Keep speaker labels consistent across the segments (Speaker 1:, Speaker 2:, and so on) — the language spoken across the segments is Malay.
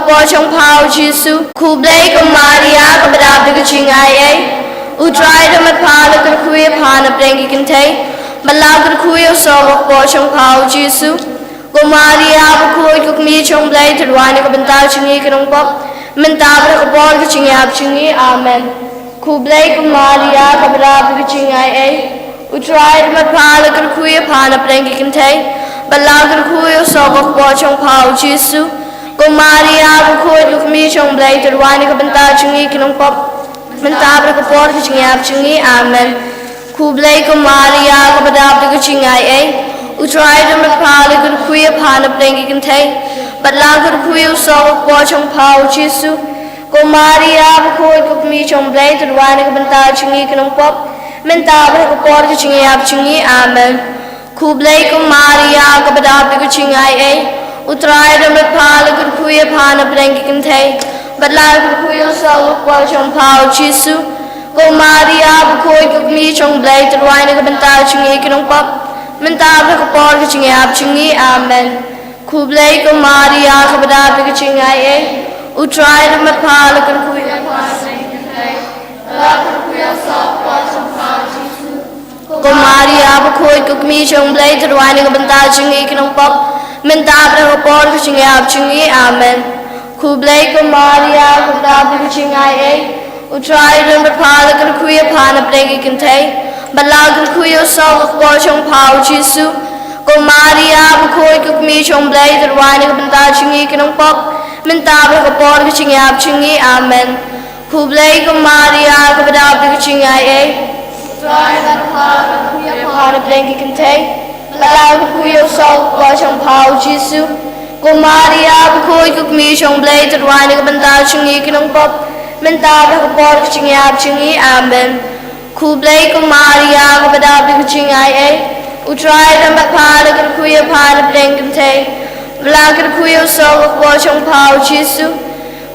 Speaker 1: bò trong phao Giêsu khu blay của Maria của bà đạp được chuyện ai ấy u trai đó mất phá được cái khuya phá nạp đen cái kinh thấy bà lao cái khuya sau bò trong phao Giêsu của Maria của khuya của mi trong blay từ ngoài này của bên ta chuyện gì cái nông bọc mình ta phải có bò cái chuyện áp chuyện gì amen khu blay của Maria của bà đạp được chuyện ai ấy u trai đó mất phá được cái khuya phá nạp đen cái kinh thấy bà lao cái khuya sau bò trong phao Giêsu của Maria của khôi của mi trong blay từ ngoài này của bên ta chung nghi cái nông pop bên ta phải có bò cái chuyện áp chung nghi amen khu blay của Maria của bà đạp được cái chuyện ai ấy u trai đó mất phá được cái khuya phá nạp đen cái kinh thấy bà lao cái khuya sau bò trong phao Giêsu của Maria của khôi của mi trong blay từ ngoài này của bên ta chung nghi cái nông pop bên ta phải có bò cái chuyện áp chung nghi amen khu blay của Maria của bà đạp được cái chuyện ai ấy utrai đó mất phá được khuya phá nạp đen cái kinh thấy bật lại cái khuya sau qua trong phao Giêsu cô Maria của khôi của mi trong blay từ ngoài này của bên ta chung nghi cái nông pop bên ta phải có bò cái chuyện áp chung nghi amen khu blay của Maria của bà đạp được cái chuyện ai ấy utrai đó mất phá được khuya phá nạp đen cái kinh thấy bật lại cái khuya sau qua trong phao Giêsu cô Maria của khôi của mi trong blay từ ngoài này của bên ta chung nghi cái nông pop mình ta phải có bò cái chuyện áp chung nghi amen khu blay của Maria của đạp được cái chuyện ai ấy utrai đó mất phá được cái khuya phá nạp đen cái kinh thấy bật lại cái khuya sau bò trong phao Giêsu cô Maria của khôi của mi trong blay từ ngoài này của bên ta chung nghi cái nông pop mình ta phải có bò cái chuyện áp chung nghi amen khu blay của Maria của đạp được cái chuyện ai ấy utrai đó mất phá được cái khuya phá nạp đen cái kinh thấy lao của khuya sau qua trong phao Giêsu cô Maria của khôi của mi trong blay từ ngoài này của bên ta chung nghi cái nông pop mình ta phải có bò cái chuyện áp chung nghi amen khu blay của Maria của bà đạp được cái chuyện ai ấy utrai đó mất phá được cái khuya phá nạp đen kinh thấy lao cái khuya sau qua trong phao Giêsu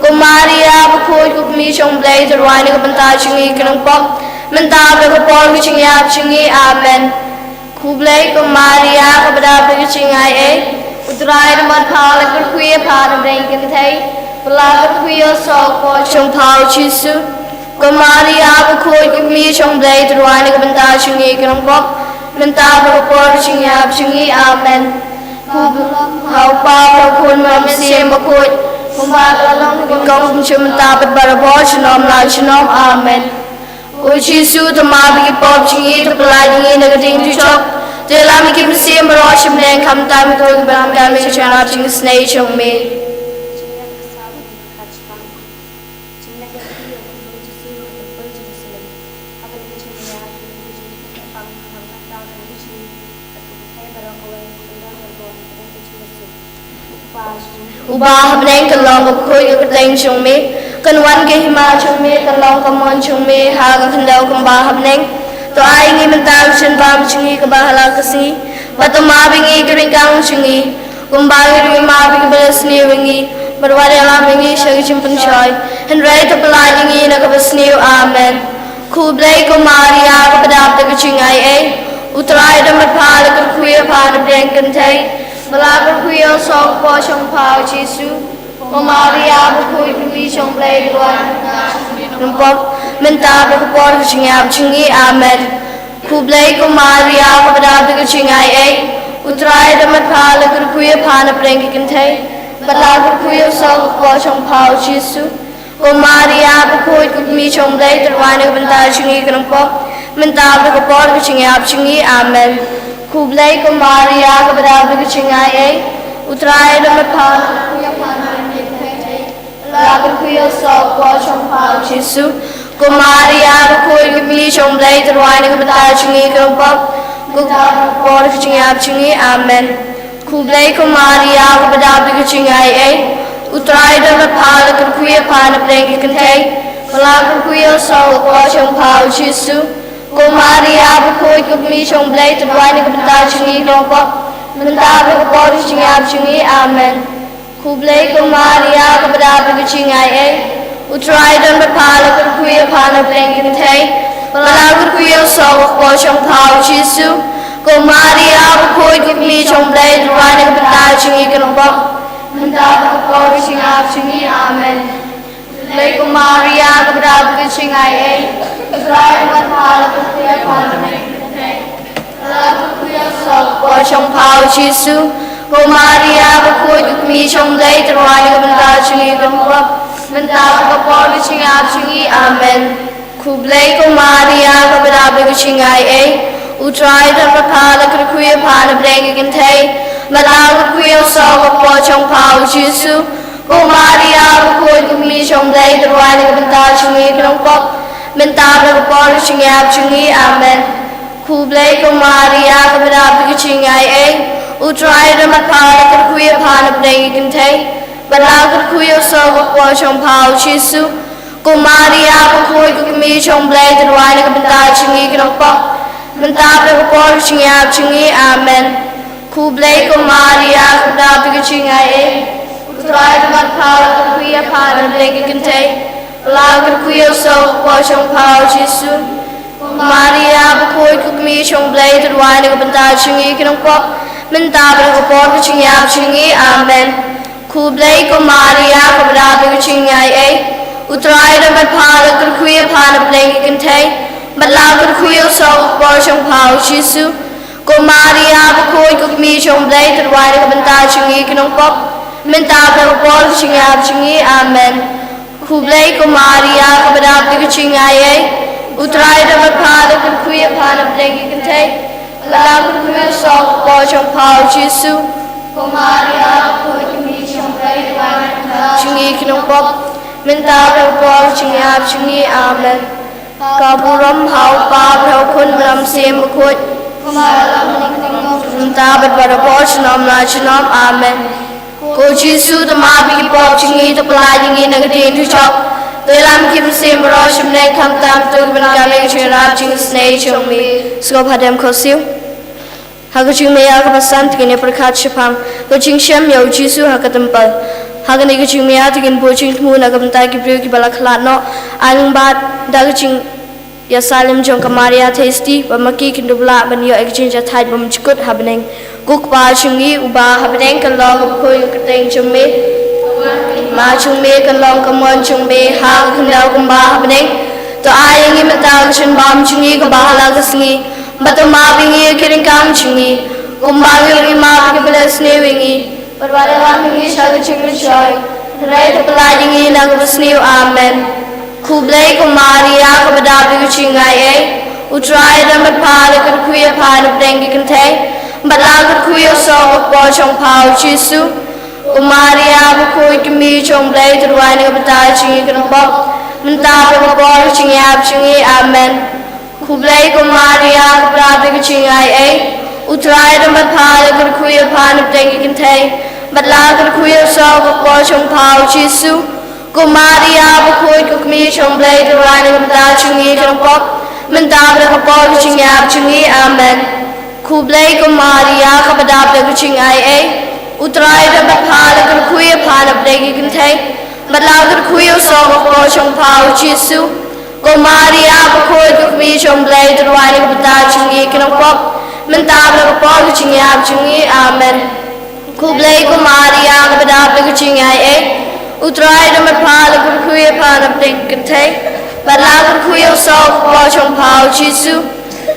Speaker 1: cô Maria của khôi của mi trong blay từ ngoài này của bên ta chung nghi cái nông pop mình ta phải có bò cái chuyện áp chung nghi amen khu blay của Maria của bà đạp được cái chuyện ai ấy utrai đó mất phá được cái khuya phá nạp đen kinh thấy lao cái khuya sau qua trong phao Giêsu cô Maria của khôi của mi trong blay từ ngoài này của bên ta chung nghi cái nông pop mình ta phải có bò cái chuyện áp chung nghi amen khu hậu ba của khôi mà xem mà khôi không ba là lòng công cho mình ta bắt bà bò cho nó lại cho nó amen ôi Giêsu ta mà bị bóp chung nghi ta lại chung nghi nó cái tiếng chú chọc để làm cái kim xem mà rồi chim đen khăm ta mình thôi cái bàn cam mình cho nó chung snake trong mi uba habneng kalong ko khoi ka teng chung me kanwan ke hima chung me kalong ka mon chung me ha ka khandau ka ba habneng to ai ngi man ta chen ba chung ngi ka ba hala ka si ba to ma bi ngi ka ring kang chung ngi kum ba ngi ma bi ka bas ni ngi bar wa la ngi shagi chim pun choi hen rai to pla ngi na ka bas ni amen khu blay ko Maria ka padap ta ka chung ai ai utrai da mat pha la ka khuya pha na breng kan thai bala ka khuya so po trong phao Giêsu cô Maria của khôi của mi trong blay của nông pop mình ta phải có bò cái chuyện áp chung nghi amen khu blay của Maria của bà đạp được cái chuyện ai ấy utrai đã mất phá là cái khuya phá nạp đen cái kinh thấy bala cái khuya sau po trong phao Giêsu cô Maria của khôi của mi trong blay từ ngoài này của bên ta chung nghi cái nông pop mình ta phải có bò cái chuyện áp chung nghi amen khu blay của Maria của bà đạp được cái chuyện ai ấy utrai đã mất phá là cái khuya phá nạp la cái khuya sau qua trong phao Giêsu cô Maria của khôi của mi trong blay từ ngoài này của bên ta chung nghi cái nông pop cô ta bò cái chuyện áp chung nghi amen khu blay của Maria của bà đạp được cái chuyện ai ấy utrai đã mất phá là cái khuya phá nạp đen cái kinh thấy la cái khuya sau qua trong phao Giêsu cô Maria của khôi của mi trong blay từ ngoài này của bên ta chung nghi cái nông pop mình ta phải có bò cái chuyện áp chung nghi amen khu blay của Maria của bà đạp được cái chuyện ai ấy utrai đã mất phá là cái khuya phá nạp đen kinh thấy bala cái khuya sau qua trong phao Giêsu cô Maria của khôi của mi trong blay từ ngoài này của bên ta chung nghi cái nông pop Mendapatkan kepala singa singi amen. Lei Maria keberapa singai Israel matala kuya pandemi. Lalu kuya sok kosong pau Yesus. Maria berkuat kami trong lei terwani kebentar singi kemuap. Mendapatkan kepala singa singi amen. Kublai Maria keberapa singai Utrai dan berpala kuya pandemi kentai. Malang kuya sok kosong pau Yesus. Maria berkuat kami trong lei terwani kebentar singi kemuap. Mendapatkan kepala singa singi amen. Kublai Maria keberapa singai Utrai dan berpala kuya pandemi kentai. Malang kuya sok kosong pau Yesus. Maria berkuat kami trong lei terwani kebentar singi kemuap. Mendapatkan kepala singa singi amen. Kublai Maria keberapa singai Utrai dan berpala kuya pandemi kentai. Malang kuya sok kosong pau Yesus. Maria berkuat kami trong lei terwani kebentar singi kemuap. Mendapatkan kepala singa singi amen. Kublai Maria keberapa singai Utrai dan berpala kuya pandemi kentai. Malang kuya sok kosong pau Yesus. Maria berkuat kami trong lei terwani kebentar singi kemuap. Mendapatkan kepala singa singi amen. Kublai Maria keberapa singai Utrai dan berpala kuya pandemi kentai. Malang kuya sok kosong pau Yesus. Maria berkuat kami trong lei terwani kebentar singi kemuap. Mendapatkan kepala singa singi amen. Kaburam hau pa hau kun ram sem berkuat. Mendapatkan pada porsinom nasional amen. Ko Yesus temapi pop singi terpelai singi negeri tujuh. Dalam kim sem berosim naik kamtam tu benarnya cerap jing snei cumi. Skop hadam kosiu. Haga jing mea kepasan tinggalnya perkat sepam. Ko jing syam yau Yesus haga tempel. Haga ni jing mea tinggal bojing temu naga bentai kibriu kibala kelat no. Angin bat daga jing ya salim jong Maria testi bamaki kindubla banyo ekjing jatai bamcukut habneng. Kuk pa chungi uba habneng kalong koi keteng chumi. Ma chumi kalong kamon chumi hang kendau kumba habneng. To ayangi matang chun bam chungi kabahala kasngi. Bato ma bingi kiring kam chungi. Kumba yungi ma bingi belas wingi. Berbada bingi shaga chungi shoy. Rai tepelajingi nagbasniu amen. Kublai Maria keberapa singai Utrai dan berpala kuya pandemi kentai. Malang kuya sok kosong pau Yesus. Maria berkuat kami trong lei terwani kebentar singi kemuap. Mendapatkan kepala singa singi amen. Kublai Maria keberapa singai Utrai dan berpala kuya pandemi kentai. Malang kuya sok kosong pau Yesus. Maria berkuat kami trong lei terwani kebentar singi kemuap. Mendapatkan kepala singa singi amen. Kublai Maria keberapa singai Utrai dan berpala kuya pandemi kentai. Malang kuya sok kosong pau Yesus. Maria berkuat kami trong lei terwani kebentar singi kemuap. Mendapatkan kepala singa singi amen. Kublai Maria keberapa singai Utrai dan berpala kuya pandemi kentai. Malang kuya sok kosong pau Yesus.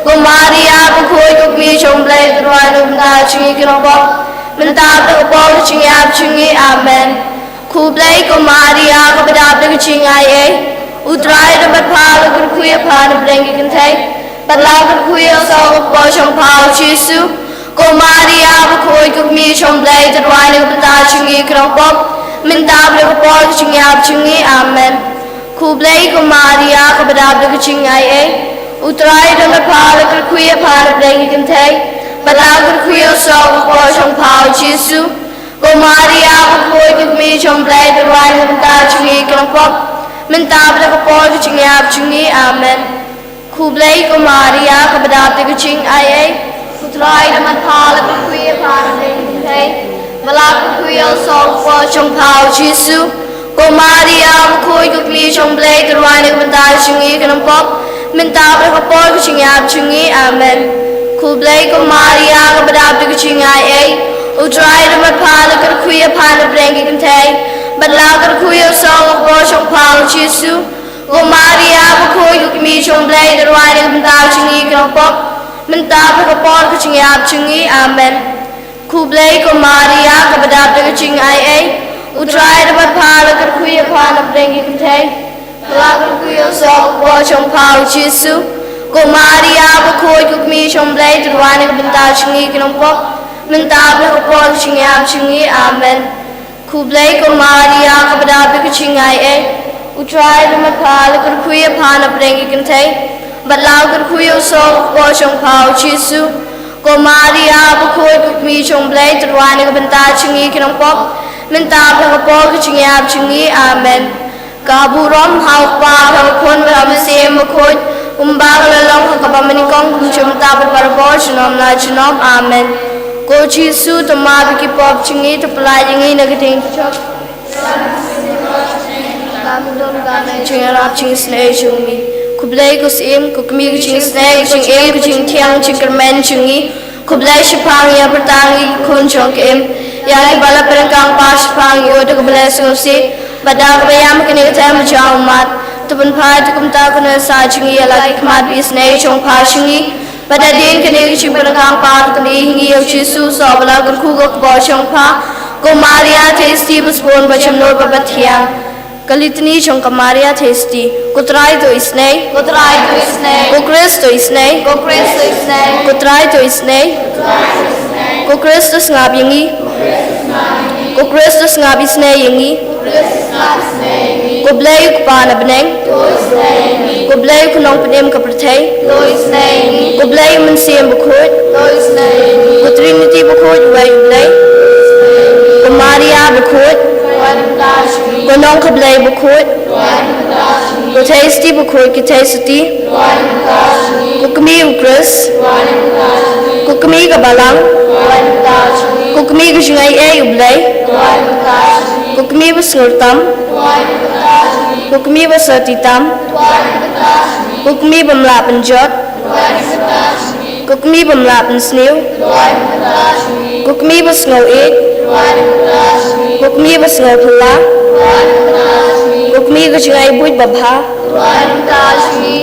Speaker 1: Maria berkuat kami trong lei terwani kebentar singi kemuap. Mendapatkan kepala singa singi amen. Kublai Maria keberapa singai Utrai dan berpala kuya pandemi kentai. Malang kuya sok kosong pau Yesus. Maria berkuat kami trong lei terwani kebentar singi kemuap. Mendapatkan kepala singa singi amen. Kublai Maria keberapa singai Utrai dan berpala kuya pandemi kentai. Malang kuya sok kosong pau Yesus. Maria berkuat kami trong lei terwani kebentar singi kemuap. Mendapatkan kepala singa singi amen. Kublai Maria keberapa singai Utrai dan berpala kuya pandemi kentai. Malang kuya sok kosong pau Yesus. Maria berkuat kami trong lei terwani kebentar singi kemuap. Mendapatkan kepala singa singi amen. Kublai Maria keberapa singai Utrai de mapala kan kuya pana brengi kan tay. Badla kan kuya song bo shong pao chisu. Ko Maria ba kuy ko kimi shong blay de rwai de benta chingi kan pop. Menta ba ko por ko chingi ap chingi. Amen. Ku blay ko Maria ka badap de ching ai ai. Utrai de mapala kan kuya pana brengi kan tay. Badla kan kuya song bo shong pao chisu. Ko Maria ba kuy ko kimi shong blay de rwai de benta chingi kan pop. Mentabla ko por chingi ap chingi. Amen. Kublay ko Maria kabadabi ko chingai Utrai de mapala ko kuya pana brengi kantay. Badlaw ko kuya so ko shong pao chisu. Ko Maria ba kuy ko mi shong blay turwani ko benta chingi kinong pop. Mentabla ko por ko chingi ap chingi. Amen. Kaburom hau pa hau kon ba masim koy. Umbang lalong kapamanikong kumchum tapat para por chinom na chinom. Amen. Ko chisu to mabi ki pop chingi to palai jingi nagating chok. Kami don gana chingi rap chingi snay chungi. Kublay ko sim ko kami ko chingi snay ching em ko ching tiang ching kermen chungi. Kublay shipang ya pertangi kun chong em. Ya ki bala perengkang pa shipang yo to kublay sungsi. Badang bayam kini ka tayo majaw mat. Tupun pa to kumta ko na sa chingi ya lagi kamat bi snay chong pa chingi. Pada din kini kicik berengkang par kini hingi yang Yesus sabla kan kugok bosong pa ko Maria tasty buspon bacam nur babatiang kalitni chong ka Maria tasty ko try to isnay ko Kristo isnay ko try to isnay ko Kristo ngab yangi ko Kristo ngab isnay yangi ko blay ko pa na beneng ko blay ko nong penem ka pertay ko blay man siyem bukod ko Trinity bukod way blay ko Maria bukod ko nong ka blay bukod ko tasty bukod ki tasty ko kami ukras ko kami ka balang ko kami ka singay ublay ko kami basngurtam ko kami basatitam ko kami bamlapan jot ko kami bamlapan sniw ko kami basngaw ik ko kami basngaw pala ko kami kasingay buit babha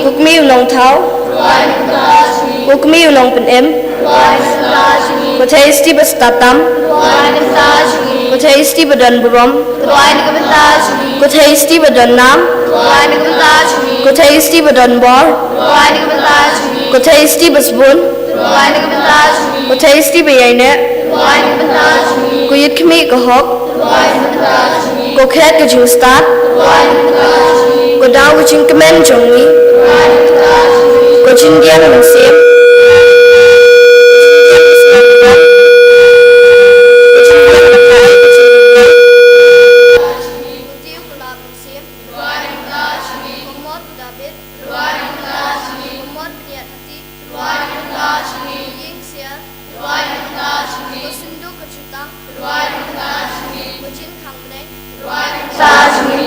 Speaker 1: ko kami unong thaw ko kami unong penem ko tasty bastatam ko tasty badan burom ko tasty badan nam ko tasty badan bor ko tasty basbun ko tasty bayayne ko yit kami ko hok ko khet ko jing start ko daw ko jing kemen jongi ko jing dian ng sip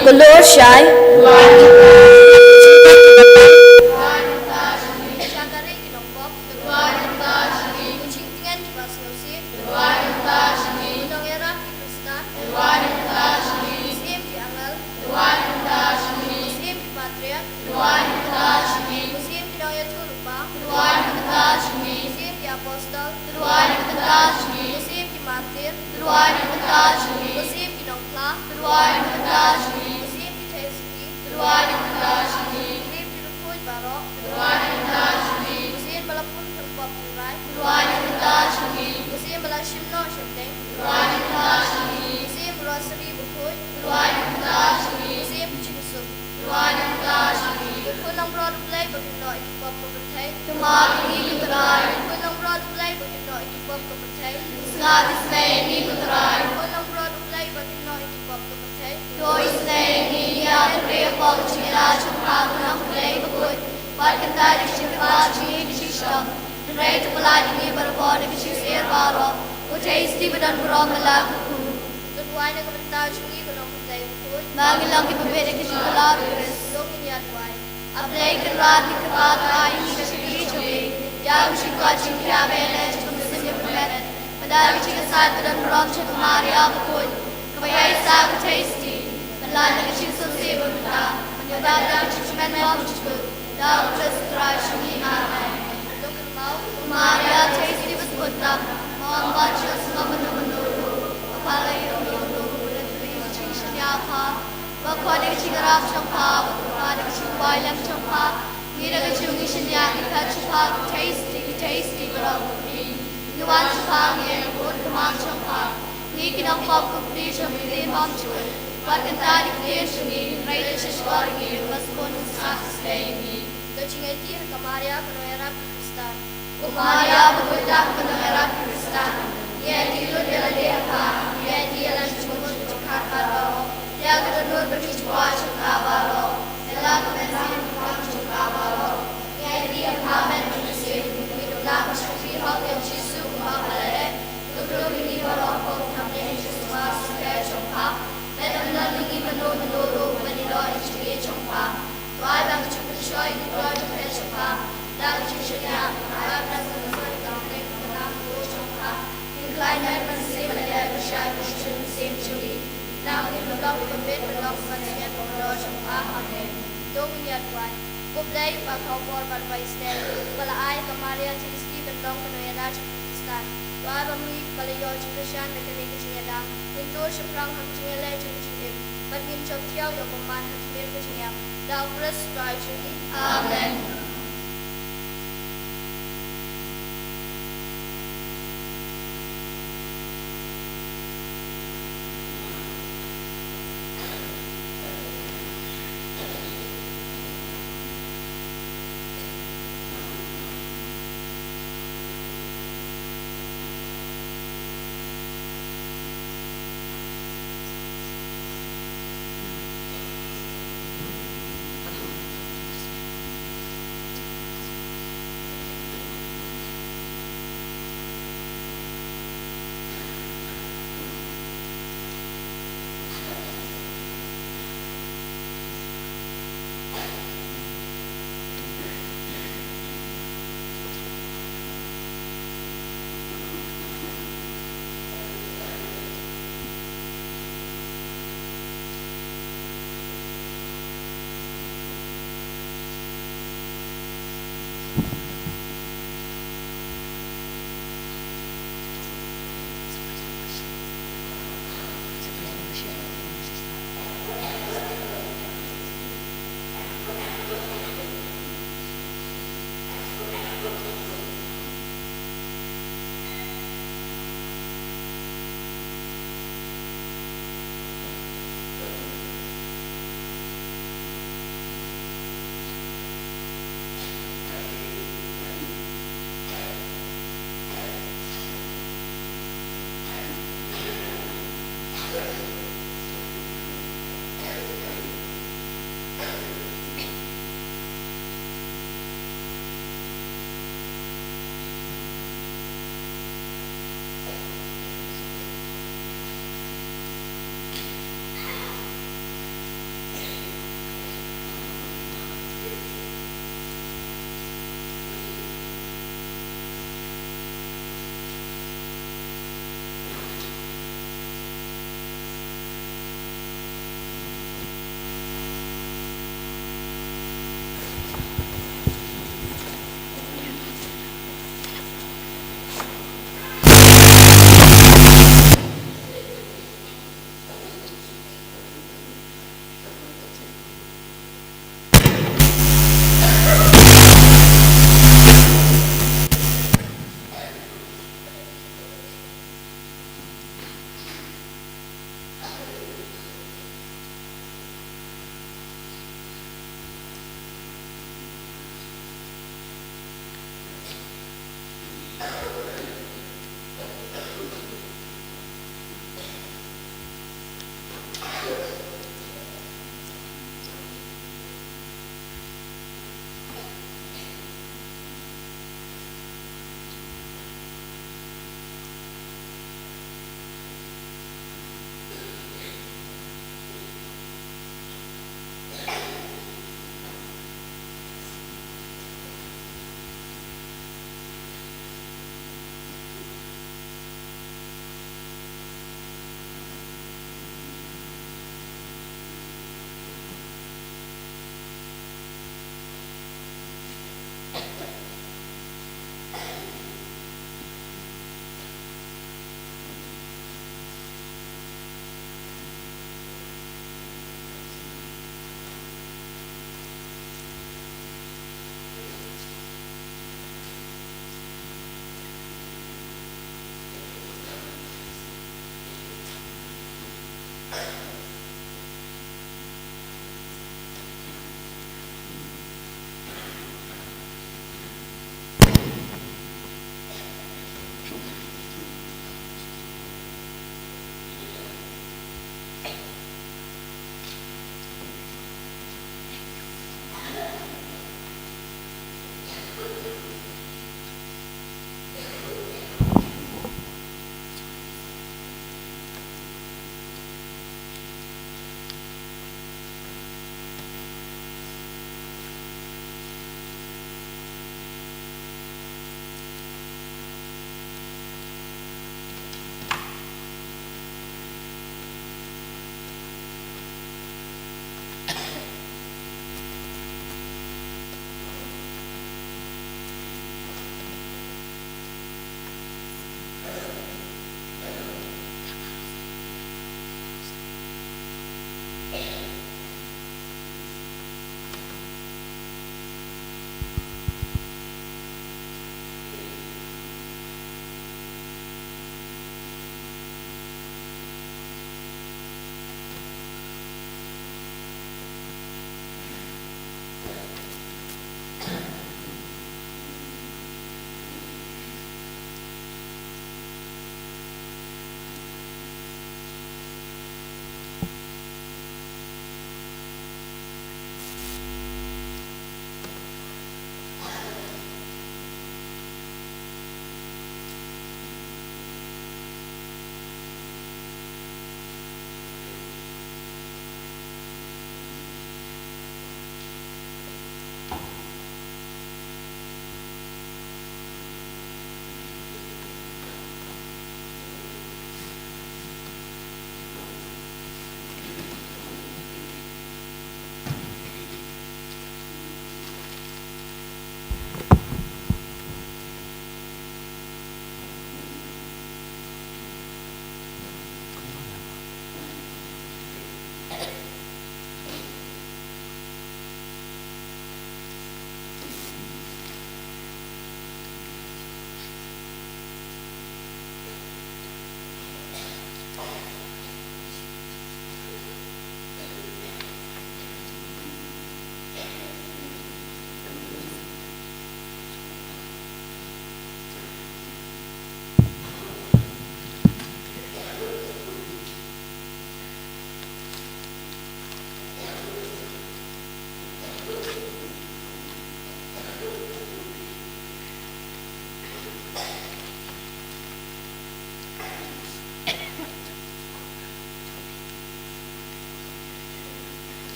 Speaker 1: ko Lord Shai Dari Sngi Saitjaiñ dan Rom Cik Maria Bakul. Kebaya Isa Tasty. Melani Cik Susi Bunda. Menyebabkan Cik Men Mom Cik. Dah berserai Sngi Arai. Lungkun mau Maria Tasty Bunda. Mom baca semua menurut. Kepala Yomi Ulu dan beri Cik Shanyapa. Bakwa Cik Rab Champa. Bakwa Cik Wailam Champa. Ngira Cik Shanya Ikat Champa. Tasty berapa. Nuan Champa yang pun kemang Champa. Ni kinang pop kupri Champa Mom Cik. Bahkan tadi kreasi ni Raja Shishwar ni Maskon Sas Lagi. Kecing itu Kamaria Kanoera Kristan. Kamaria Berulang Kanoera Kristan. Ia dilut dalam deha. Ia dialah cumut cakar baro. Ia kedua berkicuan cakar baro. Ia kemensin cakar baro. Ia dia pamen bersih. Hiduplah bersyukur yang Yesus mengamalkan. Kedua ini baro kami Yesus masih cakap. Mereka lagi menurut menilai ciri cakap. Tuai bang cukup cuy dua cakap. Dan cirinya ayat dan kemudian kami menang dua cakap. Inclined bersih menilai bersyai bersih ciri. Namun belum berbeda belum menilai dua cakap. Amin. Dominyat tuai. Kublai bakau korban baistel. Kala ay kamaria Kristi belong menilai Pakistan. Tuai bami kalayo Kristen mereka kecilnya. Untuk seberang hamcingnya lejeng cilim. Badmin coktiau yang peman hamcimir kecilnya. Dah beres rajuni. Amen.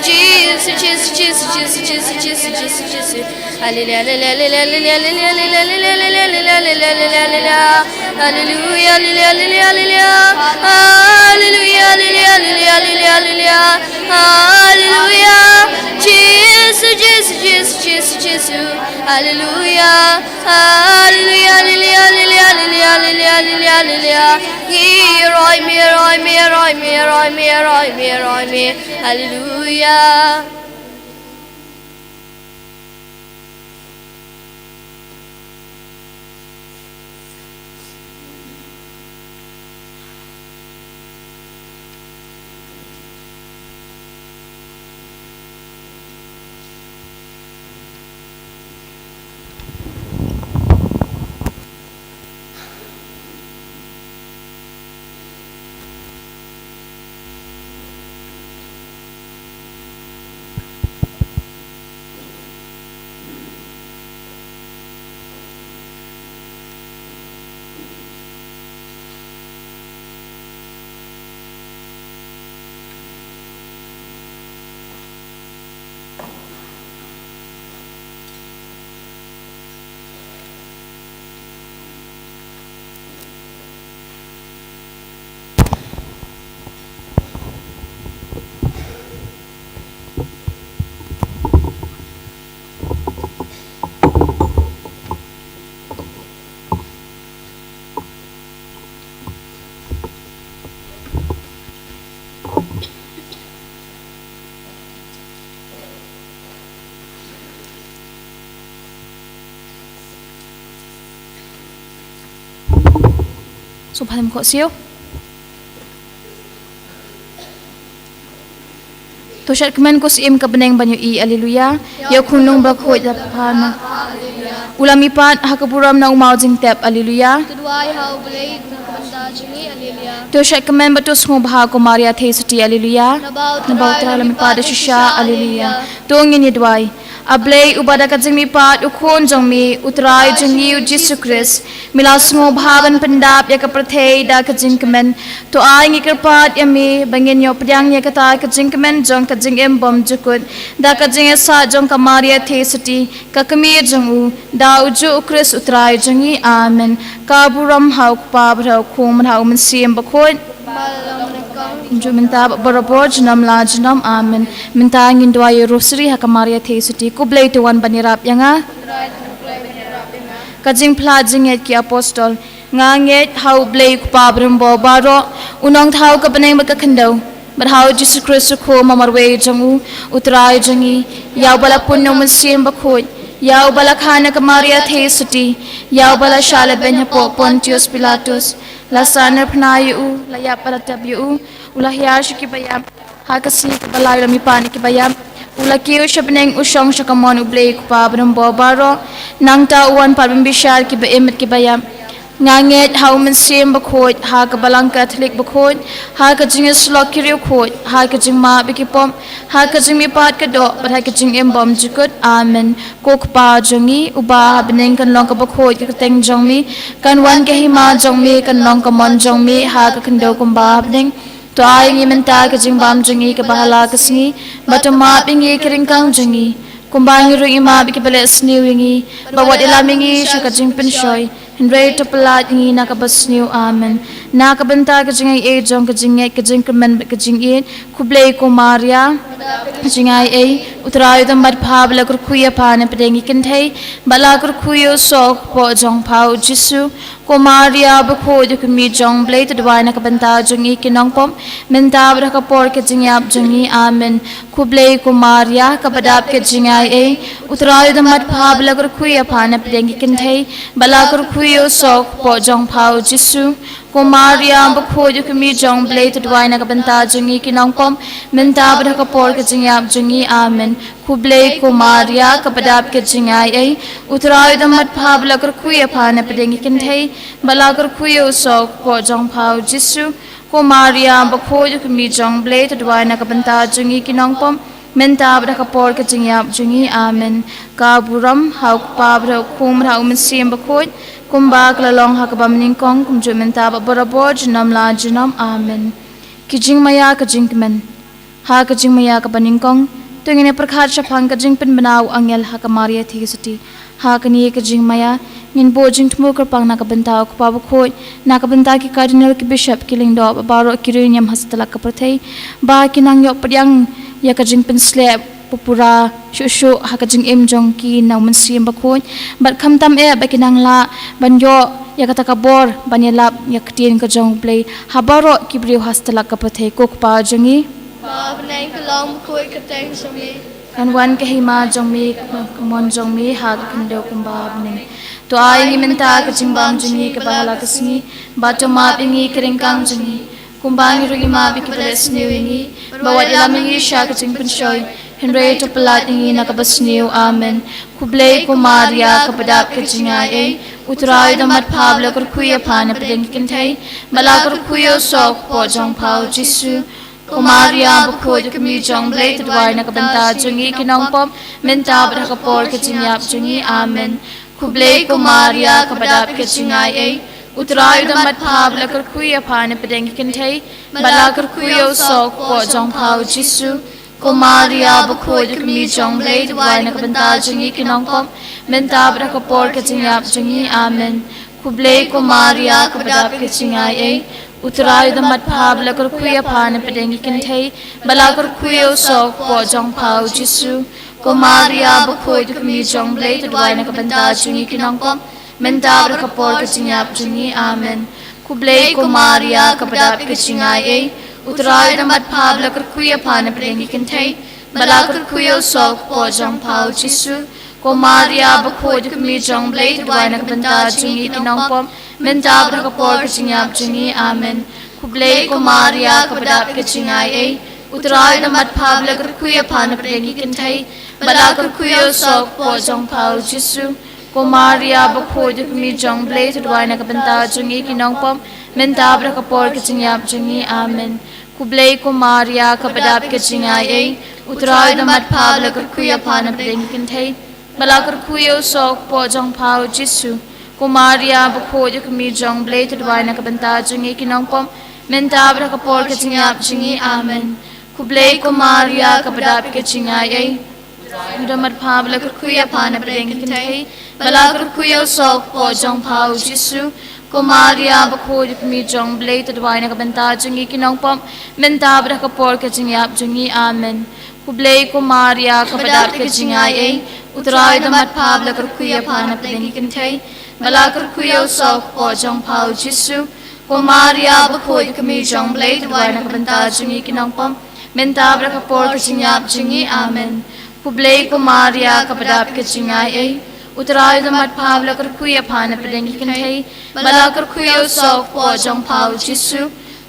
Speaker 1: Jesus, Hallelujah.
Speaker 2: So Phah ko siyo. To shat kemen ko sim ka beneng banyu I haleluya. Ya kunung bak hoi da Phah. Ulami pat hakapuram na umau jing tep haleluya.
Speaker 1: Kedua hau blade na benda jimi haleluya.
Speaker 2: To shat kemen batus ngo bha ko Maria the suti haleluya.
Speaker 1: Nabau
Speaker 2: Tra lami pa da shisha haleluya. To ngin yedwai. Ablay ubada ka jing mi pat ukon jong mi utrai jong yu Jesus Christ milas ngo bhaban pendap ya ka prathei da ka jing kemen to ai ngi kerpat ya mi bangin yo pdyang ya ka ta ka jing kemen jong ka jing em bom jukut da ka jing sa jong ka Maria the suti ka kami jong u da uju Christ utrai jong I amen ka buram hau pa bra khum hau man sim bakhoi जो मिंता बराबर जनम ला जनम आमेन मिंता इंदुआ ये रोसरी हक मारिया थे सुटी कुबले तो वन बनिराप यंगा कजिंग फ्ला जिंग एट की apostle nganget hau blay kupabrem bo baro unong thau ka baneng ba ka khandau but how Jesus Christ ko mamarwe jangu utrai jangi yaw bala punno musim ba khoi yaw bala khana ka Maria the suti yaw bala shala ben po Pontius Pilatus la sanar pnayu la ya para tabu ula hiyash ki bayam hakasi ka balay la mi pani ki bayam ula kiyo shabneng usong shakamon ublay kupabrem bo baro nangta uwan parbim bishar ki ba emet ki bayam nganget hau man sim ba khoi ha ka balang Catholic ba khoi ha ka jing slok kiriu khoi ha ka jing ma bi ki pom ha ka jing mi pat ka do ba ha ka jing em bom jikut amen kok pa jongi uba beneng kan long ka ba khoi ka teng jong mi kan wan ka hi ma jong mi kan long ka mon jong mi ha ka kando kum ba beneng to ai ngi menta ka jing bam jongi ka bahala ka singi batama bingi kiring kang jongi kumbangi ru ima bi ki bale sniu ngi ba wat ilamingi shaka jing pen shoi Henry to pelat ngi nakabasniu amen nakabenta ka jingai e jong ka jingai ka jing kemen ka jingin kublei ko Maria jingai e utrai da mat phab la kur khuya phane pedengi kenthei bala kur khuyo sok po jong phau jisu ko Maria ba kho de mi jong blei to dwai nakabenta jongi kinong pom menta bra ka por ka jingyap jongi amen kublei ko Maria ka badap ka jingai e utrai da mat phab la kur khuya phane pedengi kenthei bala kur khuyo sok po jong phau jisu ko Maria ba kho de mi jong blei to dwai nakabenta jongi kinong pom menta bra ka por ka jingyap jongi amen kublei ko Maria ka badap ka jingai e utrai da mat phab la kur khuya phane pedengi kenthei bala kur khuyo sok po jong phau jisu ko Maria ba kho de mi jong blei to dwai nakabenta jongi kinong pom menta bra ka por ka jingyap jongi amen ka buram hau pa bra khum hau min sim ba khoi kumba klalong ha ka bam ning kong kum ju menta ba barabor jinam la jinam amen ki jing maya ka jing men ha ka jing maya ka baning kong to ngene prakhat shapang ka jing pen banaw angel ha ka maria thi suti ha ka ni ka jing maya ngin bo jing tmu kar pang na ka banta ko pa khoi na ka banta ki cardinal ki bishop ki ling do baro ki rinyam hastala ka prathei ba ki nang yo padyang ya ka jing pen slap pupura shu ha ka jing em jong ki naw man sim ba khoi bat kham tam e ba ki nang la ban yo ya kata ka bor banyalap ya ktin ka jong play habaro ki briu hastala ka prathei ko pa jongi
Speaker 1: Bob name belong koi ka teng so me.
Speaker 2: kan wan ka hima jong mi mon jong mi ha kan do kum ba ning to ai ngi menta ka jingbam jingi ka bala ka singi ba to ma bingi kring kang jingi kum ba ngi rugi ma bi ki bless new ngi ba wa ila mingi sha ka jing pun shoy henry to palat ngi na ka bas new amen ku blay ku maria ka padap ka jingai e utrai da mat phab la kur khuya phana pren kin thai bala kur khuyo sok po jong phau jisu Kumaria bukhoj kami jong blade dwar na kabanta jungi kinong pom menta bra kapor ke jingyap jungi amen kublay kumaria kabadap ke jingai e utrai da mat phab la kar khuya phane pedeng kinthai bala kar khuyo sok po jong phau jisu kumaria bukhoj kami jong blade dwar na kabanta jungi kinong pom menta bra kapor ke jingyap jungi amen kublay kumaria kabadap ke jingai e utrai da mat phab la kar khuya phane pedengi kin thei bala kar khuyo sok po jong phau jisu kumaria bukhoi du mi jong blai tu dwai na ka banta chungi kinong kom menta bra ka por ka chinyap chungi amen kublai kumaria ka padap ka chingai e utrai da mat phab la kar khuya phane pedengi kin thei bala kar khuyo sok po jong phau jisu kumaria bukhoi du mi jong blai tu dwai na ka banta chungi kinong kom menta bra ka por ka chinyap chungi amen kublai kumaria ka padap ka chingai e utrai da mat phab la kar khuya phane pedengi kin thei bala kar khuyo sok po jong phau jisu kumaria bukhoi du mi jong blai tu dwai na ka banta chungi kinong pom menta bra ka por ka chinyap chungi amen kublai kumaria ka padap ka chingai e utrai da mat phab la kar khuya phane pedengi kin thei bala kar khuyo sok po jong phau jisu kumaria bukhoi du mi jong blai tu dwai na ka banta chungi kinong pom menta bra ka por ka chinyap chungi amen kublai kumaria ka padap ka chingai e da mat phab la kar khuya phane pedengi kin thei bala kar khuyo sok po jong phau jisu kumaria bukhoi du mi jong blai tu dwai na ka banta chungi kinong pom menta bra ka por ka chinyap chungi amen kublai kumaria ka padap ka chingai e utrai da mat phab la kar khuya phane pedengi kin thei bala kar khuyo sok po jong phau jisu kumaria bukhoi du mi jong blai tu dwai na ka banta chungi kinong pom menta bra ka por ka chinyap chungi amen kublai kumaria ka padap ka chingai e utrai da mat phab la kar khuya phane pedengi kin thei bala kar khuyo sok po jong phau jisu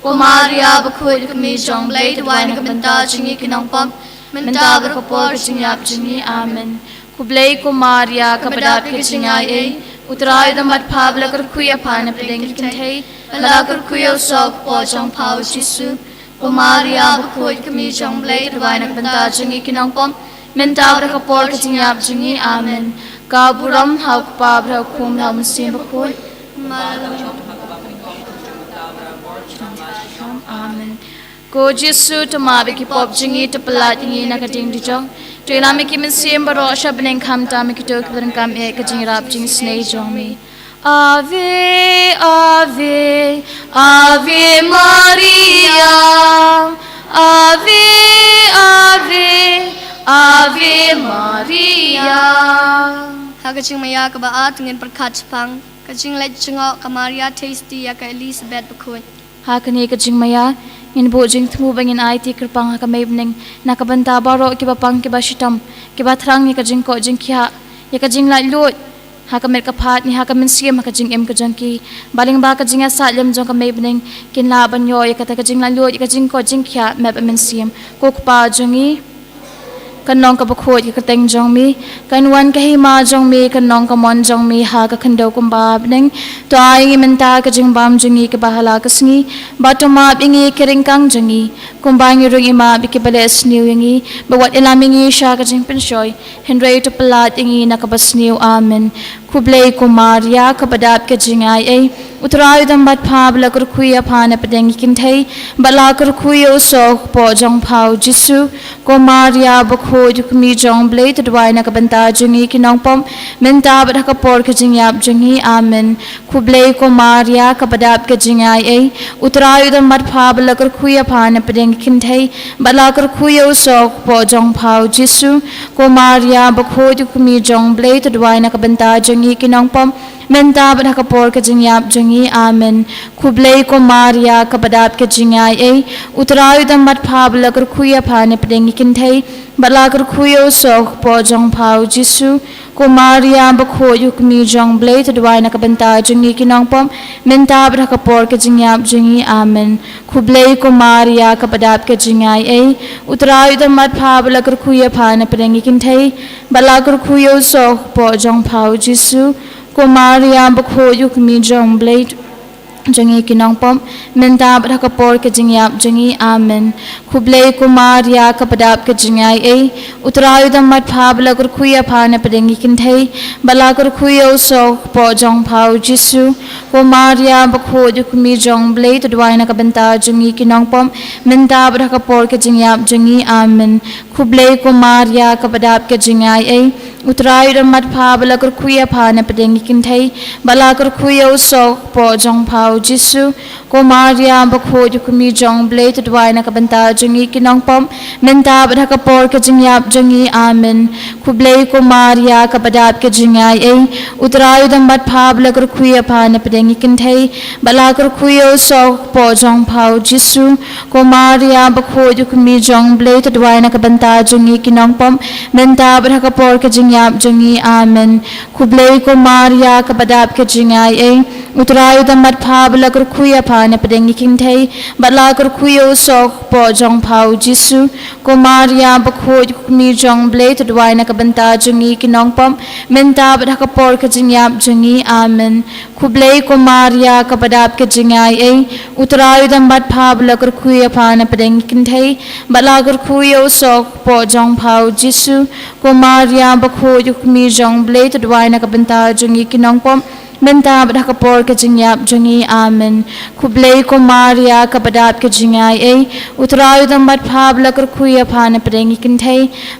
Speaker 2: kumaria bukhoi du mi jong blai tu dwai na ka banta chungi kinong pom menta bra ka por ka chinyap chungi amen kublai kumaria ka padap ka chingai e utrai da mat phab la kar khuya phane pedengi kin thei bala kar khuyo sok po jong phau jisu kumaria bukhoi du mi jong blai tu dwai na ka banta chungi kinong pom menta bra ka por ka chinyap chungi amen ka buram hau pa bra khum lam sim bukhoi amen ko jisu to ma be ki pop jingi to palat ngi na ka ding di jong to ina me ki min sim baro shabnen kham ta me ki to kbran kam e ka jing rap jing snei jong mi ave ave ave maria ave ave ave maria
Speaker 1: Hakaching maya ka ba at ngin perkat pang kaching let chingo ka Maria tasty ya ka Elizabeth bukhoi
Speaker 2: ha kani ka jing maya in bo jing thmu bangin IT krpang ha ka mebning na ka banta baro ki ba pang ki ba shitam ki ba thrang ni ka jing ko jing khya ya ka jing la lut ha ka mer ka phat ni ha ka min siam ha ka jing em ka jang ki baling ba ka jinga sa lem jong ka mebning kin la ban yo ya ka ta ka jing la lut ya ka jing ko jing khya mep min siam ko pa jongi kan nong ka bukhoi ka teng jong mi kan wan ka hima jong mi kan nong ka mon jong mi ha ka khando kum ba bning to ai ngi menta ka jing bam jungi ka bahala ka sngi ba to ma bingi kering kang jungi kum ba ngi rung ima bi ki bales niu ngi ba wat elamingi sha ka jing pen shoy henry to palat ngi na ka bas niu amen kublei ko Maria kapadap ke jingai ai utrayu dam bat phab la kur khuya phana padeng kin thai bala kur khuyo sok po jong phau jisu ko Maria bakho jukmi jong blei to dwai na ka banta jungi kinong pom menta ba ka por ke jingyap jungi amen kublei ko Maria kapadap ke jingai ai utrayu dam bat phab la kur khuya phana padeng kin thai bala kur khuyo sok po jong phau jisu ko Maria bakho jukmi jong blei to dwai na ka banta jungi kinong pom menta ba ka por ke jingyap jungi amen kublei ko Maria kapadap ke jingai ai utrayu dam bat phab la kur khuya phana padeng kin thai bala kur khuyo sok po jong phau jisu ko Maria bakho jukmi jong blei to dwai na ka banta jungi kinong pom menta ba ka por ke jingyap jungi amen kublei ko Maria kapadap ke jingai ai utrayu dam bat phab la kur khuya phana padeng kin thai bala kur khuyo sok po jong phau jisu ko Maria bakho jukmi jong blei jangi kinong pom menta ba ka por ke jingyap jangi amen kublei ko Maria kapadap ke jingai ai utrayu dam mat phab la kur khuya phana padengi kin thai bala kur khuyo so po jong phau jisu ko Maria bakho jukmi jong blei to dwai na ka banta jangi kinong pom menta ba ka por ke jingyap jangi amen kublei ko Maria kapadap ke jingai ai utrayu dam mat phab la kur khuya phana padengi kin thai bala kur khuyo so po jong phau jisu ko Maria bakho jukmi jong blei to dwai na ka banta jangi kinong pom menta ba ka por ke jingyap jangi amen kublei ko Maria kapadap ke jingai ai utrayu dam bat phab la kur khuya phana padengi kin thai bala kur khuyo so po jong phau jisu ko Maria bakho jukmi jong blei to dwai na ka banta jangi kinong pom menta ba ka por ke jingyap jangi amen kublei ko Maria kapadap ke jingai ai utrayu dam bat phab la kur khuya phana padengi kin thai bala kur khuyo sok po jong phau jisu ko Maria bakho jukmi jong blei to dwai na ka banta jangi kinong pom menta ba ka por ke jingyap jangi amen kublei ko Maria kapadap ke jingai ai utrayu dam bat phab la kur khuya phana padengi kin thai bala kur khuyo sok po jong phau jisu ko Maria bakho jukmi jong blei to dwai na ka banta jangi kinong pom menta ba ka por ke jingyap jangi amen kublei ko Maria kapadap ke jingai ai utrayu dam bat phab la kur khuya phana padengi kin thai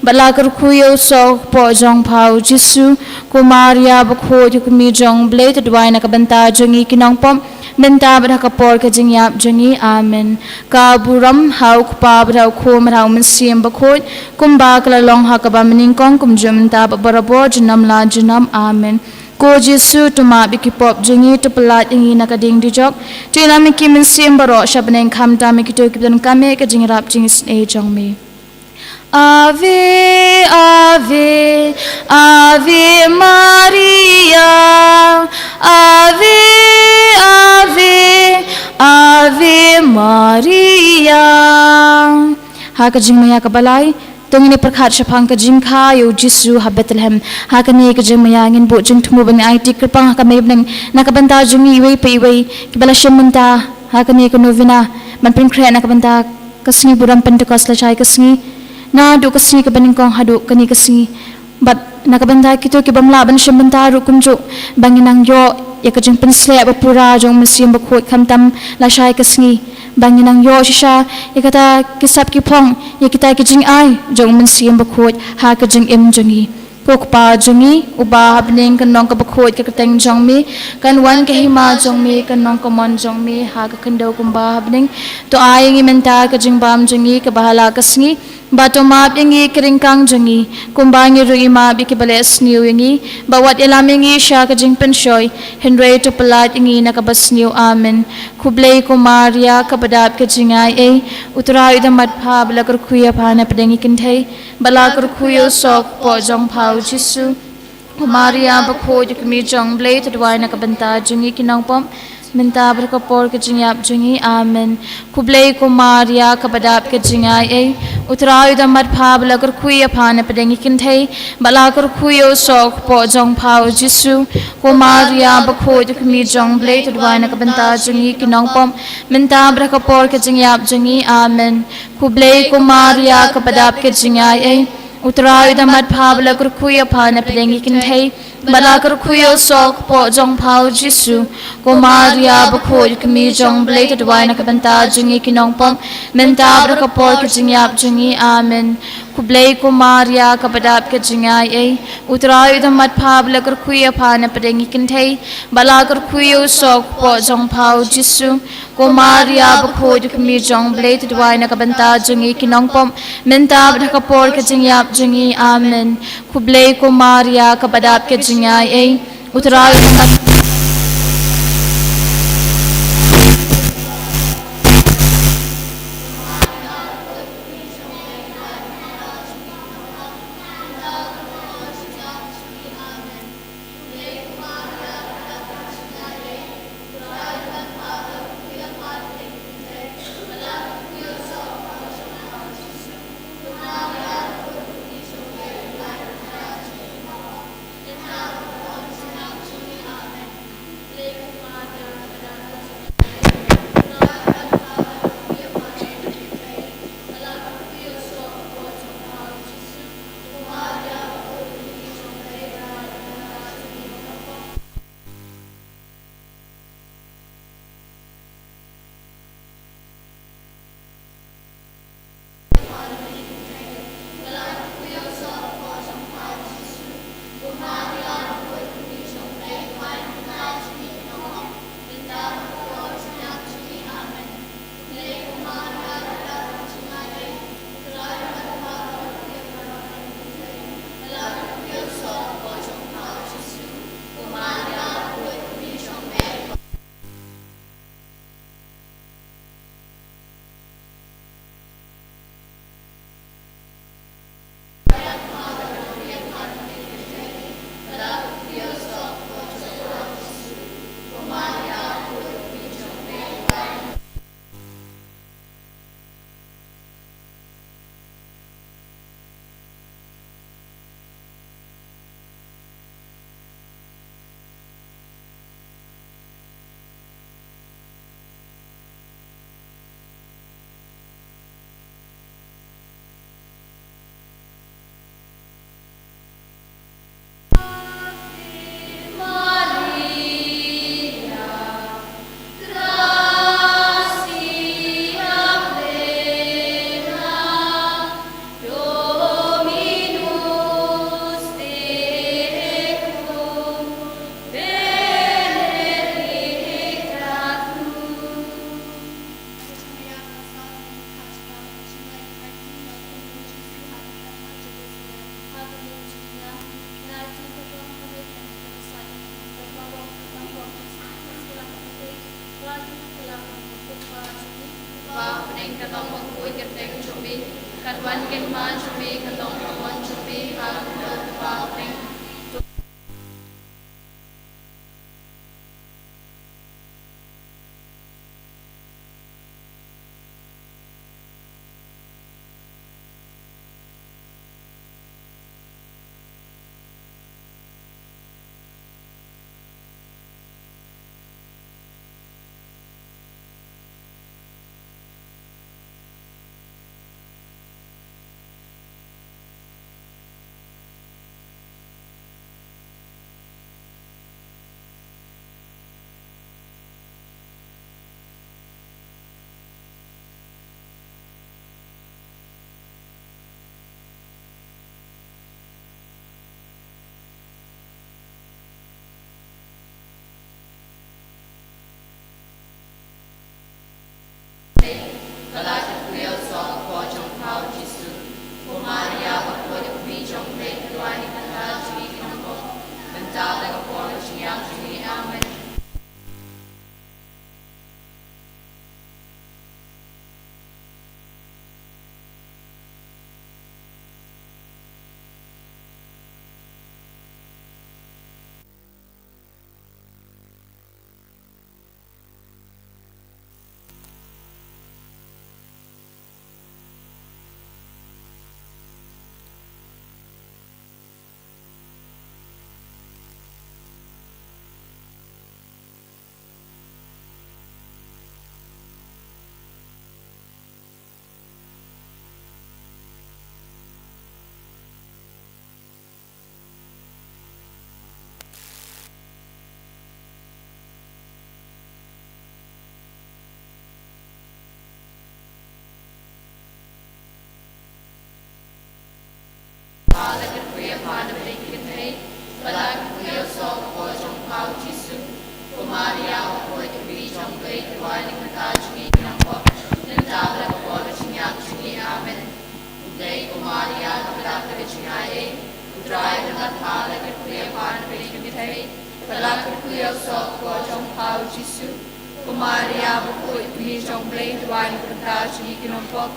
Speaker 2: bala kur khuyo so po jong phau jisu ko Maria bakho jukmi jong blei to dwai na ka banta jangi kinong pom menta ba ka por ke jingyap jangi amen ka buram hau pa ba khom rau man siam bakho kumba kala long ha ka ba mening kong kum jumta ba barabo jinam la jinam amen ko Jesu tuma biki pop jangi to pelat ingi na ka ding dijok tina mi ki min sim baro shabneng kham ta mi ki to ki dan kame ka jing rap jing Sngi jong mi Ave Ave Ave Maria Ave Ave Ave Maria ha ka jing maya ka balai tongini perkhat shapang ka jingkha yo Jesu ha Bethlehem ha ka ni ka jingmaya ngin bo jing thumu bang IT krpang ha ka may nang nakabanta jungi iway pa iway kibala shementa ha ka ni ka novena man pin khre nakabanta kasngi buram Pentecost la chai kasngi na do kasngi ka baning kong haduh kani kasngi bat nakabanta kito ki bamla ban shementa ru kumjo banginang yo ya ka jing pensle ba pura jong musim ba khoi khamtam la chai kasngi banginang yo shisha ikata kisap ki phong ikita ki jing ai jong mun siam bakhot ha ka jing im jongi pokpa jongi uba habning kan nong ka bakhot ka teng jong mi kan wan ka hima jong mi kan nong ka mon jong mi ha ka kando kumba habning to ai ngi menta ka jing bam jongi ka bahala kasngi bato map ingi keringkang jongi kumbangi ru ima bi ki bale sniu ingi bawat elamingi sha ka jing penshoy henry to palat ingi na ka basniu amen kublei ko Maria kapadap ka jingai ai utrayu da mat pha bala kur khuya phana padengi kin thai bala kur khuyo sok po jong phau jisu ko Maria bakho jukmi jong blei to dwai na ka banta jingi kinong pom menta bar ka por ka jingyap jingi amen kublei ko Maria kapadap ka jingai ai utrayu da mat pha bala kur khuya phana padengi kin thai bala kur khuyo sok po jong phau jisu ko Maria bakho jukmi jong blei to dwai na ka banta jingi kinong pom menta bar ka por ka jingyap jingi amen kublei ko Maria kapadap ka jingai ai utrayu da mat pha bala kur khuya phana padengi kin thai Balakar kuyo sok po jong pao Jisu ko Maria bakho kami jong blate dwai na kabanta jungi kinong pom menta bra kapol ke jingyap jungi amen ku blai ko Maria kabadap ke jingai ai utrai da mat pha balakar kuya pha na padengi kinthai balakar kuyo sok po jong pao Jisu ko Maria bakho kami jong blate dwai na kabanta jungi kinong pom menta bra kapol ke jingyap jungi amen ku blai ko Maria kabadap ke jingai ai utrai da mat kuya sok ko trong pau Jisu Kumaria bukui mi trong blade wine kata chini kinompok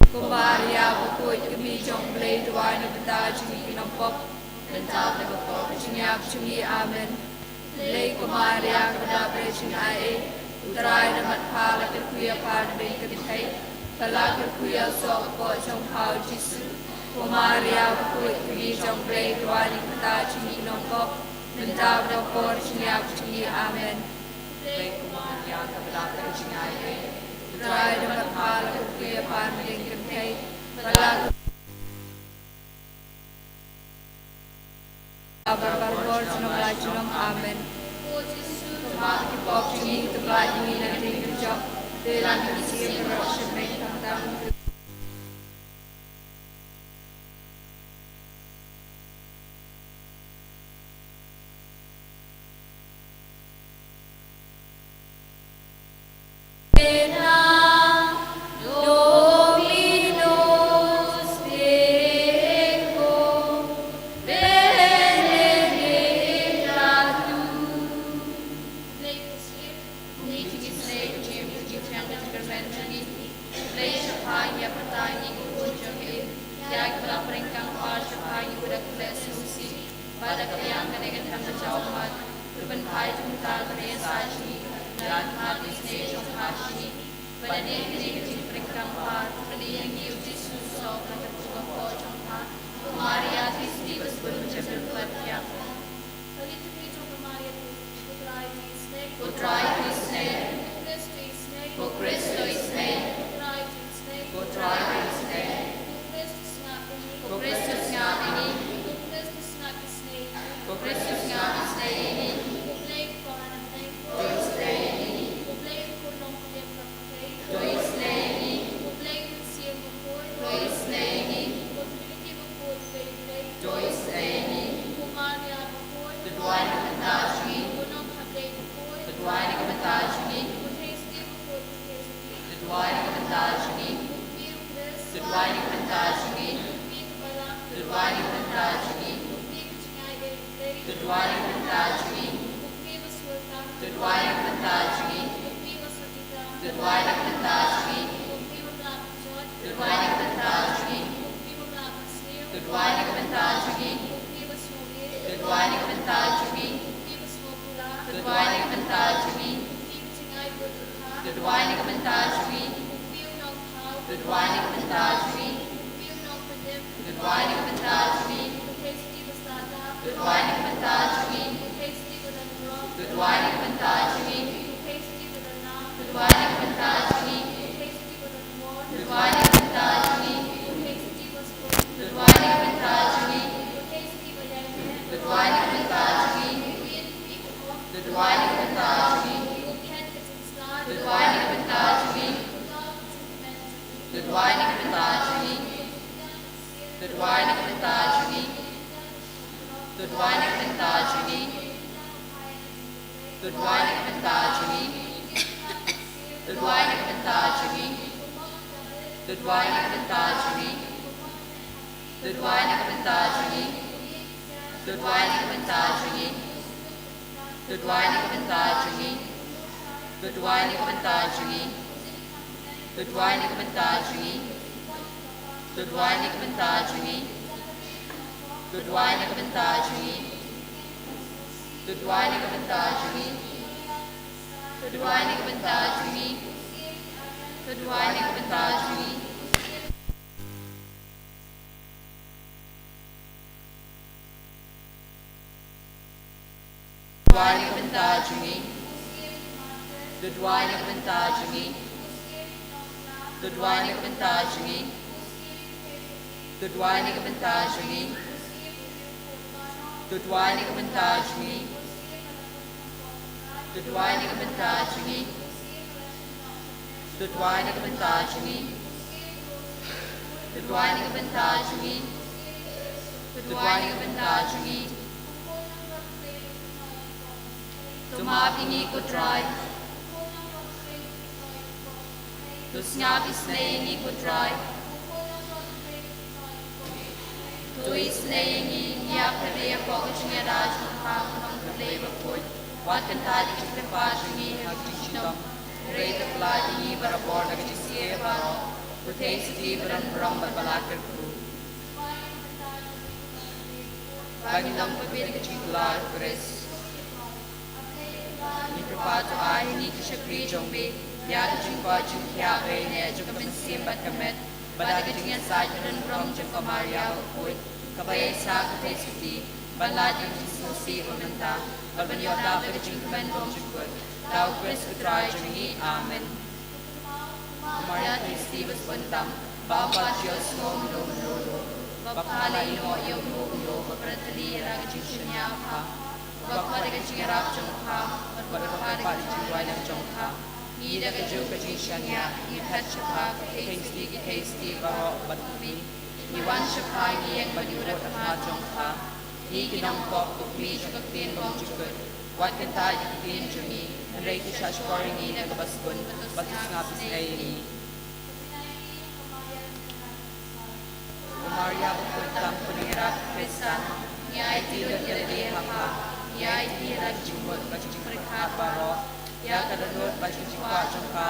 Speaker 2: Kumaria bukui mi trong blade wine kata chini kinompok Bentap na bukok chingap chungi amen Lei kumaria kada breching ai Utrai na matpala kuya pan bin kaditay Palak kuya sok po trong pau Jisu Kumaria bukui mi trong blade wine kata chini kinompok Bentap na bukok chingap chungi amen Lei kumaria kada breching ai Utrai na matpala kuya pan bin kaditay Palak Amen.
Speaker 3: flight ni la ti ka job de lan ki si ka ro shi me tam tam Barapada Jingtyrwa yang Jongka, Nida Kaju Kajishanya, Ipat Shapa, Tasty Barok Batumi, Iwan Shapa yang Badiurat Ahmad Jongka, Ikinong Kok, Ukmi Shakapin Bamjukut, Wat Kanta Yakin Jumi, and Reiki Shashkoringi and Baskun, Batus Napis Aini. Umaria Bukutam Punira Krista, Yai Tila Kele Hapa, Yai Tila Jimut, Bajikrikat Baro, Yakadadot Bajikwa Jongka.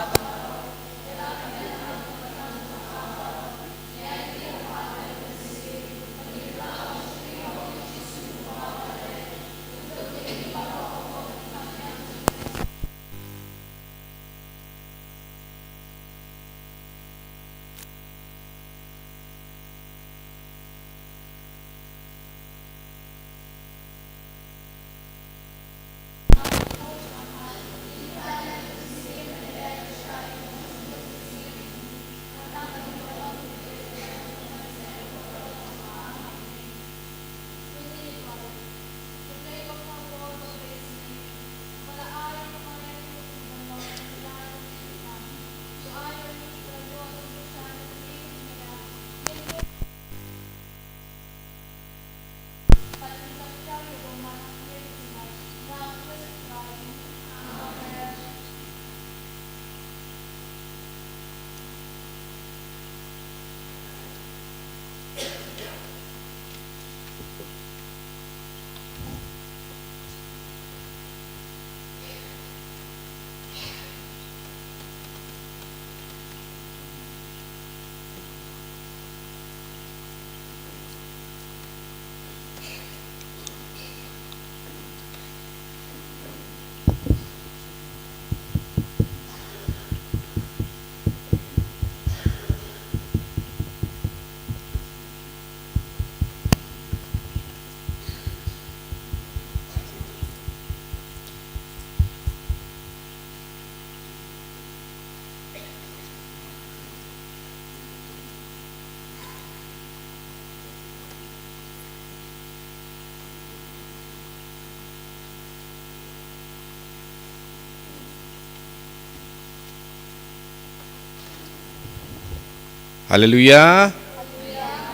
Speaker 4: Hallelujah.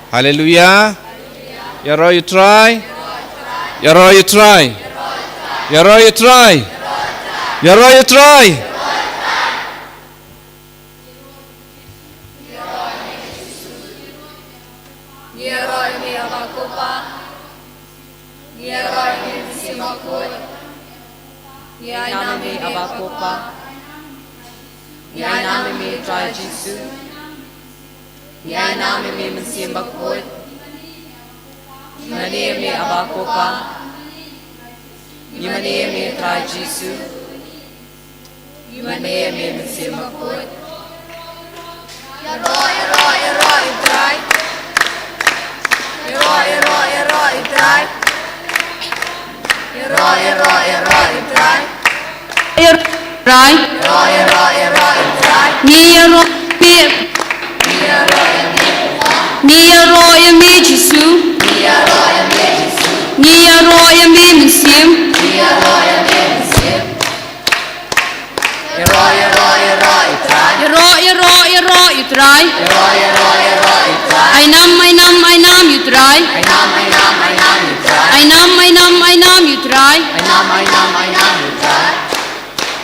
Speaker 4: Hallelujah. Yaro, you try. Yaro, you try. Yaro, you try. Yaro, you try.
Speaker 3: Yaro mi abakupa, Yaro mi simakul, Yana mi abakupa, Yana mi try Jesus. Yana mi mesimbakul, Mani mi abakupa, Yimani mi try Jesus. Yimani mi mesimbakul. Yaro, you try. Yaro, you try. Yaro, you try.
Speaker 2: Right?
Speaker 3: Yaro, you try.
Speaker 2: Niyaro mi Jisu. Niyaro mi Musim. Yaro, you try. Ainam, you try. Ainam, you try.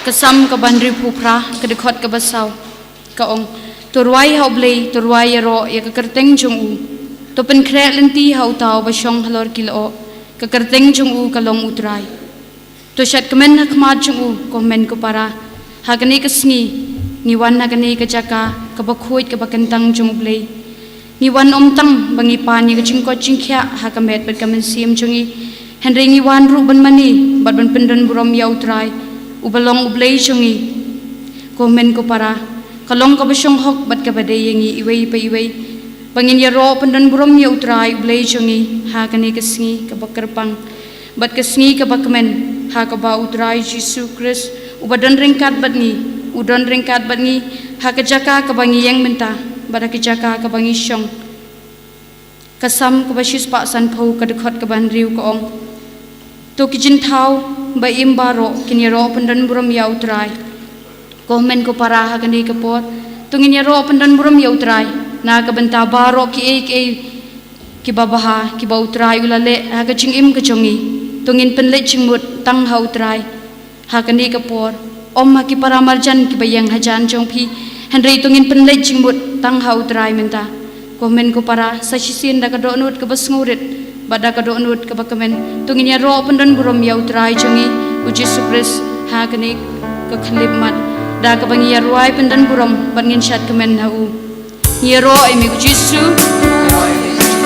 Speaker 2: Kasam ka bandri phupra ka dekhot ka basaw ka ong turwai hau blei turwai yaro ya ka kerteng chung u to pen kre lenti hau taw ba shong halor kilo ka kerteng chung u ka long utrai to shat kemen hak ma chung u ko men ko para hagani ka sngi ni wan hagani ka jaka ka ba khoit ka ba kentang chung blei ni wan om tang bangi pa ni ka chingko chingkhya ha ka met ba ka men sim chungi henry ni wan ru ban mani bat ban pendon burom ya utrai ubalong ublay chungi komen ko para kalong ka basyong hok bat ka bade yangi iway pa iway bangin yaro pandan burom ya utray ublay chungi ha kani kasngi ka bakarpang bat kasngi ka bakmen ha ka ba utray Jesus Christ ubadan ringkat bat ni udon ringkat bat ni ha ka jaka ka bangi yang menta bat ka jaka ka bangi syong kasam ka basyus pa san phau ka dekhot ka ban riu ka ong to ki jin thau
Speaker 5: ba imbaro kiniro pandan buram yautrai komen ko para hagani kapot tungin yaro pandan buram yautrai na kabenta baro ki babaha ki bautrai ulale haga chingim kachongi tungin penle chingmut tang hautrai hagani kapor om ki para marjan ki bayang hajan jongpi Henry tungin penle chingmut tang hautrai menta komen ko para sasisin da kadonut ka basngurit bada kadonut ka bakamen tungin yaro pandan buram yautrai chongi uji supres hagani ka khalib mat da ka bangi yarwai pandan buram bangin shat kamen hau yaro imi jisu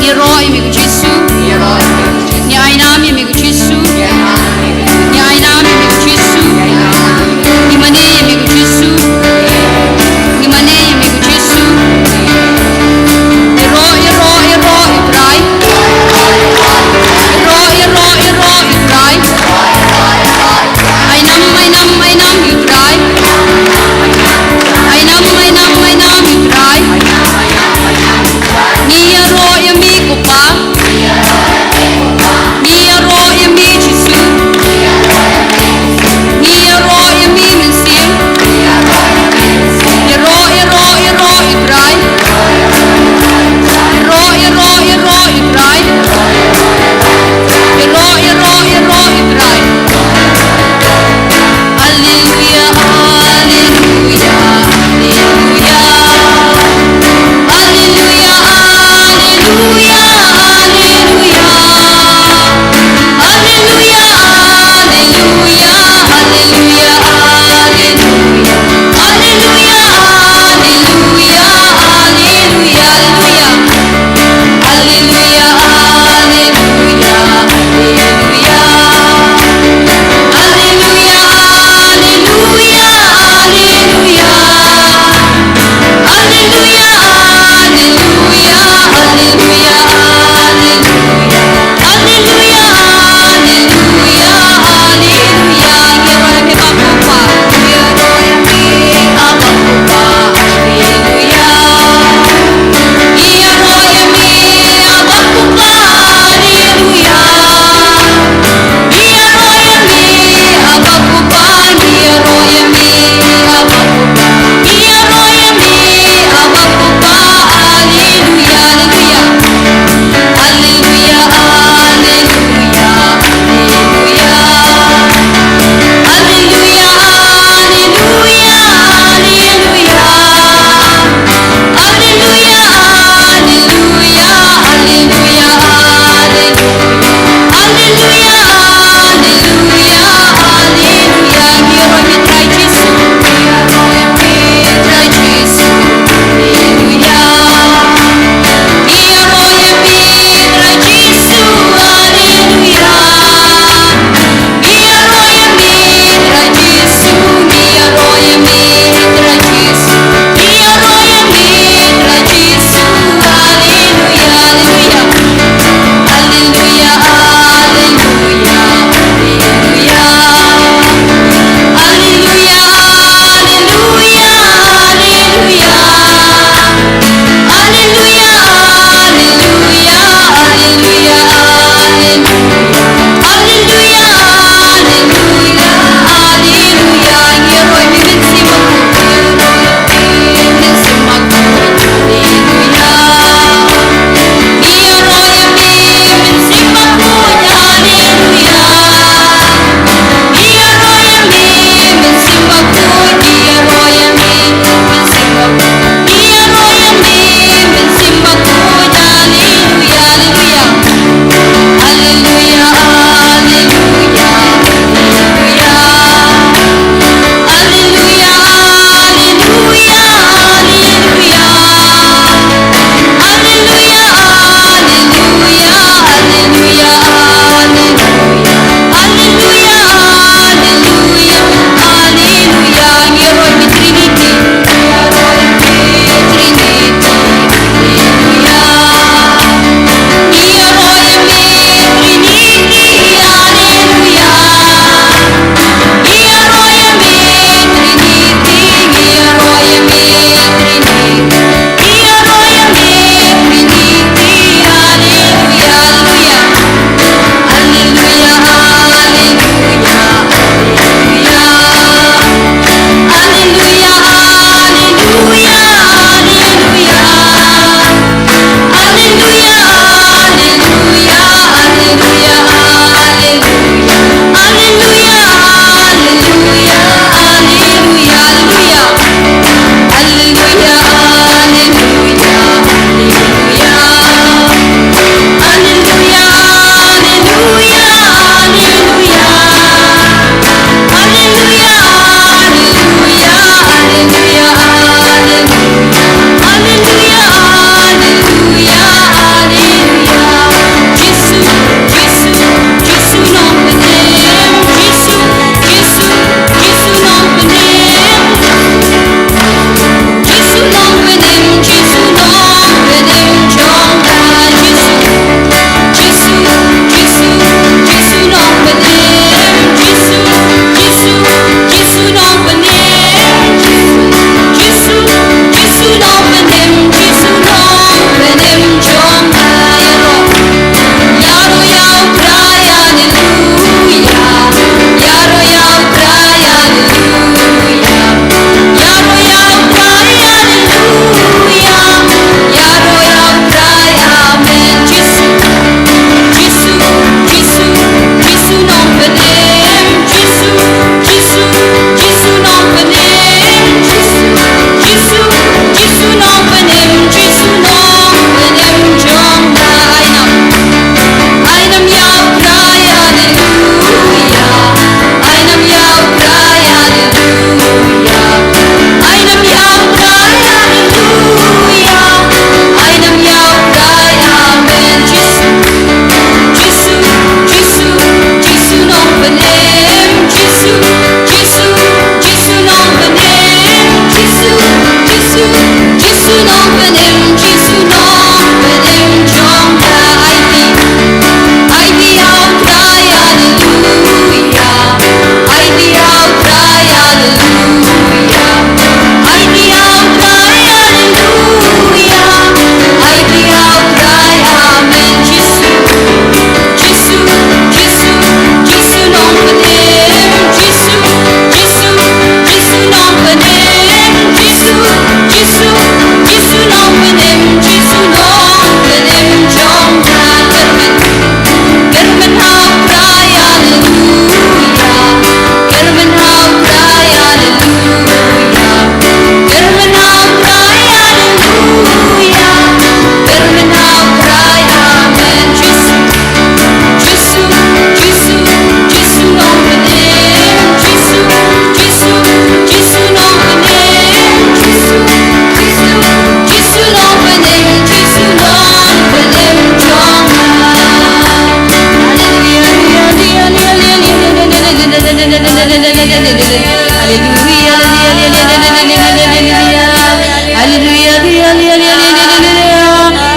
Speaker 5: yaro imi jisu ni ainam imi jisu ni ainam imi jisu ni mane imi jisu ni mane imi jisu yaro itrai yaro itrai ainam itrai Ainam itrai ni yaro yami kupa ni yaro yami jisu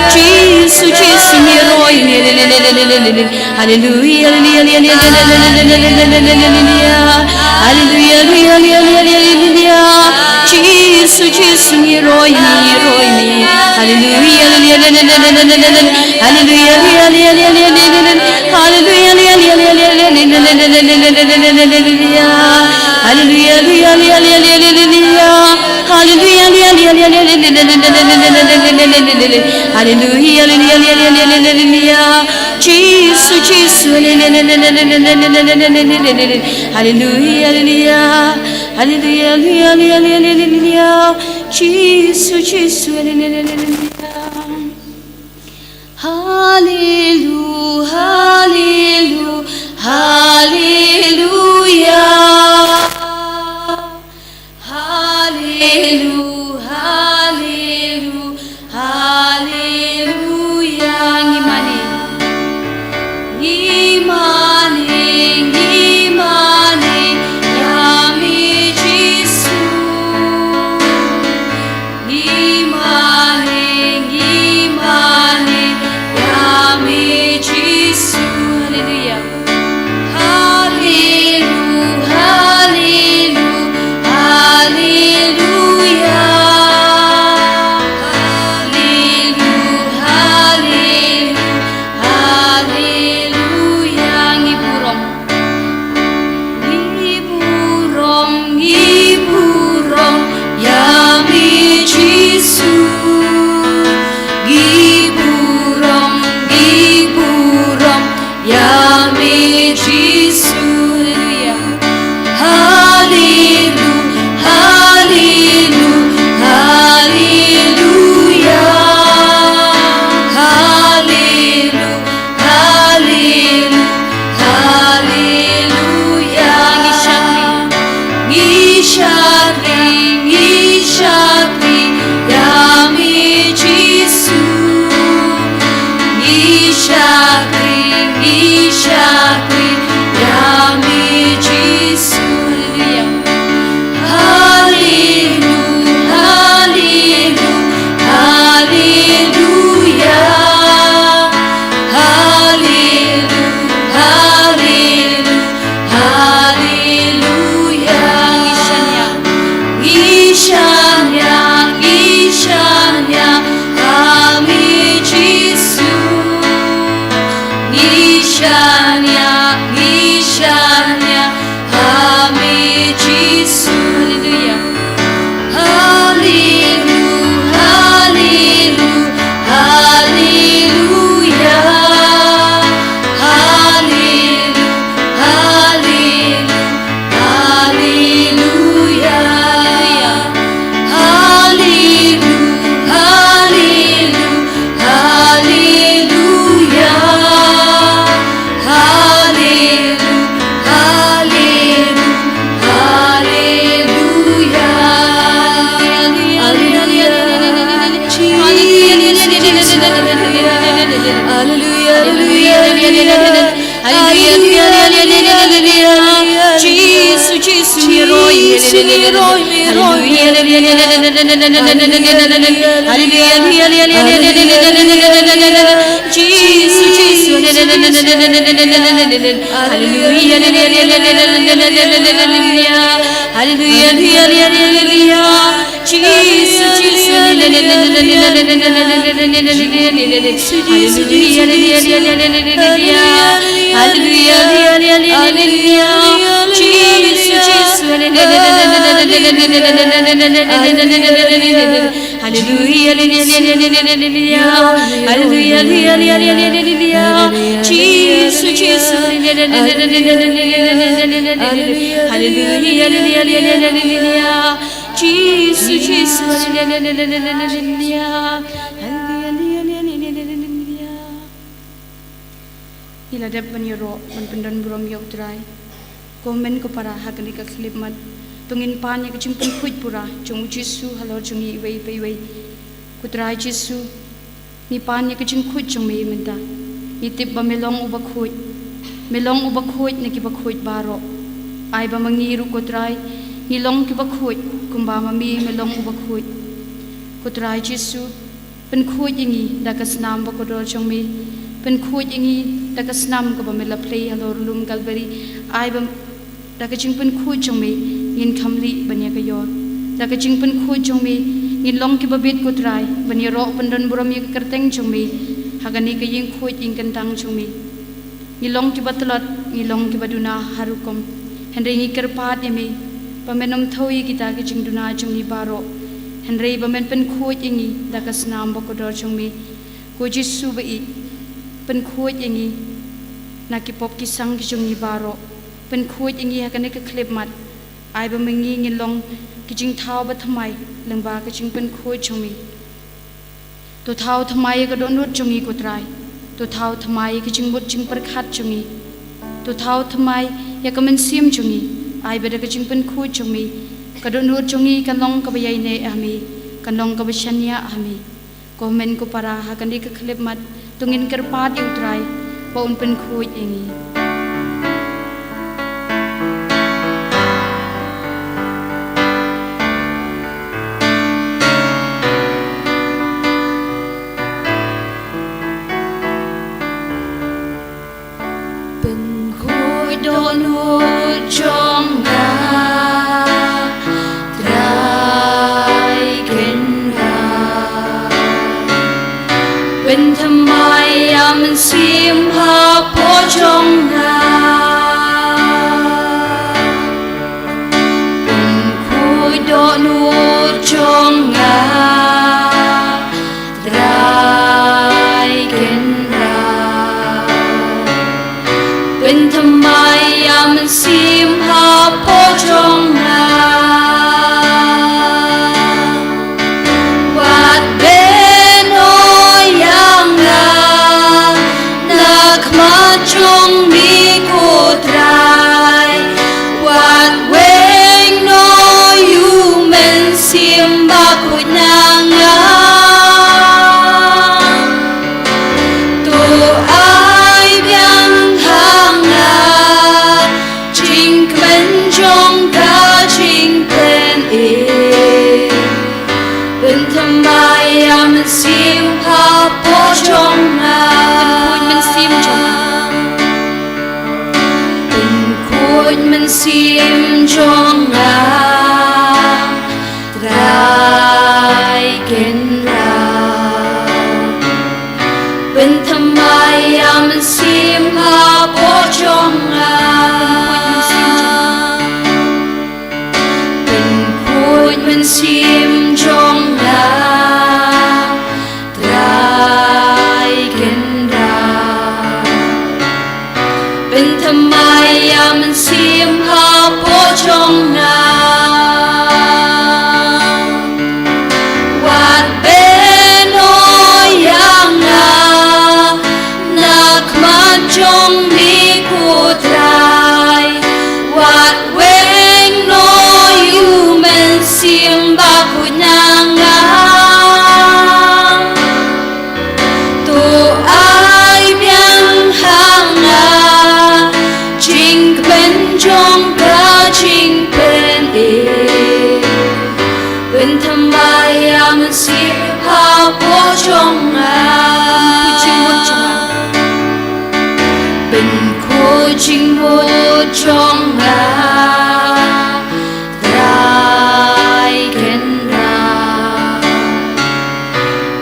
Speaker 5: Jesus, Jesus, ni roy ni hallelujah, hallelujah, hallelujah, Jesus, Jesus, ni roy ni hallelujah, Jesus, Jesus, Jesus, Jesus, hallelujah, hallelujah, hallelujah, hallelujah, hallelujah, hallelujah. Ngimani, ngimani, ngimani, yami Jesu. Ngimani, ngimani, yami Jesu. Hallelujah. Hallelujah, hallelujah, hallelujah. Hallelujah, hallelujah, hallelujah. Ngiburong, ngiburong, ngiburong, yami Jesu. Ngiburong, ngiburong, yami Jesu. Hallelujah, hallelujah, hallelujah, hallelujah, hallelujah, hallelujah. Ngishakri, ngishakri, yami Jesu. Ngishakri, ngishakri, yami Jesu. Hallelujah, hallelujah, hallelujah, hallelujah, hallelujah, hallelujah. Ngishanya, ngishanya, yami Jesu. Ngishanya, ngishanya, yami Jesu. Hallelujah, hallelujah, hallelujah, hallelujah, hallelujah, hallelujah, hallelujah, hallelujah, hallelujah, Jesus, Jesus, ni roy, Jesus, Jesus, Iladap paniro pendan buram yautrai komen ko para hakani ka klipmat tungin panya ka chimpun kuit pura chung Jesu halor chungi wei pei wei kutrai Jesu ni panya ka ching kuit chung mei menta ni tip ba melong uba kuit na ki ba kuit baro ai ba mangiru kutrai ni long ki ba kuit kumba mami melong uba kuit Putrai Jesu pen khuj ingi dakas nam bakodor chongmi pen khuj ingi dakas nam ko bamela play halor lum galberi ai bam dakaching pen khuj chongmi ngin khamli banya kayor dakaching pen khuj chongmi ngin long ki babit kutrai banya ro pendan buram yi kerteng chongmi hagani ka ying khuj ing kentang chongmi ngilong ki batlat ngilong ki baduna harukom henry ngi kerpat emi pamenom thoi kita ki jingduna chongni baro henry bamen pen khuj ingi dakas nam bakodor chongmi ko Jesu bai pen khuj ingi nakipop ki sang ki chongni baro pen khuj ingi hakane ka klip mat ai bamengi ngilong ki jing thau ba thamai lengba ka jing pen khuj chongmi to thau thamai ka don nut chongi ko trai to thau thamai ki jing bot jing perkhat chongi to thau thamai ya ka men sim chongi ai beda ka jing pen khuj chongmi ka don nut chongi ka long ka bayai ne ami ka long ka bashania ami ko men ko para ha kan di ka klip mat tungin kerpat yu trai pa un pen khuj ingi
Speaker 2: Sim ha po chong ha Pen khui do nu chong ha Drai ken ra Pen thamai am sim ha po chong ha Wat ben o yang ha Chong mi ko trai Wat weng no you men sim ba ko nanga To ai biang hanga Jing pen chong ka jing pen e Ben thamai am sim ha po chong ha Ben sim chong men sim chong ha Drai ken ra Ben thamai am sim ha po chong ha Ben khuj men sim chong ha Drai ken ra Ben thamai am sim ha po chong ha Wat ben o yang ha Nak ma chong mi ku trai Wat weng no you men sim ba ku nanga Tu ai biang hanga Jingpeitngor ka jingpen e Ben thamai am sim ha po chong ha Ben khuj jing mo chong ha Drai ken ra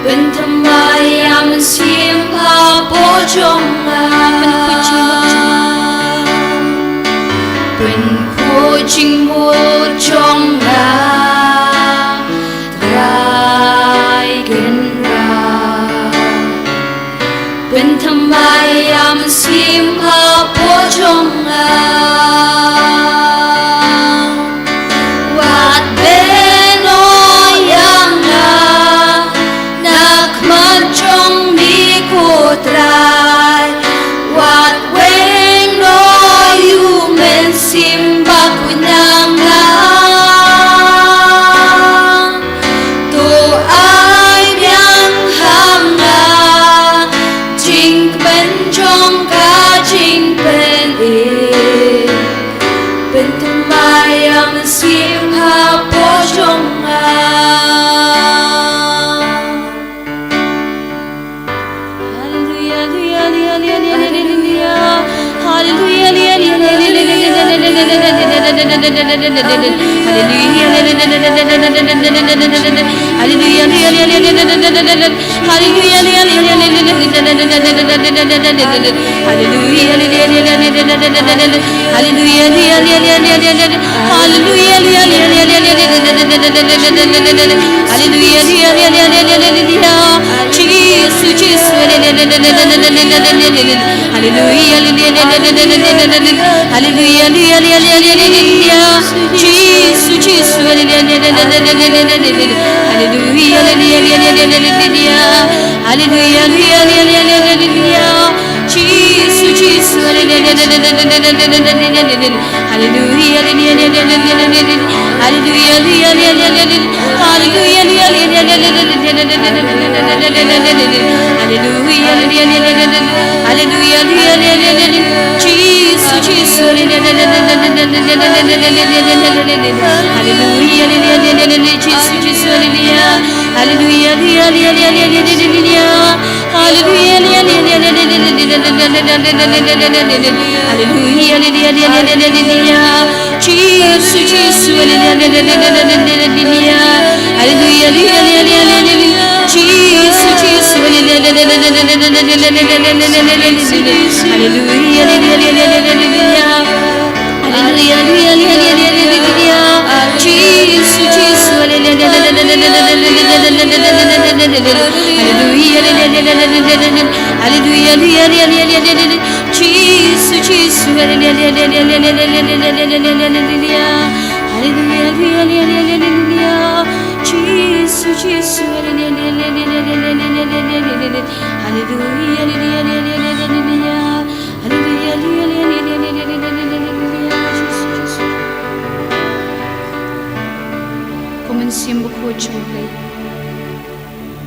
Speaker 2: Ben thamai am sim ha po chong ha Ben khuj jing mo chong ha Drai ken ra Ben thamai am sim ha po chong ha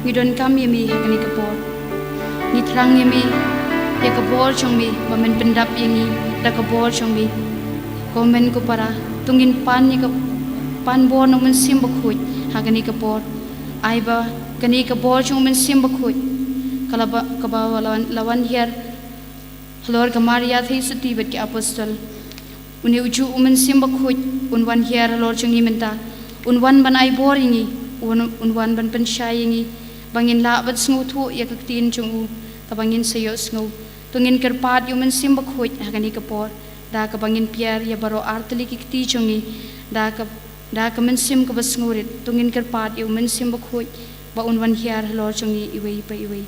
Speaker 5: Ngidon kami mi hakani kapor ni trang mi ya kapor chong mi bamen pendap yangi da kapor chong mi komen ko para tungin pan ni ka pan bo no men sim bakhuj hakani kapor ai ba kani kapor chong men sim bakhuj kalaba kaba lawan hier halor kamaria thei suti bet ki apostol uni uju men sim bakhuj unwan hier halor chong ni menta unwan ban ai bor yangi unwan ban pen shayingi bangin la bat sngu thu ya kaktin chungu ka bangin sayo sngu tungin kerpat yu men sim bakhuj hakani kapor da ka bangin piar ya baro artli ki kti chungi da ka men sim ka basngurit tungin kerpat yu men sim bakhuj ba unwan hiar lor chungi iwei pa iwei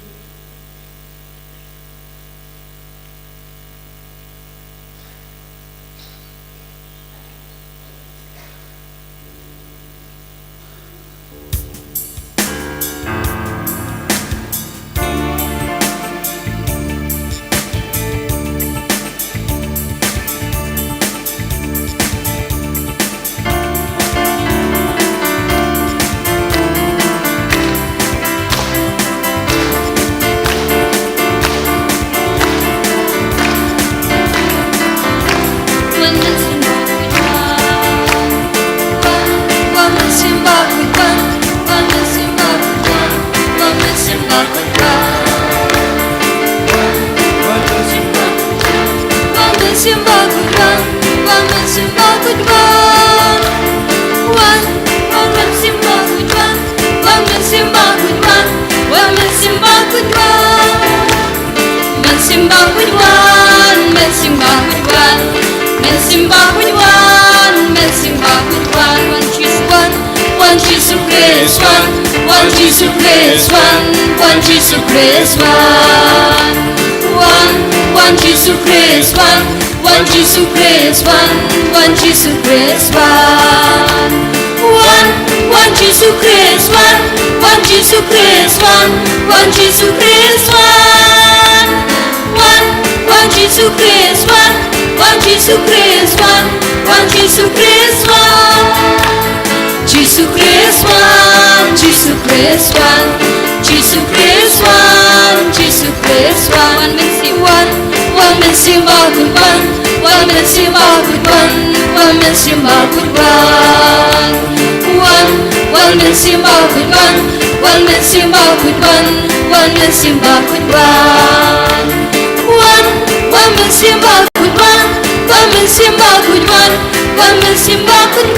Speaker 1: Simba could run, one men simba kun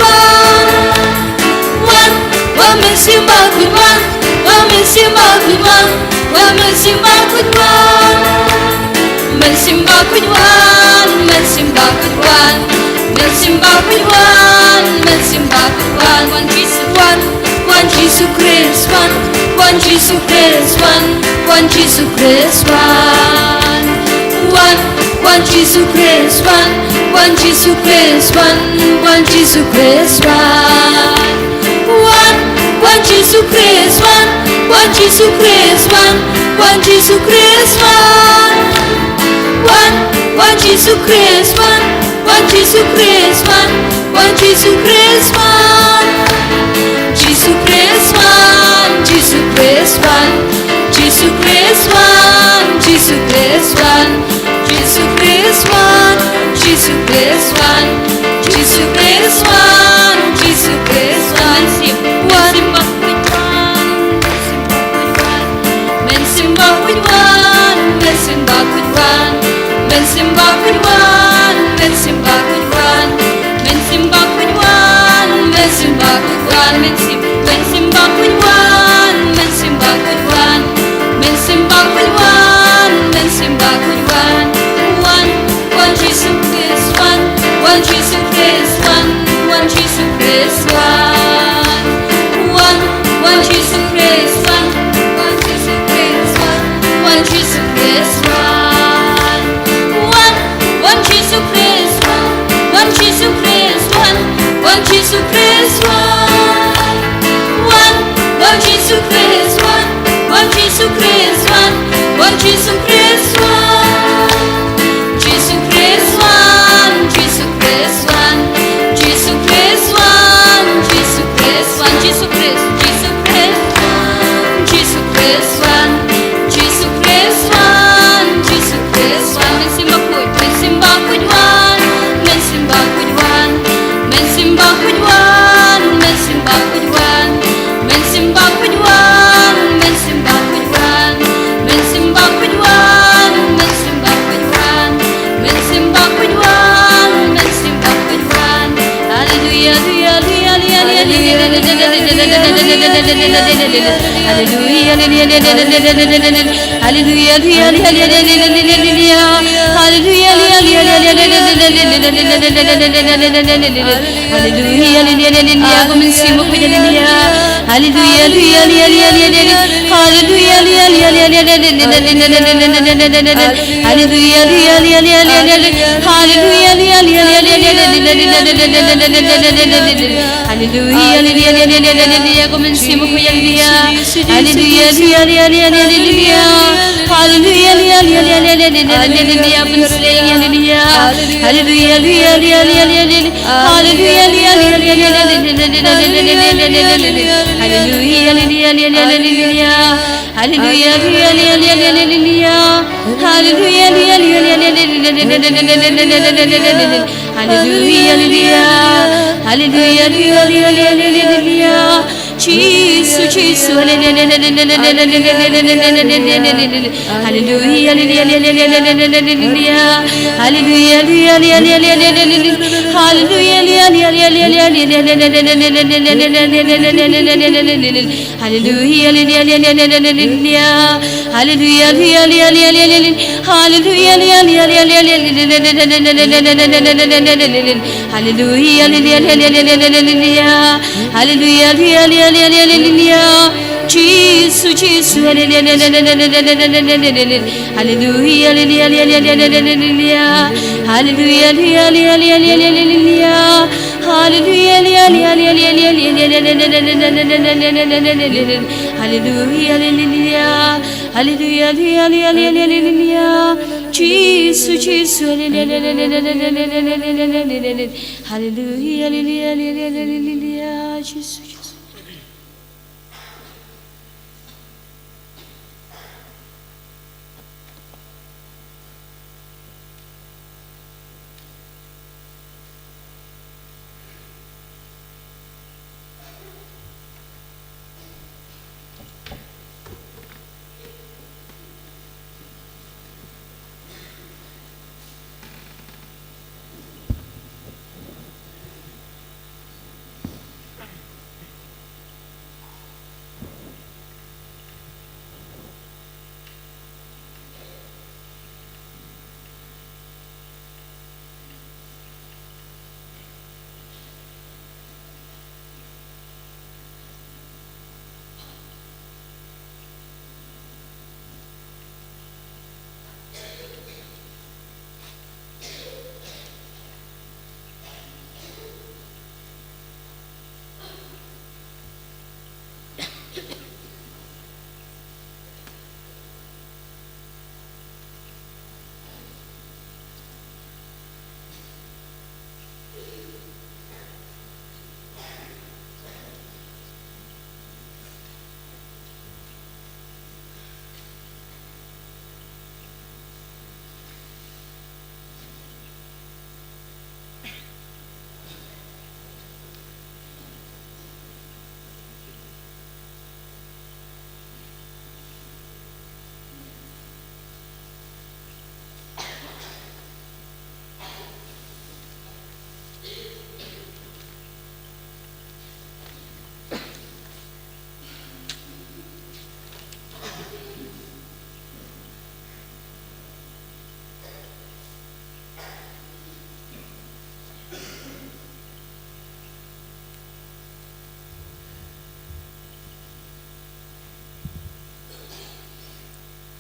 Speaker 1: one men simba kun one men simba kun one men simba kun men simba kun men simba kun men simba kun men simba kun one Jesus one Jesus Christ one Jesus Christ one Jesus Christ one Jesus Christ one Jesus Christ one Jesus Christ one Jesus Christ one Jesus Christ one Jesus Christ one Jesus Christ one Jesus Christ one Jesus Christ Jesus Christ Jesus Christ Jesus Christ Jesus Christ Jesus Christ Jesus Christ Jesus Christ Jesus Christ men simba with one men simba with one men simba with one men simba with one men simba with one men simba with one men simba with one men simba with one men simba with one men simba with one Jesus Christ one Jesus Christ one Jesus Christ one Jesus Christ one Jesus Christ one Jesus Christ one Jesus Christ one Jesus Christ one Jesus Christ one Jesus Christ one Jesus Christ one Jesus Christ Jesus Christ Jesus Christ Jesus Christ Jesus Christ Jesus Christ Jesus Christ Jesus Christ Jesus Christ Jesus Christ men simba with one men simba with one men simba with one men simba with one men simba with one men simba with one men simba with one men simba with one men simba with one men simba with one hallelujah hallelujah comencemos con hallelujah Jesus, Jesus, hallelujah, Jesus, Jesus, hallelujah, Jesus.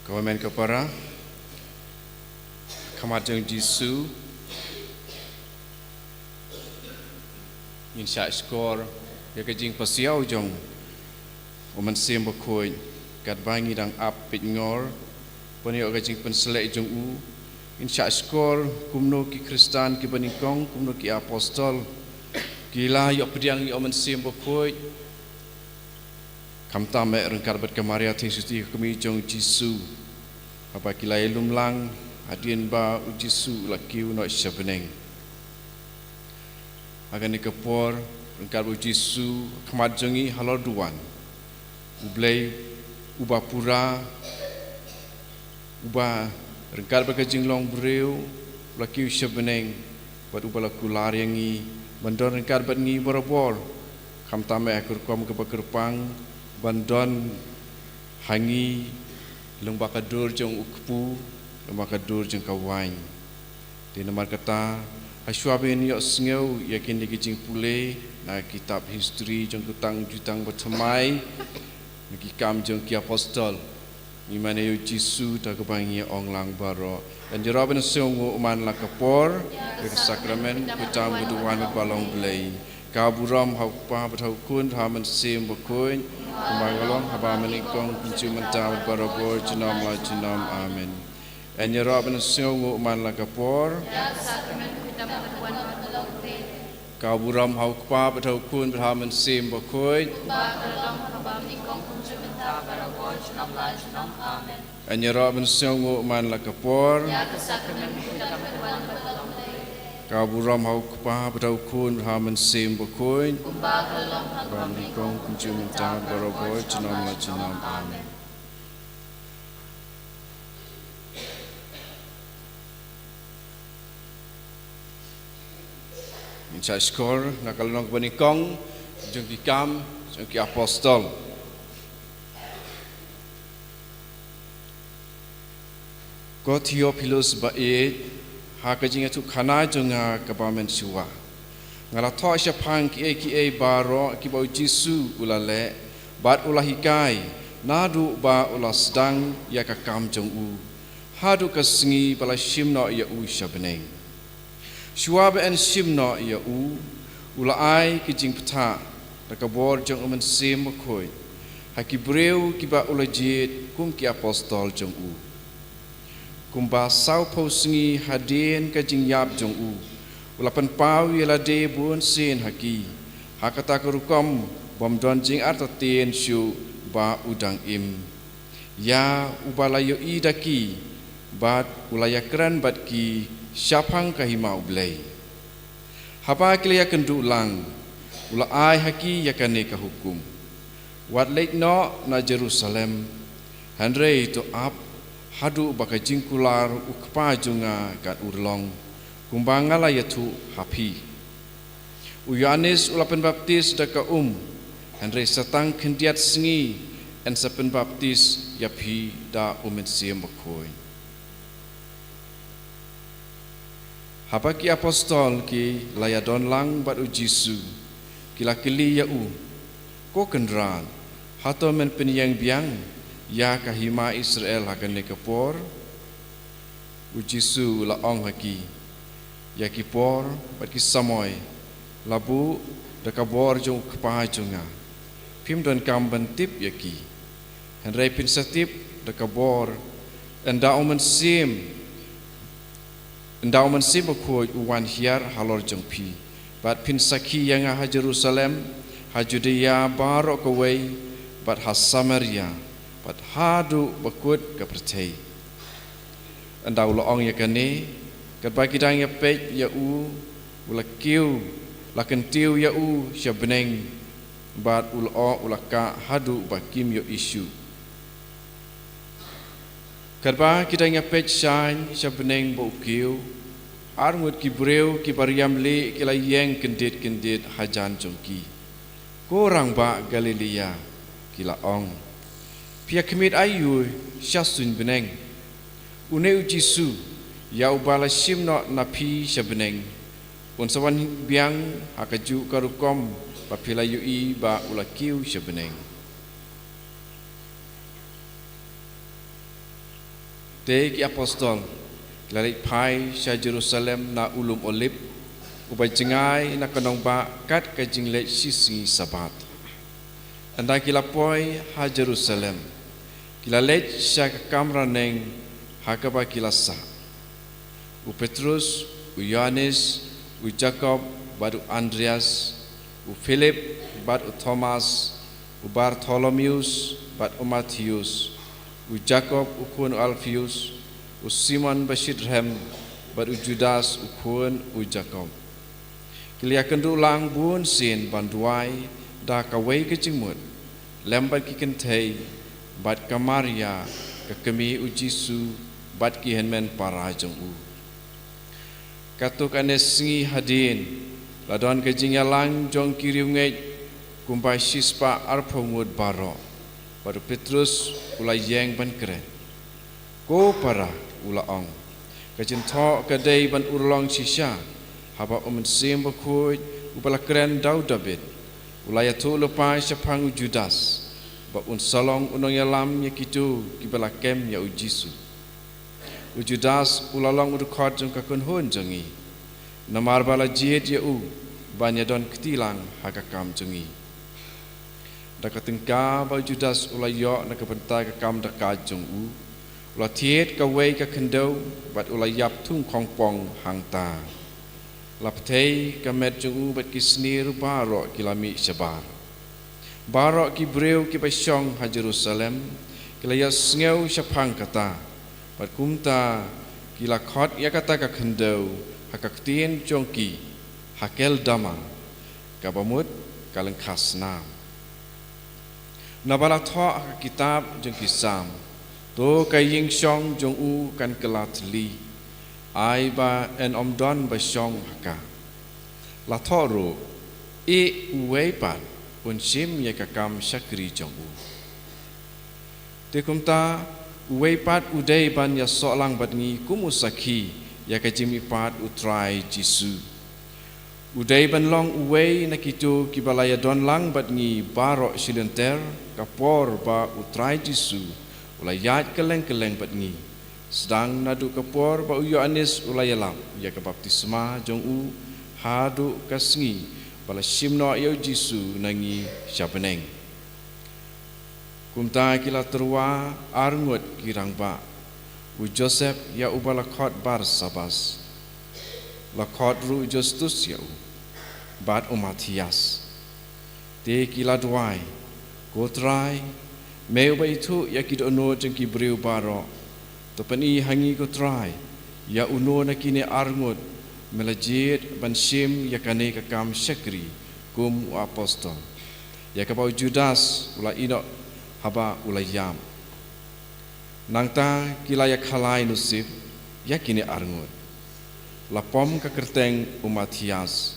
Speaker 4: Kawamen kapara kamat jeng Jisu in sha skor ya ke jing pasiau jong oman sem bakoi kat bangi dang ap Pentecost pani ke jing penselek jong u in sha skor kumno ki Kristan ki banikong kumno ki apostol gila yo pediang yo oman sem bakoi kam tame rengkar bat kamaria thing suti kami jong Jisu apa kilai lumlang adien ba Jisu lakiu no syabeneng agan ikapor rengkar bu Jisu khamat jongi halor duan ublei uba pura uba rengkar ba kajinglong breu lakiu syabeneng bat ubala kulariangi bandon rengkar bat ngi borobor kam tame akur kom ke bakerpang bandon hangi lembah kadur jeng ukpu lembah kadur jeng kawain di nomor kata aswabin yok sengau yakin digijing pule na kitab history jeng kutang jutang bertemai nagi kam jeng ki apostol ni mana yo Jisu ta kebangi onglang baro dan jeraban sungu uman la kapor ke sakramen kutang berduan balong belai kaburam haupa bertau kun haman sim berkun Kumbangalong haba menikong kunci mentawat barabor jenam la jenam amin. Enyeroban sungu man la kapor. Kau buram hau kpa betau kun berhamen sim bakoi. Enyeroban sungu man la kapor. Kau buram hau kpa betau kun berhamen sim bakoi. Kong kunci mentawat barabor jenam la jenam amin. Minta skor nakalong banikong jeng kikam jeng ki apostol. Ko Theophilus ba ha kajing tu khana jonga kabamen suwa. Ngala tho syapang ki baro ki bau Jisu ulale bat ulahikai nadu ba ulas dang ya ka kam jong u hadu ka sngi bala shimno ya u shabneng shuabe en shimno ya u ulai ki jing ptha ta ka bor jong umen sim khoi haki breu ki ba ulajit kum ki apostol jong u kum ba sau pho sngi hadien ka jing yap jong u ulapan pau yela de bun sin haki hakata kerukom bom don jing artatien shu ba udang im ya ubalayo idaki bat ulaya kran bat ki syapang kahima ublei haba klia kendu lang ula ai haki yakane ka hukum wat lek no na Jerusalem handrei to up hadu baka jingkular ukpa junga kat urlong kumbangala yatu hapi Yohanes ulapan baptis daka Henry satang kendiat sngi en sapen baptis yapi da siam bakoi Hapaki apostol ki layadon lang bat Jisu kila kili ya ko kendran hato men penyang biang ya kahima Israel hakan lekapor Jisu la ong haki ya kipor bat ki samoy labu dakabor jong kpa jonga pim don kam bentip yaki henry pin satip dakabor endaumen sim ko uwan hiar halor jong pi bat pin saki yang ha Jerusalem ha Judea barok kawai bat ha Samaria bat hadu bakut ka percay endau loong yakane kat bagi dang ya pej ya ulakiu lakentiu ya syabeneng bat ulaka hadu bakim yo isu kat ba kita ya pej shine syabeneng bokiu armut ki breu ki bariam le ki layeng kendit hajan jongki korang ba Galilea kila ong Pia kemit ayu syasun beneng. Une ujisu ya ubala simno napi sebeneng. Unsawan biang hakaju karukom papila yui ba ulakiu sebeneng. Teki apostol lalit pai sya Jerusalem na ulum olip ubai jengai na kanong ba kat ka jinglet sisi sabat. Anda kila poi ha Jerusalem kila let sya kamra neng hakaba kila sa. U Petrus, u Yohanes, u Jacob, badu Andreas, u Philip, badu Thomas, u Bartholomeus, badu Mattheus, u Jacob ukun Alpheus, u Simon Bashidhem, badu Judas ukun u Jacob. Kilia kendu lang bun sin banduai da kawai kecimut, lembat ki kentei, bad kamaria kekemi u Jisu, bad ki henmen parajong u. Katuk ane Sngi hadin, ladon kejingya lang jong kiriungai kumpai sispa arpongud baro, badu Petrus ulai yeng ban keren. Ko para ula ong, kajin thok kadai ban urlong sisya, haba umen sim bakhuj upala keren Daud David, ulai atu lepai syapang u Judas, ba un salong unong yalam yakitu kibala kem ya u Jisu. U Judas ulalong udukot jong kakun hun jongi, namar bala jihad ya u banya don ketilang hakakam jongi. Dakatengka ba Judas ulai yok na kepentai kakam dakaj jong u, ula tiet kawai kakendau bat ulai yap tung kongpong hangta. Laptei kamet jong u bat kisnir barok kilami syabar. Barok ki breu ki pasyong ha Jerusalem, kila ya sngeu syapang kata, bat kumta kila khot ya kata kakendau hakaktin jongki hakel dama kabamut kaleng khasnam. Nabala tho kitab jong kisam to kaying syong jong u kan kelatli ai ba en omdon ba syong haka la thoro e uwei pat un sim ye kakam syakri jong u te kumta uwei pat udai ban ya solang bat ngi kumusaki ya kajimi pat utrai Jisu udai ban long uwei nakitu kibalaya don lang bat ngi barok silenter kapor ba utrai Jisu ulayat keleng-keleng bat ngi sedang nadu kapor ba u Yohanes ulayalam ya ke baptisma jong u haduh kasngi bala simno ya Jisu nangi syabeneng kumta kila terwa arngut kirang ba u Joseph ya u bala khot bar sabas la khot ru Justus ya u bat u Matias te kila duai kotrai meu ba itu ya kidono jeng ki breu baro to pani hangi kotrai ya uno na kini arngut melajit ban sim ya kane kakam syakri kum u apostol ya kabau Judas ula ino haba ulayam nangta kila ya khalai nusib ya kini arngut lapom ka kerteng u Matias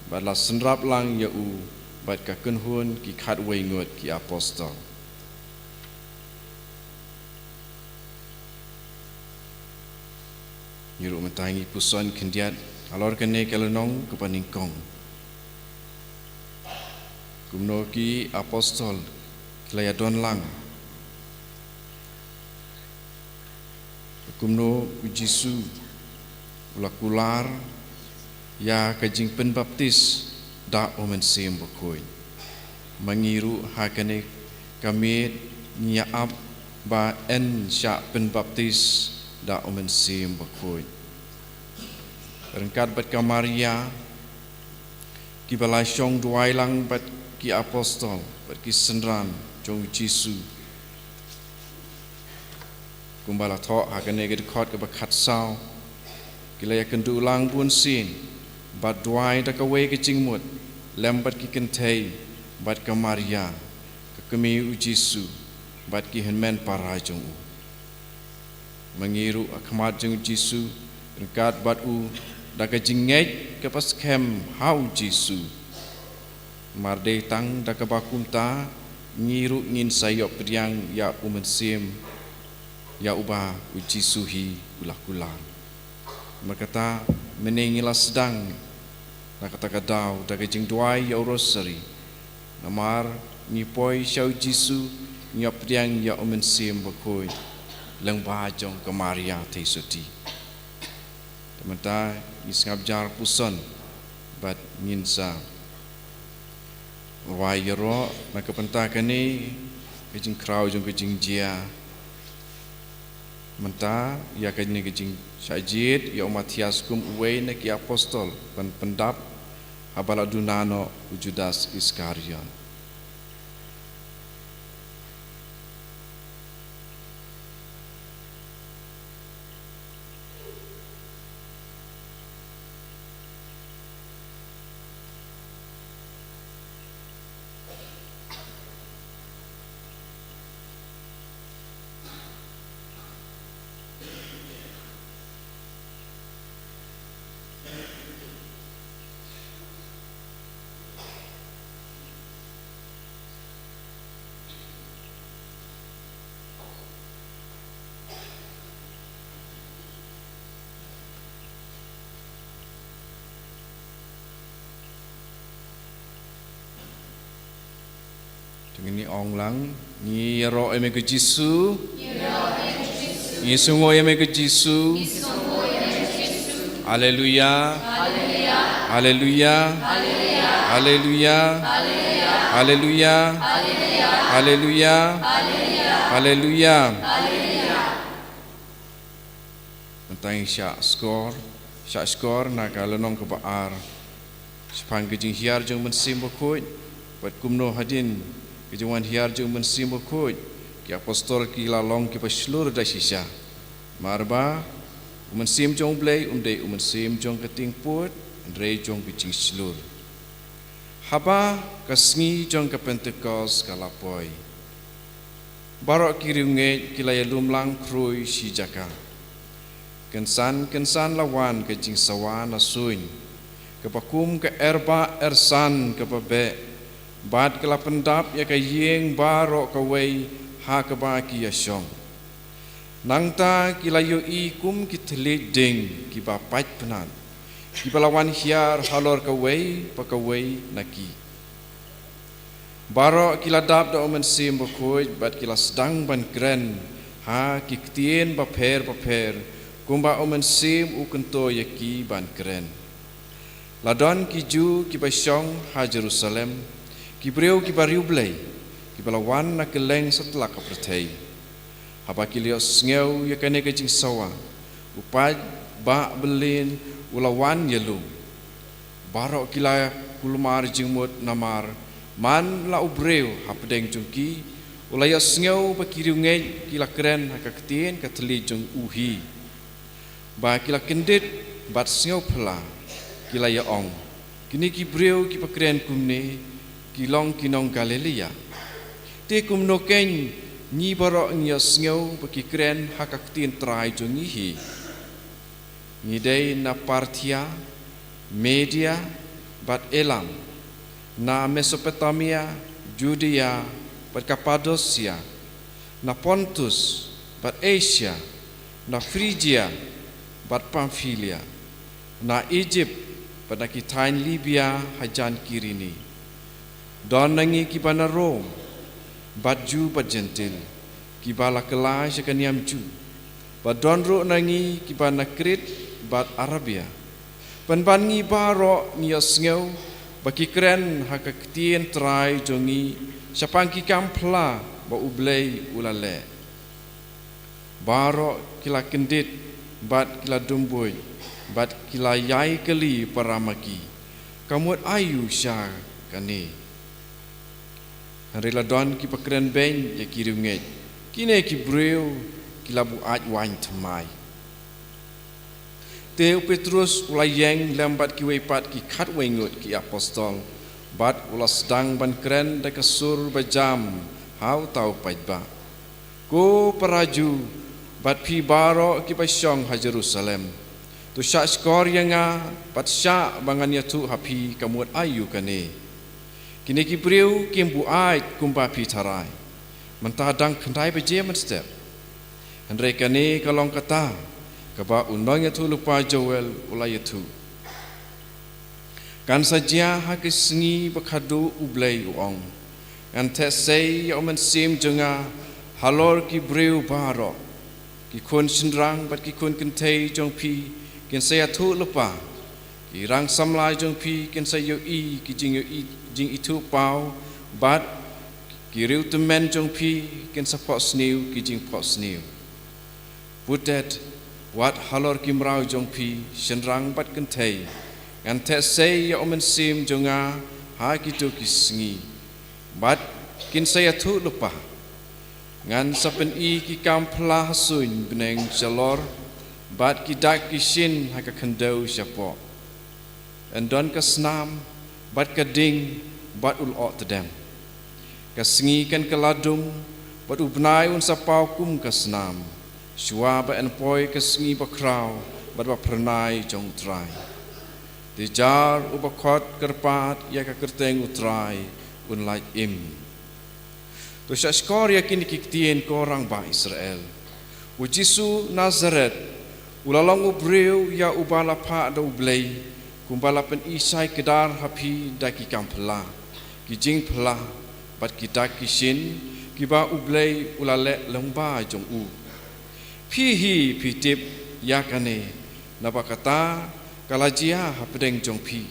Speaker 4: badla senrap lang ya u bad ka kenhun ki khat wengut ki apostol Yuru mentangi puson kendiat alor kene kelenong kepaningkong kumno ki apostol kilaya don lang kumno Jisu ulakular ya kajing penbaptis da omen sim bakoi mangiru hakane kami nyaap ba en sya penbaptis da omen sim bakoi rengkat bat kamaria ki balai syong duai lang bat ki apostol bat ki senran jong Jisu kumbala tho hakane ge khot ke bakhat sao kila ya kendu lang bun sin bat duai da kawe ke jingmut lembat ki kentei bat kamaria ke kemi u Jisu bat ki henmen para jong u mengiru akhmat jeng Jisu rengkat bat u da ka jingej ke pas kem hau Jisu marde tang da ka bakumta ngiru ngin sayop priang ya umensim ya ubah uji suhi ulah kulang. Merkata menengilah sedang nak kata kadau daga jingtyrwa ya rosary. Namar ngipoi syau Jisu nyap priang ya umensim bakoi lang bajong kemaria teisuti. Temata isngabjar puson bat nginsa wayro nak pentakani kejing krau jong kejing jia menta ya kejing kejing syajid ya Matias kum uwe nak ya apostol pan pendap abala dunano Judas Iskariot. Ini ong lang ni ro eme ke Jisu ni sungo eme ke Jisu haleluya haleluya haleluya haleluya haleluya haleluya mentang syak skor nak lenong ke baar sepang ke jing hiar jong mensim bokoi pat kumno hadin kejuan hiar jung mensim bokoi ki apostol ki lalong ki paslur da sisa marba mensim jong blai mensim jong keting put andre jong bicing slur haba ka sngi jong ka Pentecost kalapoi barok ki riunge ki layalum lang krui si jaka kensan lawan ke jing sawan asuin ke pakum ke erba ersan ke pabe bad kala pendap ya ka yeng barok ka wei ha ka ba ki yashong nangta ki layo i kum ki thli ding ki ba pat penan ki balawan hiar halor ka wei pa ka wei naki barok ki ladap da omen sim bokoi bad ki la sedang ban kren ha ki ktien ba pher kum ba omen sim u kento ya ki ban kren ladon ki ju ki ba shong ha Jerusalem ki breu ki bariu blai ki balawan na keleng setelah ka perthai haba ki lios ngeu ya kane ke jing sawa upaj ba belin ulawan yelu barok ki la kulmar jingmut namar man la ubreu hapdeng jungki ulayos ngeu ba ki riu ngei ki la kren ha ka ktien ka thli jung uhi ba ki la kendit bat ngeu phla ki la ya ong kini ki breu ki pakren kumne kilong kinong Galilea te kum no ken ni barok nya sngo baki kren hakaktin trai jongi hi ni dei na Parthia Media bat Elam na Mesopotamia Judea bat Kappadosia na Pontus bat Asia na Phrygia bat Pamphylia na Egypt bat na kitain Libya hajan kirini don nangi ki bana Rome bat Ju bat Gentil ki bala kelai sekaniam Ju bat don ro nangi ki bana Krit bat Arabia pan ngi baro ni asngeu baki kren hakaktien trai jongi sapang ki kampla ba ublei ulale baro kila kendit bat kila dumboi bat kila yai keli paramaki kamut ayu sya kani Rela don ki pakren ben ya ki riunget kine ki breu ki labu aj wan thamai te Petrus ulai yang lambat ki wepat ki khat wengut ki apostol bat ulas dang ban kren da kasur bajam hau tau paitba ko paraju bat pi baro ki pasyong ha Jerusalem tu syak skor yanga bat syak bangan ya tu hapi kamut ayu kane kini ki priu kim bu ai kumpa pi tharai mentah dang khandai be je man step andre kani kalong kata kaba unang ya tu lupa Joel ulai tu kan saja hak sngi bakhadu ublei uong an the sei omen sim junga halor ki breu baro ki kun sinrang bat ki kun kentei jong pi kin saya tu lupa ki rang samlai jong pi kin saya i ki jing itu pau bat ki riu temen jong pi kin sapot sniu ki jing pot sniu putet wat halor ki mrau jong pi sinrang bat kentei an the sei omen sim junga ha ki tu ki sngi bat kin saya tu lupa ngan sapen i ki kam phla suin beneng chalor bat ki dak ki shin ha ka khandau chapo andon ka snam bat ka ding bat ul ot tedam ka sngi kan kaladum bat ubnai un sapau kum ka snam shwa ba en poi ka sngi ba kraw bat ba pranai jong trai di jar ubakot kerpat ya ka kerteng utrai un like im to shashkor ya kini kiktien ko orang ba Israel u Jisu Nazaret ulalong ubreu ya ubala pha do blei kumbala pen isai kedar hapi daki kampla ki jing phla bat ki dak ki shin ki ba ublei ulale longba jong u phi hi phi tip ya kane nabakata kalajia hapdeng jong pi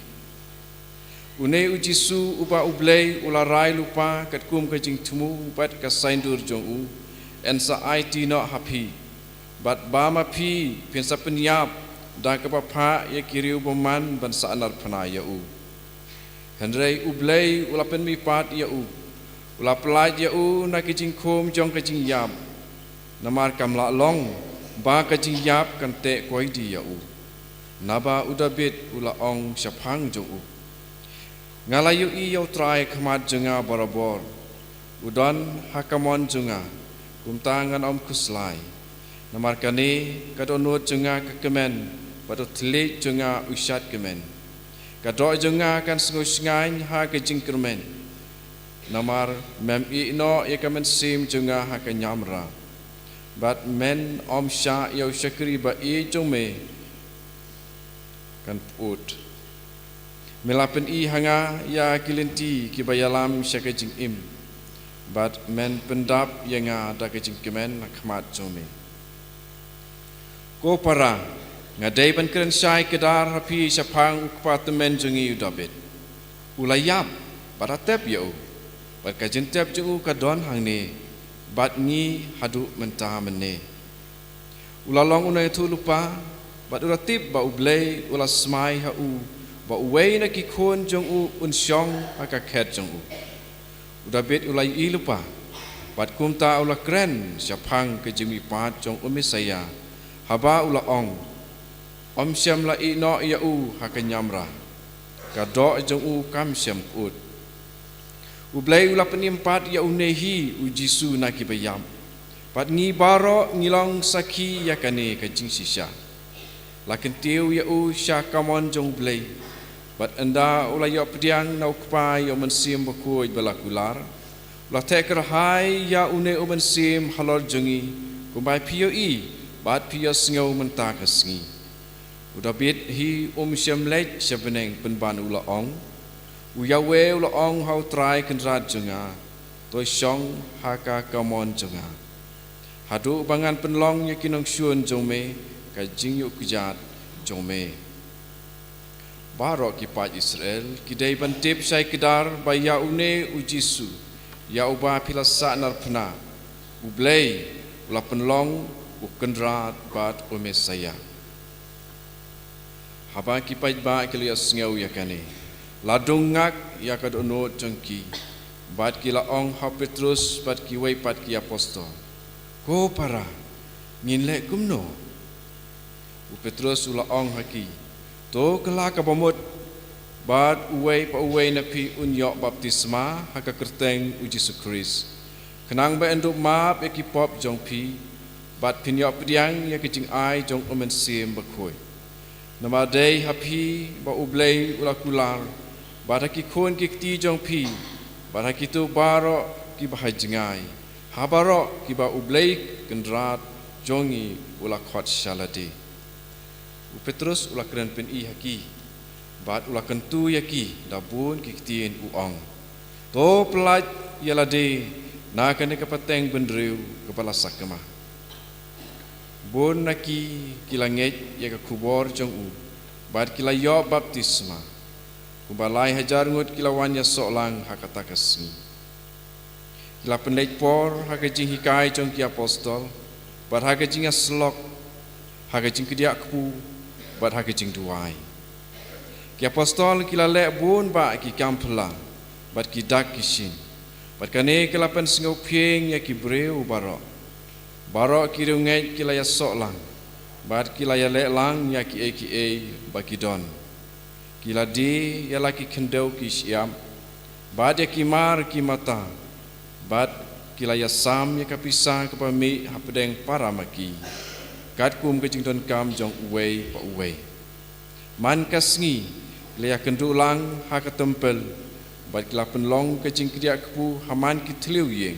Speaker 4: une u Jisu uba ublei ularai lupa kat kum ka jing thumu bat ka saindur jong u en sa IT no happy bat ba ma pi pin sa penyap da ka pa ya kiriu boman ban sa anar phana ya u handrei ublei ula pen mi pat ya u ula plai ya u na ki jing khom jong ka jing yap namar kam la long ba ka jing yap kan te koi di ya u naba udabit ula ong syapang jong u ngalayu i yau trai khamat jenga barabor udon hakamon jenga kumtangan om kuslai namar kani kadonut jenga kekemen padu tlik jenga usat kemen kadok jenga kan sngai ha ke jingkermen namar mem i no ya kamen sim jenga ha ke nyamra bat men om sha yau syakri ba i jome kan put melapen i hanga ya kilenti ki bayalam syaka jing im bat men pendap yanga da ke jing kemen khmat jome ko para ngadai ban kren sai kedar hapi syapang ukpatemen jungi udabit ulayap baratep yo bat ka jentep ju ka don hang ni bat ngi haduh mentah mene ulalong unai tu lupa bat uratip ba ublei ula smai ha u ba uwei na ki khon jong u un syong aka khet jong u udabit ulai i lupa bat kumta ula kren syapang ke jimi pat jong u misaya haba ula ong om syam la i no ya u ha ka nyamra ka do jong u kam syam ut ublei ula penimpat ya unehi u Jisu na ki bayam pat ngi baro ngilong saki ya kane ka jing sisya lakin tiu ya u sya kamon jong blei bat anda ula yo pediang nau kpai yo mensim bakoi balakular la teker hai ya une u mensim halor jongi kumbai pio i bat pio sngo menta ka sngi udabit hi syam lech sebeneng penban ula ong u ya we ula ong hau trai kenrat jonga toi syong haka kamon jonga hadu bangan penlong ya kinong syun jome ka jingyu kujat jome barok ki pat Israel kidai bantip sai kedar ba ya une u Jisu ya uba pilasa nar phna ublei ula penlong u kendrat bat u Mesaya haba ki pat ba kilias ngau ya kane ladungak ya kadono jengki bat ki laong ha Petrus bat ki wei pat ki apostol ko para nginle kumno u Petrus ula ong haki to kala ka bomot bat uwei pa uwei na pi unyo baptisma haka kerteng u Jisu Kris kenang ba enduk map eki pop jong pi bat pinyo pediang ya kejing ai jong omen sim bakoi nama dei hapi ba ublei ula kular bada ki khon ki ti jong pi bada ki tu baro ki bahai jengai habaro ki ba ublei kendrat jongi ula khot shalade u Petrus ula kren pen I haki bat ula kentu yaki dabun ki tien u ong to pelat yalade na kene kapateng bendriu kepala sakema bon naki kilanget ya ka kubor jong u bat kila yo baptisma kubalai hajar ngut kilawan ya solang hakata kasni kila pendek por hakajing hikai jong ki apostol bat hakajing aslok hakajing kedia ku bat hakajing duai ki apostol kila le bon ba ki kampla bat ki dak kishin bat kane kila pen singau pieng ya ki breu baro ki rungai kila ya solang bat kila ya le lang ya ki baki don kila di ya laki kendau ki siam bat ya ki mar ki mata bat kila ya sam ya kapisa kapami hapedeng para maki kat kum ke jington kam jong uwei pa uwei man kasngi kila ya kendu lang ha ka tempel bat kila penlong ke jing kriak ku haman ki tliu yeng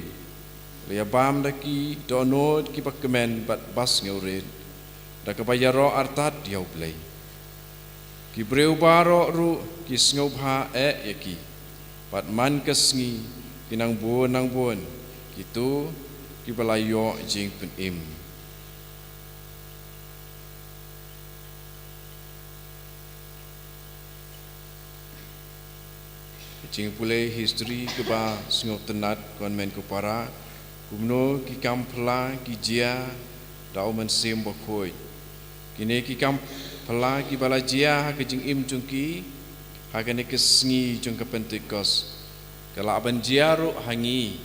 Speaker 4: le ya bam daki donod ki pakemen bat bas ngeuret da ka bayaro artat diau play ki breu baro ru ki sngo Phah yaki bat man kasngi kinang buon kitu ki balayo jing pen im jing pulai history ke ba sngo tenat konmen ko para kumno ki kampla ki jia dau men sim bokoi kini ki kampla ki bala jia ke jing im jungki ha ke ne ke sngi jung ke Pentecost kala ban jia ru hangi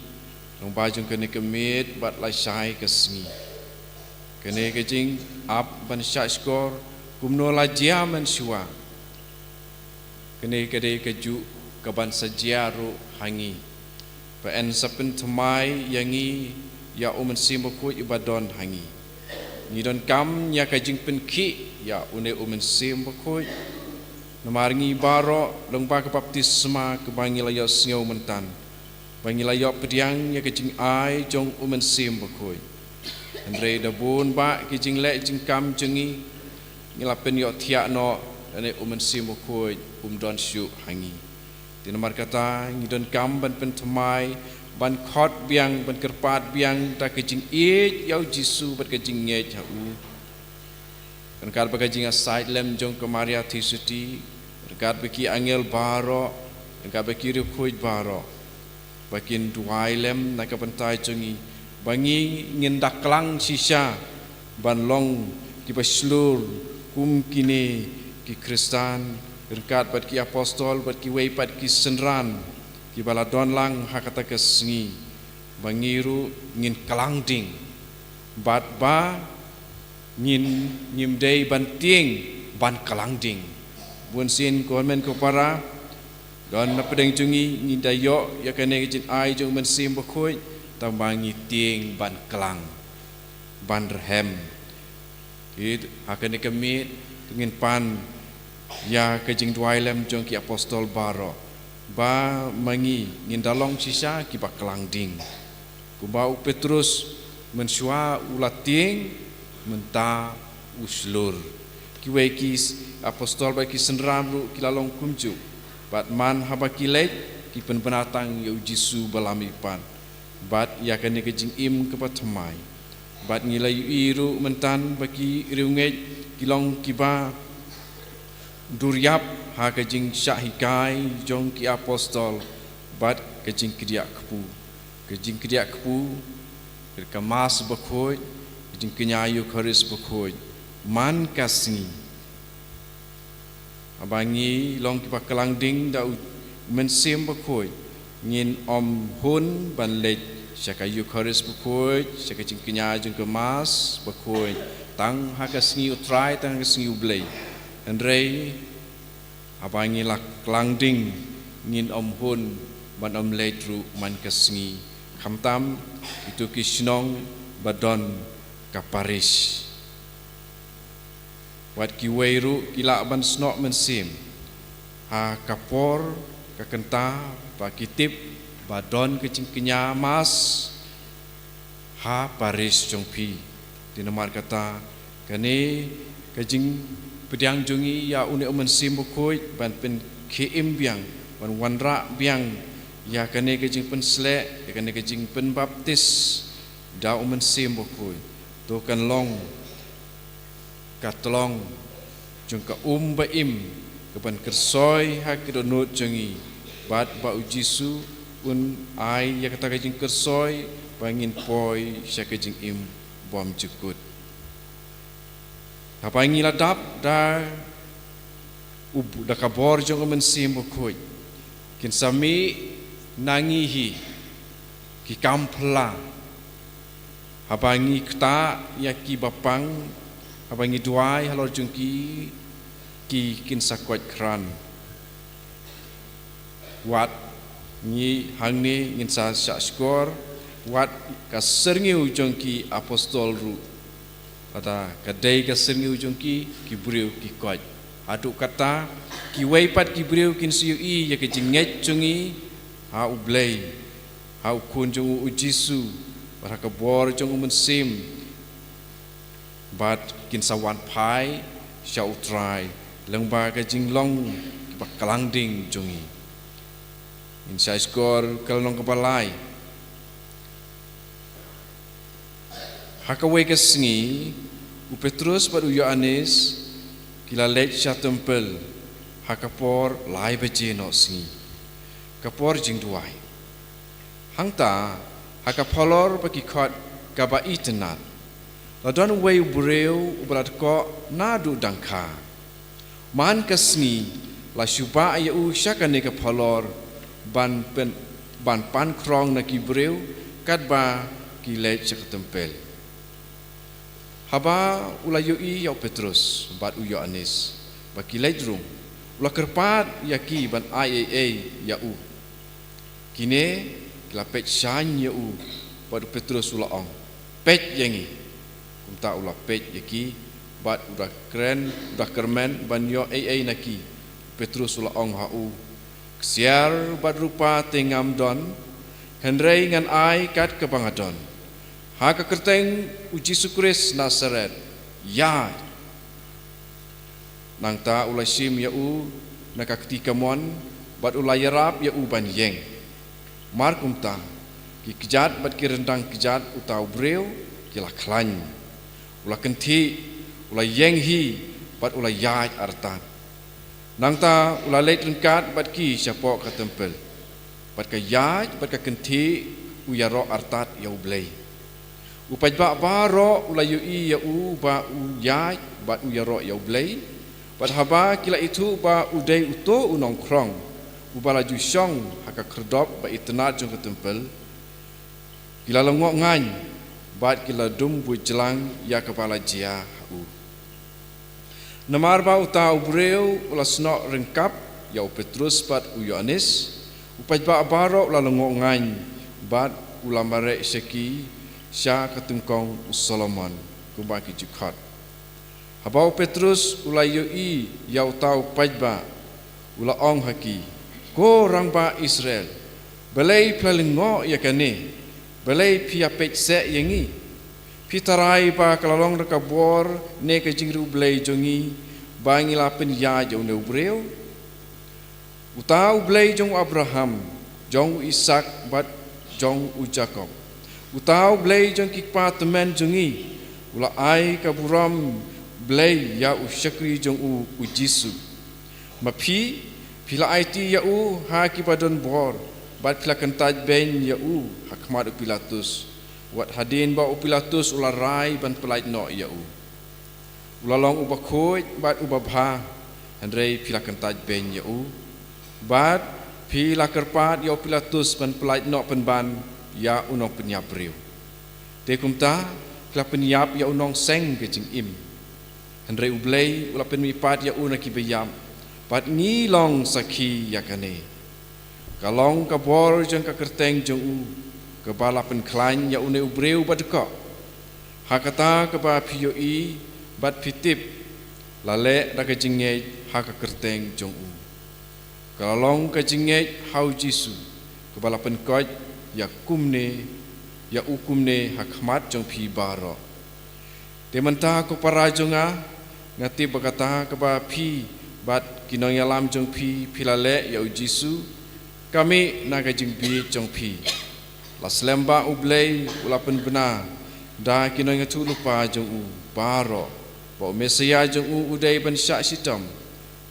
Speaker 4: long ba jung ke ne ke mit bat lai sai ke sngi kene ke jing ap ban sha skor kumno la jia men shua kene ke de ke ju kaban sajiaru hangi pa en sapen thamai yangi ya umen simbo ku ibadon hangi ni don kam ya ka jing pen ki ya une umen simbo ku namarngi baro long ba ka baptisma ke bangila ya sngo mentan bangila ya pediang ya ka jing ai jong umen simbo ku andre da bun ba ki jing le jing kam jengi ngilapen yo thia no ane umen simbo ku don shu hangi Tinamar kata ngidon kam ban pentamai ban khot biang ban kerpat biang ta kejing yau jisu ban kejing nge chau kan kar bagajing aside lem jong ke Maria Tisuti dekat beki angel baro dekat beki rukhuj baro bakin duai lem nak pentai jongi bangi ngendak klang sisa ban long ki baslur kum kini ki Kristan dekat bat ki apostol bat ki wei pat ki senran ki baladon lang hakata ke sngi bangiru ngin kalang ding bat ba ngin nyimdei ban tieng ban kalang ding bun sin komen ko para don na pedeng jungi ngin dayo ya kene jin ai jung men sim bakoi tambangi tieng ban kalang ban rehem it hakane kemit ngin pan ya kejing duai lem jong ki apostol baro ba mangi ngindalong sisa ki baklang ding ku bau Petrus mensua ulating menta uslur ki we ki apostol ba ki senram ru ki lalong kumju bat man haba ki lek ki pen penatang yu jisu balami pan bat ya kene kejing im ke patmai bat ngilai iru mentan baki riunget kilong kiba Duryap ha kejing syahikai jong ki apostol bat kejing kediak kepu kemas bakhoi kejing kenyayu kharis bakhoi man kasni abangi long ki pakelang ding da mensim bakhoi ngin om hun ban lej syakayu kharis bakhoi syakajing kenyayu jong kemas bakhoi tang ha kasni utrai tang kasni ublei Andrei abangi lak langding ngin om hun ban om letru man kasngi khamtam itu kisnong badon kaparis wat ki weiru kila ban snok mensim ha kapor ka kenta ba kitip ba don ke cingkenya mas ha paris jongpi tinamar kata kani kajing pediang jungi ya une omen sim bukoi ban pen km biang ban wanra biang ya kani kajing pen slek ya kani kajing pen baptis da omen sim bukoi to kan long katlong jung ka ba im keban kersoi ha kedonut jungi bat ba ujisu un ai ya kata kajing kersoi bangin poi sya kajing im bom jukut apa ingi ladap da ubu da kabor jong men sim bukoi kin sami nangihi ki kampla apa ingi kta ya ki bapang apa ingi duai halor jungki ki kin sakwat kran wat ni hangni ngin sa skor wat ka serngiu jongki apostol ru kata kadai ka serngiu jongki ki briu ki koj adu kata ki weipat ki briu kin siu i ya ke jinget jongi ha ublei ha ukun jong ujisu bara ka bor jong men sim bat kin sawan pai sya utrai lengba ka jinglong ba kalangding jongi in sa skor kalong kapalai hakawai ke Sngi u Petrus bat u Yohanes kila lek sya tempel hakapor lai beje no Sngi kapor jingduai hangta hakapolor bagi khot kaba itenat ladon wei breu ubrat ko nadu dangka man ke Sngi la syuba ya u syakane kapolor ban pan krong na ki breu kadba ki lek sya tempel haba ulayu i ya Petrus bat u Yohanes baki ledrum ula kerpat yaki ban IAA ya u kine kila pet shan ya u bat Petrus ula ong pet yangi kumta ula pet yaki bat udah keren udah kermen ban yo AA naki Petrus ula ong ha u kesiar bat rupa tengam don henrei ngan ai kat kebangadon ha ka kerteng uji sukris Nasaret ya nang ta ulai sim ya u na ka ketika mon bat ulai yarap ya u ban yeng mar kumta ki kejat bat ki rendang kejat utau breu ki la klan ula kenti ulai yeng hi bat ulai yaj artan nang ta ulai let rengkat bat ki syapok ka tempel bat ka yaj bat ka kenti u yaro artat ya u blei upai ba baro ulayu i ya u ba u yai ba u yaro ya blei bat haba kila itu ba udai uto unong krong ubala ju syong haka kerdop ba itnat jong tempel kila lengok ngan bat kila dum bu jelang ya kepala jia u namar ba uta ubreu ula snok rengkap ya Petrus bat u Yohanes upai ba baro ula lengok ngan bat ula mare syaki sya ketengkong Solomon kumbaki jukhat habau Petrus ulayu i yau tau pajba ula ong haki ko rangba Israel belai plalingo ya kane belai pia pet se yangi pitarai ba kalalong rekabor ne ke jingru belai jongi bangila pen ya jo ne ubreu utau belai jong Abraham jong Ishak bat jong Jacob utau blei jong kikpa temen jongi ula ai ka buram blei ya u syakri jong u Jisu mapi pila IT ya u ha ki padon bor bat pila kentaj ben ya u hakmat Pilatus wat hadin ba Pilatus ula rai ban pelait no ya u ula long uba khoi bat uba bha handrei pila kentaj ben ya u bat pila kerpat ya Pilatus ban pelait no penban ya unong penyap riu te kumta kla penyap ya unong seng ke jing im henrei ublei ula pen mipat ya una ki beyam pat ni long sakhi ya kane kalong ka bor jeng ka kerteng jeng u ke bala pen klan ya une ubreu badka hakata ke ba pio i bat pitip lale da ke jinge ha ka kerteng jeng u Kalong ka jinget hau Jisu kebalapan koj ya kumne ya ukumne hakmat jong pi baro. Temanta ko para jonga ngati bagata keba pi bat kinong yalam jong pi pilale ya Jisu kami naga jingpi jong pi. Las lemba ublei ulapan benar da kinong ngatu lupa jong u baro. Ba Mesia jong u udai ban syak sitam.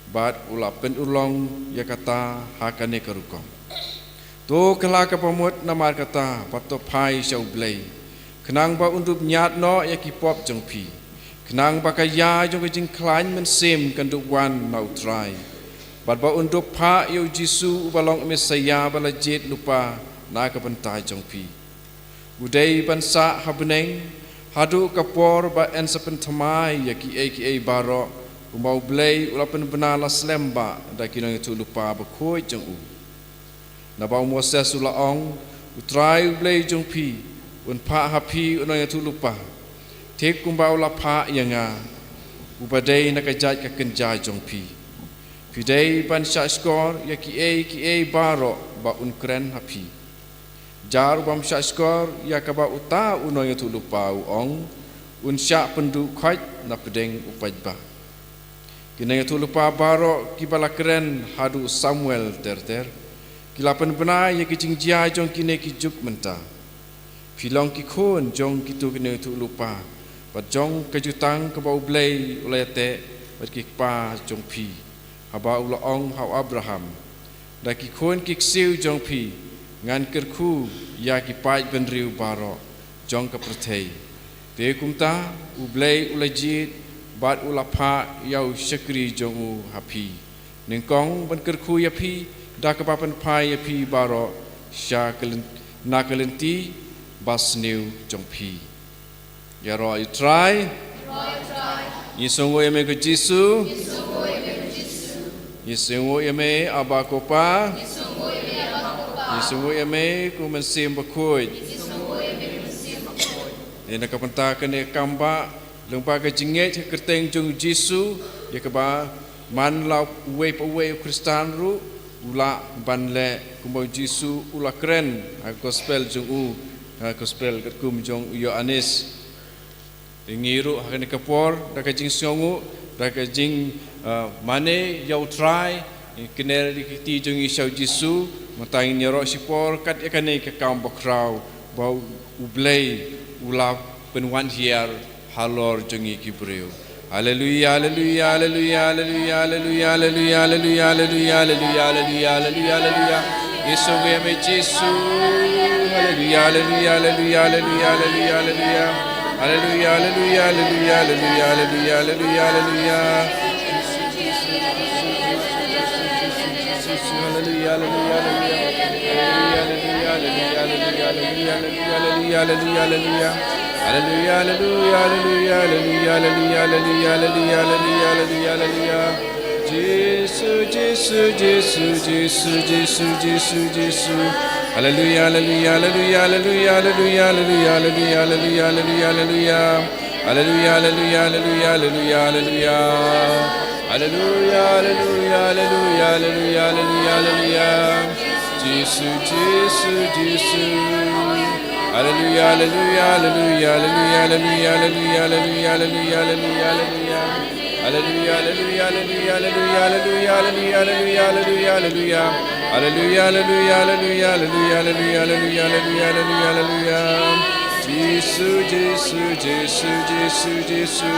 Speaker 4: Bat ulapan ulong ya kata hakane karukom. To kala kapamut namar kata pato pai syau blei. Kenang ba undup nyat no ya kipop jong pi. Kenang ba kaya jong jing klain men sem kanduk wan nau trai. Bat ba undup Phah yo Jisu balong Mesia bala jet lupa na kapentai jong pi. Budai bansa habneng haduh kapor ba en sepen thamai ya ki baro. Umau blei ulapan benar las lemba da kinong itu lupa bakoi jong u. Nabau Moses ulaong utrai blei jong pi un Phah hapi unong itu lupa. Tek kumbau la Phah yanga ubadai nakajat ka kenja jong pi. Pidai ban skor ya ki baro ba un kren hapi. Jar bam skor ya ka ba uta unong itu lupa uong un syak pendu khaj na pedeng upaj ba. Kini itu lupa baro kibala keren haduh Samuel ter. Kilapan benar ya kicing jia jong kini kijuk menta. Filong kikun jong kitu kini itu lupa. Bat jong kejutang kebau blei ulai te bat kikpa jong pi. Haba ulaong hau Abraham. Da kikun kiksiu jong pi. Ngan kerku ya kipai benriu baro jong kepertei. Te kumta ublei ulai jit. Bat ulapa yau syakri jongu hapi. Nengkong ban kerku ya pi da kepapan pai ya pi baro sya nakalenti bas new jong pi. Ya ro you try. Yisongo yame ko Jisu. Yisongo yame abakopa. Yisongo yame ku mensim bakoi. Ina kapentakan ya kamba lembaga jinget kerteng jong Jisu ya keba man lau uwe Kristan ru ula ban le kumbau Jisu ula keren gospel jong u gospel kum jong Yohanes ngiru hakane kapor da ka jing songu da ka jing mane yau try kener dikiti jong Isau Jisu matain nyero sipor kat yakane ka kaum bakrau bau ublei ula penwan hiar halor jongi kibreu. Haleluya, haleluya, haleluya, haleluya, haleluya, haleluya, haleluya, haleluya, haleluya, haleluya, haleluya, haleluya. Yesu me Yesu. Haleluya, haleluya, haleluya, haleluya, haleluya, haleluya. Haleluya, haleluya, haleluya, haleluya, haleluya, haleluya, haleluya. Haleluya, haleluya, haleluya. Haleluya, haleluya, haleluya, haleluya, haleluya, haleluya, haleluya. Hallelujah, hallelujah, hallelujah, hallelujah, hallelujah, hallelujah, hallelujah, hallelujah, hallelujah. Jesus, Jesus, Jesus, Jesus, Jesus, Jesus, Jesus. Hallelujah, hallelujah, hallelujah, hallelujah, hallelujah, hallelujah, hallelujah, hallelujah, hallelujah. Hallelujah, hallelujah, hallelujah, hallelujah, hallelujah. Hallelujah, hallelujah, hallelujah, hallelujah, hallelujah, hallelujah. Jesus, Jesus, Jesus. Hallelujah, hallelujah, hallelujah, hallelujah, hallelujah, hallelujah, hallelujah, hallelujah, hallelujah. Hallelujah, hallelujah, hallelujah, hallelujah, hallelujah, hallelujah, hallelujah, hallelujah. Hallelujah, hallelujah, hallelujah, hallelujah, hallelujah, hallelujah, hallelujah, hallelujah. Jesus, Jesus, Jesus, Jesus, Jesus.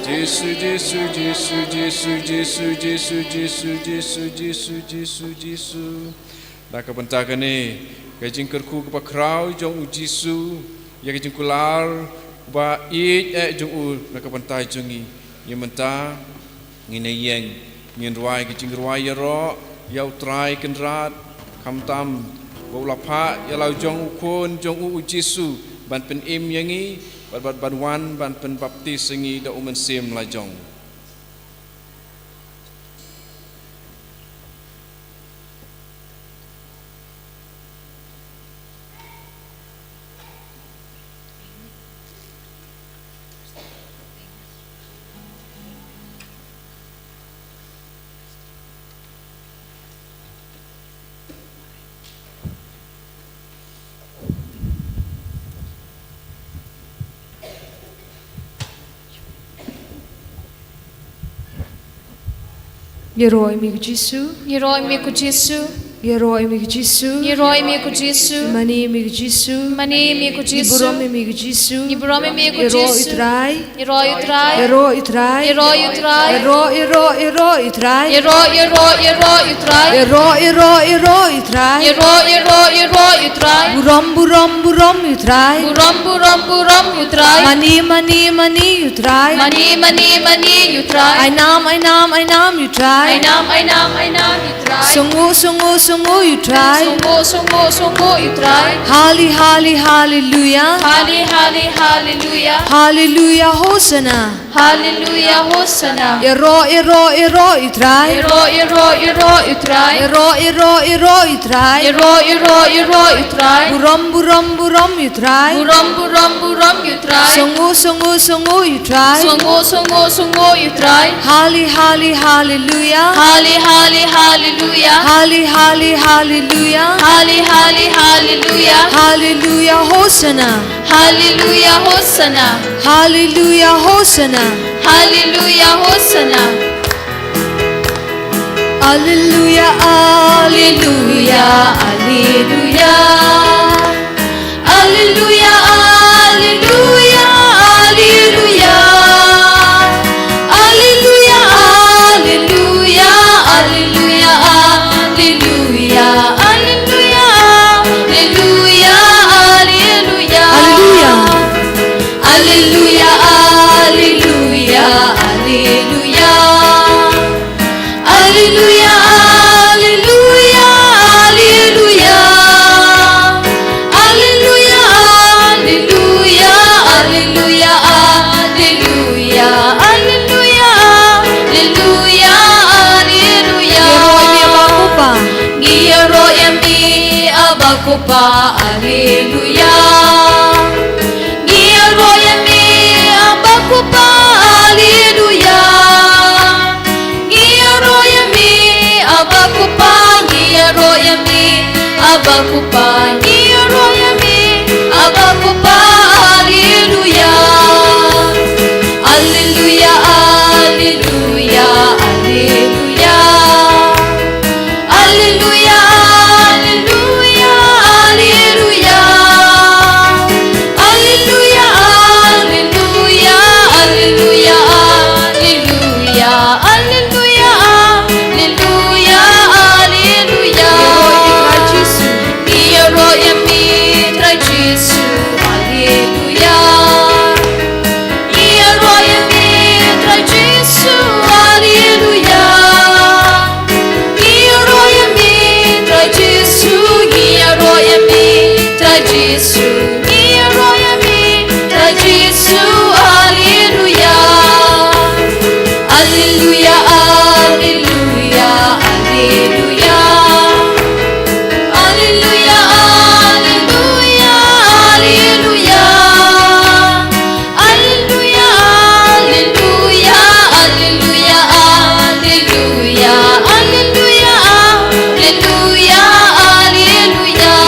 Speaker 4: Jesus, Jesus, Jesus, Jesus, Jesus, Jesus, Jesus, Jesus, Jesus, Jesus, Jesus. Dah kebentarkan ni, kajing kerku kepa krau jong u Jisu, ya kajing kular ba it jong u nak kebentai jongi, ya menta ngine yeng ngin ruai kajing ruai ya ro, ya utrai kenrat kam tam bola Phah ya lau jong u kun jong u Jisu ban pen im yangi ban wan ban pen baptis sengi da umen sim la jong.
Speaker 6: Yeroi mi Jisu,
Speaker 2: Yeroi mi ku Jisu,
Speaker 6: Yeroi mi Jisu,
Speaker 2: Yeroi mi ku Jisu,
Speaker 6: Mani mi Jisu,
Speaker 2: Mani mi ku Jisu,
Speaker 6: Iburom mi Jisu,
Speaker 2: Iburom mi ku
Speaker 6: Yero
Speaker 2: Jisu,
Speaker 6: Itrai,
Speaker 2: Yeroi utrai,
Speaker 6: Yero Itrai,
Speaker 2: Yeroi utrai,
Speaker 6: Yero Itrai,
Speaker 2: Yeroi utrai,
Speaker 6: Yero Itrai,
Speaker 2: Yeroi utrai,
Speaker 6: Burom Itrai,
Speaker 2: Burom utrai,
Speaker 6: Mani Itrai,
Speaker 2: Mani utrai,
Speaker 6: Ainam Itrai,
Speaker 2: Ainam utrai,
Speaker 6: Sungu Itrai,
Speaker 2: Songo utrai,
Speaker 6: Hallelujah,
Speaker 2: Hallelujah,
Speaker 6: Hallelujah, Hosanna,
Speaker 2: Hallelujah, Hosanna,
Speaker 6: Yero Itrai,
Speaker 2: Yero utrai,
Speaker 6: Yero Itrai,
Speaker 2: Yero utrai,
Speaker 6: Burom Itrai,
Speaker 2: Burom utrai,
Speaker 6: Sungu Itrai,
Speaker 2: Songo utrai,
Speaker 6: Hallelujah,
Speaker 2: Hallelujah,
Speaker 6: Hallelujah,
Speaker 2: Hallelujah,
Speaker 6: Hallelujah, Hosanna,
Speaker 2: Hallelujah, Hosanna,
Speaker 6: Hallelujah, Hosanna,
Speaker 2: Hallelujah, Hosanna,
Speaker 6: Hallelujah, Hallelujah,
Speaker 2: Hallelujah, Hallelujah, Hallelujah, Hallelujah, Hallelujah, Hallelujah, Hallelujah, Hallelujah, Hallelujah, Hallelujah, Hallelujah, Hallelujah, Hallelujah, Hallelujah, Hallelujah, Abakupa, Alleluia. Giaroyami, Abakupa, Alleluia. Giaroyami, Abakupa, Giaroyami, Abakupa, Giaroyami, Abakupa, Alleluia. Alleluia, Alleluia, Alleluia. Alleluia, Alleluia, Alleluia. Alleluia, Alleluia, Alleluia, Alleluia. Alleluia, Alleluia, Alleluia. Giaroyami, tra Gesù, Alleluia. Giaroyami, tra Gesù, Alleluia. Giaroyami, tra Gesù, Giaroyami, tra Gesù, Giaroyami, tra Gesù, Alleluia. Alleluia, Alleluia, Alleluia. Alleluia, Alleluia, Alleluia. Alleluia, Alleluia, Alleluia, Alleluia. Alleluia, Alleluia, Alleluia.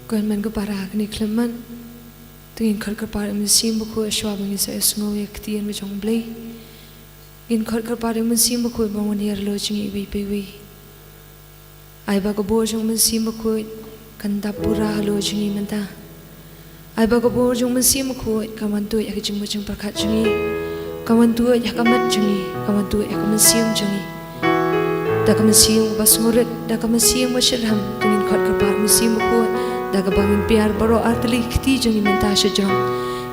Speaker 6: Kan man ko para ni klaman tingin khar khar par min sim ko shwa bang sa sngo yak tien mi chong blei in khar khar par min sim ko bang ni ar lo chingi bi bi wi ai ba ko bo jong min sim ko kan da pura lo chingi man ta ai ba ko bo jong min sim ko kaman tu yak jing mo jing par khat chingi kaman tu yak kamat chingi kaman tu yak min sim chingi da kaman sim bas ngurit da kaman sim mo shirham tingin khar khar par min sim ko daga bangin piar baro artli khti jani menta sha jong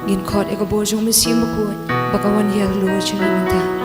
Speaker 6: ngin khot eko bo jong me sim ko bakawan yar lo chini menta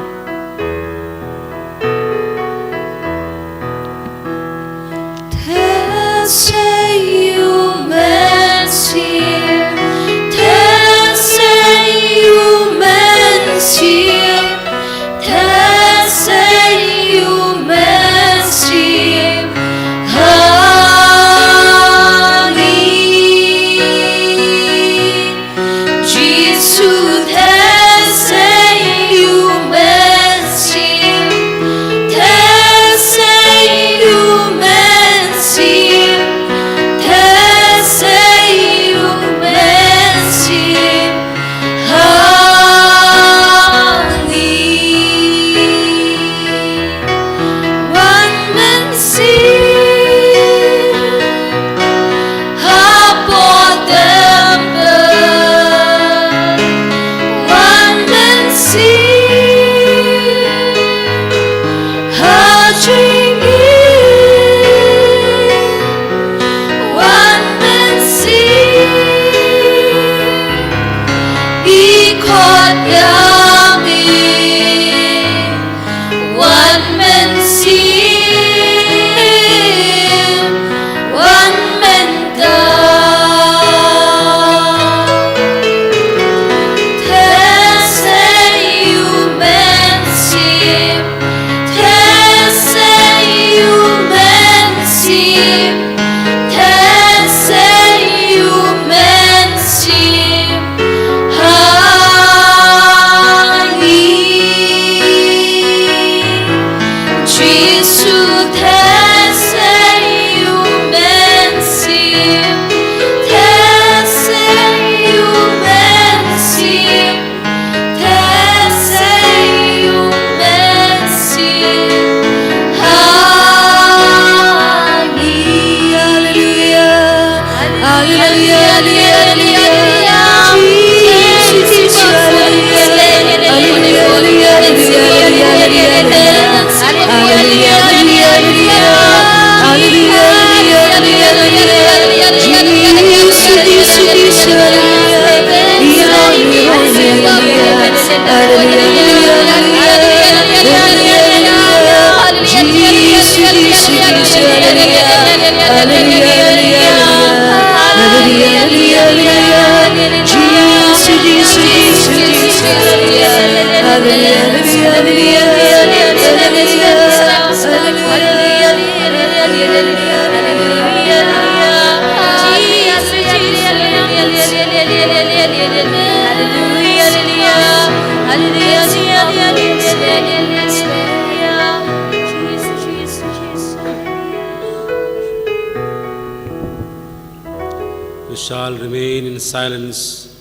Speaker 7: We shall remain in silence,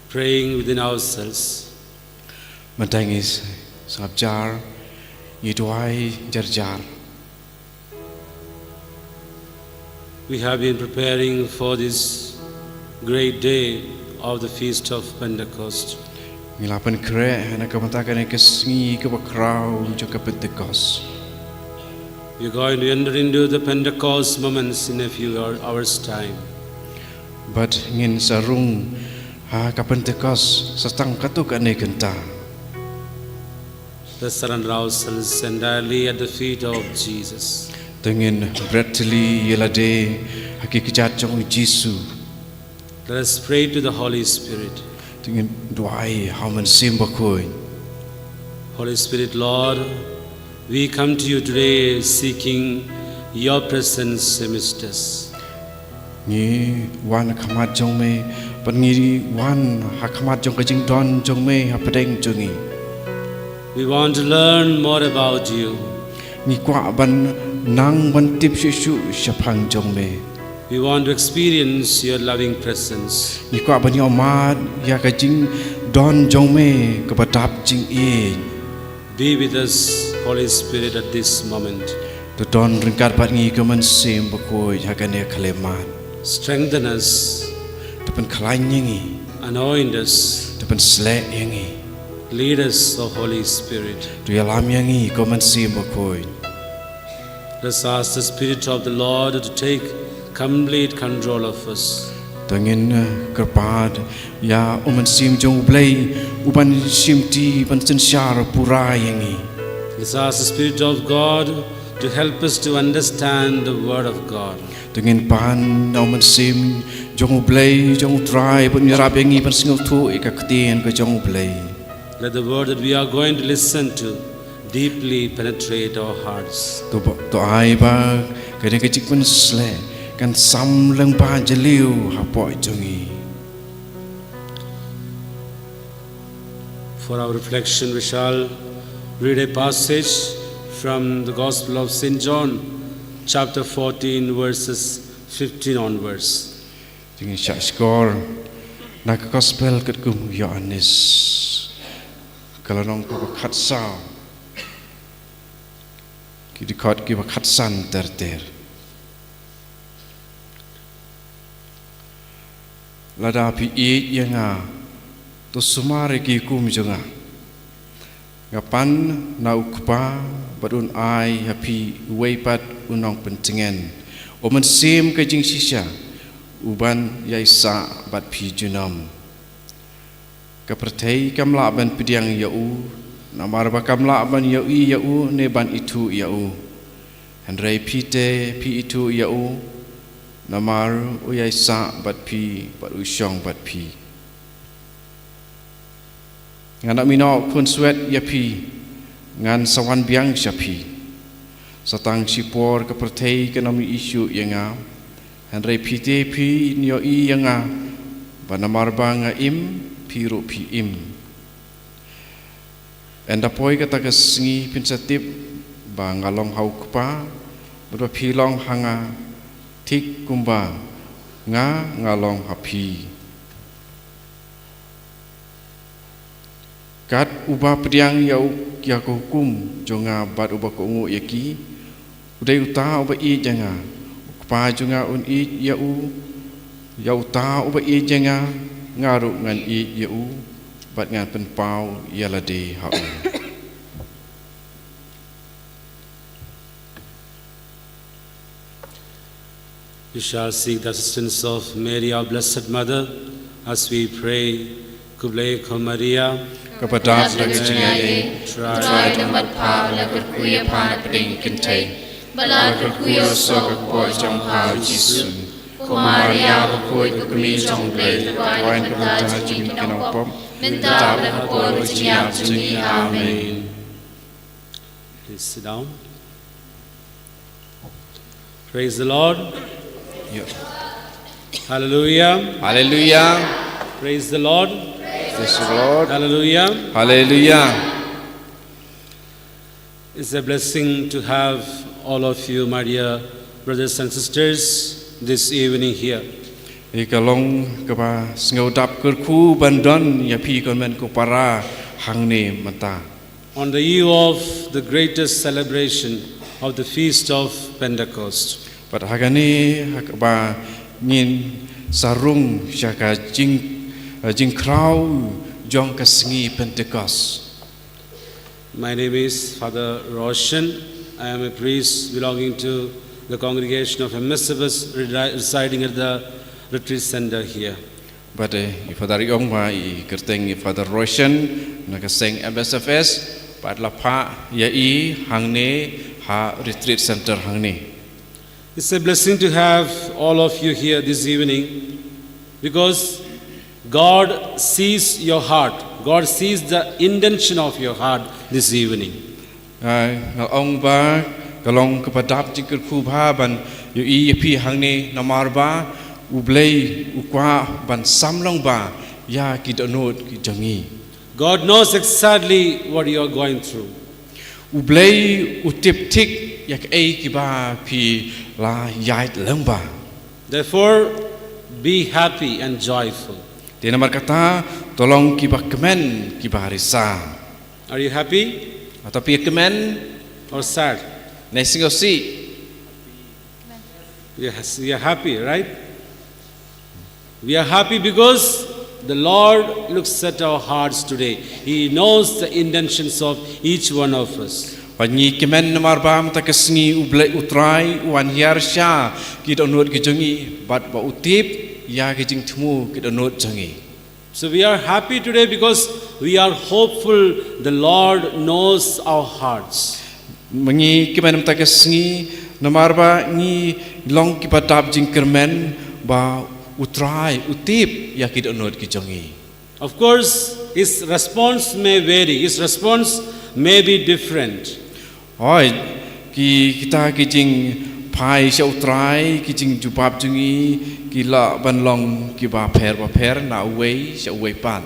Speaker 7: praying within ourselves.
Speaker 4: Matangis sabjar yidwai jarjar.
Speaker 7: We have been preparing for this great day of the Feast of Pentecost.
Speaker 4: Ngilapan kre hana kamatakan ke Sngi ke bakrau juga Pentecost.
Speaker 7: We are going to enter into the Pentecost moments in a few hours' time.
Speaker 4: But ngin sarung ha ka Pentecost satang katuk ane kenta.
Speaker 7: Let's surrender ourselves entirely at the feet of Jesus.
Speaker 4: Tengin bretli yelade hakikijat jong Jesu.
Speaker 7: Let us pray to the Holy Spirit.
Speaker 4: Tengin duai hauman simbakoi.
Speaker 7: Holy Spirit, Lord, we come to you today seeking your presence amidst us.
Speaker 4: Ni wan khamat jong me pangi wan hakamat jong kajing don jong me hapadeng jongi.
Speaker 7: We want to learn more about you.
Speaker 4: Ni kwa ban nang ban tip shu shapang jong me.
Speaker 7: We want to experience your loving presence.
Speaker 4: Ni kwa ban yo mad ya kajing don jong me kabatap jing e.
Speaker 7: Be with us, Holy Spirit, at this moment.
Speaker 4: To don ringkat pat ngi kaman sim bakoi hakane khaleman.
Speaker 7: Strengthen us,
Speaker 4: To pen khlai ngi
Speaker 7: anoint us,
Speaker 4: to pen sle ngi.
Speaker 7: lead us, O Holy Spirit.
Speaker 4: To yalam ngi kaman sim bakoi.
Speaker 7: Let's ask the Spirit of the Lord to take complete control of us.
Speaker 4: Tengin kerpad ya uman sim jong blai uban sim ti ban sen syar pura yangi.
Speaker 7: Let's ask the Spirit of God to help us to understand the Word of God.
Speaker 4: Tengin pan uman sim jong blai jong try ban yarap yangi ban singau tu ikaktian ke jong blai.
Speaker 7: Let the Word that we are going to listen to deeply penetrate our hearts.
Speaker 4: To ai ba kadang kecik pun sle kan sam leng pa jeliu hapoi jongi.
Speaker 7: For our reflection, we shall read a passage from the Gospel of St. John, chapter 14, verses 15 onwards.
Speaker 4: Jongi syak skor nak gospel ket kum Yohanes. Kalau nong ko khat sa ki dikot ki khat san ter. Lada pi e yanga to sumare ki kum jonga. Ngapan na ukpa badun ai happy weipat unong pentengen. Omen sim ke jing sisya uban yaisa bat pi junam. Kapertei kamla ban pidiang yau namar ba kamla ban yau ne ban itu yau. Handrai pite pi itu yau namar uyai sa bat pi bat usyong bat pi. Nganak mino kun swet ya pi ngan sawan biang syapi. Satang sipor kapertei kanami isu yanga. Handrai pite pi nyo I yanga banamar ba nga im piru pi im. Enda poi kata ke Sngi pinsatip ba ngalong hau kupa berapa pilong hanga tik kumba nga ngalong hapi. Kat ubah pediang yau kia ko hukum jonga bat ubah ko ungu yaki udai uta ubah I janga kupa jonga un I yau ta ubah I janga ngaru ngan I yau bat ngan penpau yalade hau.
Speaker 7: We shall seek the assistance of Mary, our Blessed Mother, as we pray. Kublai ko Maria,
Speaker 4: Kapadap nagajingay
Speaker 1: try to matpaw la kuya pan pring kintay. Bala kuya so ko jong hao Jisu. Kumaria ko kumi jong blay
Speaker 4: Wain kapadap jing kanang pom.
Speaker 1: Minta la ko jiya juni amen.
Speaker 7: please sit down. Praise the Lord. Hallelujah.
Speaker 4: Hallelujah.
Speaker 7: Praise the Lord.
Speaker 4: Praise the Lord.
Speaker 7: Hallelujah.
Speaker 4: Hallelujah.
Speaker 7: It's a blessing to have all of you, my dear brothers and sisters, this evening here.
Speaker 4: Ikalong kaba sengaudap kerku bandon ya pi konmen ko para hangne mata.
Speaker 7: On the eve of the greatest celebration of the Feast of Pentecost.
Speaker 4: Pada hagani hakaba ngin sarung syaka jingkrau jong ka Sngi Pentecost.
Speaker 7: My name is Father Roshan. I am a priest belonging to the congregation of MSFS residing at the retreat center here.
Speaker 4: Pada Father Yong ma I kerteng Father Roshan nakaseng MSFS pad lapa ya I hangne ha retreat center hangne.
Speaker 7: It's a blessing to have all of you here this evening because God sees your heart. God sees the intention of your heart this evening.
Speaker 4: Ông ba kalong kepadap jingker ku ba ban yu I pi hangne namar ba ublei ukwa ban samlong ba ya kidonot ki jangi.
Speaker 7: God knows exactly what you are going through.
Speaker 4: Ublei utip tik yak ei ki ba pi la yait leng ba.
Speaker 7: Therefore, be happy and joyful.
Speaker 4: Dia namar kata tolong ki ba kemen ki ba risa.
Speaker 7: Are you happy
Speaker 4: Atau pi kemen
Speaker 7: or sad?
Speaker 4: nesing si.
Speaker 7: Yes, we are happy, right? We are happy because the Lord looks at our hearts today. He knows the intentions of each one of us.
Speaker 4: Panyi kemen namar ba mata kesngi ublei utrai wan hiar sha ki donot ki jangi bat ba utip ya ki jing tmu ki donot jangi.
Speaker 7: So we are happy today because we are hopeful the Lord knows our hearts.
Speaker 4: Mengi kemen mata kesngi namar ba ngi long ki patap jing kermen ba utrai utip ya ki donot ki jangi.
Speaker 7: Of course, his response may vary. His response may be different.
Speaker 4: Oi ki kita ki jing pai sha utrai ki jing jupap jangi ki la ban long ki ba pher na wei sha wei pan.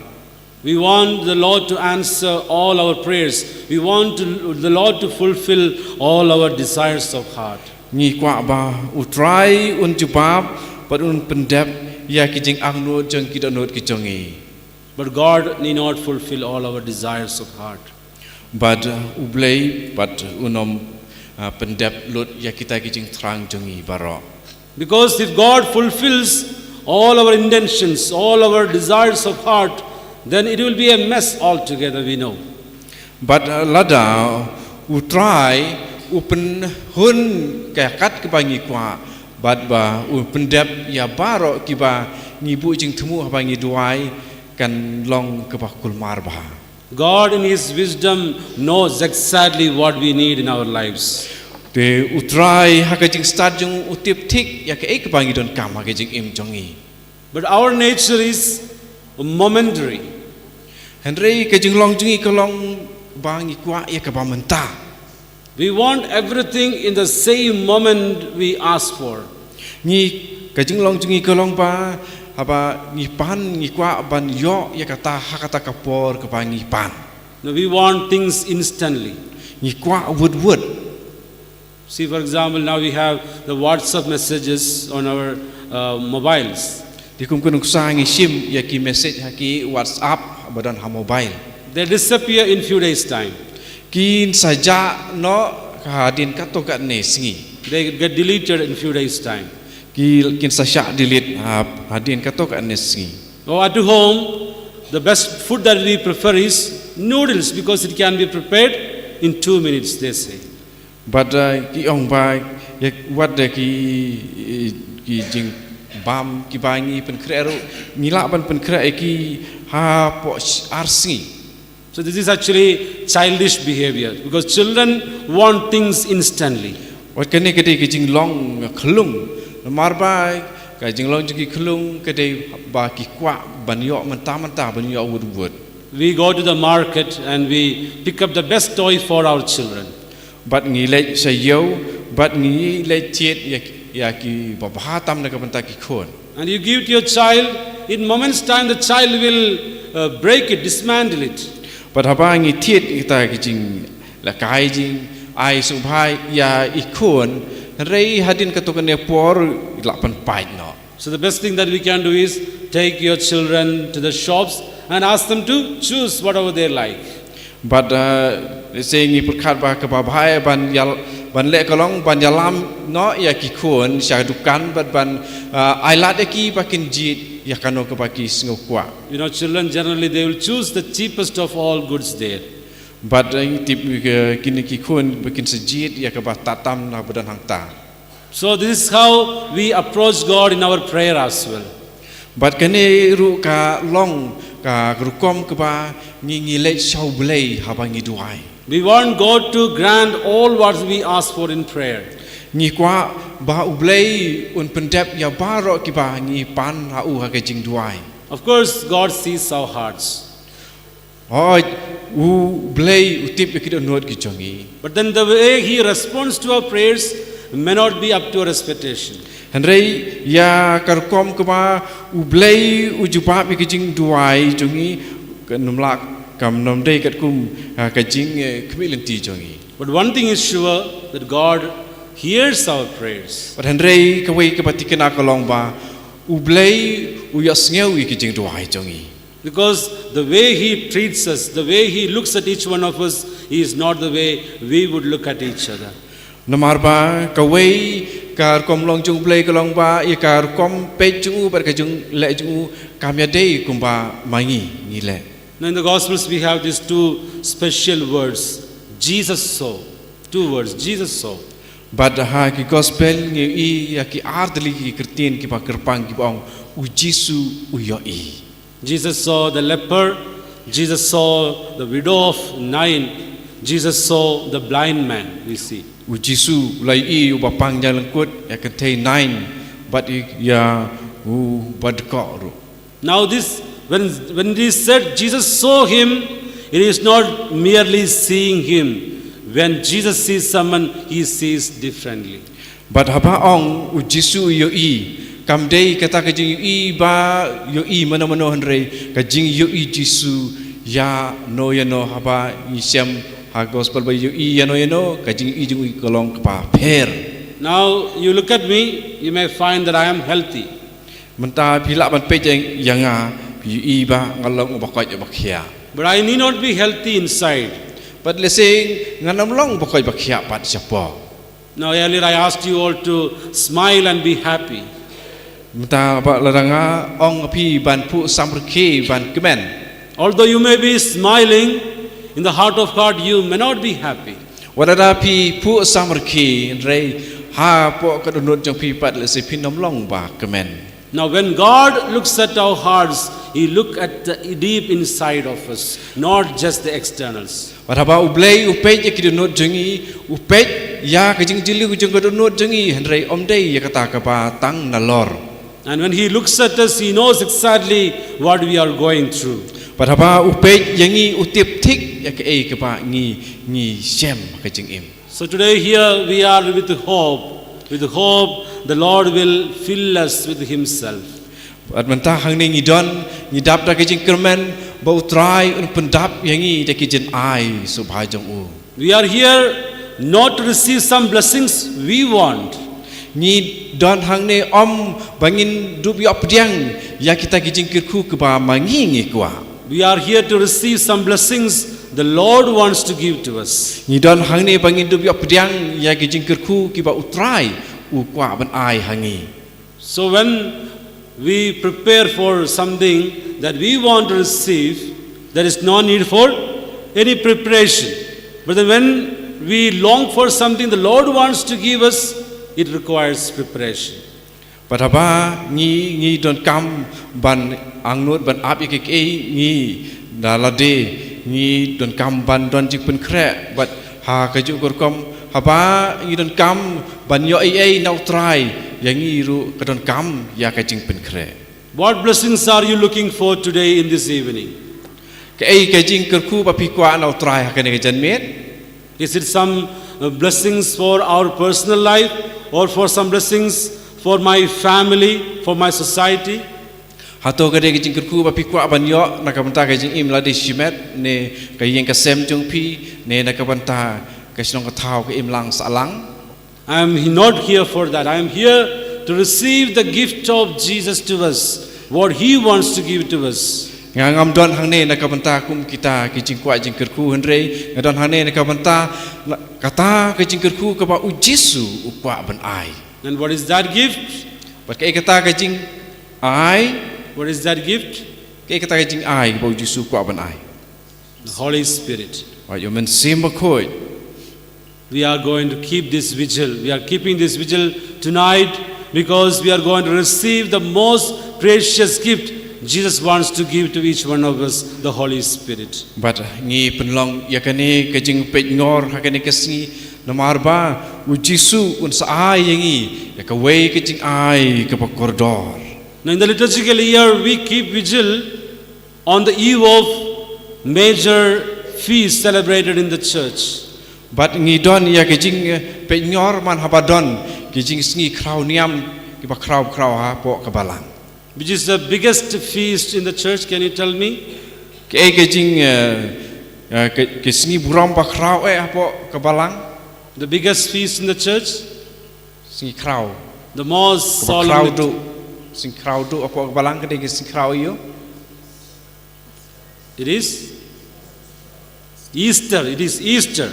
Speaker 7: We want the Lord to answer all our prayers. We want the Lord to fulfill all our desires of heart.
Speaker 4: Ngi kwa ba utrai un jupap pat un pendep ya ki jing angno jeng ki donot ki jangi.
Speaker 7: But God need not fulfill all our desires of heart.
Speaker 4: But ublei but unom pendep lot ya kita ki jing trang jangi baro.
Speaker 7: Because if God fulfills all our intentions, all our desires of heart, then it will be a mess altogether, we know.
Speaker 4: But lada utrai upen hun ka kat ki ba ngi kwa but ba pendep ya baro ki ba ngi bu jing temu ba ngi duai kan long ke ba kulmar ba.
Speaker 7: God in His wisdom knows exactly what we need in our lives.
Speaker 4: Te utrai ha ka jing start jung utip tik ya ke ek ba ngi don kam ha ka jing im jongi.
Speaker 7: But our nature is momentary.
Speaker 4: Henry ka jing long jungi ka long ba ngi kwa ya ka ba menta.
Speaker 7: We want everything in the same moment we ask for.
Speaker 4: Ngi ka jing long jungi ka long ba haba ngi pan ngi kwa ban yo ya kata ha kata kapor ka ba ngi pan.
Speaker 7: No, we want things instantly.
Speaker 4: Ngi kwa wood.
Speaker 7: See, for example, now we have the WhatsApp messages on our mobiles.
Speaker 4: Di kum kunung sa ngi sim ya ki message ha ki WhatsApp badan ha mobile.
Speaker 7: They disappear in few days' time.
Speaker 4: Kin saja no kahadin kato ka nesngi.
Speaker 7: They get deleted in few days' time.
Speaker 4: Kin saja delete hadin kato ka nesngi.
Speaker 7: Or at home, the best food that we prefer is noodles because it can be prepared in 2 minutes, they say.
Speaker 4: But ki ong ba ya wat de ki jing bam ki ba ngi pen krero ngila ban pen kre ki ha po RC.
Speaker 7: So this is actually childish behavior because children want things instantly.
Speaker 4: Wat kene kete ki jing long khlung marba ka jing long ki khlung kete ba ki kwa ban yo menta ban yo wood.
Speaker 7: We go to the market and we pick up the best toy for our children.
Speaker 4: But ngi le sa yo but ngi le chet ya ki ba tam na ka banta ki khon.
Speaker 7: And you give to your child, in moments time the child will break it, dismantle it.
Speaker 4: ปัทบางีเทียดอีตากิจิงละกายจิงไอสุภายยาอีกคนเรยหัดินกระตุกันเนปอร์หลับปันไปเนาะ
Speaker 7: So the best thing that we can do is take your children to the shops and ask them to choose whatever they like.
Speaker 4: But saying you put card back about high ban le kalong ban yalam no ya ki kon sha dukan ban I lad ki bakin jit ya kano ka baki ngokwa.
Speaker 7: You know, children generally they will choose the cheapest of all goods there.
Speaker 4: But tip kini ki kon bakin sejit ya ka tatam na badan hang ta.
Speaker 7: So this is how we approach God in our prayer as well.
Speaker 4: But kene ru ka long ka rukom ka ba ngi le shau blei habangi duai.
Speaker 7: We want God to grant all what we ask for in prayer.
Speaker 4: Ngi kwa ba ublei un pendep ya baro ki ba ngi pan ha u ha ka jing duai.
Speaker 7: Of course, God sees our hearts.
Speaker 4: Oi u blei utip ki donot ki jongi.
Speaker 7: But then the way He responds to our prayers may not be up to our expectation.
Speaker 4: Henry ya karkom ka ba ublei ujupa bi ki jing duai jongi numlak kam nom dei kat kum ka jing khmilenti jongi.
Speaker 7: But one thing is sure, that God hears our prayers.
Speaker 4: But Henry ka wei ka patikena ka long ba ublei u ya sngiau ki jing duai jongi.
Speaker 7: Because the way He treats us, the way He looks at each one of us, is not the way we would look at each other.
Speaker 4: Namar ba ka wei kar kom long chung play ka long ba ya kar kom pe chung u bar ka chung le chung u kam ya dei kum ba mangi ni le.
Speaker 7: Now in the Gospels we have these two special words, Jesus saw. Two words, Jesus saw.
Speaker 4: But ha ki gospel ni I ya ki ardli ki kristien ki ba kerpang ki bong u Jesu u yo I.
Speaker 7: Jesus saw the leper, Jesus saw the widow of Nain, Jesus saw the blind man, we see.
Speaker 4: U Jesu lai I u ba pang yang langkut ya contain 9 but ya u bad ko ru.
Speaker 7: Now this when he said Jesus saw him, it is not merely seeing him. When Jesus sees someone, he sees differently.
Speaker 4: But haba ong u Jesu yo I kam dei kata ka jing I ba yo I mano henry ka jing yo I Jesu ya no haba I siam ha gospel ba yo I ya no ka jing I jing I kolong ka pa pher.
Speaker 7: Now you look at me, you may find that I am healthy.
Speaker 4: Menta pila ban pe yang yo I ba ngalong ba ko ba khia.
Speaker 7: But I need not be healthy inside.
Speaker 4: But let's say nganam long ba ko ba khia pat siapa.
Speaker 7: Now earlier I asked you all to smile and be happy.
Speaker 4: Menta ba laranga ong pi ban pu samrke ban kemen.
Speaker 7: Although you may be smiling, in the heart of God you may not be happy.
Speaker 4: Wadada pi pu samrke rei ha po ka donot jong pi pat let's say pinom long ba kemen.
Speaker 7: Now when God looks at our hearts, He looks at the deep inside of us, not just the externals.
Speaker 4: Wadaba ublei upej ya ki donot jongi upej ya ka jing jili ku jong ka donot jongi henrei omdei ya kata ka ba tang nalor.
Speaker 7: And when He looks at us, He knows exactly what we are going through.
Speaker 4: Wadaba upej yangi utip tik ya ka ei ka ba ngi sem ka jing im.
Speaker 7: So today here we are with hope. With hope, the Lord will fill us with Himself.
Speaker 4: At menta hang ni don ni dap da ka jing kermen ba utrai un pendap yangi da ki jin ai so bhai jong u.
Speaker 7: We are here not to receive some blessings we want.
Speaker 4: Ni don hang ne om bangin dup yop diang ya kita ki jing kirku ka ba mangi ngi kwa.
Speaker 7: We are here to receive some blessings the Lord wants to give to us.
Speaker 4: Ni don hang ne bangin dup yop diang ya ki jing kirku ki ba utrai u kwa ban ai hangi.
Speaker 7: So when we prepare for something that we want to receive, there is no need for any preparation. But then when we long for something the Lord wants to give us, it requires preparation.
Speaker 4: Pataba ngi don kam ban angnut ban ap ik ngi dalade ngi don kam ban don jik pen kre but ha ka ju kor kom haba ngi don kam ban yo ai nau trai yang ngi ru ka don kam ya ka jing pen kre.
Speaker 7: What blessings are you looking for today in this evening?
Speaker 4: Ka ai ka jing ker khu ba pi kwa nau trai ha ka ne jan met.
Speaker 7: Is it some blessings for our personal life or for some blessings for my family, for my society.
Speaker 4: Hato kade kajing kerku ba pikwa banyo nakabanta kajing im la di shimet ne kajing kasem jung pi ne nakabanta kasnong kathau ka im lang salang.
Speaker 7: I am not here for that. I am here to receive the gift of Jesus to us, what He wants to give to us.
Speaker 4: Ngam don hang ne nakabanta kum kita kajing kwa jing kerku henre ngadon hang ne nakabanta kata kajing kerku ka ba u Jesu ukwa ban ai.
Speaker 7: And what is that gift?
Speaker 4: Bat kai kata kajing ai.
Speaker 7: What is that gift?
Speaker 4: Kai kata kajing ai ba u Jesu ukwa ban ai.
Speaker 7: The Holy Spirit.
Speaker 4: Wa yo men sim ba khoi.
Speaker 7: We are going to keep this vigil. We are keeping this vigil tonight because we are going to receive the most precious gift Jesus wants to give to each one of us, the Holy Spirit.
Speaker 4: But ngi penlong yakane Jingpeitngor hakane kasni namarba u Jesu un sa ai yangi yakawei kajing ai ka pakordor.
Speaker 7: Now in the liturgical year we keep vigil on the eve of major feast celebrated in the church.
Speaker 4: But ngi don ya kajing Peitngor man habadon kajing sngi krau niam ki ba krau ha po kabalang.
Speaker 7: Which is the biggest feast in the church? Can you tell me?
Speaker 4: Ke kajing ke sngi buram ba krau po kabalang.
Speaker 7: The biggest feast in the church?
Speaker 4: Sngi krau.
Speaker 7: The most
Speaker 4: Krau
Speaker 7: solemn.
Speaker 4: du sing krau du po kabalang kade ke sing krau yo.
Speaker 7: It is Easter. It is Easter.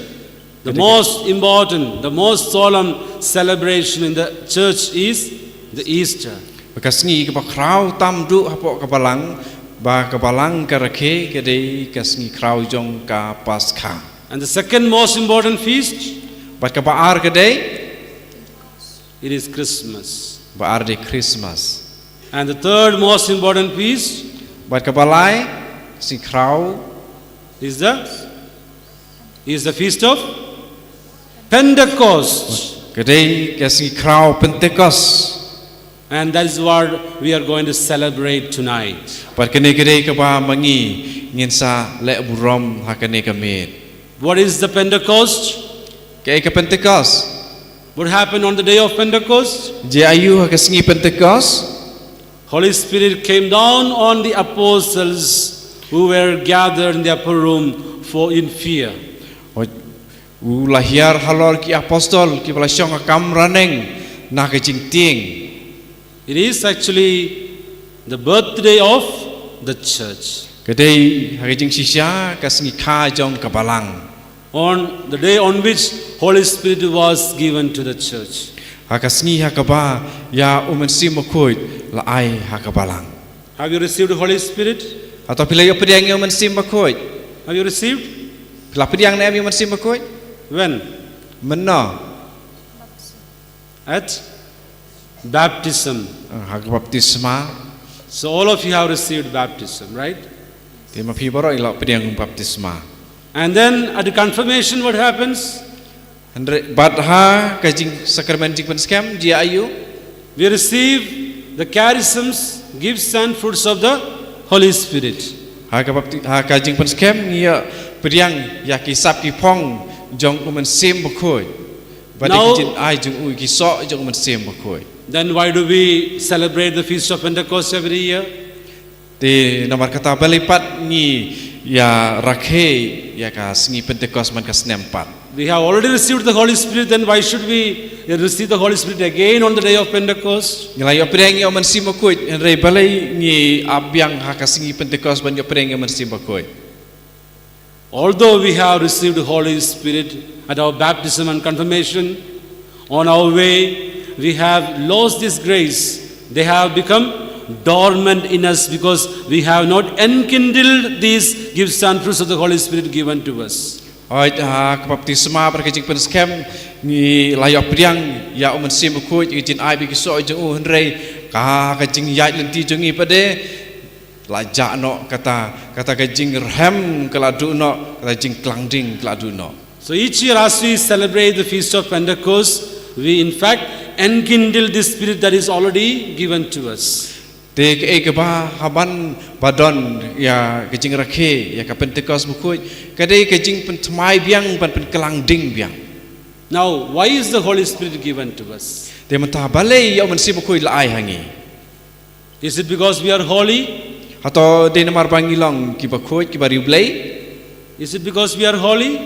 Speaker 7: The most important, the most solemn celebration in the church is the Easter.
Speaker 4: Bekas ngi ke ba krau tam du po kabalang ba kabalang ka rakhe kade ka sngi krau jong ka Paskha.
Speaker 7: And the second most important feast,
Speaker 4: Bat ka baar kade
Speaker 7: it is Christmas.
Speaker 4: baar de Christmas.
Speaker 7: And the third most important feast
Speaker 4: Bat ka balai sing krau
Speaker 7: is the feast of Pentecost.
Speaker 4: kade ka sngi krau Pentecost.
Speaker 7: And that is what we are going to celebrate tonight.
Speaker 4: Bat kane kade ka ba mangi ngin sa le burom hakane ka met.
Speaker 7: What is the Pentecost?
Speaker 4: Ke ka Pentecost.
Speaker 7: What happened on the day of Pentecost?
Speaker 4: Je ayu ha ka sngi Pentecost.
Speaker 7: Holy Spirit came down on the apostles who were gathered in the upper room in fear.
Speaker 4: U lahiar halor ki apostol ki bala syong kam raneng na ka jing ting.
Speaker 7: It is actually the birthday of the church.
Speaker 4: Kade ha ka jing sisya ka sngi kha jong ka balang.
Speaker 7: On the day on which Holy Spirit was given to the church.
Speaker 4: Ha ka sngi ha ka ba ya umen sim khoi la ai ha ka balang.
Speaker 7: Have you received the Holy Spirit?
Speaker 4: Atau pila yo pediang yo men sim khoi.
Speaker 7: Have you received?
Speaker 4: Pila pediang na yo men sim khoi.
Speaker 7: When?
Speaker 4: Menna
Speaker 7: At baptism.
Speaker 4: ha ka baptisma.
Speaker 7: So all of you have received baptism, right?
Speaker 4: Ti ma phi baro ila pediang baptisma.
Speaker 7: And then at the confirmation what happens?
Speaker 4: Bat ha ka jing sakramen jing pen skam je ayu
Speaker 7: We receive the charisms, gifts and fruits of the Holy Spirit.
Speaker 4: ha ka jing pen skam ngia pediang ya ki sap ki phong jong umen sim khoi. Bat
Speaker 7: Now-
Speaker 4: ki jin ai jong u ki so jong umen sim khoi.
Speaker 7: Then why do we celebrate the Feast of Pentecost every year?
Speaker 4: Ti nomor kata balipat ni ya rakhe ya ka sngi Pentecost man ka snempat.
Speaker 7: We have already received the Holy Spirit, then why should we receive the Holy Spirit again on the day of Pentecost?
Speaker 4: Ngilai yo pedang yo man sim khoi re balai ni abyang ha ka sngi Pentecost ban yo pedang yo man sim khoi.
Speaker 7: Although we have received the Holy Spirit at our baptism and confirmation, on our way we have lost this grace. They have become dormant in us because we have not enkindled these gifts and fruits of the Holy Spirit given to us.
Speaker 4: Oi ha ka baptisma par ka jing pen skam ni la yo pedang ya umen sim khoi jin ai bi ki so jong u henrei ka jing ya lenti jong i pade la ja no kata ka jing rhem kala du no kala jing klang ding kala du no.
Speaker 7: So each year as we celebrate the Feast of Pentecost, we in fact enkindle this Spirit that is already given to us.
Speaker 4: Te ke ba haban badon ya ke jing rakhe ya ka Pentecost bukhoi kade ke jing pen thmai biang pan pen klang ding biang.
Speaker 7: Now, why is the Holy Spirit given to us?
Speaker 4: Te mata balai yo man sim khoi la ai hangi.
Speaker 7: Is it because we are holy?
Speaker 4: Hato de namar bangilong ki ba khoi ki ba riu blai.
Speaker 7: Is it because we are holy?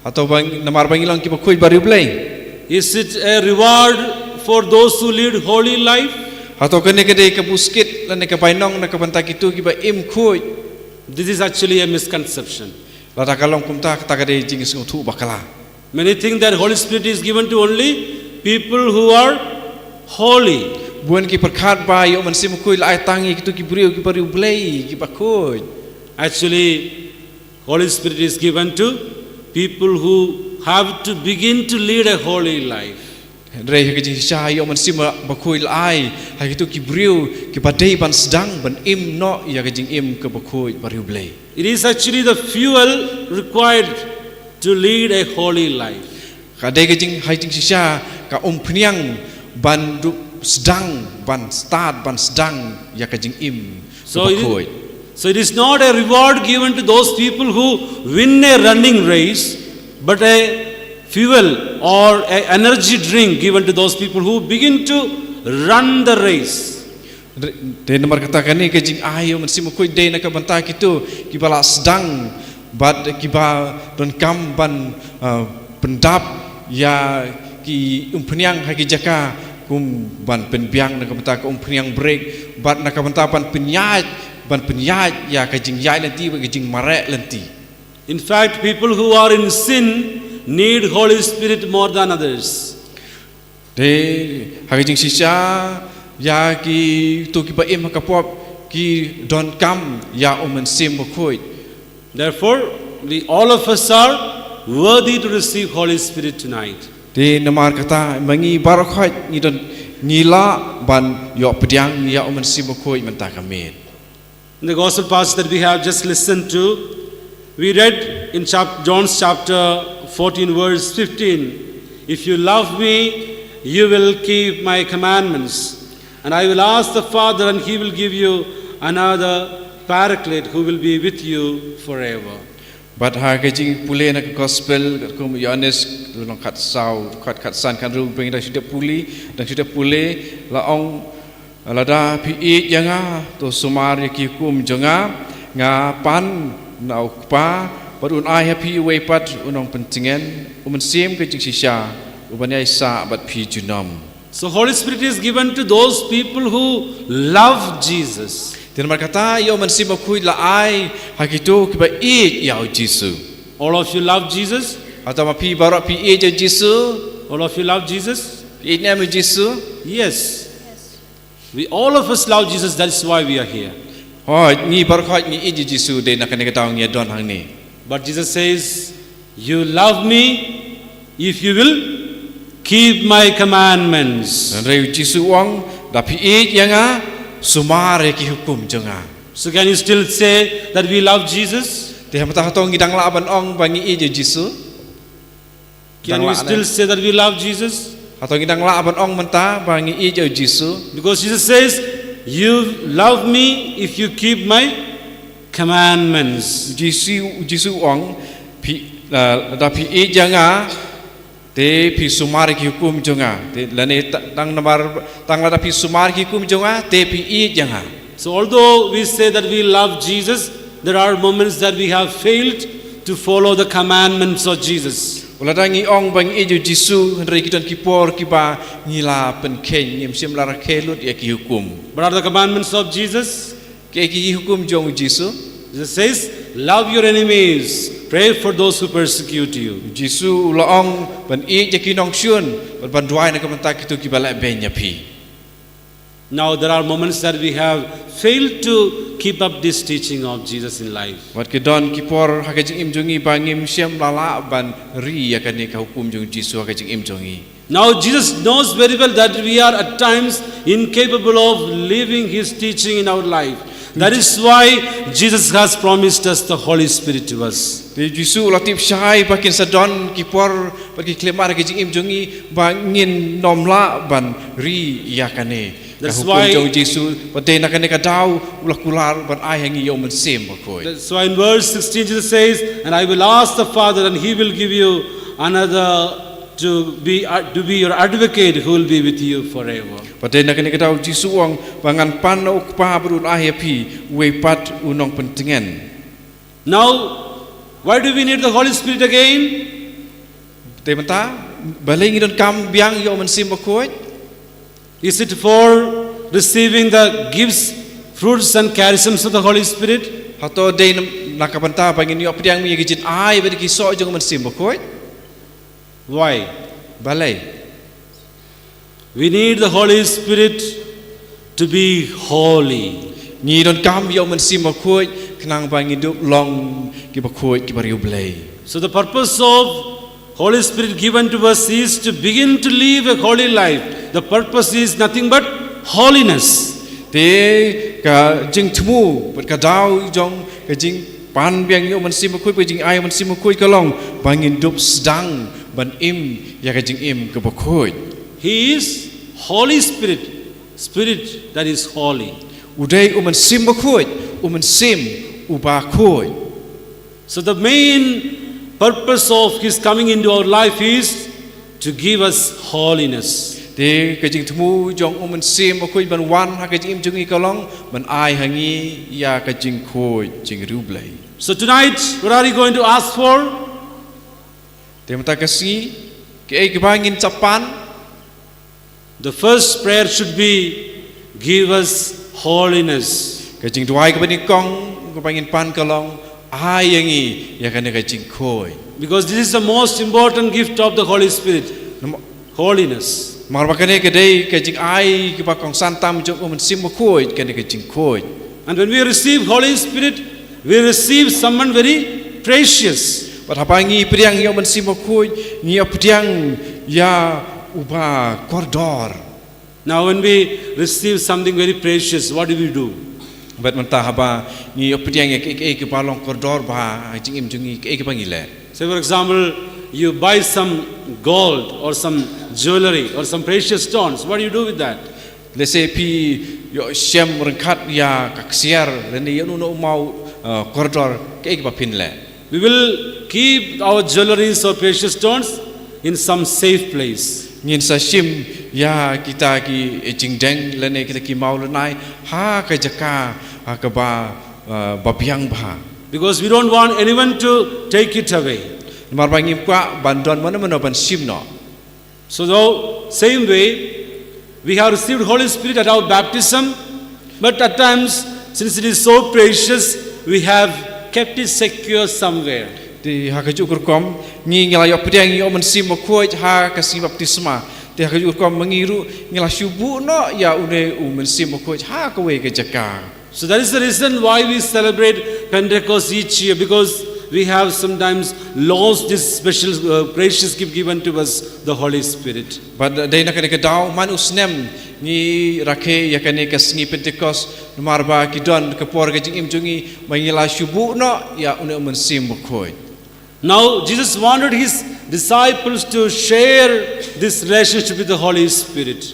Speaker 4: Hato bang namar bangilong ki ba khoi ba riu blai.
Speaker 7: Is it a reward for those who lead holy life?
Speaker 4: Hato kene kede ka buskit lan ka painong na ka banta kitu ki ba im khoi.
Speaker 7: This is actually a misconception.
Speaker 4: La ta kalong kumta ta kade jing sung thu bakala.
Speaker 7: Many think that Holy Spirit is given to only people who are holy.
Speaker 4: Buan ki perkhat ba yo man sim khoi la ai tangi kitu ki brio ki ba riu blai ki ba khoi.
Speaker 7: Actually, Holy Spirit is given to people who have to begin to lead a holy life.
Speaker 4: Rei ka jing sha yo man sim ba khoi la ai ha kitu ki brio ki ba dei ban sedang ban im no ya ka jing im ka ba khoi ba riu blai.
Speaker 7: It is actually the fuel required to lead a holy life.
Speaker 4: Ka dei ka jing hai jing sha ka pniang ban du sedang ban start ban sedang ya ka jing im
Speaker 7: So
Speaker 4: ka ba khoi.
Speaker 7: So it is not a reward given to those people who win a running race, but a fuel or an energy drink given to those people who begin to run the race.
Speaker 4: De nomor katakan ni ke jing ayo man sim khoi de na ka banta kitu ki bala sedang bad ki ba don kam ban pendap ya ki pniang ha ki jaka kum ban penbiang na ka banta ka pniang break bad na ka banta ban penyaj ban penyaj ya ka jing yai lanti ba ka jing marek lanti.
Speaker 7: In fact, people who are in sin need Holy Spirit more than others.
Speaker 4: De ha ka jing sisa ya ki tu ki ba im ka pop ki don kam ya man sim khoi.
Speaker 7: Therefore, all of us are worthy to receive Holy Spirit tonight.
Speaker 4: Di namar kata mangi barakhoi ni don ngila ban yo pediang ya man sim khoi man ta kamen.
Speaker 7: In the gospel passage that we have just listened to, we read in John's chapter 14 verse 15, if you love me, you will keep my commandments. And I will ask the Father and he will give you another paraclete who will be with you forever.
Speaker 4: But ha ke jing pule na gospel kum Yohanes long khat sau khat san kan ru bring da sida pule la ong la da pi e yanga to sumar ki kum jonga nga pan na ukpa padun ai happy way pat unong pentingen sim ke jing sisa ubanya isa bat pi junom.
Speaker 7: So Holy Spirit is given to those people who love Jesus.
Speaker 4: Tiada kata yo man sim khoi la ai hakitu ki ba e ya Jesu.
Speaker 7: All of you love Jesus?
Speaker 4: Atau ma pi barak pi e je Jesu.
Speaker 7: All of you love Jesus?
Speaker 4: Pi nama Jesu.
Speaker 7: Yes. We all of us love Jesus. That's why we are here.
Speaker 4: Oh, ni barak ni e je Jesu de nak kena kata ngi don hang ni.
Speaker 7: But Jesus says, you love me if you will keep my commandments.
Speaker 4: Dan rei Jesu wang da pi e yanga sumare ki hukum jonga.
Speaker 7: So can you still say that we love Jesus?
Speaker 4: Te hamta hatong ngidang la ban ong bangi e je Jesu.
Speaker 7: Can we still say that we love Jesus?
Speaker 4: Hatong ngidang la ban ong menta bangi e je Jesu.
Speaker 7: Because Jesus says, you love me if you keep my commandments.
Speaker 4: Jesu wang pi da pi e janga te pi sumar ki hukum jonga te lane tang namar tang la pi sumar ki hukum jonga te pi e janga.
Speaker 7: So although we say that we love Jesus, there are moments that we have failed to follow the commandments of Jesus.
Speaker 4: Wala dangi ong bang e jo Jesu henry kiton ki por ki ba ngila pen ken nyem sim lara kelut ya ki hukum.
Speaker 7: What are the commandments of Jesus?
Speaker 4: Ke ki hukum jong Jesu.
Speaker 7: Jesus says, love your enemies, pray for those who persecute you.
Speaker 4: Jesu la ong ban e je ki nong shun ban duai na ka ban ta ki tu ki bala ben ya pi.
Speaker 7: Now there are moments that we have failed to keep up this teaching of Jesus in life.
Speaker 4: Wat ke don ki por ha ka jing im jongi ba ngim siam lala ban ri ya ka ne ka hukum jong Jesu ha ka jing im jongi.
Speaker 7: Now Jesus knows very well that we are at times incapable of living his teaching in our life. That is why Jesus has promised us the Holy Spirit to us.
Speaker 4: Te Jesu la tip shai ba kin sa don ki por ba ki klemar ka jing im jongi ba ngin nom la ban ri ya ka ne.
Speaker 7: That's why
Speaker 4: Jesu pate na kane ka daw ulah kular ban ai hangi yo man sem ba koi.
Speaker 7: That's why in verse 16 Jesus says, and I will ask the Father and he will give you another to be your advocate who will be with you forever.
Speaker 4: Pada nak kena ketahui Jisu wang bangan pan na ukpa berun ahiapi wepat unong pentingan.
Speaker 7: Now, why do we need the Holy Spirit again?
Speaker 4: Temata baling idon kam biang yo mensim bakoi.
Speaker 7: Is it for receiving the gifts, fruits and charisms of the Holy Spirit?
Speaker 4: Hato day nakapanta pangin yo pediang mi gijin ai beri kiso jong mensim bakoi.
Speaker 7: Why?
Speaker 4: Balai.
Speaker 7: We need the Holy Spirit to be holy.
Speaker 4: Ni don kam yo mensim bakoi kenang pangin hidup long ki bakoi ki bari ublay.
Speaker 7: So the purpose of Holy Spirit given to us is to begin to live a holy life. The purpose is nothing but holiness.
Speaker 4: Te ka jing tmu but ka dau jong ka jing pan biang yo mensim bakoi pe jing ai mensim bakoi ka long bangin hidup sedang ban im ya ka jing im ka bakoi.
Speaker 7: He is Holy Spirit, Spirit that is holy.
Speaker 4: Udai mensim bakoi mensim ubakoi.
Speaker 7: So the main purpose of His coming into our life is to give us holiness.
Speaker 4: Te ka jing tmu jong mensim bakoi ban wan ha ka jing im jung i ka long ban ai hangi ya ka jing khoi jing rublai.
Speaker 7: So tonight, what are you going to ask for?
Speaker 4: Te mata kasi ke ai ka bangin capan.
Speaker 7: The first prayer should be, give us holiness.
Speaker 4: Ka jing duai ka bani kong ka bangin pan ka long ai yangi ya ka ne ka jing khoi.
Speaker 7: Because this is the most important gift of the Holy Spirit, holiness.
Speaker 4: Mar bakane ka dei ka jing ai ka ba kong santam jong mensim bakoi ka ne ka jing khoi.
Speaker 7: And when we receive Holy Spirit, we receive someone very precious.
Speaker 4: Pat hapangi priang yo mensim bakoi ni priang ya uba koridor.
Speaker 7: Now when we receive something very precious, what do?
Speaker 4: Bat manta haba ni priang ya ke balong koridor ba jing im jungi ke pangile.
Speaker 7: Say for example, you buy some gold or some jewelry or some precious stones. What do you do with that?
Speaker 4: Let's say pi yo shem rengkat ya kaksiar dan yo no mau koridor ke ba pinle.
Speaker 7: We will keep our jewelries or precious stones in some safe place.
Speaker 4: Ngin sa shim ya kita ki jing deng lene kita ki mau lenai ha ka jaka ha ka ba babiang ba.
Speaker 7: Because we don't want anyone to take it away.
Speaker 4: Mar bangim kwa bandon mana ban shim no.
Speaker 7: So the same way, we have received Holy Spirit at our baptism, but at times, since it is so precious, we have kept it secure somewhere.
Speaker 4: Ti ha ka jukur kom ngi ngala yo pedang yo mensim bakoi ha ka si baptisma. Ti ha ka jukur kom mengiru ngala syubu no ya une mensim bakoi ha ka we ka jaka.
Speaker 7: So that is the reason why we celebrate Pentecost each year, because we have sometimes lost this special precious gift given to us, the Holy Spirit.
Speaker 4: But dai na ka daw man usnem ni rakhe ya ka ne ka Sngi Pentecost marba ki don ka por ka jing im jungi mangila syubu no ya une mensim bakoi.
Speaker 7: Now Jesus wanted His disciples to share this relationship with the Holy Spirit.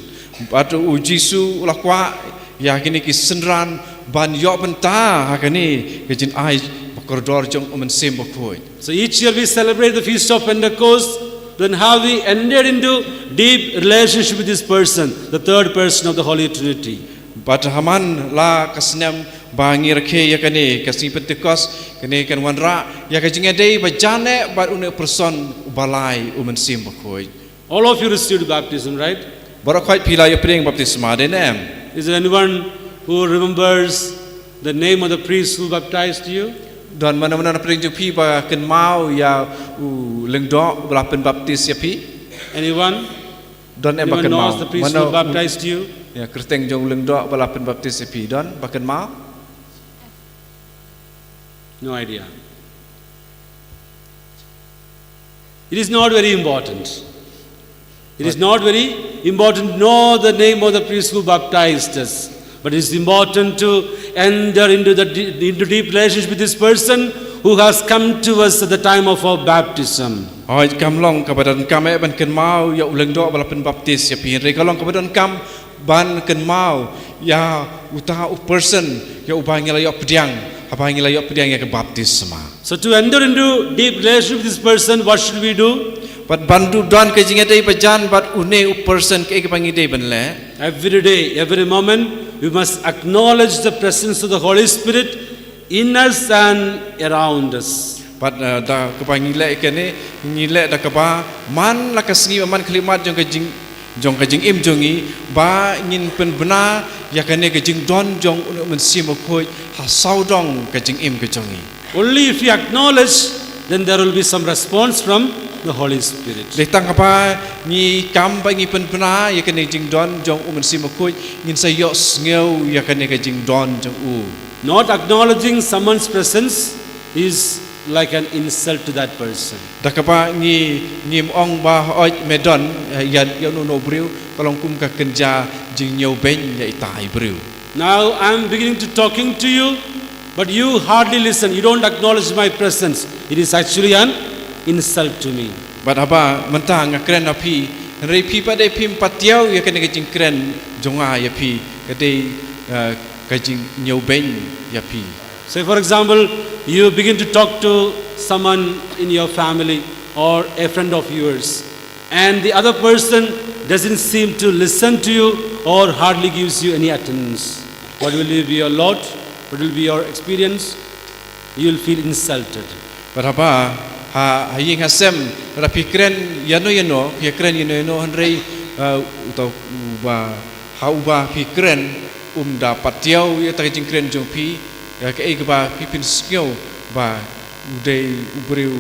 Speaker 4: But Jisu lakwa ya kini ki senran ban yo benta ha kani ke jin ai koridor jong mensim bakoi.
Speaker 7: So each year we celebrate the feast of Pentecost. Then have we entered into deep relationship with this person, the third person of the Holy Trinity.
Speaker 4: But haman la kasnem bangi rakhe ya kani kasi Pentecost kani kan wanra ya ka jing dei ba jane ba une person balai mensim bakoi.
Speaker 7: All of you received baptism, right?
Speaker 4: Barakhoi pila yo preng baptisma de nem.
Speaker 7: Is there anyone who remembers the name of the priest who baptized you?
Speaker 4: Don mana-mana preng ju pi ba ken mau ya lengdo belapen baptis ya pi.
Speaker 7: Anyone?
Speaker 4: Don em ba
Speaker 7: Anyone
Speaker 4: ken mau.
Speaker 7: knows the priest who baptized you?
Speaker 4: Ya kristeng jong lengdo belapen baptis ya pi don ba ken mau.
Speaker 7: No idea. It is not very important. It is not very important to know the name of the priest who baptized us. But it is important to enter into deep relationship with this person who has come to us at the time of our baptism.
Speaker 4: Oi kam long ka badan kam e ban ken mau ya lengdo belapen baptis ya pi re kalong ka badan kam ban ken mau ya uta person ya ubangila ya pediang abangila ya pediang ya ke baptisma.
Speaker 7: So to enter into deep relationship with this person, what should we do?
Speaker 4: but bandu don ke jing dei bajan but une person ke pangi dei ban le.
Speaker 7: Every day, every moment, we must acknowledge the presence of the Holy Spirit in us and around us.
Speaker 4: But da kepangi le ke ne ngile da kaba man la kasngi man klimat jong ke jing im jongi ba ngin pen bena ya ke ne ke jing don jong un men sim khoi ha sau dong ke jing im ke jongi.
Speaker 7: Only if you acknowledge, then there will be some response from the Holy Spirit.
Speaker 4: Le tang apa ni kam ba ngi pen bena ya ke ne jing don jong un men sim khoi ngin sa yo ngeu ya ke ne ke jing don jong u.
Speaker 7: Not acknowledging someone's presence is like an insult to that person.
Speaker 4: Da kapa ngi ong ba oi medon ya no briu kalong kum ka kenja jing nyau ben ya itai briu.
Speaker 7: Now I am beginning to talking to you, but you hardly listen. You don't acknowledge my presence. It is actually an insult to me.
Speaker 4: But apa mentang ngakren api rei pi pa de pim patiau ya kene jing kren jonga ya pi kade ka jing nyau ben ya pi.
Speaker 7: Say for example, you begin to talk to someone in your family or a friend of yours, and the other person doesn't seem to listen to you or hardly gives you any attendance. What will be your lot? What will be your experience? You will feel insulted.
Speaker 4: But apa ha ying hasem ra pi kren ya no kren yano hanrei utau ba ha uba pi kren da patiau ya ta jing kren jong pi ya ke ba pipin skio ba udai ubriu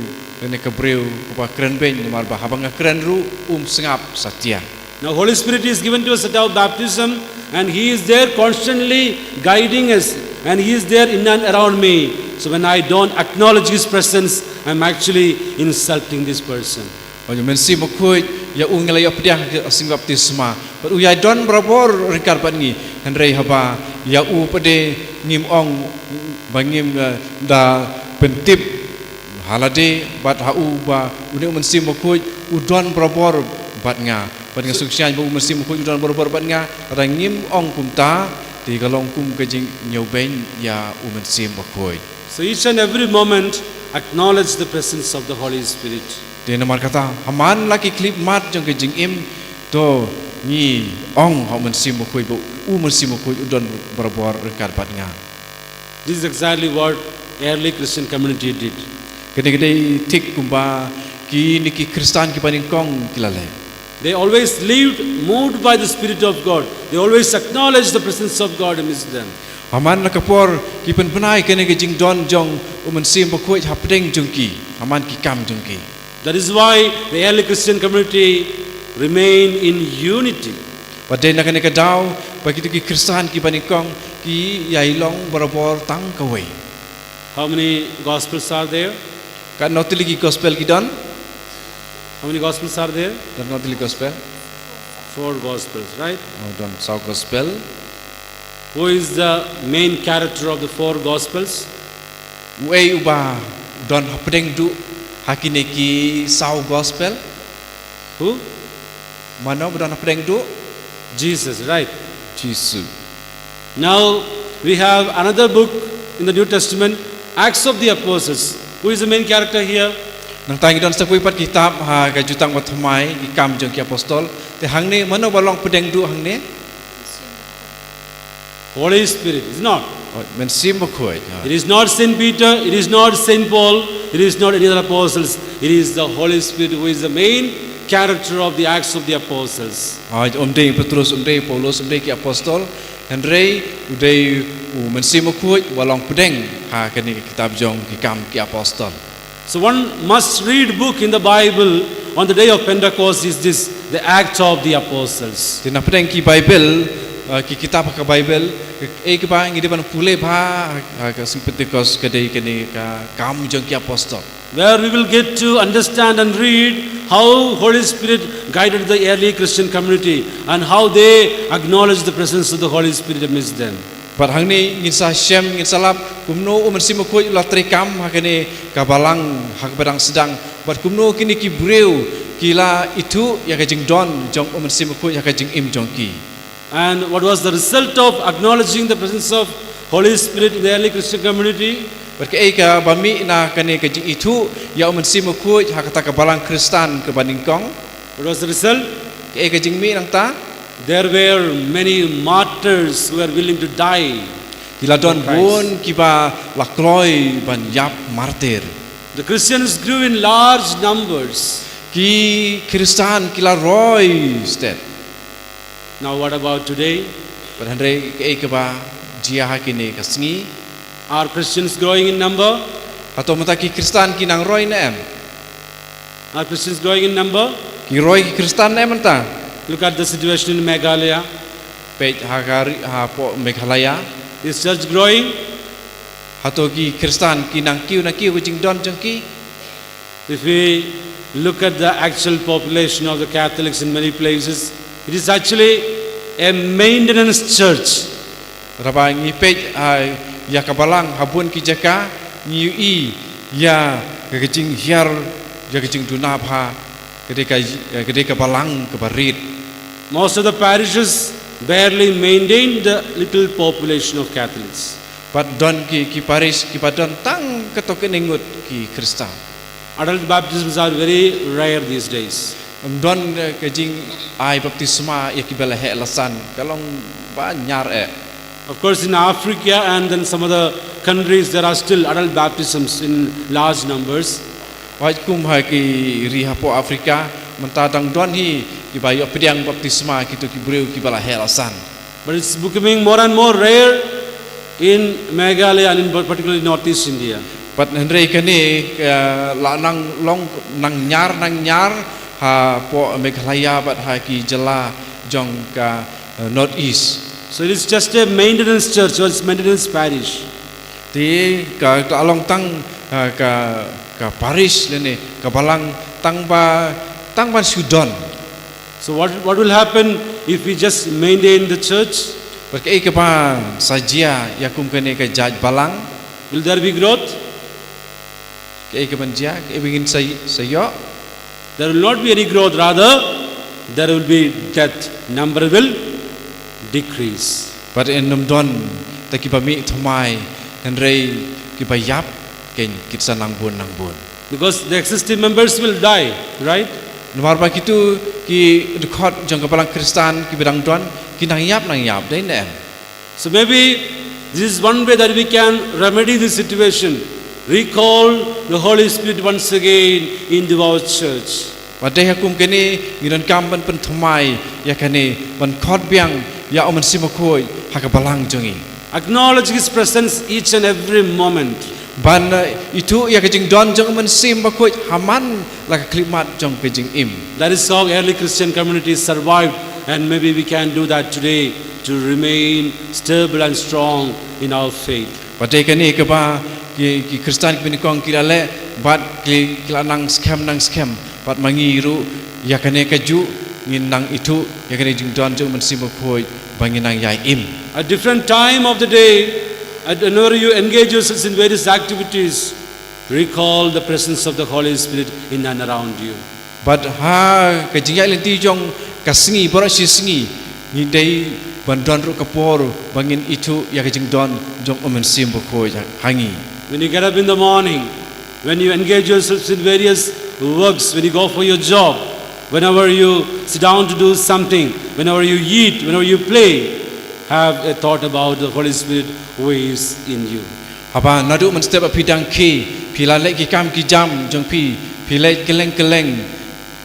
Speaker 4: ne ke briu ba kren ben mar ba habang kren ru sengap satya.
Speaker 7: Now Holy Spirit is given to us at our baptism, and He is there constantly guiding us, and He is there in and around me. So when I don't acknowledge His presence, I'm actually insulting this person.
Speaker 4: Ojo mensi mokoi ya ungalay apdiah asing baptisma. But uyai don berabor ringkar pangi hanrei haba ya u pade ngim ong bangim da pentip halade bat hau ba une mensi mokoi udon berabor bat nga suksian bu mensi mokoi udon berabor bat nga rangim ong kumta di kalong kum kejing nyoben ya u mensi mokoi.
Speaker 7: So each and every moment acknowledge the presence of the Holy Spirit.
Speaker 4: Dia nama kata haman laki klip mat jong ke jing im to ni ong hau mensim bokoi bo mensim bokoi udon berbuar rekat bat nga.
Speaker 7: This is exactly what early Christian community did.
Speaker 4: Kene tik kumba ki niki Kristan ki paning kong kilale.
Speaker 7: They always lived moved by the Spirit of God. They always acknowledged the presence of God amidst them.
Speaker 4: Haman nakapor ki pen penai kene ke jing don jong mensim bokoi hapdeng jongki haman ki kam jongki.
Speaker 7: That is why the early Christian community remained in unity.
Speaker 4: Pada nak kena kedau bagi tu ki Kristan ki panikong ki yailong berabor tang kawai.
Speaker 7: How many gospels are there?
Speaker 4: Kan notili ki gospel ki don?
Speaker 7: How many gospels are there?
Speaker 4: Don notili gospel?
Speaker 7: 4 gospels, right?
Speaker 4: Oh, don sau gospel.
Speaker 7: Who is the main character of the 4 gospels?
Speaker 4: Wei uba don hapdeng du hakine ki sau gospel.
Speaker 7: Who?
Speaker 4: Mana don hapdeng du?
Speaker 7: Jesus, right?
Speaker 4: Jesus.
Speaker 7: Now we have another book in the New Testament, Acts of the Apostles. Who is the main character here?
Speaker 4: Nang tangi don sa kuipat kitab ha ka jutang watmai ki kam jong ki apostol te hangne mana balong pedeng du hangne?
Speaker 7: Holy Spirit, is not.
Speaker 4: Men sim bokoi.
Speaker 7: It is not Saint Peter, it is not Saint Paul, it is not any other apostles. It is the Holy Spirit who is the main character of the Acts of the Apostles.
Speaker 4: Omdei Petrus, omdei Paulus, omdei ki apostol, Henry udei men sim bokoi balong pedeng ha kani kitab jong ki kam ki apostol.
Speaker 7: So one must read book in the Bible on the day of Pentecost is this, the Acts of the Apostles.
Speaker 4: Tina pedeng ki Bible ki kitab ka Bible ke ba ngi depan pule ba ka sing Pentecost ka dei kani ka kam jong ki apostol.
Speaker 7: Where we will get to understand and read how Holy Spirit guided the early Christian community and how they acknowledged the presence of the Holy Spirit amidst them.
Speaker 4: But hangni ngin sa Shem ngin salap kumno mensim bokoi la trekam ha kani ka balang ha badang sedang but kumno kini ki breu kila itu ya ka jing don jong mensim bokoi ha ka jing im jong ki.
Speaker 7: And what was the result of acknowledging the presence of Holy Spirit in the early Christian community?
Speaker 4: Berkeika bami na kane ke jing itu ya mensimu kuj hakata ke balang Kristan ke bandingkong.
Speaker 7: What was the result?
Speaker 4: Keika jing mi nang ta
Speaker 7: There were many martyrs who were willing to die.
Speaker 4: kila don bun kiba lakloi ban yap martir.
Speaker 7: The Christians grew in large numbers.
Speaker 4: Ki Kristan kila roy stet.
Speaker 7: Now what about today?
Speaker 4: Berhandre keika ba jia hakini ke Sngi.
Speaker 7: Are Christians growing in number?
Speaker 4: Atau mata ki Kristan ki nang roy na em.
Speaker 7: Are Christians growing in number?
Speaker 4: Ki roy ki Kristan na em ta.
Speaker 7: Look at the situation in Meghalaya.
Speaker 4: Pej hagari ha po Meghalaya.
Speaker 7: Is church growing?
Speaker 4: Atau ki Kristan ki nang kiu ke jing don jeng ki.
Speaker 7: If we look at the actual population of the Catholics in many places, it is actually a maintenance church.
Speaker 4: Raba ngi pej ya kabalang habun ki jaka ngi i ya ke jing hiar ya ke jing dunap ha kedeka balang ke barit.
Speaker 7: Most of the parishes barely maintain the little population of Catholics.
Speaker 4: Pat don ki paris ki padon tang ketok ningut ki Kristen.
Speaker 7: Adult baptisms are very rare these days.
Speaker 4: Don ke jing ai baptisma ya ki bela he lasan kalong ba nyar
Speaker 7: Of course, in Africa and then some other countries, there are still adult baptisms in large numbers.
Speaker 4: Waj kum ha ki riha po Afrika mentadang don hi ki bayo pediang baptisma kitu ki breu ki bela he lasan.
Speaker 7: But it's becoming more and more rare in Meghalaya and in particularly Northeast India.
Speaker 4: Pat hendrei kani la nang long nang nyar ha po Meghalaya bat ha ki jela jong ka Northeast.
Speaker 7: So it is just a maintenance church or it's maintenance parish.
Speaker 4: Ti ka along tang ka parish lene ka balang tang ban Sudan.
Speaker 7: So what will happen if we just maintain the church?
Speaker 4: Berkei ke ba sajia yakum kene ka jaj balang
Speaker 7: Will there be growth?
Speaker 4: kei ke banjia ke bingin sayo
Speaker 7: There will not be any growth, rather there will be death. Number will decrease.
Speaker 4: but en num don ta ki bami thomai hendrei ki bayap ken kitsa nang bun.
Speaker 7: Because the existing members will die, right?
Speaker 4: Nomor ba kitu ki dekhot jong ka balang Kristan ki bidang don ki nang yap dai ne.
Speaker 7: So maybe this is one way that we can remedy this situation. Recall the Holy Spirit once again into our church.
Speaker 4: Wadai hakum kene ngiran kam ban pen thomai ya kene ban khot biang ya oman simakoi haka balang jongi.
Speaker 7: Acknowledge His presence each and every moment.
Speaker 4: Ban itu ya kejing don jong oman simakoi haman la ka klimat jong kejing im.
Speaker 7: That is how early Christian communities survived, and maybe we can do that today to remain stable and strong in our faith.
Speaker 4: Wadai kene ke ba ki Kristan ki kong kirale bat kila nang scam bat mangiru ya kene kaju ngin nang itu ya kene jing don jong oman simakoi bangin nang yai im.
Speaker 7: At different time of the day, whenever you engage yourselves in various activities, recall the presence of the Holy Spirit in and around you.
Speaker 4: But ha kejing ya lenti jong kasngi bora si sngi ni dei bandon ru kapor bangin itu ya kejing don jong omen simakoi hangi.
Speaker 7: When you get up in the morning, when you engage yourselves in various works, when you go for your job, whenever you sit down to do something, whenever you eat, whenever you play, have a thought about the Holy Spirit who is in you.
Speaker 4: Haba nadu man step pidang ki pila lek ki kam ki jam jong pi lek keleng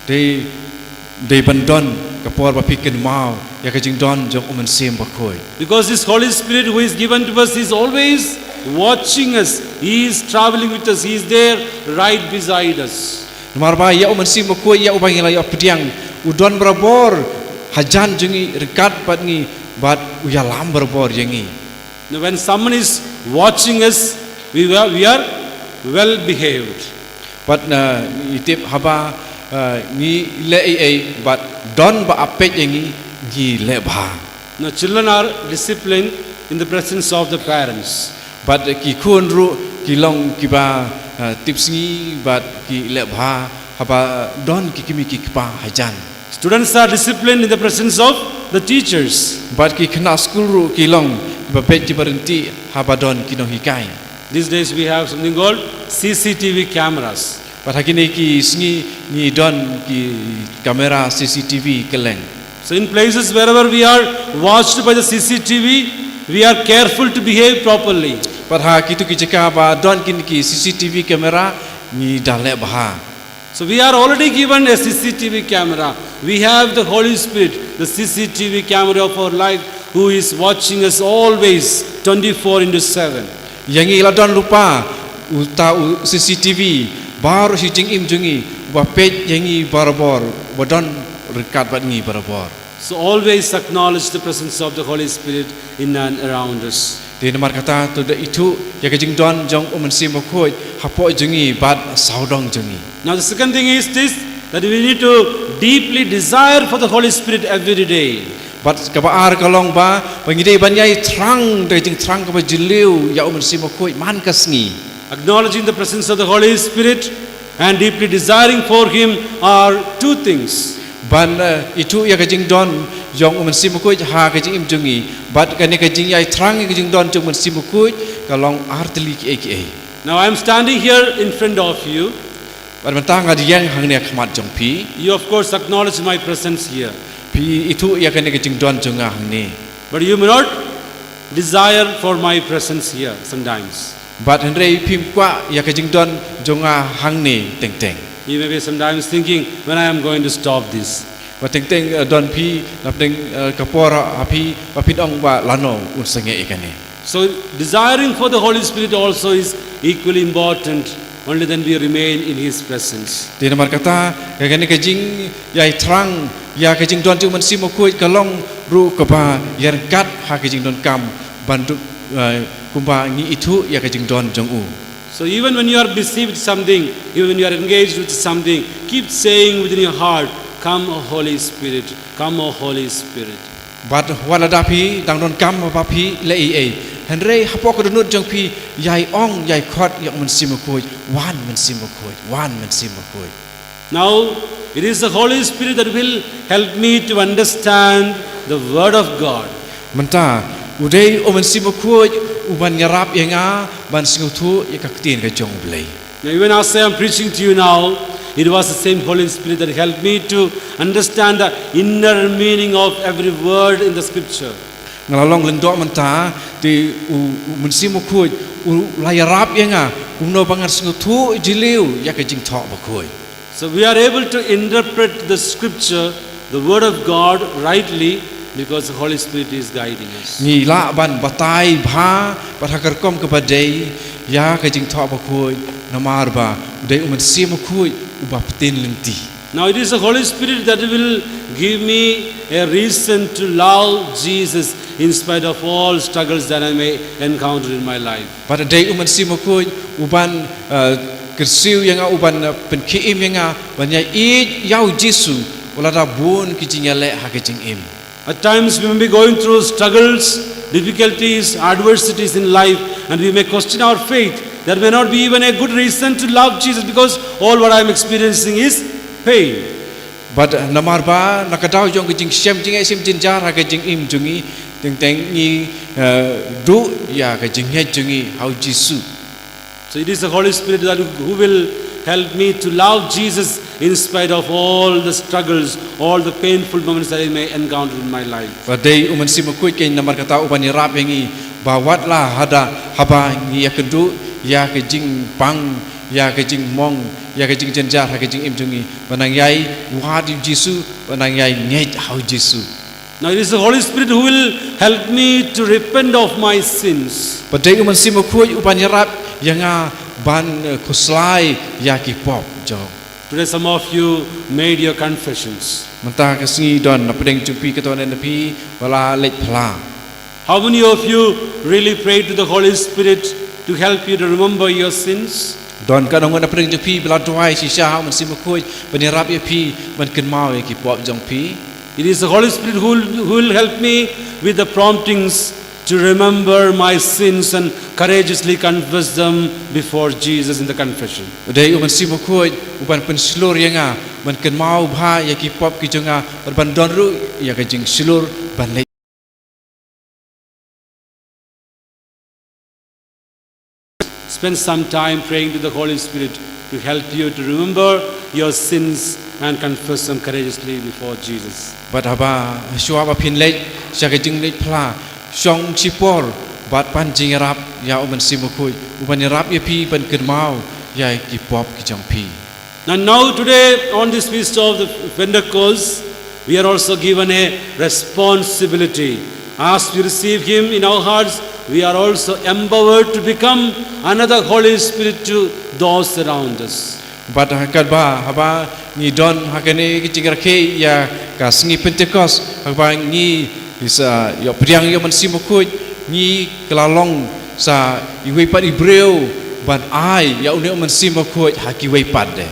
Speaker 4: de bandon kapor ba piken mau ya kejing don jong omen simakoi.
Speaker 7: Because this Holy Spirit who is given to us is always watching us. He is traveling with us. He is there right beside us.
Speaker 4: Nomor ba ya omen simakoi ya ubang ila ya pediang udon berabor hajan jongi rekat bat ngi bat uyalam berabor yengi.
Speaker 7: Now when someone is watching us, we are well behaved.
Speaker 4: But itip haba ni le but don ba apet yengi gi le ba.
Speaker 7: Now children are disciplined in the presence of the parents.
Speaker 4: But ki kun ru ki long ki ba tips ni but ki le ba haba don ki kimi ki pa hajan.
Speaker 7: Students are disciplined in the presence of the teachers.
Speaker 4: But ki kena school ru ki long ba pet ki berhenti haba don ki no hikai.
Speaker 7: These days we have something called CCTV cameras.
Speaker 4: Patagini ki sngi ni don ki kamera CCTV keleng.
Speaker 7: So in places wherever we are watched by the CCTV, we are careful to behave properly.
Speaker 4: Patha kitu ki jaka ba don kin ki CCTV kamera ni dalek baha.
Speaker 7: So we are already given a CCTV camera. We have the Holy Spirit, the CCTV camera of our life, who is watching us always 24/7.
Speaker 4: Yang ila don lupa uta CCTV baru si jing im jungi ba page yang i barabor bodon rekat bat ngi barabor.
Speaker 7: So always acknowledge the presence of the Holy Spirit in and around us.
Speaker 4: Di nomor kata tu da itu ya kajing don jong sim khoi hapo jungi bat saudong jungi.
Speaker 7: Now the second thing is this, that we need to deeply desire for the Holy Spirit every day.
Speaker 4: Bat kabaar kalong ba pangide banyai trang da jing trang ka jiliu ya sim khoi man kasngi.
Speaker 7: Acknowledging the presence of the Holy Spirit and deeply desiring for Him are two things.
Speaker 4: Ban itu ya kajing don jong sim khoi ha kajing im jungi bat kane kajing yai trang kajing don jong sim khoi kalong artli ki.
Speaker 7: Now I am standing here in front of you.
Speaker 4: Bat mentang ad yang hang ne khmat jong pi.
Speaker 7: You of course acknowledge my presence here.
Speaker 4: Pi itu ya kane kajing don jong hang ne.
Speaker 7: But you may not desire for my presence here sometimes.
Speaker 4: Bat hendrei pim kwa ya kajing don jonga hang ne teng teng.
Speaker 7: You may be sometimes thinking, when I am going to stop this.
Speaker 4: Bat teng teng don pi napeng kapora api papit ong ba lano un senge ikane.
Speaker 7: So desiring for the Holy Spirit also is equally important. Only then we remain in His presence.
Speaker 4: Di nomor kata ya kane kajing yai trang ya kajing don jong sim khoi kalong ru kaba yer kat ha kajing don kam bandu kumba ngi itu ya kajing don jong u.
Speaker 7: So even when you are busy with something, even when you are engaged with something, keep saying within your heart, "Come, O Holy Spirit, come, O Holy Spirit."
Speaker 4: Bat wala dapi dang don kam ba pi le ei. Henrei hapo ko donut jong pi yai ong yai khot yang men sim khoi wan men sim khoi wan men sim khoi.
Speaker 7: Now it is the Holy Spirit that will help me to understand the Word of God.
Speaker 4: Menta udai o men sim khoi uban nyarap yenga ban singutu yakaktin ka jong blai.
Speaker 7: Now even as I am preaching to you now, it was the same Holy Spirit that helped me to understand the inner meaning of every word in the Scripture.
Speaker 4: Ngalalong lendok menta di men sim khoi layarap yenga umno bangar singutu jiliu yakajing thok ba khoi.
Speaker 7: So we are able to interpret the Scripture, the Word of God, rightly because the Holy Spirit is guiding us.
Speaker 4: Ni la ban batai bha pathakar kom kepadai ya kajing thok ba khoi namar ba dai umen sim khoi uba ptin lenti.
Speaker 7: Now it is the Holy Spirit that will give me a reason to love Jesus in spite of all struggles that I may encounter in my life.
Speaker 4: Pada dai umen sim khoi uban kersiu yang uban penkiim yang banya I yau Jesu wala da bun kijing le ha kijing im.
Speaker 7: At times we may be going through struggles, difficulties, adversities in life, and we may question our faith. There may not be even a good reason to love Jesus because all what I am experiencing is pain.
Speaker 4: But namar ba nakadaw jong kijing sem jing sim jinjar ha kijing im jungi teng teng ni du ya kijing he jungi how Jesu.
Speaker 7: So it is the Holy Spirit that who will help me to love Jesus in spite of all the struggles, all the painful moments that I may encounter in my life.
Speaker 4: Badai uman sim khoi ke namar kata uban ni rap yengi bawat la hada haba ngi yakedu ya kijing pang ya kijing mong ya kijing jenjar ha kijing im jungi banang yai wadi Jesu banang yai ngai how Jesu.
Speaker 7: Now it is the Holy Spirit who will help me to repent of my sins.
Speaker 4: Badai uman sim khoi uban ni rap yanga ban kuslai ya ki pop jo.
Speaker 7: Today some of you made your confessions.
Speaker 4: Menta kasngi don na pedeng jumpi keton napi wala lek phla.
Speaker 7: How many of you really prayed to the Holy Spirit to help you to remember your sins?
Speaker 4: Don kadang na pedeng jumpi bela doai si sha man sim khoi ban rap ya pi ban ken mau ki pop jong pi.
Speaker 7: It is the Holy Spirit who will help me with the promptings to remember my sins and courageously confess them before Jesus in the confession.
Speaker 4: Dai uban sim khoi uban pen slur yanga ban ken mau bha ya ki pop ki jonga ban don ru ya ka jing slur ban le.
Speaker 7: spend some time praying to the Holy Spirit to help you to remember your sins and confess them courageously before Jesus.
Speaker 4: But haba shua ba phin lek shaka jing lek phla shong chipor bat pan jing rap ya uman simukui uban rap ya pi ban kedmau ya ki pop ki jang pi.
Speaker 7: And now today on this feast of the Pentecost, we are also given a responsibility. As we receive Him in our hearts, we are also empowered to become another Holy Spirit to those around us.
Speaker 4: But hakadba haba ni don hakane ki jing rakhe ya ka Sngi Pentecost haba ni isa yo priang yo man simukui ni kelalong sa iwe pat Ibreu ban ai ya une man simukui haki we pat de.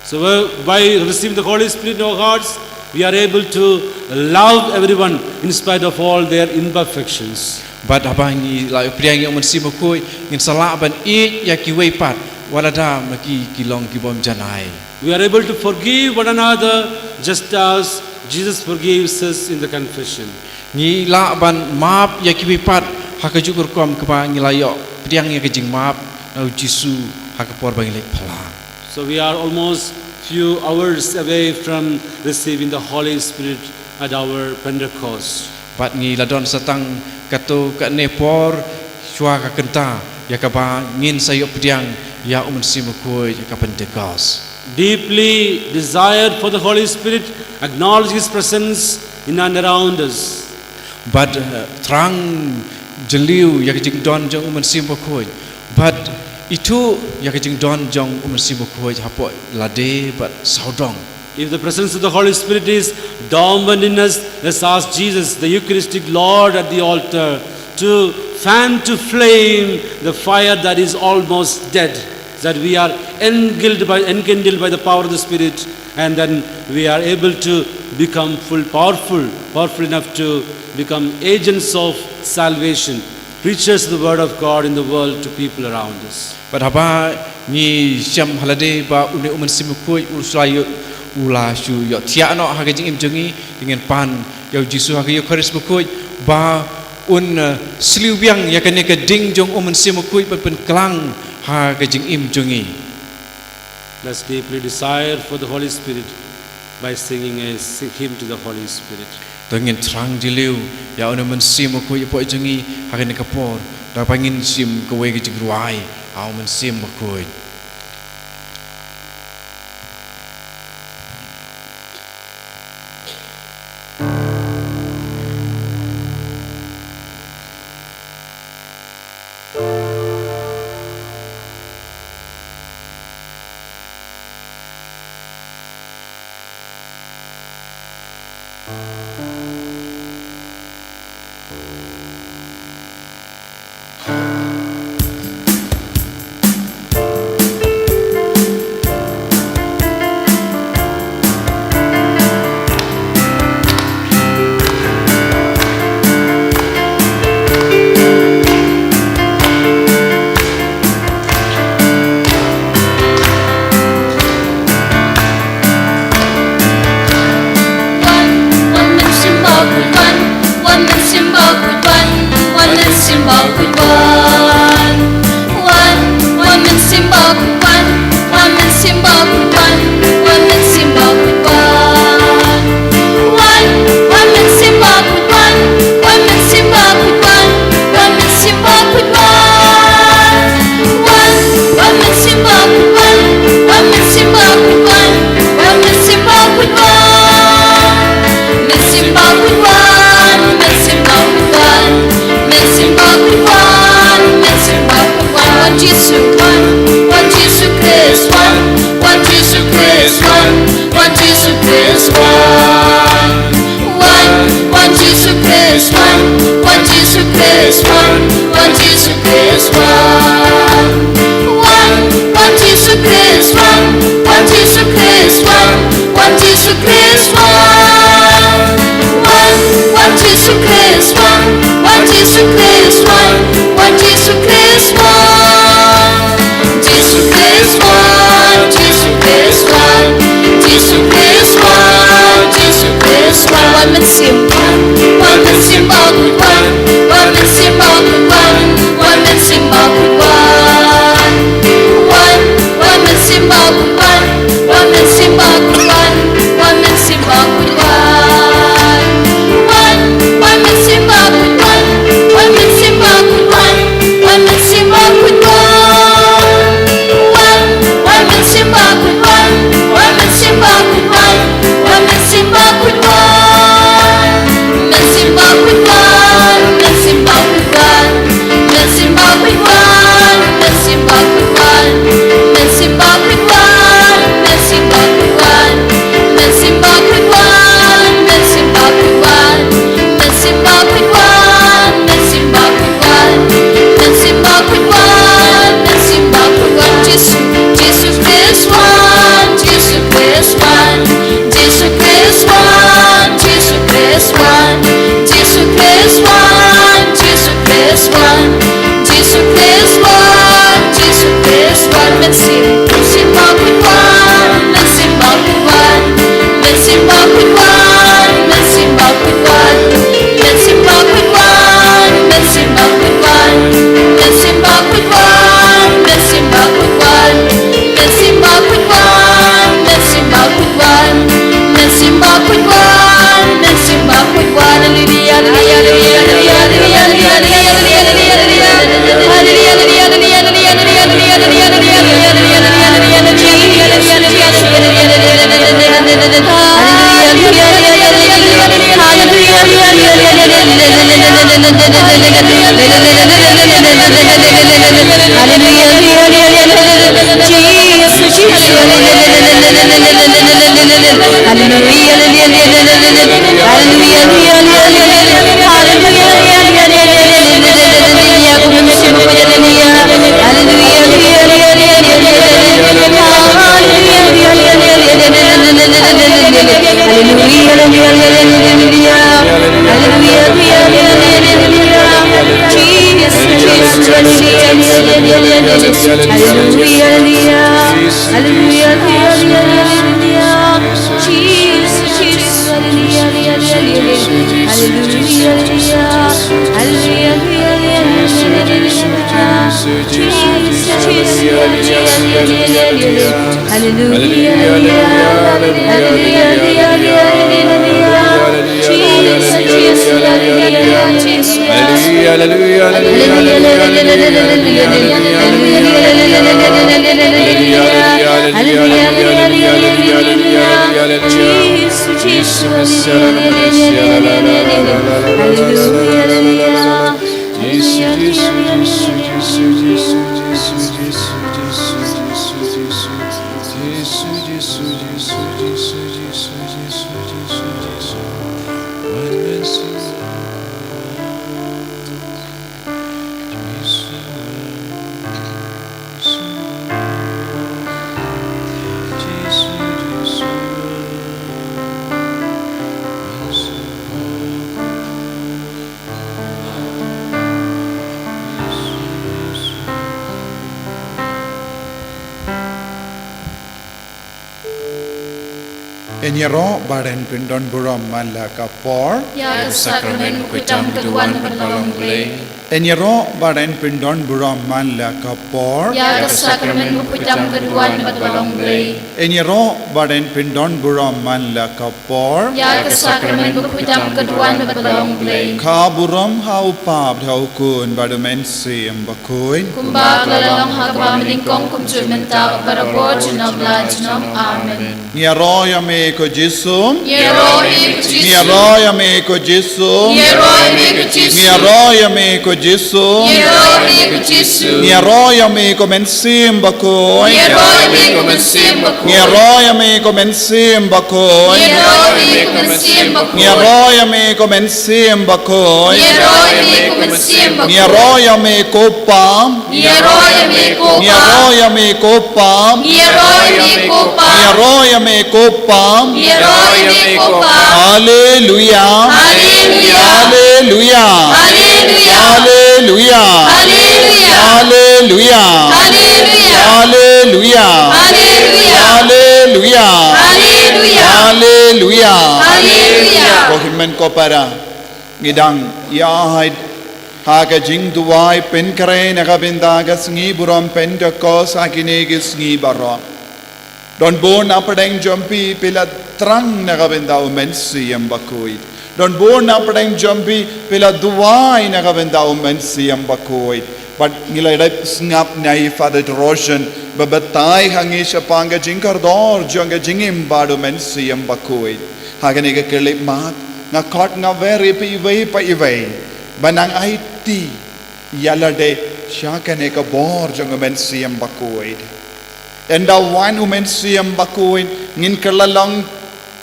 Speaker 7: So by receiving the Holy Spirit in our hearts, we are able to love everyone in spite of all their imperfections.
Speaker 4: But abangi la priang yang mensimu koi in salah ban I ya ki we pat walada maki kilong ki bom janai.
Speaker 7: We are able to forgive one another just as Jesus forgives us in the confession.
Speaker 4: Ni la ban maap ya ki we pat hakajukur kom kapa ngilayo priang ya kejing maap au Jisu hakapor bang lek phala.
Speaker 7: So we are almost few hours away from receiving the Holy Spirit at our Pentecost.
Speaker 4: But ni ladon satang kato ka nepor shua ka kenta ya kaba ngin sayo priang ya mensimu koi ya ka Pentecost.
Speaker 7: Deeply desired for the Holy Spirit, acknowledge His presence in and around us.
Speaker 4: But terang jeliu ya kejing don jong mensimu koi. But itu ya kejing don jong mensimu koi hapo lade but saudong.
Speaker 7: If the presence of the Holy Spirit is dormant in us, let's ask Jesus, the Eucharistic Lord at the altar, to fan to flame the fire that is almost dead, that we are enkindled by the power of the Spirit, and then we are able to become powerful enough to become agents of salvation, preachers of the Word of God in the world to people around us.
Speaker 4: But haba ni syam halade ba une mensimu koi uslayo ula shu yo tia no ha kejing im jongi dengan pan yo Jisu ha yo charis bukoi ba un sliu biang ya kene ke ding jong mensimu koi pen klang ha kejing im jongi.
Speaker 7: Let's deeply desire for the Holy Spirit by singing a hymn to the Holy Spirit.
Speaker 4: Dengan terang jeliu ya une mensimu koi po jongi ha kene kapor da pangin sim kowe kejing ruai au mensimu koi.
Speaker 1: One
Speaker 8: Enyero badan pindon buram mala kapor.
Speaker 2: Ya sakramen kutam keduan berbalong blay.
Speaker 8: Enyero badan pindon buram mala kapor.
Speaker 2: Ya sakramen kutam keduan berbalong blay.
Speaker 8: Enyero badan pindon buram mala kapor.
Speaker 2: Ya sakramen kutam keduan berbalong blay.
Speaker 8: Kaburam hau pab hau kun badumen sim bakuin.
Speaker 2: Kumbak lalang hakwa melingkong kumjul mental barabot junam la junam amen.
Speaker 8: Nyero yame ko Jesum.
Speaker 2: Nyero iko
Speaker 8: Nyero yame ko Jesum.
Speaker 2: Nyero iko Jesu.
Speaker 8: Nyero yame ko Jesum.
Speaker 2: Nyero iko Jesu.
Speaker 8: Nyero yame ko mensim bakuin.
Speaker 2: Nyero iko mensim bako.
Speaker 8: Nyero yame ko mensim bakuin.
Speaker 2: Nyero iko mensim bako.
Speaker 8: Nyero yame ko mensim bakuin.
Speaker 2: Nyero iko mensim bako.
Speaker 8: Nyero yame ko pam.
Speaker 2: Nyero iko
Speaker 8: Nyero yame ko pam.
Speaker 2: Nyero iko pa.
Speaker 8: Nyero yame ko pam.
Speaker 2: Nyero iko pa.
Speaker 8: Hallelujah.
Speaker 2: Hallelujah.
Speaker 8: Hallelujah.
Speaker 2: Hallelujah.
Speaker 8: Hallelujah.
Speaker 2: Hallelujah.
Speaker 8: Hallelujah.
Speaker 2: Hallelujah.
Speaker 8: Hallelujah.
Speaker 2: Hallelujah.
Speaker 8: Hallelujah.
Speaker 2: Hallelujah.
Speaker 8: Hallelujah.
Speaker 2: Hallelujah.
Speaker 8: Kohimen ko para ngidang yahid haga jingtyrwa penkare nakabindaga sngi buram Pentecost akinegi sngi baro. Don bon apadeng jumpi pila trang nakabinda umensi yambakui. Don bon apadeng jumpi pila duwai nakabinda umensi yambakui. But ngilay snap nai Father Roshan babatay hangi siya panga jingkardor jonga jingim bado mensi yambakui. Haganega kelip mat nga kot nga veri pa iway. Banang IT yalade siya kaneka bor jonga mensi yambakui. Enda wan umensiyam bakuin ngin kalalang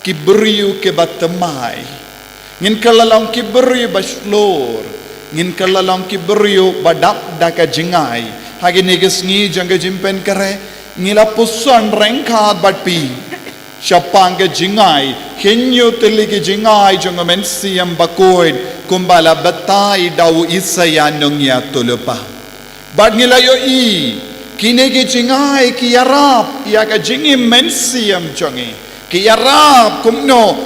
Speaker 8: kibriyu ke batamay ngin kalalang kibriyu baslor ngin kalalang kibriyu badak daka jingay haginigas ngi janga jimpen kare ngila pusan rengkat batpi syapanga jingay hinyo tiligi jingay janga mensiyam bakuin kumbala batay daw isayan nung ya tulupa bad ngila yo Kinegi jingay kiyarap ya ka jingim mensiam jongi kiyarap kumno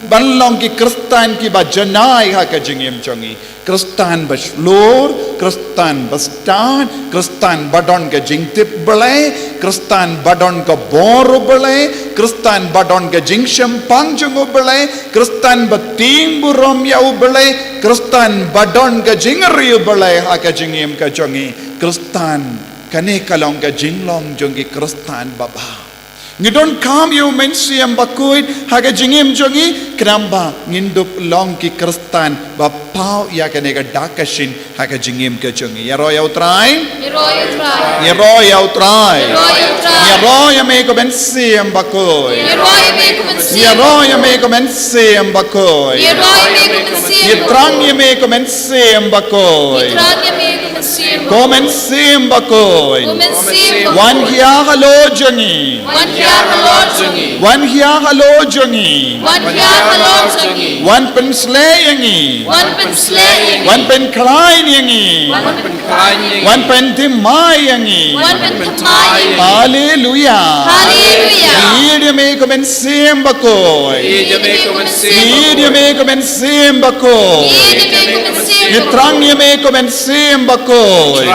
Speaker 8: banlong ki Kristan ki ba janay ha ka jingim jongi Kristan baslor Kristan bastan Kristan badon ka jingtip belay Kristan badon ka boro belay Kristan badon ka jingshempang jongo belay Kristan bating burom yau belay Kristan badon ka jingriu belay ha ka jingim ka jongi Kristan kane kalong ka jinglong jongi Kristan baba Ngidon kam yu men siam bakuit haga jingim jongi kramba ngindup long ki kristan ba pau ya kanega dakashin haga jingim ke jongi ya roya utrai ya roya utrai ya roya me ko ben siam bakuit ya roya me ko ben siam bakuit ya trang ya me ko ben siam bakuit komen siam bakuit wan hiya halo jongi Wan hiya halo jongi. Wan pen slay yangi. Wan pen klein yangi. Wan pen timai yangi. Hallelujah. Hallelujah. Me ko men sim bakoy. Me ko men sim bakoy. Nitrang me ko men sim bakoy.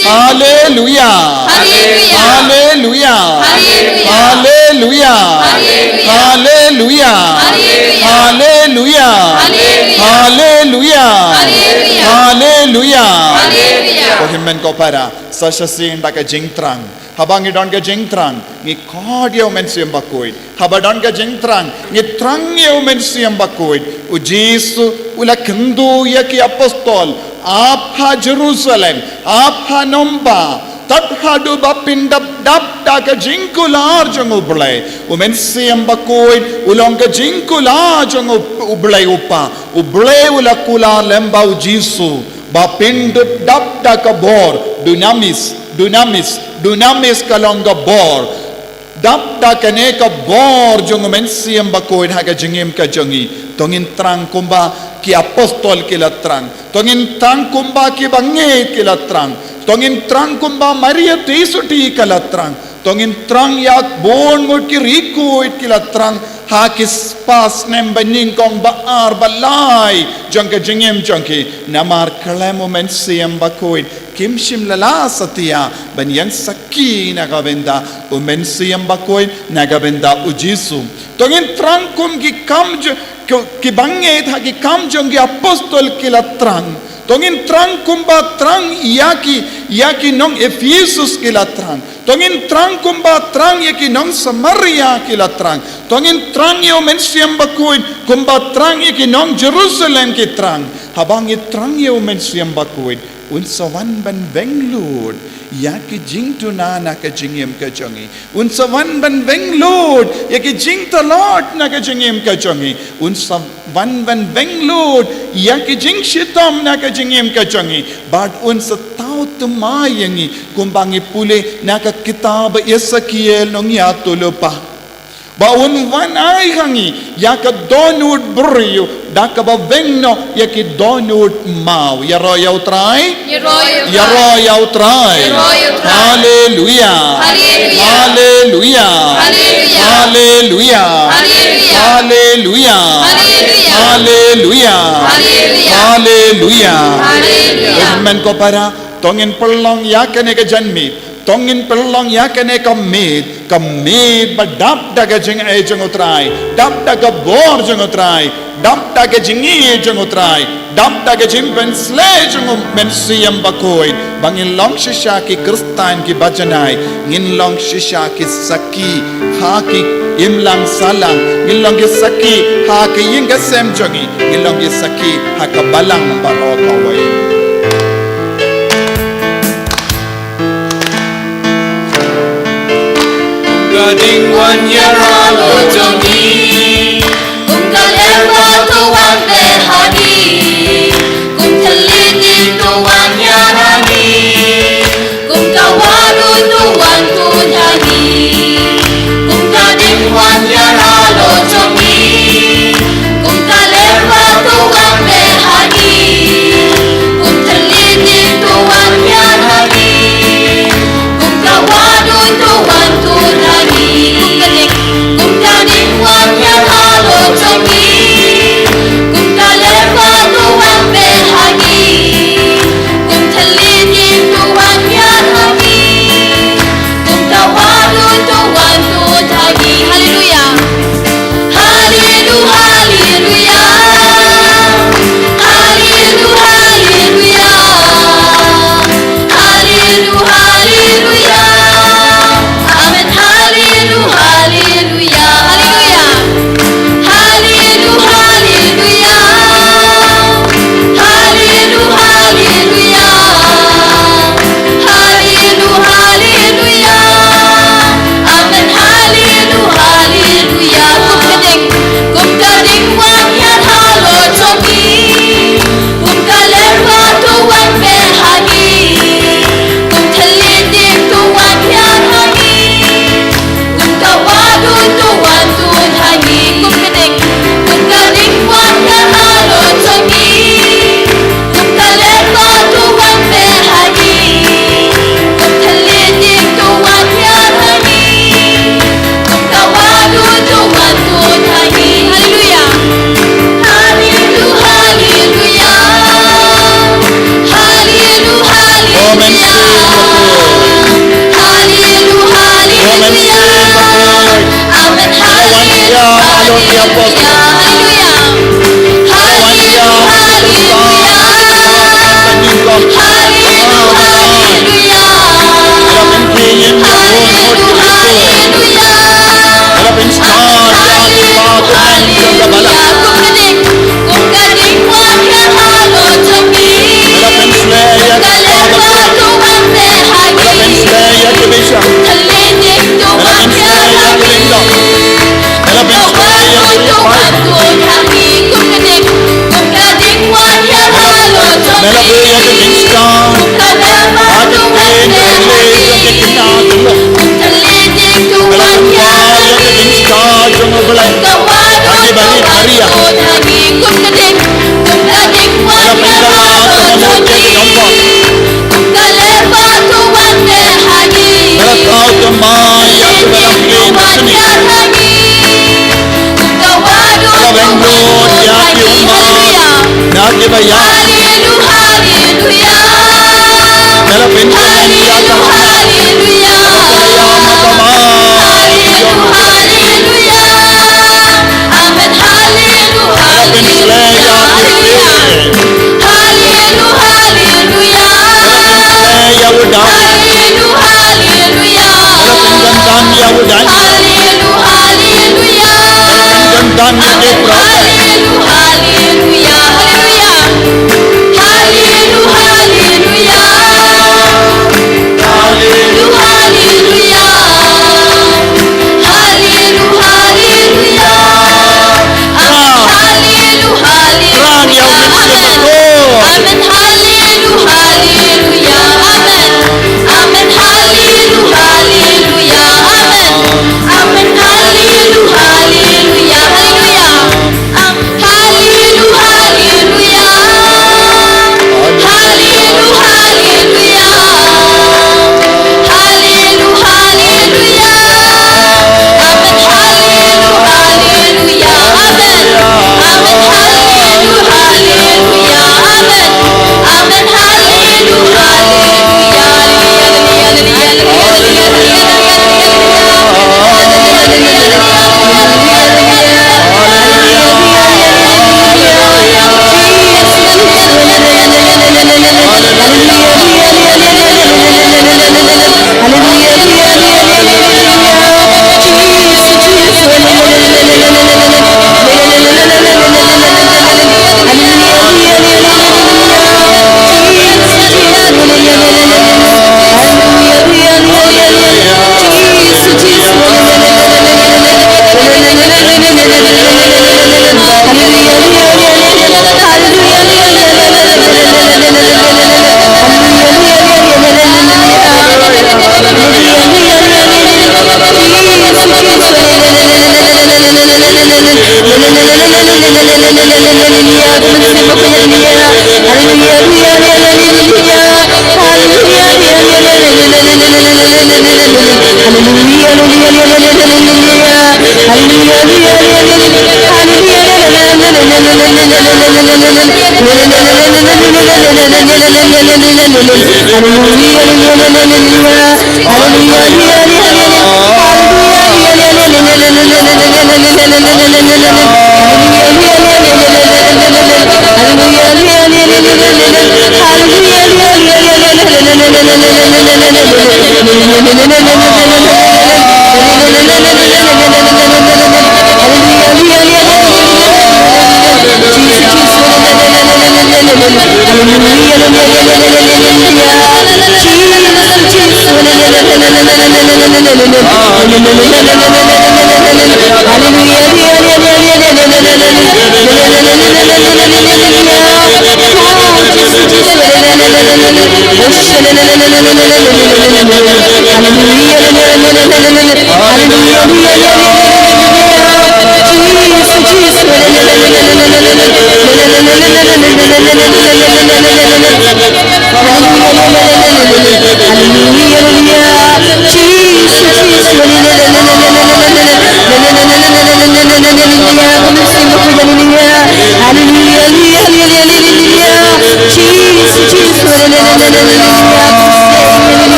Speaker 8: Hallelujah. Hallelujah. Hallelujah. Hallelujah. Hallelujah. Hallelujah. Hallelujah. Ko himmen ko para sa sing ka jingtrang. Habang idon ka jingtrang ni kod yo men siam bakoy. Habadon ka jingtrang ni trang yo men siam bakoy. U Jesu ula kendu ya ki apostol apa Jerusalem apa nomba tat haduh bapindap dap da ka jingkular jong ublay umen siam bakoy ulong ka jingkular jong ublay ublay ula kula lembau Jesu bapindap dap da ka bor dunamis kalong ka bor dap da kane ka bor jong umen siam bakoy ha ka jingim ka jongi tongin trang kumba ki apostol kila trang tongin trang kumba ki bange kila trang tongin trang kumba Maria Tesuti kalatrang tongin trang yak bon mut ki riku it kilatrang hakis pas nem baning kong baar balai jangka jengem jangki namar kalemu men siam bakoid kimshim lala satia banyang saki nagabenda umen siam bakoid nagabenda ujisu tongin trang kum ki kam ki banget ha ki kam jangki apostol kilatrang tongin trang kumba trang yaki nong Efesus kila trang tongin trang kumba trang yaki nong Samaria kila trang tongin trang yo men siam bakuin kumba trang yaki nong Jerusalem ki trang habang trang yo men siam bakuin unsawan ban benglud yaki jingtuna na ka jingim ka jongi unsawan ban benglud yaki jingtalot na ka jingim ka jongi unsawan ban benglud yaki jingshitam na ka jingim ka jongi but unsa tau tumayangi kumbangi pule na ka kitab Ezekiel nong yatulupa baun wan ay hangi yaka donut brio daka ba vengno yaki donut mau yaro yaw try hallelujah hallelujah hallelujah hallelujah hallelujah hallelujah amen ko para tongin pelong yakane ka janmi tongin pelong yakane ka mid badap daga jing ay jing utray dap daga bor jing utray dap daga jingi jing utray dap daga jimpen slay jing mensiyam bakoy bangin long shisha ki kristan ki bajanay ngin long shisha ki saki haki imlang salang ngilong ki saki haki yinga sem jongi ngilong ki saki hakabalang barokaway
Speaker 9: Gading wan yaralo jongi
Speaker 1: Kalerwa to wan behani talini to wan yarani kawaru to wan kunyani kading wan yaralo jongi kalerwa to wan behani talini to wan yarani kawaru to wan kunyani kading wan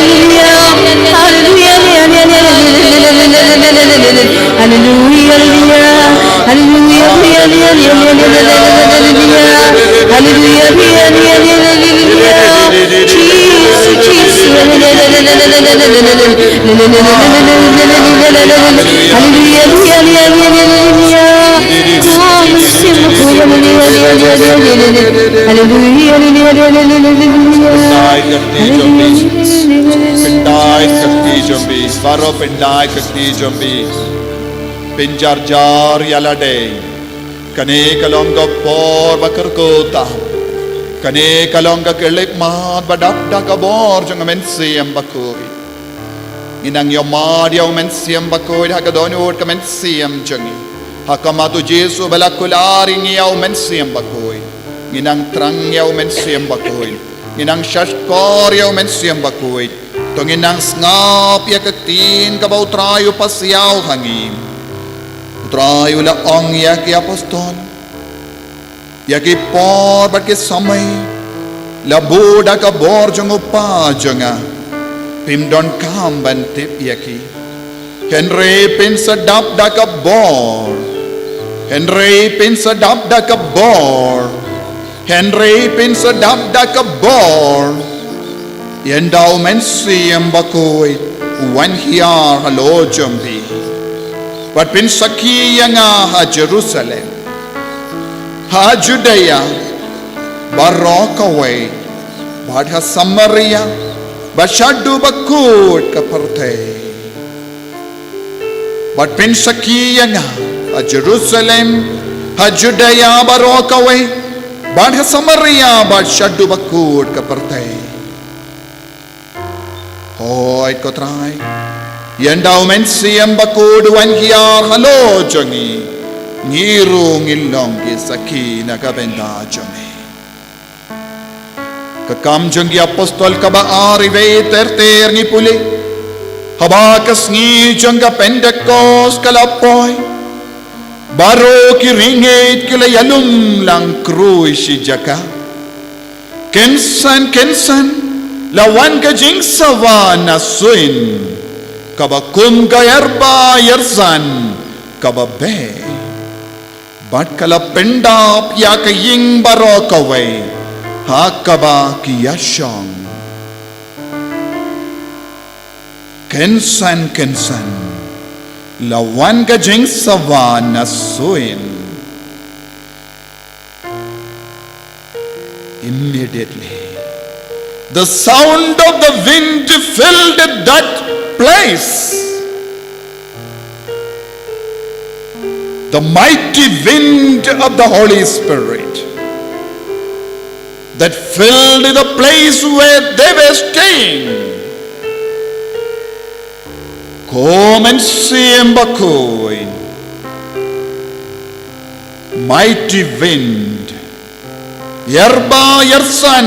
Speaker 1: Hallelujah.
Speaker 8: Pindai kakti jombi, baro pindai kakti jombi, pinjar jar yalade, kane kalonga por bakar kota, kane kalonga kelip mat badap dakabor jong mensiam bakoi, inang yomad yaw mensiam bakoi hakadonut ka mensiam jongi, hakamatu Jesu balakulari yaw mensiam bakoi, inang trang yaw mensiam bakoi. Nginang shaskor yaw mensiam bakuit to nginang ngap ya katin kabaw trayo pasyaw hangim trayo la ong ya ki apostol ya ki por bat ki samay la boda ka bor jong upa jonga pimdon kam ban tip ya ki Henry pin sadap da ka bor Henry pin sadap da ka bor Henry pin sadap da ka bor Yendaw mensiam bakoy wan hiyar halo jombi Wat pin sakiya nga ha Jerusalem ha Judea Barokawe Bad ha Samaria Bashadu bakut kaparte Wat pin sakiya nga ha Jerusalem ha Judea Barokawe Bad ha Samaria bad shadu bakut kaparte Hoy ko try Yendaw mensiam bakut wan hiyar halo jongi Ngiru ngilong kisaki nagabenda jongi Kakam jongi apostol kabaari ve terter ngi puli Habakas ngi jonga Pentecost kalapoy Baro ki ringit kila yalum lang krui si jaka Kensan lawan ka jing sawana suin Kabakum ka yarba yarsan kababe Bat kala pendap ya ka ying baro kaway Hakaba ki yasyong Kensan lawan ka jing sawana suin Immediately the sound of the wind filled that place the mighty wind of the Holy Spirit that filled the place where they were staying Come and see Mbakoy. Mighty wind. Yerba yersan.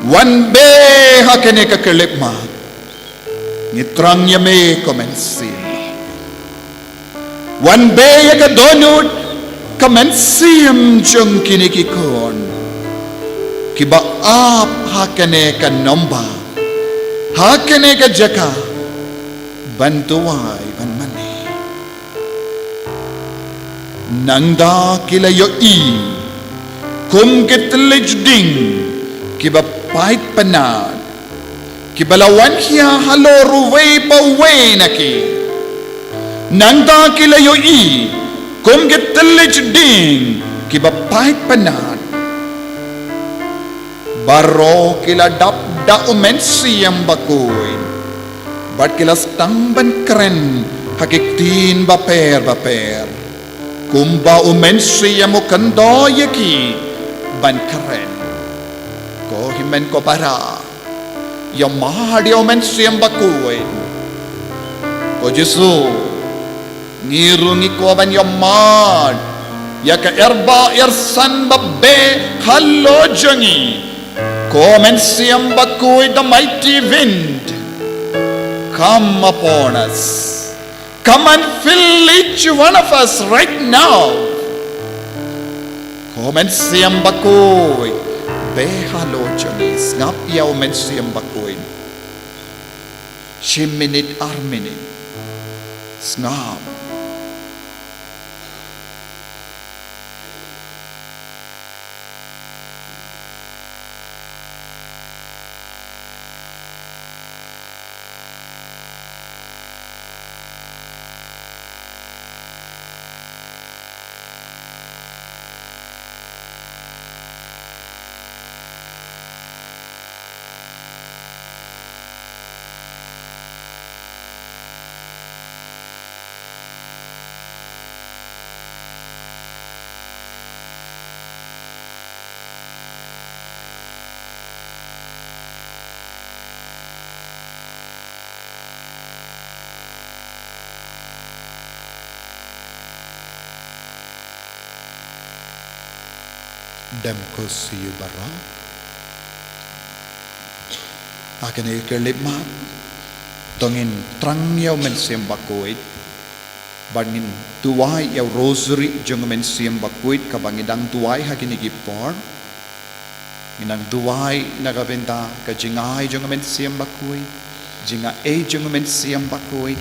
Speaker 8: One be hakene ka kelipma. Nitrang yame komensil. One be yaka donut kamensiam chung kinikikon. Kiba ap hakene ka nomba. Hakene ka jaka. Bantuai ban mani nangda kila yo I kum kitlij ding kiba pait panad kibalawan hiya halo ruway pa way naki nangda kila yo I kum kitlij ding kiba pait panad baro kila dap da umensi yang bakuin Bat kilas tangban keren hakiktin baper kumba umensi yamu kando yaki ban keren ko himen ko para yamahadi umensi yam bakuin ko Jesu ngirungi ko ban yamad yaka erba ersan babbe hallo jangi ko umensi yam bakuin the mighty wind Come upon us. Come and fill each one of us right now. Come and siyam bakoy. Behalo jonis. Ngap yaw men siyam bakoy. Shiminit arminit. Snam. Dem ko siu bara. Akan ikelip mat. Tongin trang yaw men siyam bakuit. Bangin tuwai yaw rosary jung men siyam bakuit kabangidang tuwai hakin igipor. Inang tuwai nagabenta ka jingay jung men siyam bakuit. Jinga e jung men siyam bakuit.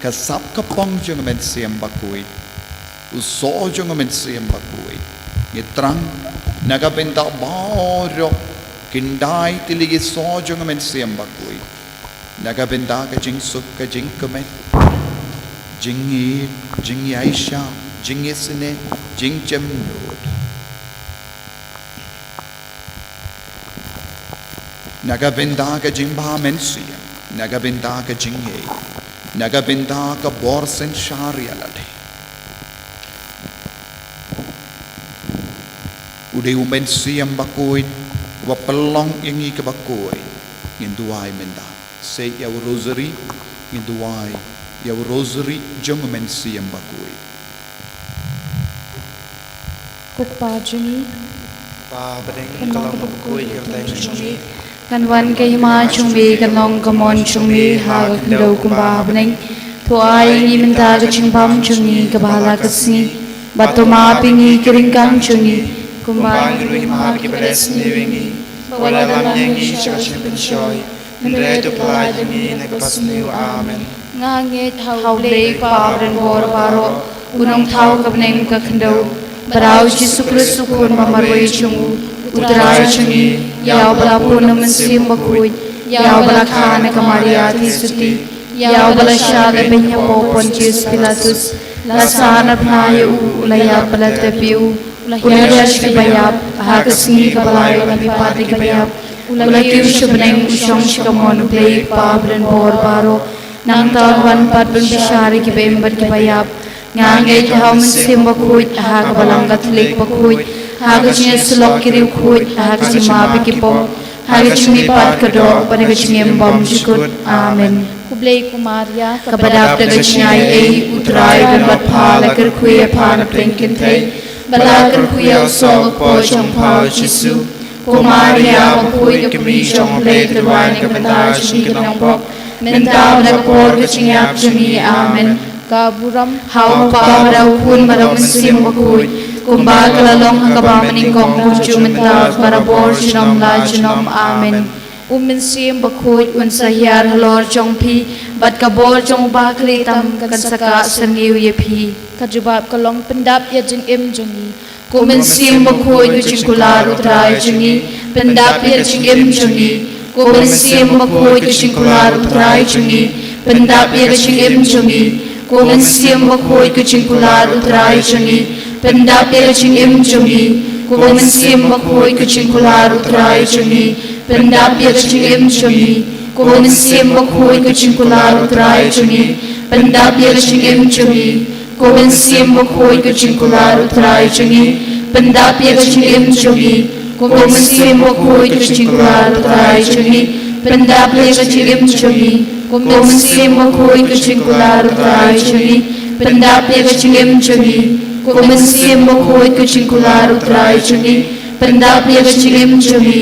Speaker 8: Kasap kapong jung men siyam bakuit. Uso jung men siyam bakuit. Ngitrang nagabenta baro kindai tiligi so jung men siyam bakuit. Nagabenta ka jing suk ka jing kumet. Jingi, jingi Aisha, jingi sine, jing jemnud. Nagabenta ka jing ba men siyam. Nagabenta ka jing ye. Nagabenta ka borsen shari alade. Uday umen siyam bakuit, wapalong ingi ka bakuit. Nginduay menda. Say yaw rosary, nginduay. Yaw rosary jung men siyam bakuit.
Speaker 2: Kukpa jungi.
Speaker 10: Pa bring kalam bakuit yerteng jungi.
Speaker 5: Kanwan kay ma chungmi kanong kamon chungmi ha kando kumba bring. Tuay ngi menta ka chingpam chungi kabala kasi. Bato ma pingi kiringkang chungi.
Speaker 10: Kumbang rui mahal ki beres niwingi. Wala lam yengi shakashin penshoy. Nre tu play yengi nagpas niw amen.
Speaker 2: Ngangit
Speaker 5: Hau blay pabren bor baro. Unong tau kabneng ka kando. Barau Jisu Kristu kun mamarway chungu. Utray chungi. Yaw bala puna mensim bakuit. Yaw bala khana kamariati suti. Yaw bala syala benya popon Jis Pilatus. Lasana pnayu ulaya bala tepiu. Ulayash ki bayap, hakasni ka balayo na bipati ki bayap. Ulakiw syubneng usyong shikamon ublay pabren bor baro. Nang tawan patbun bishari ki bembat ki bayap. Ngangay tahaw mensim bakuit, hakabalang katulik bakuit. Hakasni sulok kiriw kuit, hakasni mabi ki pom. Hakasni pat kado, panagachni embam jukut. Amen.
Speaker 2: Kublay kumarya.
Speaker 5: Kabadap dagachnyay ay utray dan batpala kerkuya pana plengkintay. Balakan kuya so po chong pao Jisu. Kumaria makuy kami chong play terway ni kabentar chini kanang pok. Mentaw na kapor kachingyak chuni. Amen.
Speaker 2: Kaburam.
Speaker 5: Hau pa maraw kun maraw mensim makuy. Kumba kalalong hangkabamaning kong kuju mentaw marabor chinom la chinom. Amen.
Speaker 2: Umensim
Speaker 5: Bakuit unsahiyar halor chong pi. Bat kabor chong bakli tam kansaka sangiw ye pi.
Speaker 2: Kajubab kalong pendap ya jing im jungi.
Speaker 5: Kumensim bakuit kuching kular utray chungi. Pendap ya jing im chungi. Kumensim bakuit kuching kular utray chungi. Pendap ya jing im chungi. Kumensim bakuit kuching kular utray chungi. Pendap ya jing im chungi. Kumensim bakuit kuching kular utray chungi. Pendap ya jing im chungi. Kumensim bakuit kuching kular utray chungi. Pendap ya jing im chungi. Kumensim bakuit kuching kular utray chungi. Pendap ya jing im chungi. Kumensim bakuit kuching kular utray chungi. Pendap ya jing im chungi. Kumensim bakuit kuching kular utray chungi. Pendap ya jing im chungi. Kumensim bakuit kuching kular utray chungi. Pendap ya jing im chungi.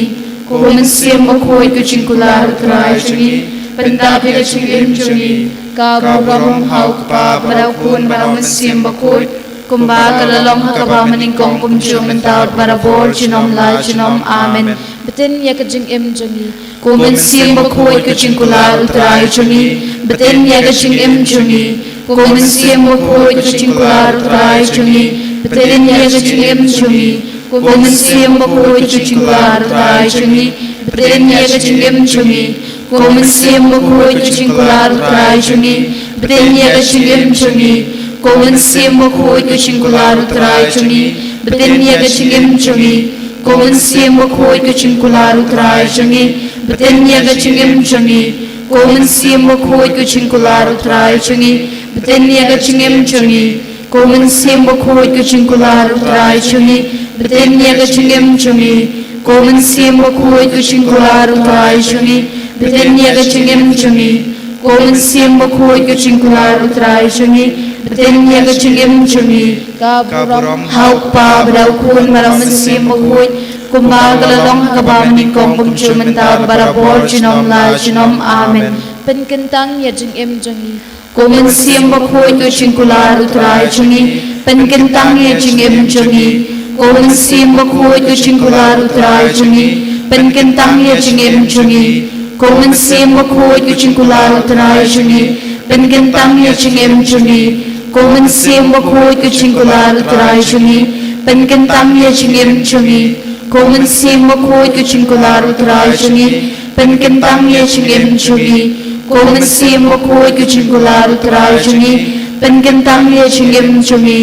Speaker 5: Kumensim bakuit kuching kular utray chungi. Pendap ya jing im chungi.
Speaker 2: Kaburam.
Speaker 5: Hau kapa maraw kun maraw mensim bakuit.
Speaker 2: kumba kalalong hakaba maningkong kumchu mentaut barabor chinom la chinom amen betin yakajing im jungi kumen siam bakoi kaching kular utrai jungi betin yakajing im jungi kumen siam bakoi kaching kular utrai jungi betin yakajing im jungi kumen siam bakoi kaching kular utrai jungi betin yakajing im jungi kumen siam bakoi kaching kular utrai jungi betin yakajing im jungi kumen siam bakoi kaching kular utrai jungi betin yakajing im jungi kumen siam bakoi kaching kular utrai jungi betin yakajing im jungi kumen siam bakoi kaching kular utrai jungi betin yakajing im jungi kumen siam bakoi kaching kular utrai jungi betin yakajing im jungi kumen siam bakoi kaching kular utrai jungi betin yakajing im jungi kumen siam bakoi kaching kular utrai jungi betin yakajing im jungi kaburam hau pa badau kun marang siam bakoi kumba kalalong hakaba maningkong kumchu mentaut barabor chinom la chinom amen penkentang yajing im jungi kumen siam bakoi kaching kular utrai jungi penkentang yajing im jungi kumen siam bakoi kaching kular utrai jungi penkentang yajing im jungi kumen siam bakoi kaching kular utrai jungi penkentang yajing im jungi kumen siam bakoi kaching kular utrai jungi penkentang yajing im jungi kumen siam bakoi kaching kular utrai jungi penkentang yajing im jungi kumen siam bakoi kaching kular utrai jungi penkentang yajing im jungi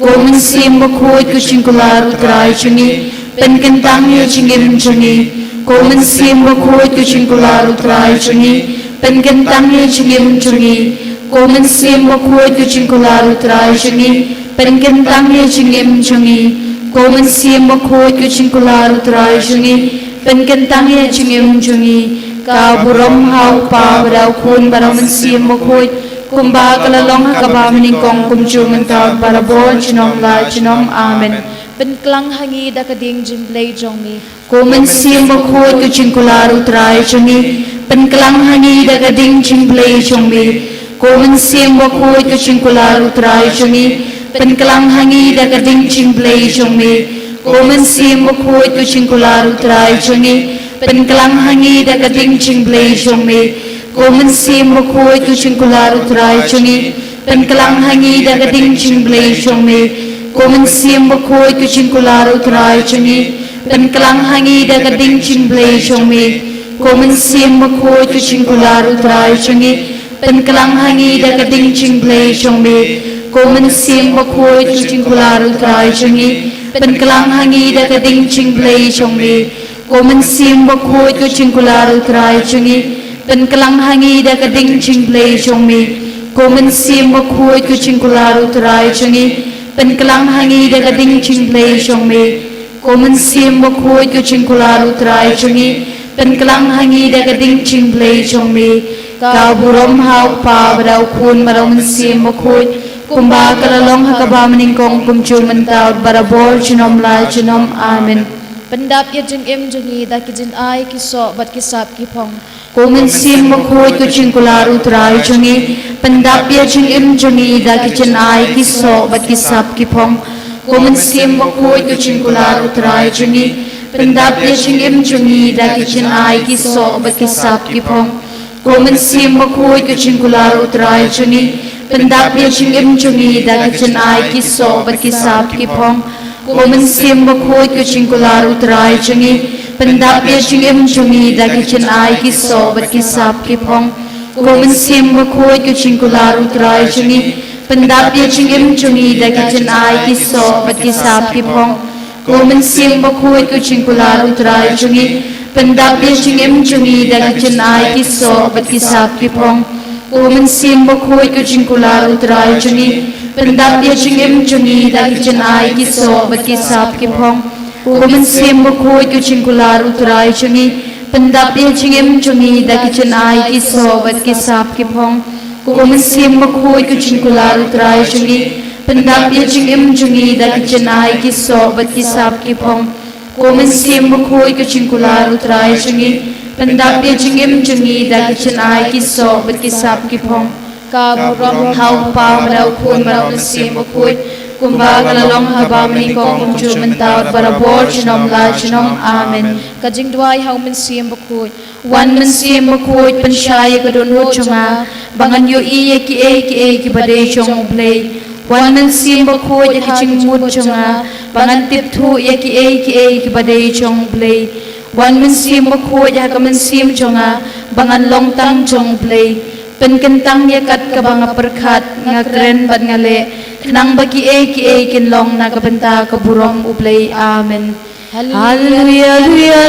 Speaker 2: kumen siam bakoi kaching kular utrai jungi penkentang yajing im jungi kumen siam bakoi kaching kular utrai jungi penkentang yajing im jungi kumen siam bakoi kaching kular utrai jungi penkentang yajing im jungi kumen siam bakoi kaching kular utrai jungi penkentang yajing im jungi kaburam hau pa badau kun barang siam bakoi kumba kalalong hakaba maningkong kumchu mentaut barabor chinom la chinom amen penklang hangi dakading jimplay jongmi kumen siam bakoi kaching kular utrai jungi penklang hangi dakading jimplay jongmi kumen siam bakoi kaching kular utrai jungi penklang hangi dakading jimplay jongmi kumen siam bakoi kaching kular utrai jungi penklang hangi dakading jimplay jongmi kumen siam bakoi kaching kular utrai jungi penklang hangi dakading jimplay jongmi kumen siam bakoi kaching kular utrai jungi penklang hangi dakading jimplay jongmi kumen siam bakoi kaching kular utrai jungi penklang hangi dakading jimplay jongmi kumen siam bakoi kaching kular utrai jungi penklang hangi dakading jimplay jongmi kumen siam bakoi kaching kular utrai jungi penklang hangi dakading jimplay jongmi kumen siam bakoi kaching kular utrai jungi penklang hangi dakading jimplay jongmi kumen siam bakoi kaching kular utrai jungi penklang hangi dakading jimplay jongmi kaburam hau pa badau kun marang siam bakoi kumba kalalong hakaba maningkong kumchu mentaut barabor chinom la chinom amen pendap yajing im jungi dakijin ai kiso bat kisap kipong kumen siam bakoi kaching kular utrai jungi pendap yajing im jungi dakijin ai kiso bat kisap kipong kumen siam bakoi kaching kular utrai jungi pendap yajing im jungi dakijin ai kiso bat kisap kipong kumen siam bakoi kaching kular utrai jungi pendap yajing im jungi dakijin ai kiso bat kisap kipong kumen siam bakoi kaching kular utrai jungi pendap yajing im jungi dakijin ai kiso bat kisap kipong kumen siam bakoi kaching kular utrai jungi pendap yajing im jungi dakijin ai kiso bat kisap kipong kumen siam bakoi kaching kular utrai jungi pendap yajing im jungi dakijin ai kiso bat kisap kipong kumen siam bakoi kaching kular utrai jungi pendap yajing im jungi dakijin ai kiso bat kisap kipong kumen siam bakoi kaching kular utrai jungi pendap yajing im jungi dakijin ai kiso bat kisap kipong kumen siam bakoi kaching kular utrai jungi pendap yajing im jungi dakijin ai kiso bat kisap kipong kumen siam bakoi kaching kular utrai jungi pendap yajing im jungi dakijin ai kiso bat kisap kipong kaburam hau pa badau kun marang siam bakoi kumbaga lalong haba mani kong kumchu mentawat barabor chinom la chinom amen kajing dwai hau men siem bakut wan men siem bakut pensyaya kadun hu chunga bangan yo iye ki bade chong blay wan men siem bakut ya kaching mut chunga bangan tip thu ya ki bade chong blay wan men siem bakut ya kamen siem chunga bangan long tang chong blay penkentang ya kat kabanga perkhat ngakren bat ngale nang bagi kin long na kabenta kaburong ublay amen hallelujah hallelujah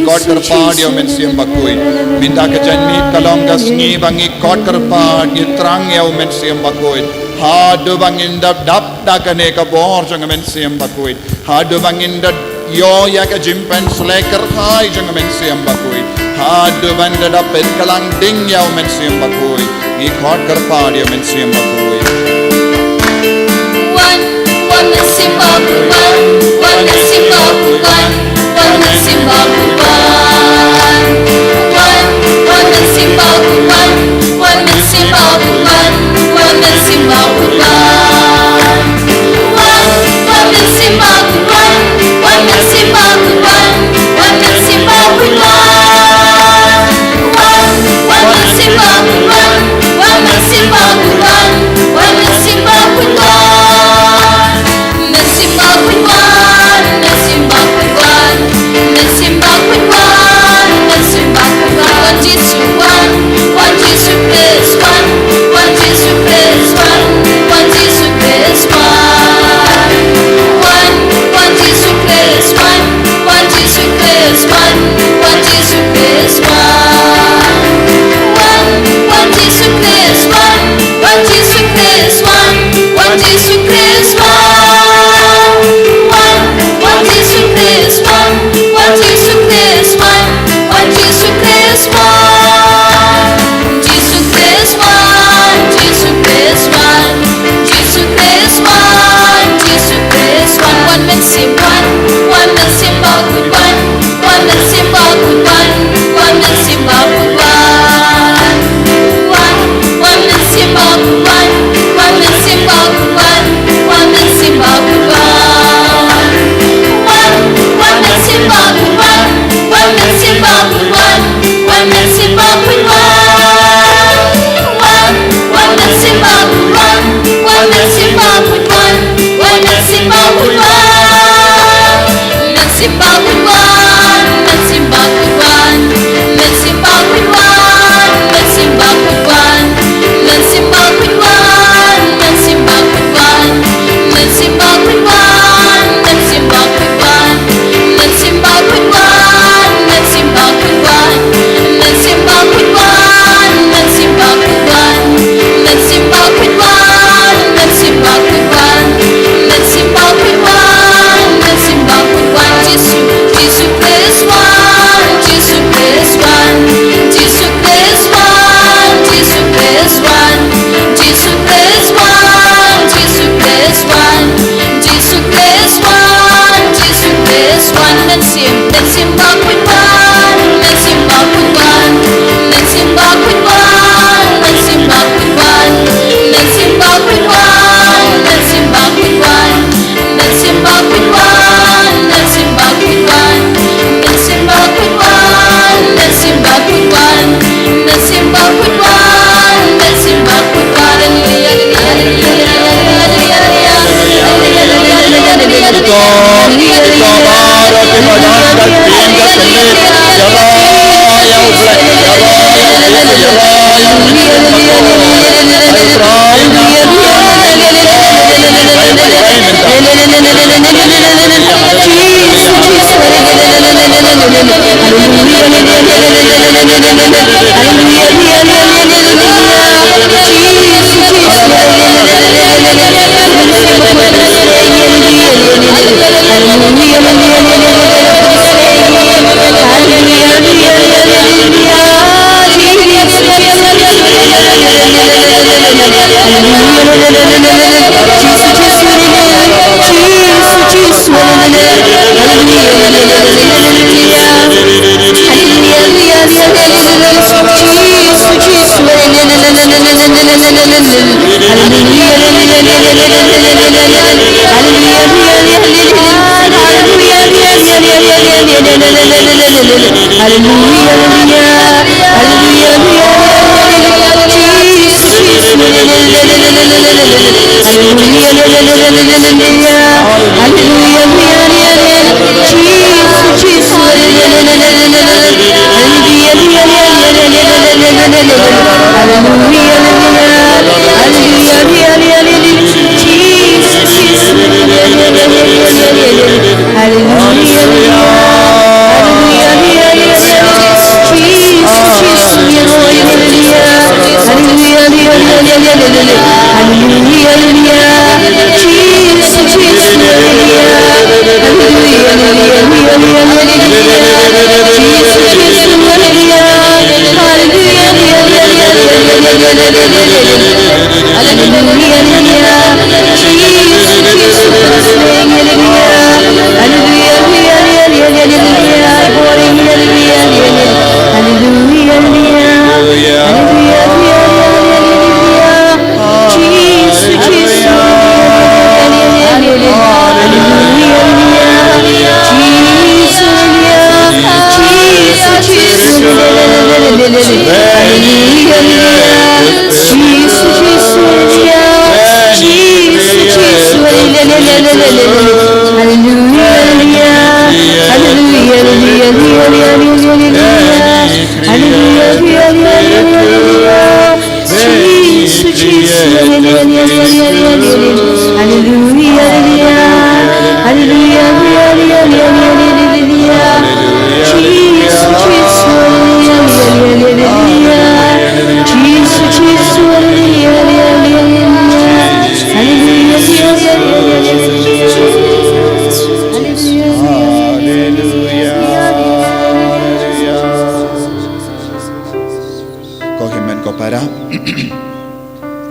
Speaker 8: God terpad yo men siam bakui minta kejanmi kalong gasngi bangi God terpad ni terang yo men siam bakui haduh bangin dap dakane ka bor jang men siam bakui haduh bangin dap yo ya ka jimpen slaker hai jang men siam bakui haduh banda dap pen kalang ding yo men siam bakui ni God terpad yo men siam bakui
Speaker 1: one men siam bakui one men siam bakui one men siam bakui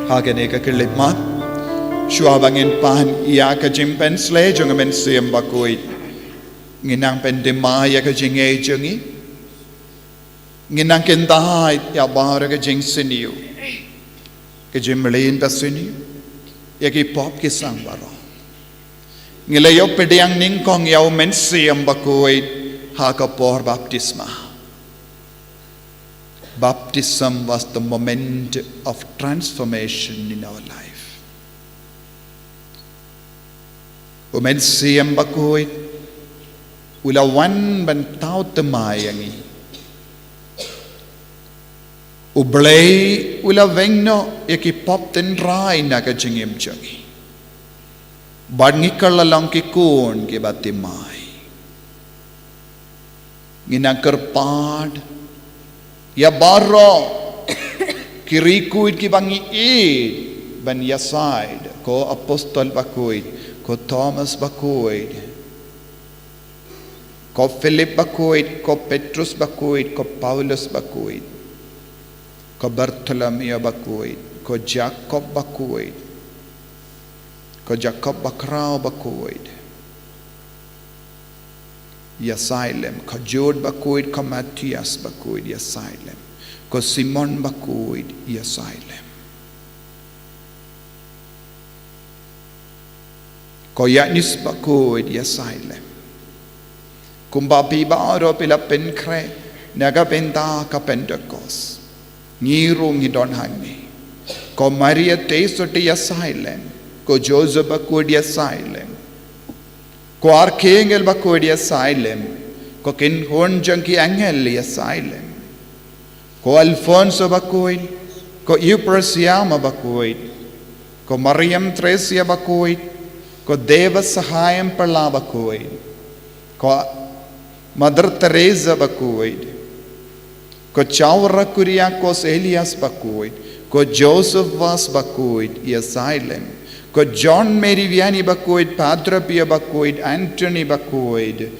Speaker 8: Hageneka kilipma Shuabangin pan Yaka Jimpen Slay Jungamen Siam Bakui Ginang Pendimaya Jinge Jungi Ginang Kindahai Yabara Jing Sinu Kajimlin Basinu Yaki Pop Kisang Baro Nilayo Pediang Ninkong Yao Men Siam Bakui Hakapor Baptisma. Baptism was the moment of transformation in our life. Umen siyam bakoy ulawan bantaw temayangi. Ublay ulavengno yakipop ten rai nakajingim jangi. Badngikalalang kikun kibatimay. Ginagkarpad ya baro kirikuid ki bangi ban yasaid ko apostol bakuid ko Thomas bakuid ko Philip bakuid ko Petrus bakuid ko Paulus bakuid ko Bartholomew bakuid ko Jacob bakuid ko Jacob bakrao bakuid Yasailem, ko Jude bakuid, ko Matthias bakuid, Yasailem, ko Simon bakuid, Yasailem, ko Yanis bakuid, Yasailem, kumbapi ba aro pila penkre, naga penta ka Pentecost, ngirong hidon hangi, ko Maria teisoti Yasailem, ko Joseph bakuid, Yasailem, ko archangel bakuid Yasailem, ko kinhon jangki angel Yasailem, ko Alfonso bakuid, ko Euprasia mabakuit, ko Mariam Tresia bakuit, ko Deva Sahayam Pala bakuit, ko Mother Teresa bakuit, ko Chaura Kuriakos Elias bakuit, ko Joseph was bakuit, i asylum, ko John Mary Vianney bakuit, Padre Pia bakuit, Anthony bakuit,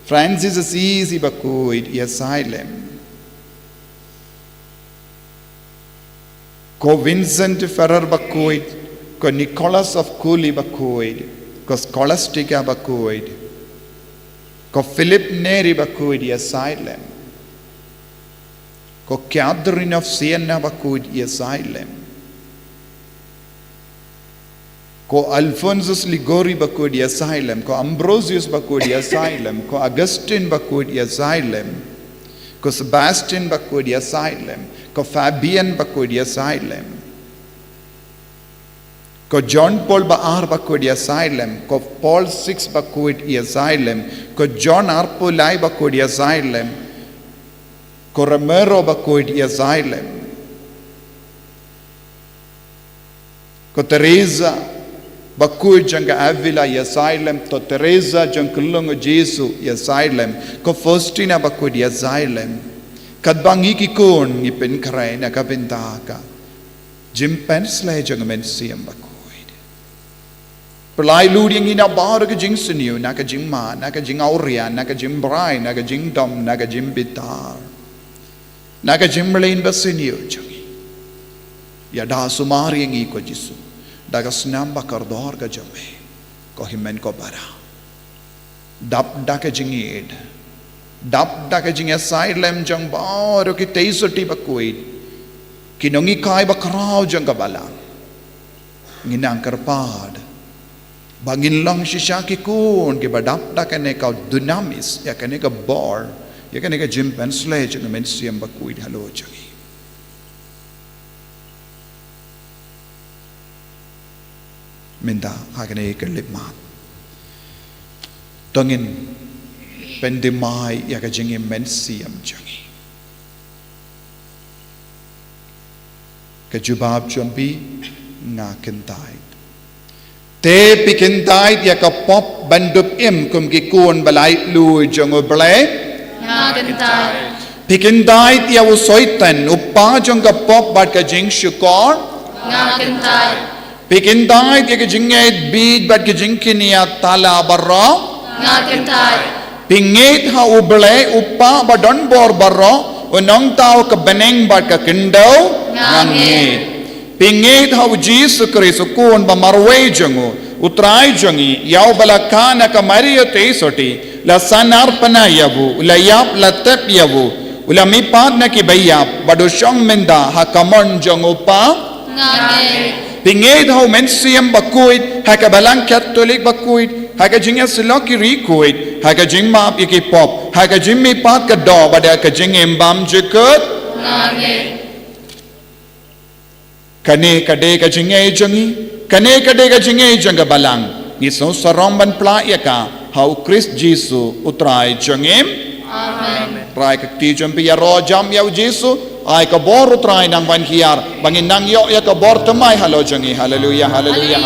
Speaker 8: Francis Assisi bakuit, i asylum. Ko Vincent Ferrer bakuit, ko Nicholas of Cooley bakuit, ko Scholastica bakuit, ko Philip Neri bakuit, i asylum. Ko Catherine of Siena bakuit, i asylum. Ko Alphonsus Ligori bakuit, i asylum. Ko Ambrosius bakuit, i asylum. Ko Augustine bakuit, i asylum. Ko Sebastian bakuit, i asylum. Ko Fabian bakuit, i asylum. Ko John Paul Baar bakuit, i asylum. Ko Paul VI bakuit, i asylum. Ko John Arpulai bakuit, i asylum. Ko Romero bakuit, i asylum. Ko Teresa bakuit janga Avila, i asylum. To Teresa jang kulungo Jesu, i asylum. Ko Faustina bakuit, i asylum. Kadbangi kikun ni Pentecost na kabintaka. Jingpeitngor jang mensiam bakuit. Pelai ludi yang ina baru ke jing seniu, na ke jing ma, na ke jing aurian, na ke jing brai, na ke jing dom, na ke jing bitar. Na ke jing melain baseniu jangi. Ya dah sumari yang iko Jesu. Daga senam bakar dor ke jame. Ko himen ko bara. Dap da ke jing id. Dap da ke jing asylum jang baru ki teisoti bakuit. Kinongi kai bakrau jang kabalang. Nginang kerpad. Bangin lang sisaki kun ki badap da ke ne kau dunamis ya ke ne ka bor ya ke ne ka Jingpeitngor jang mensiam bakuit halo jangi. Minda hakane ke lipmat. Tongin pendemai ya ka jing mensiam jangi. Ke jubab jompi nga kentai. Te pikintai ya ka pop bandup im kum ki kun balai lu jong oble.
Speaker 2: Nga kentai.
Speaker 8: Pikintai ya usoitan upa jong ka pop bat ka jing syukor.
Speaker 2: Nga kentai.
Speaker 8: Pikintai ya ka jing ait bid bat ka jing kinia tala barra.
Speaker 2: Nga kentai.
Speaker 8: Pingit ha uble upa badon bor barra unong tao ka beneng bat ka kindau. Ngangit. Pingit hau Jesu Kristo kun ba marway jangu utray jangi yaw balakana ka Maria teisoti la sanar panayabu la yap la tep yabu ula mipat na ki bayap badusyong menda ha kamon jangu pa
Speaker 2: Ngangit.
Speaker 8: Pingit hau mensiam bakuit ha ka balang Catholic bakuit ha ka jingya siloki rikuit ha ka jing map ikipop ha ka jing mipat ka do bada ka jing embam jekut
Speaker 2: Ngangit.
Speaker 8: Kane kade ka jingai jangi kane kade ka jingai janga balang ni so saromban pla ya ka hau Christ Jesu utrai jangim
Speaker 2: Amen.
Speaker 8: rai ka ti jampi ya ro jam ya Jesu ai ka bor utrai nang ban hiar bangin nang yo ya ka bor tamai halo jangi haleluya haleluya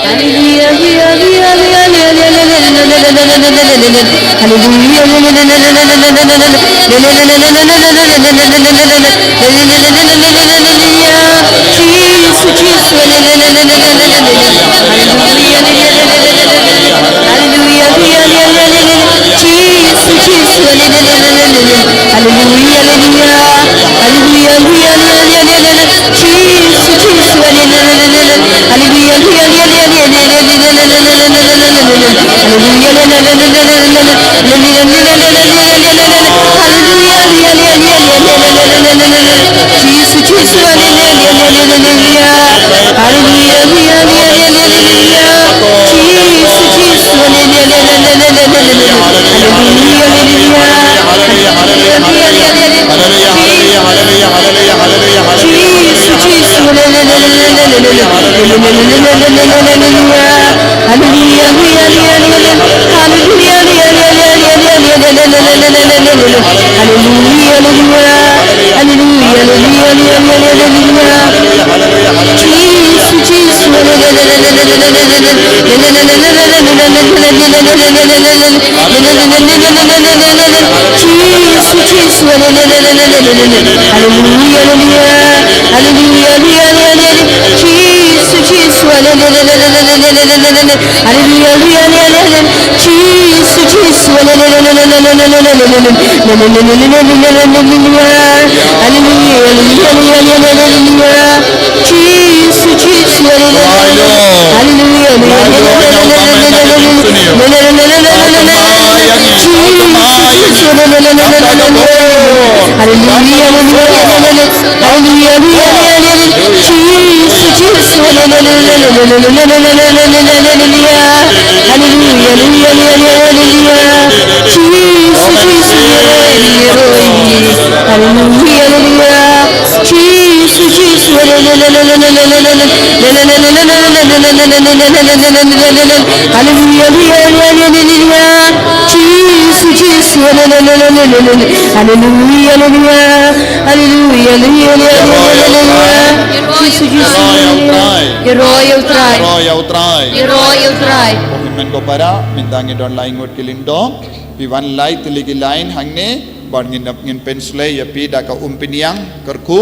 Speaker 8: Men ko para mindangi don lain ngot kilindong piwan lai tiligi lain hangne barngin ngin pensle ya pi da ka umpiniang kerku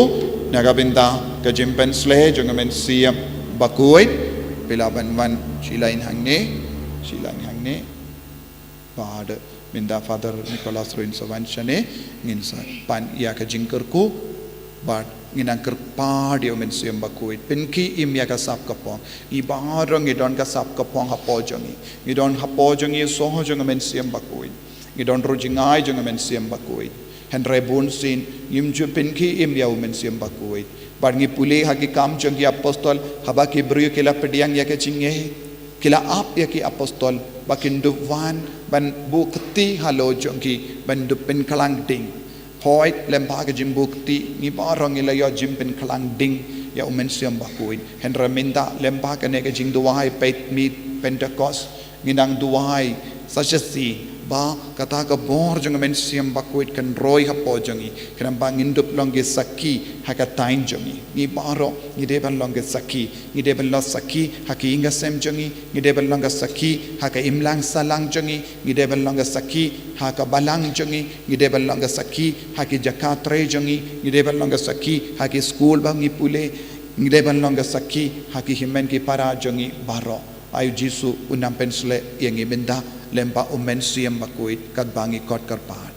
Speaker 8: naga binta ka jim pensle jong men siam bakuit pilaban wan silain hangne pad minda father Nicholas Ruin Savanchane ngin sa pan ya ka jingkerku bad nginang kerpa dia men siam bakuit penki im ya ka sap kapong I barang idon ka sap kapong hapo jongi idon hapo jongi soho jong men siam bakuit idon rojingai jong men siam bakuit henre bun sin im ju penki im ya men siam bakuit barngi pule hagi kam jongi apostol haba ki brio kila pediang ya ka chinge kila ap ya ki apostol bakin duwan ban bukti halo jongi ban dupen kalang ding Hoyt lembaga jimbukti ni barang ila yo jimpen kalang ding ya umen siam bakuin henra minda lembaga nega jing duwai pet meet Pentecost nginang duwai sachasi ba kata ka bor jong men siam bakuit kan roy hapo jongi kan bangin dup longge saki haka tain jongi ni baro ni deban longge saki ni deban lo saki haki inga sem jongi ni deban longge saki haka imlang salang jongi ni deban longge saki haka balang jongi ni deban longge saki haki jakatre jongi ni deban longge saki haki school bangi pule ni deban longge saki haki himen ki para jongi baro ayu jisu unam pensle yang ibenda lempa umen siam bakuit kagbangi kot karpad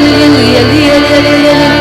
Speaker 6: Hallelujah.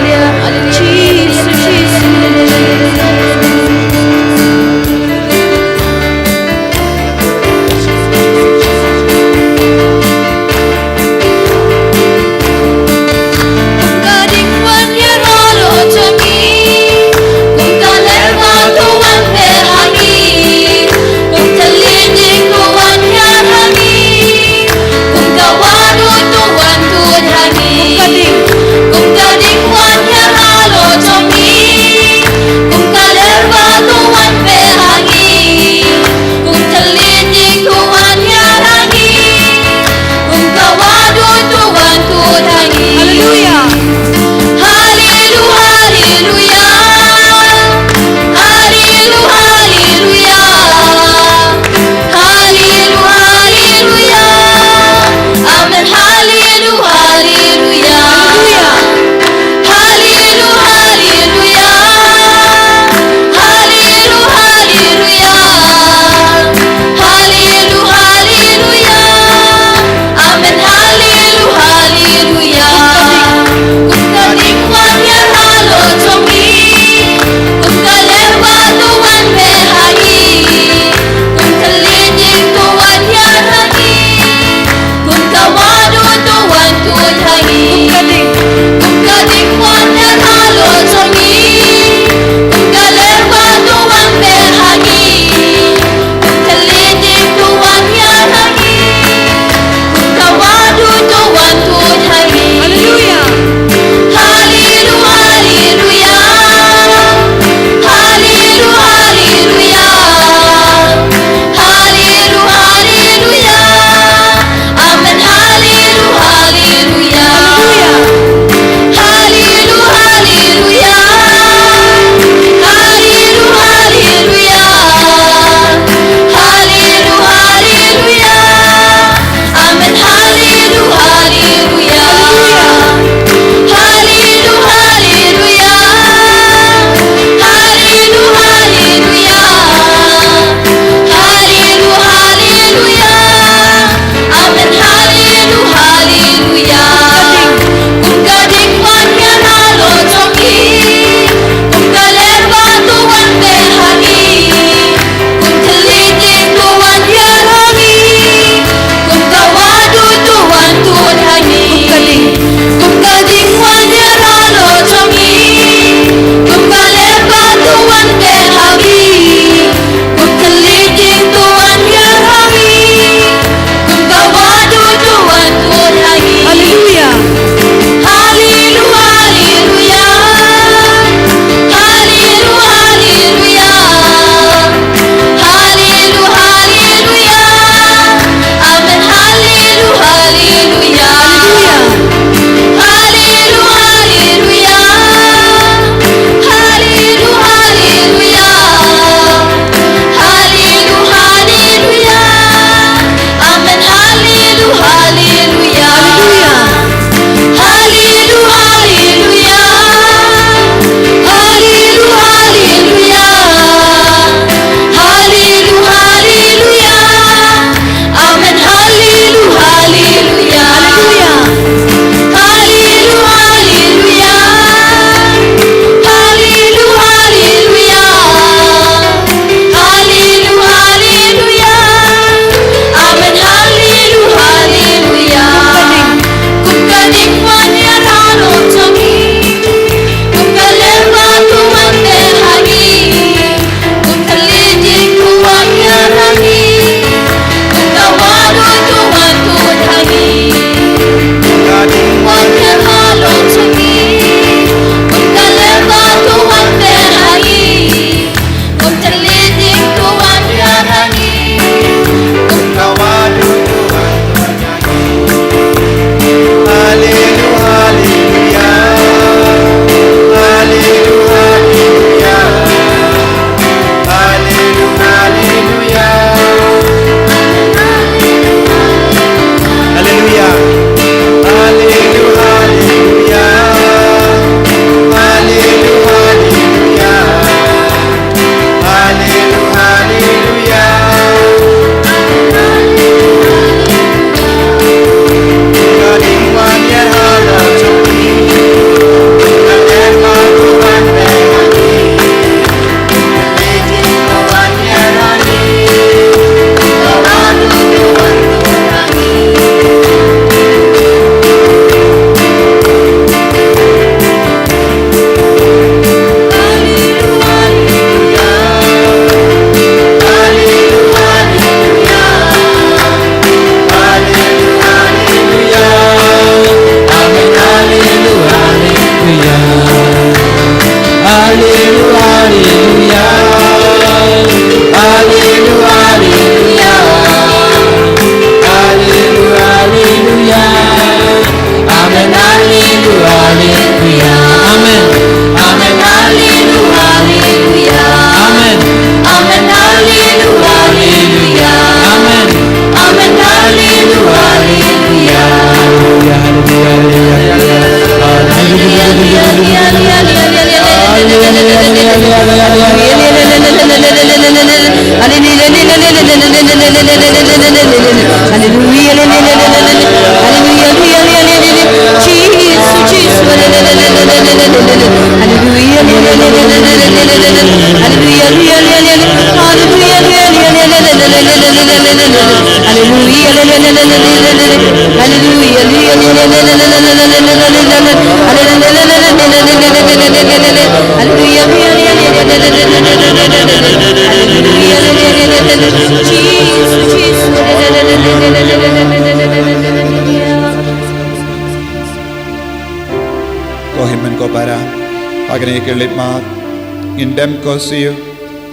Speaker 8: Indem kosiu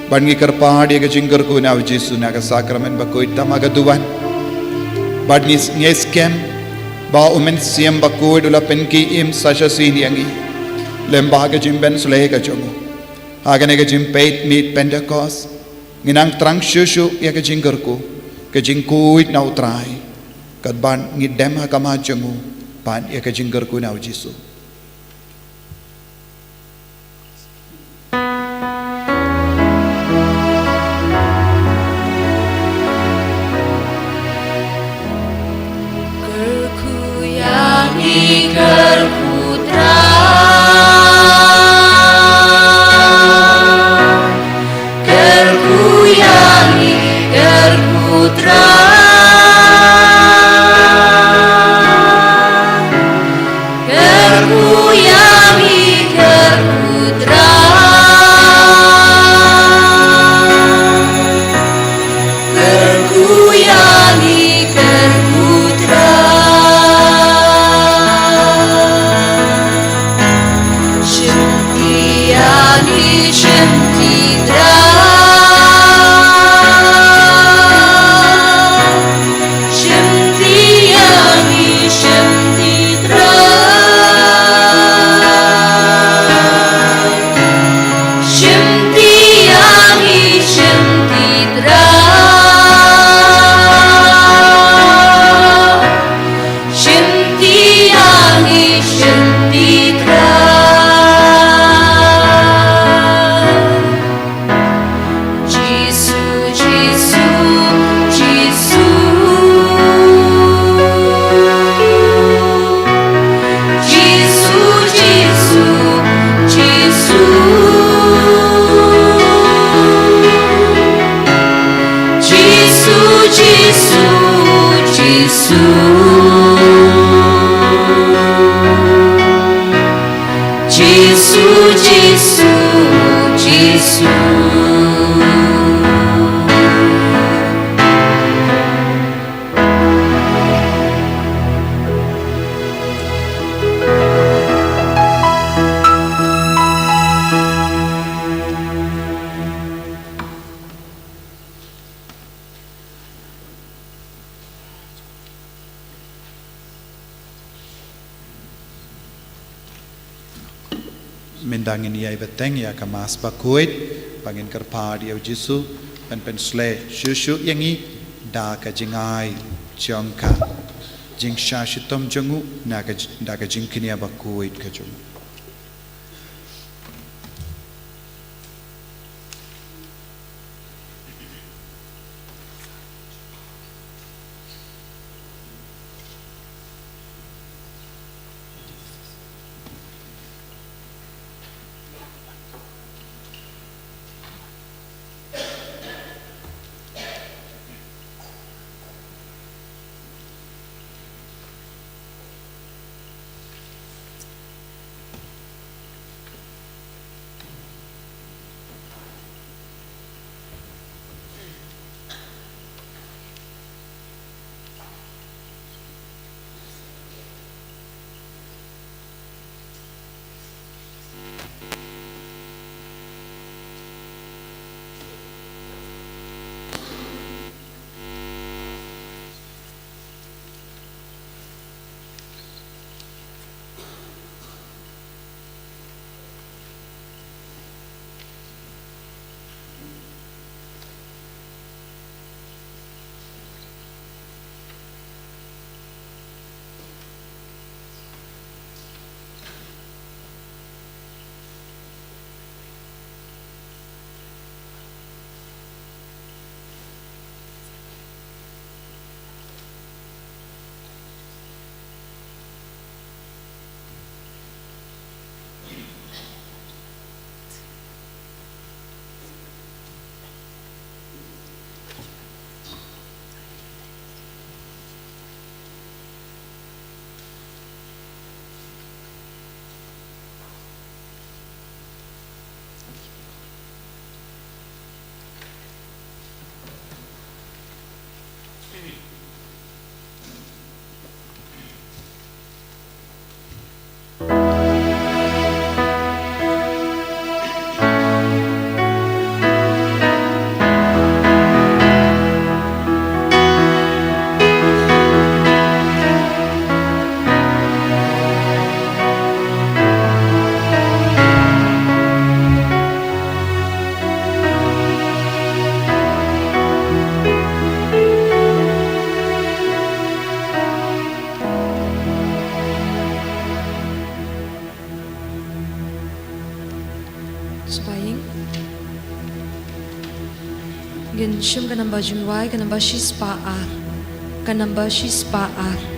Speaker 8: bangi kerpadi ke jingker ku na Yesus na ka sakramen bakoy tamagaduan badni ngeskem ba umen siam bakoy dula penki im sasha siniangi lembaga jimben sule ka jongo agane ke jimpeit mit Pentecost nginang trang shushu ya ke jingker ku ke jingkuit na utrai kad ban ngidem ha kama jongo pan ya ke jingker ku na Yesus Mendangin ia beteng ya kamas bakuit pangin kerpadi au Yesus pen sle shushu yangi da ka jingai jongka jingsha shitom jongu na ka da ka jingkinia bakuit ka jongu
Speaker 6: Subaying Gin shim kanamba jingwai kanamba shis pa'ar kanamba shis pa'ar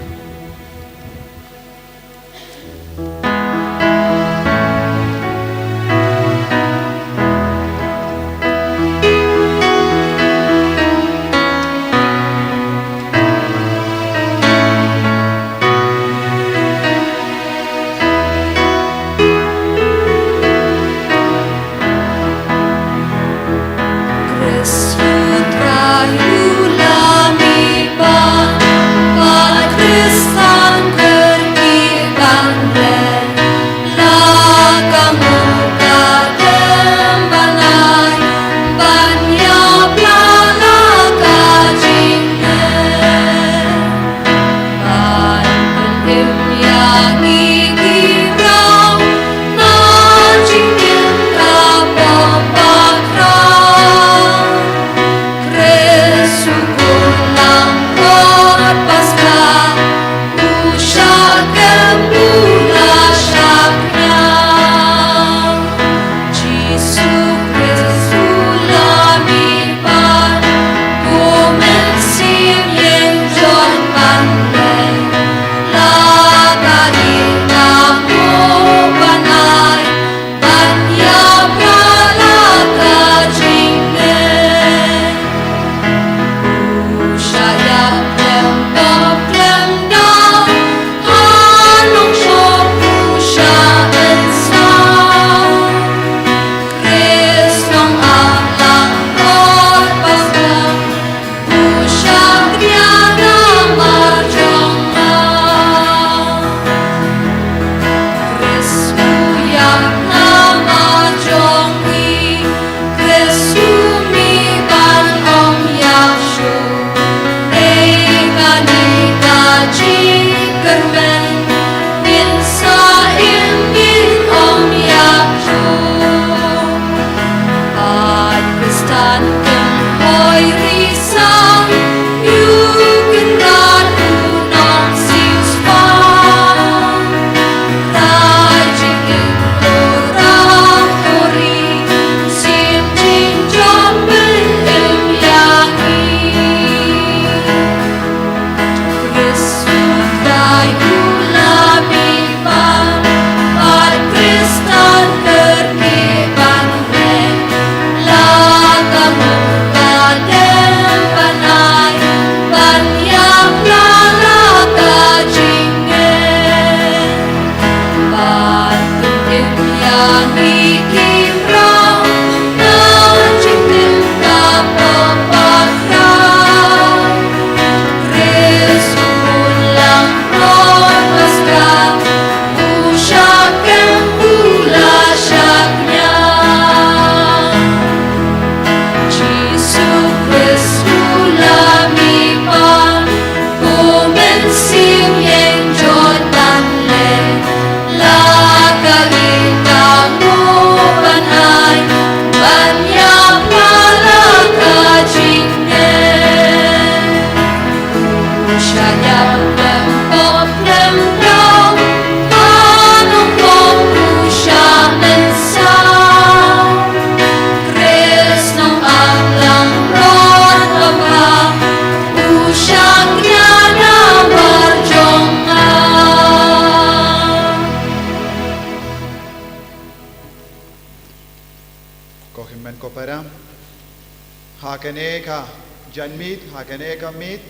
Speaker 8: Hakaneka janmit, hakaneka mit,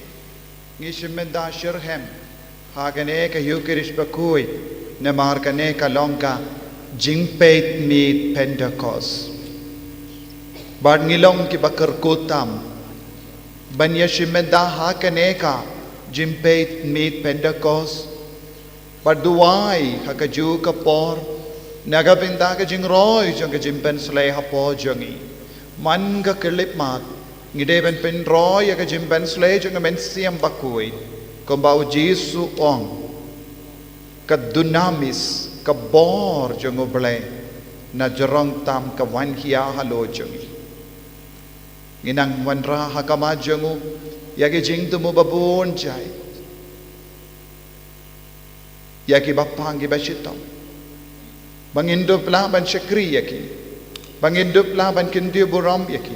Speaker 8: ngishimenda shirhem, hakaneka yukirish bakui, namarkaneka lonka, jingpeit mit Pentecost. Bad ngilong ki bakar kutam, banyashimenda hakaneka, jingpeit mit Pentecost. Bad duai hakaju kapor, nagabinda ka jingroy jang ka jimpen slay hapo jangi. Man ka kelip mat, ngideben pen roy ka jimben slay jang men siam bakui, kumbau Jesu ong, ka dunamis, ka bor jang oble, na jarong tam ka wan hiya halo jangi. Nginang wanra hakama jangu, yagi jing tumu babun jay, yagi bapang gi bashitong, bangindo pla ban syakri yaki. Bangin dup la ban kintiu buram yaki.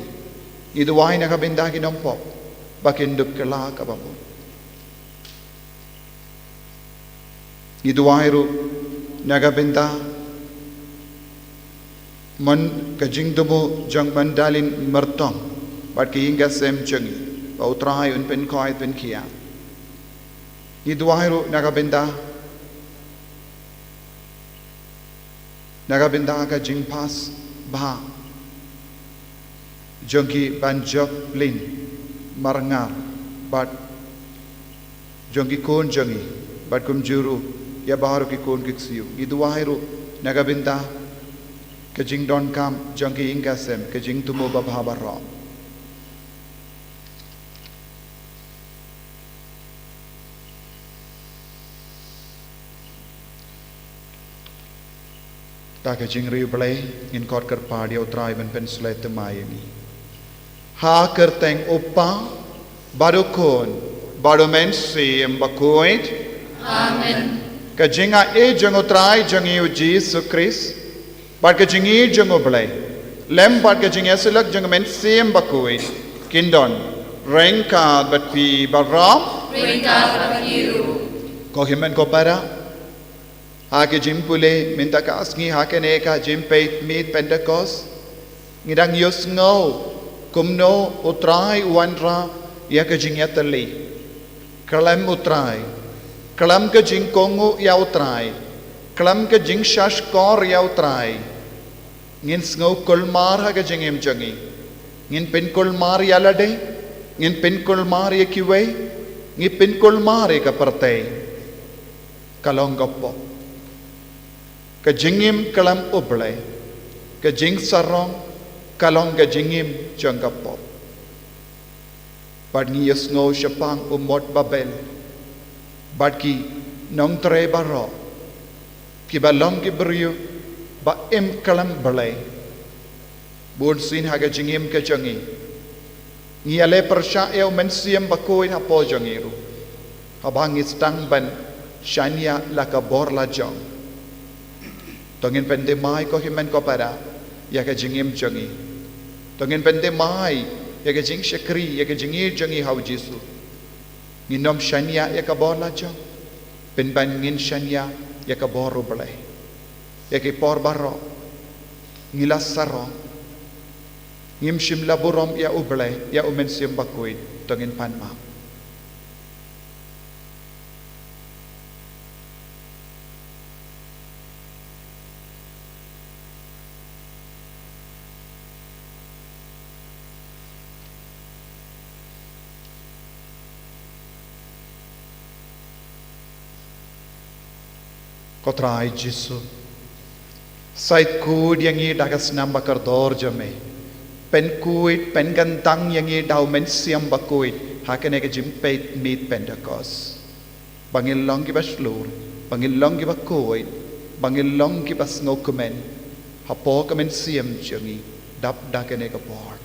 Speaker 8: Idu wai nakabinda kinompok. Bakin dup kela kabamu. Idu wai ru nakabinda man kajing dumu jang mandalin mertong. Bat ki hingga sem jengi. Ba utrai un pen koi pen kia. Idu wai ru nakabinda ka jingpas Phah jongki banjok lin marangar bat jongki kon jongi bat kum juru ya baharu ki kon kiksiu itu wahiru nagabinda ke jing don kam jongki ingasem ke jing tumo babhabara ta ke jing riu play in kot ker pa dia utrai ben pen slet mai ni ha ker teng opa baru kon baru men si embakoit
Speaker 5: Amen.
Speaker 8: ke jinga e jang utrai jang yu Jesus Christ bat ke jing e jang play lem bat ke jing eselak jang men si embakoit kindon rengka bat pi baram
Speaker 5: Rengka you.
Speaker 8: ko himen ko para Hake jimpule minta ka asngi hake neka Jingpeitngor Pentecost ngidang yos ngau kumno utrai uanra ya ke jingyatali kalam utrai kalam ke jingkongu ya utrai kalam ke jingshash kor ya utrai ngin ngau kulmar hake jingem jangi ngin pin kulmar ya lade ngin pin kulmar ya kiwe ngin pin kulmar ya kaparte kalong gopo ke jingim kalam ublay ke jing sarong kalong ke jingim janggapo bad ni yasngo shapang umot babel bad ki nong tre baro ki balong ki brio ba em kalam blay bun sin haga jingim ke jangi ni ale persha eu mensiam bakoi hapo jangiru habang istang ban shania la ka bor la jong Tongin pende mai ko himen ko para ya ka jingim jangi tongin pende mai ya ka jing shakri ya ka jingi jangi hau jisu nginom shania ya ka bola jang pen ban ngin shania ya ka boru blai ya ki por baro ngilas saro ngim shim laburom ya ublai ya umen sim bakuit tongin panma Kotrai Jisu Sait kud yang i dagas nam bakar dor jame pen kuit pen gantang yang i dau men siam bakuit hakene ke Jingpeitngor Pentecost bangil long ki baslur bangil long ki bakuit bangil long ki bas ngokumen hapo kemen siam jangi dap dakene ke por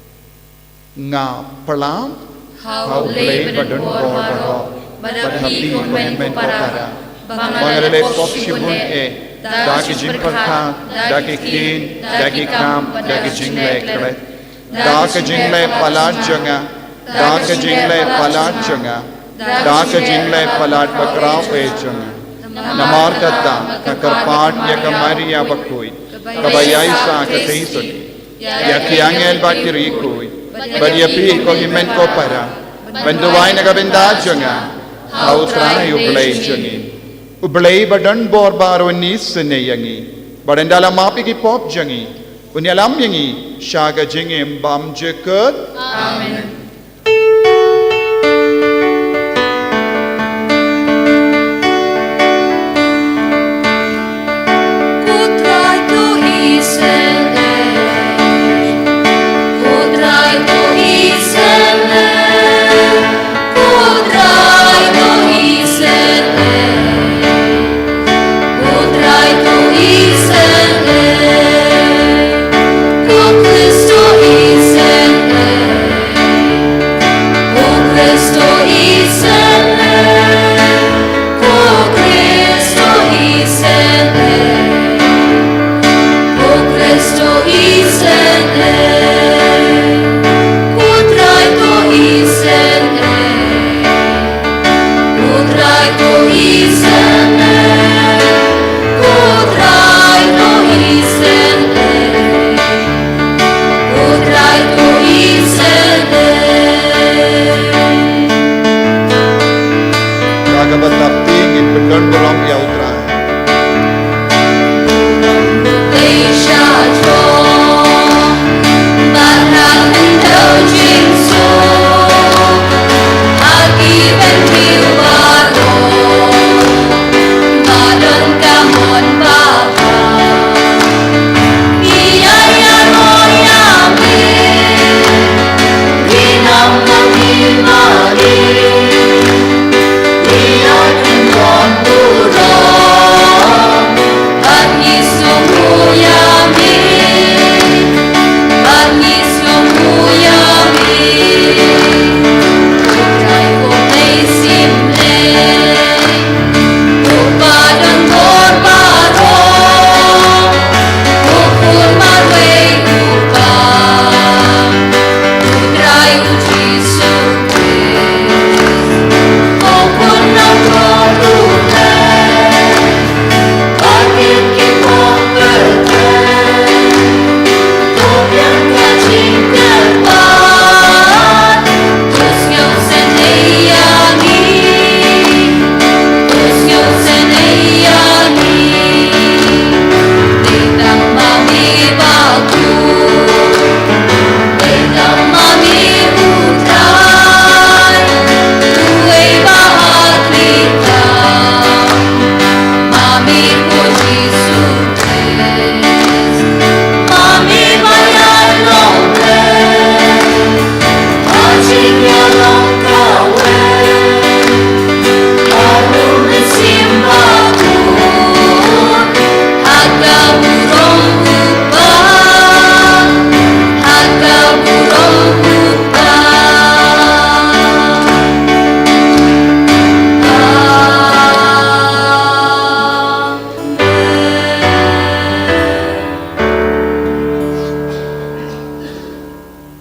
Speaker 8: nga pelam
Speaker 5: How lay badan boro badapi komen para
Speaker 8: Mangalele pop shibun daki jingperka daki kin daki kam daki jingle kret daki jingle palat janga daki jingle palat janga daki jingle palat bakraw pe janga namar katta kakarpat ya kamari ya bakui kabayai sa katei soti ya kiangel bakiri kui badiapi ko himen ko para banduwai nagabenda janga autra yublay jangi Ublay badan bor baro nis seneyangi badandala mapi ki pop jangi unyalam yangi shaga jingem bam jeket
Speaker 5: Amen.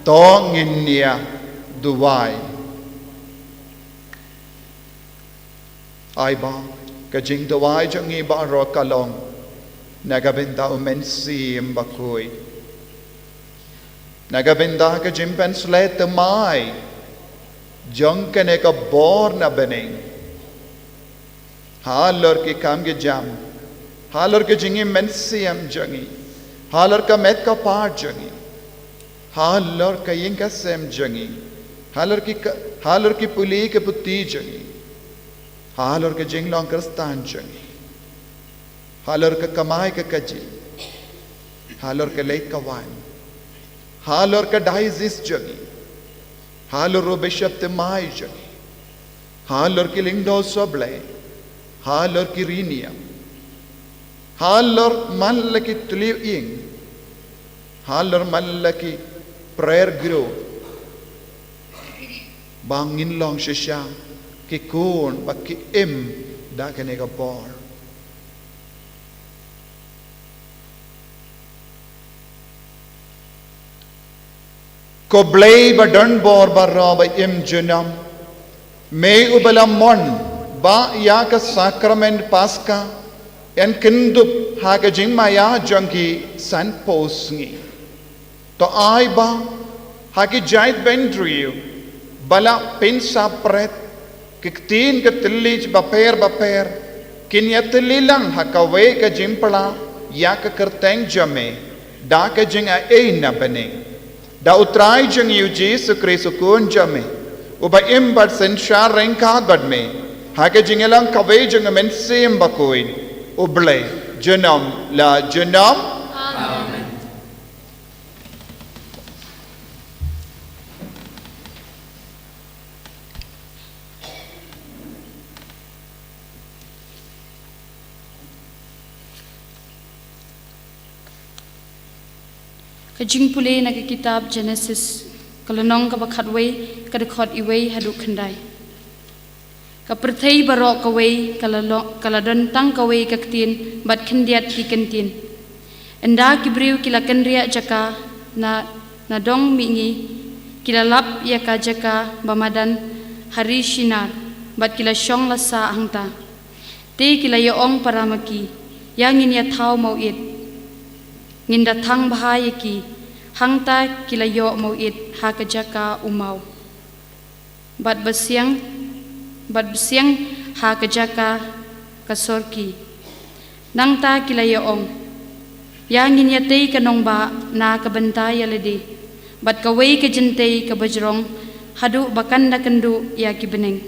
Speaker 8: to nginia duwai ai ba ka jing duwai jangi ba ro kalong nagabinda umensi mbakui nagabinda ka jimpenslet mai jong kene ka bor na bening halor ki kam ge jam halor ke jingi mensi am jangi halor ka met ka par jangi halor ka yinka sem jangi halor ki puli ke putti jangi halor ke jinglong kristan jangi halor ka kamai ka kaji halor ka leit ka wan halor ka daizis jangi halor ro bishop te mai jangi halor ki lingdo soble halor ki rinia halor mallaki tuliing halor mallaki prayer group bangin long shisha ki kun ba ki im da kene ka bor ko blay ba don bor ba ra ba im junam may ubalam mon ba ya ka sacrament paska en kindup ha ka jing maya jangi san posngi to ai ba ha ki jait bendriu bala pensa pret kiktin ka tilij baper kinya tililang ha ka we ka jimpala ya ka kerteng jame da ka jing a e na bane da utrai jing yu Jesus Christ kun jame uba imbat sen shar renka gadme ha ka jingelang ka we jing men sim bakoin uble jenam la jenam
Speaker 3: Amen.
Speaker 5: Kajing pule na kitab Genesis kalanong kabakhatway kadakot iway haduh khandai kaperthai barok kaway kaladon tang kaway kaktin bat khandiat ki kantin enda kibriu kilakan ria jaka na dong mingi kilalap ya ka jaka bamadan hari shinar bat kila syong lasa hangta te kila yoong paramaki yang in ya thau mau it nginda thang bahaya ki hangta kila yo mau it ha ka jaka umau bat besiang ha ka jaka kasorki nangta kila yoong yang in ya tei kanong ba na ka bantay alade bat ka wei ka jintay ka bajrong hadu bakan na kandu ya ki beneng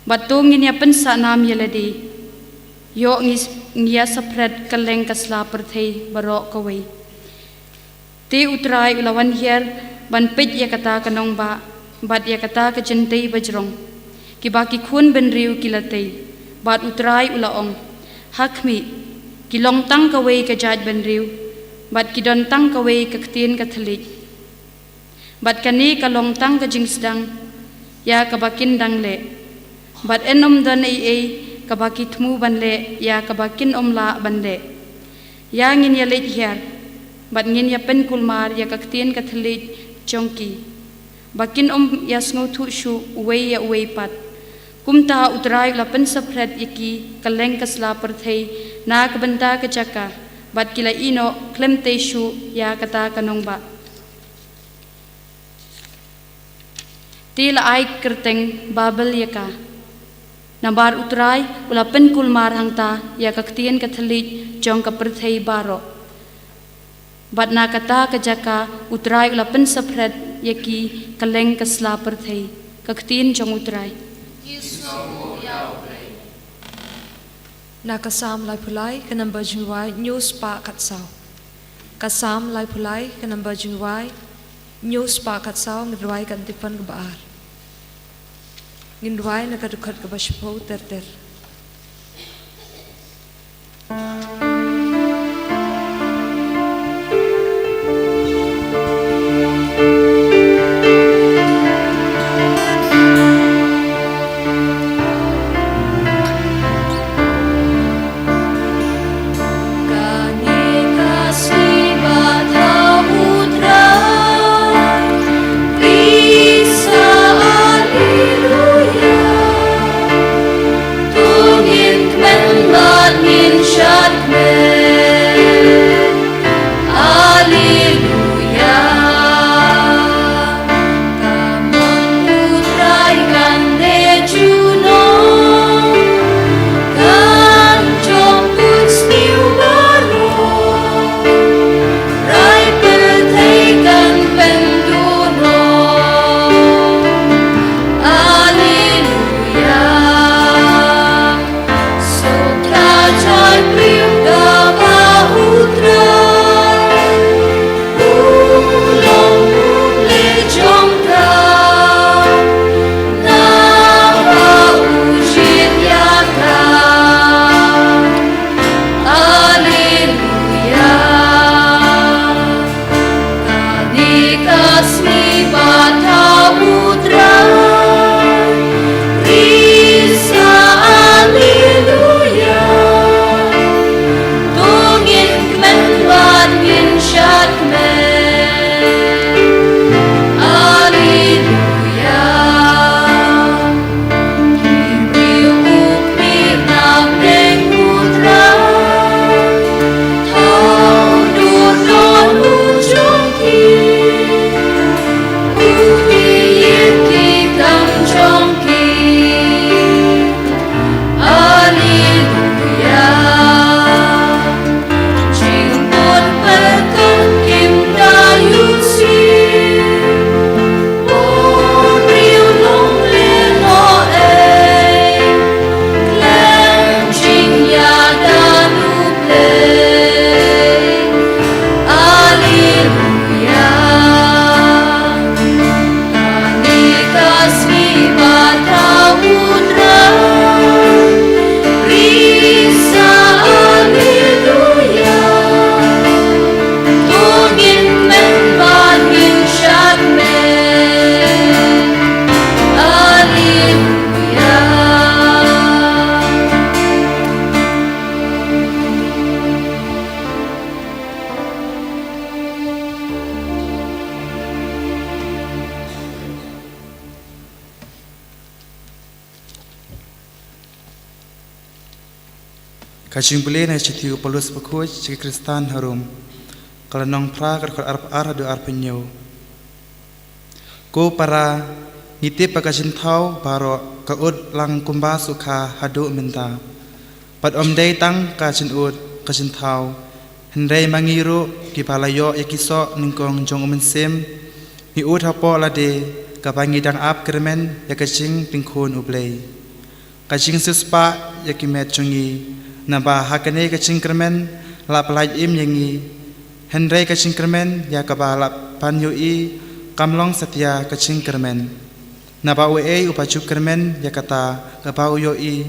Speaker 5: bat tongin ya pensa nam yalade yo ngia sapret kaleng kasla perthei barok kawai te utrai ulawan hier ban pej ya kata kanong ba bat ya kata ka jintay bajrong ki baki khun benriu kilatei bat utrai ulaong hakmi kilong tang kawai ka jaj benriu bat kidon tang kawai ka ktin ka thalik bat kani kalong tang ka jingsdang ya ka bakin dang le bat enom dan ei kabaki thmu banle ya kabakin omla banle ya ngin ya leit hiar bat ngin ya pen kulmar ya kaktin kathlit chongki bakin ya sngo thu shu wei ya wei pat kumta utrai la pen sapret yaki kaleng kasla perthei na kabanta ka chaka bat kila ino klemte shu ya kata kanong ba til ai kerteng babel yaka Nambar utrai ulapen kulmar hangta ya kaktian kathalit jong kaperthei baro. Bat na kata kajaka utrai ulapen sapret yaki kaleng kasla perthei kaktian jong utrai.
Speaker 6: Na kasam lai pulai kanamba jingwai news pa katsau. Kasam lai pulai kanamba jingwai news pa katsau ngidwai kan tipan kebaar. Ngindwai na kadukhat ka basyapaw ter.
Speaker 1: Kani kasih bata utrai
Speaker 10: Kajing boleh na citiu Paulus berkuat sebagai Kristen harum. Kalau nong pra kat haduh penyo. Ko para ngitip pakajin thau baro kaud lang kumba suka haduh minta. Pad day tang kajin ud kajin thau. Hendai mangiru ki palayo yakiso ningkong jong sem. Ni ud hapo lade kapangi dang ap kermen yakajing tingkun ublay. Kajing suspa yakimet jongi. Naba hakane kajing kermen lap laj im yangi. Hendai kajing kermen yakaba lap panyoi kamlong setia kajing kermen. Naba uei upaju kermen yakata kapau yoi.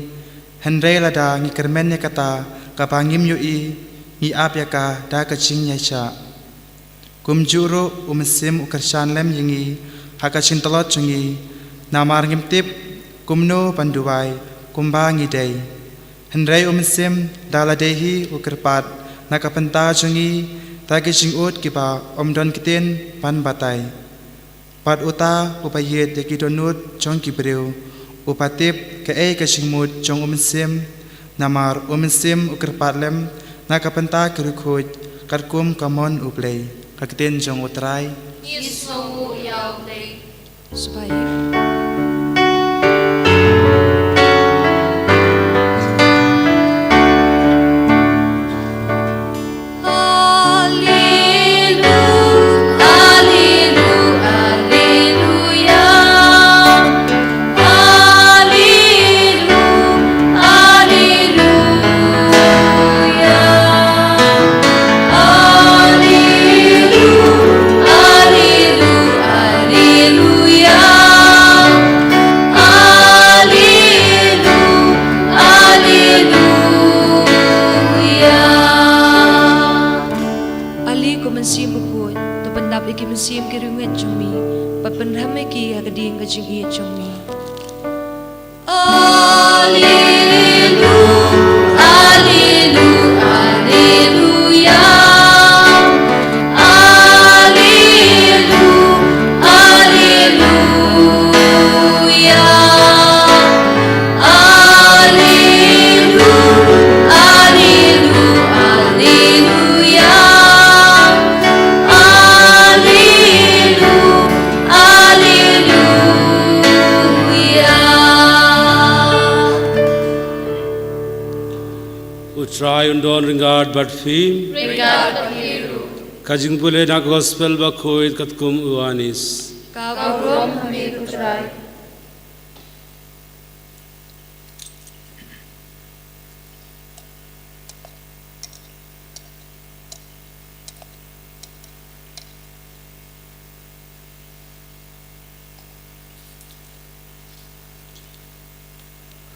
Speaker 10: Hendai lada ngi kermen yakata kapangim yoi. Ngi ap yaka da kajing yacha. Kumjuru umsim ukarshan lem yangi. Hakachin talot jongi. Namar ngimtip kumno panduai kumba ngidai. Hendai umsim daladehi ukerpat nakapenta jongi. Takijing ut kiba omdon kiten pan batai. Pat uta upayet yakidonut jong kibreu. Upatip ke kajingmut jong umsim. Namar umsim ukerpat lem. Nakapenta kerukut karkum kamon uplay. Kakten jong utrai.
Speaker 1: Yesu yau lei.
Speaker 6: Supaya sim kirunget jumi papenrame ki akading kajingi jumi
Speaker 7: Try and don't regard but feel.
Speaker 1: Regard pemiru.
Speaker 7: Kajing pule na gospel bakoit katkum uanis.
Speaker 1: Kagum hamiru try.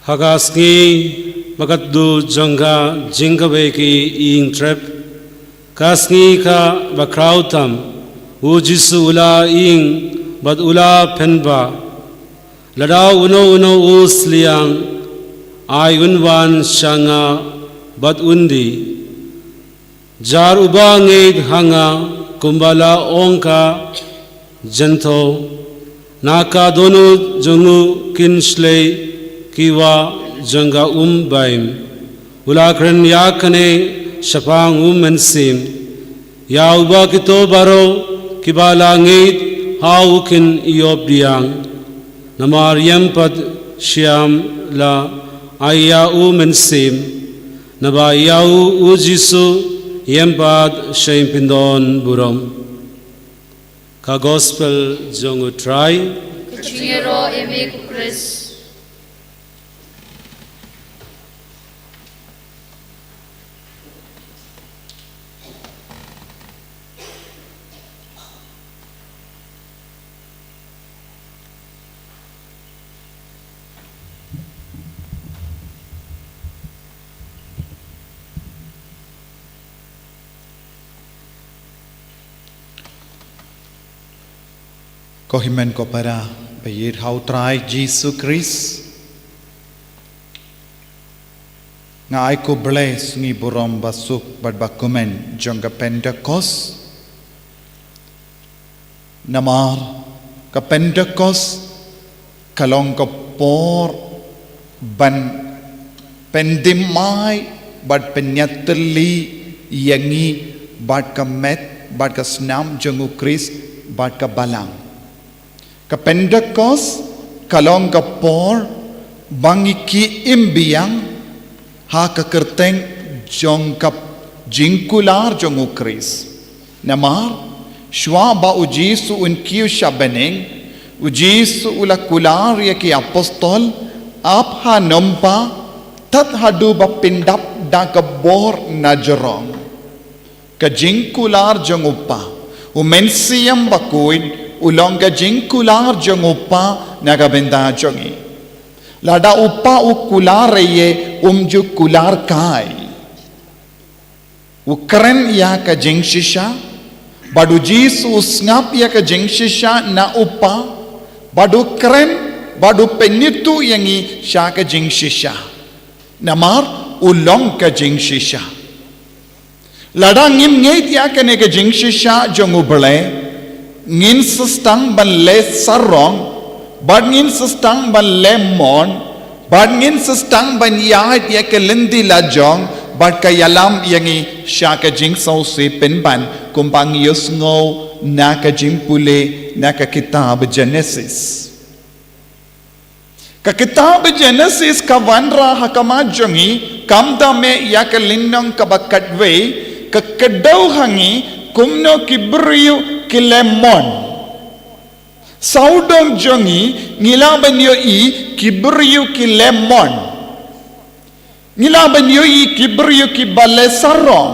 Speaker 7: Hagasngi Makadu jangga jingkaweki ing trep kasngi ka bakrautam ujisu ula ing bad ula penba ladau uno usliang ay unwan shanga bad undi jar ubangid hanga kumbala ongka jento naka donu jongu kinsley kiwa jangga baim ulakren yakane shapang mensim yauba kito baro kibala ngit haukin iobdiang namar yempad syam la ayya mensim naba yau ujisu yempad shaim pindon burom ka gospel jongu try
Speaker 1: Kachingero emek Chris.
Speaker 8: Kohimen ko para bayir hautrai Jesus Christ nga ay ko bless ngi burom basuk badbakumen jongga Pentecost namar ka Pentecost kalong ko por ban pendimai bad penyateli yangi bad ka met bad ka snam jangu Chris bad ka balang ka Pentecost kalong ka por bangi ki imbiang ha ka kerteng jong ka jingkular jangu Chris namar shwa ba ujisu un kiu shabeneng ujisu ula kular ya ki apostol ap ha nompa tat hadu ba pindap da ka bor na jorong ka jingkular jong upa umensiam bakuin ulong ka jingkular jong upa nagabenda jongi lada upa ukular ye umju kular kai ukren ya ka jingshisha badu jisu usngap ya ka jingshisha na upa badu kren badu penitu yangi sha ka jingshisha namar ulong ka jingshisha lada ngim ngeit ya ka ne ka jingshisha jong ubale ngin sestang ban le sarong bad ngin sestang ban lemon bad ngin sestang ban yahat ya ke lendi lajong bad ka yalam yangi sha ka jing so se pen ban kumpang yus ngo na ka jimpule na ka kitab Genesis ka kitab Genesis ka wanra hakama jongi kamda me ya ka linnong ka bakatwe ka kadaw hangi kumno kibriyu kilemon saudong jongi ngilaban yo I kibriyu kilemon ngilaban yo I kibriyu kibale sarong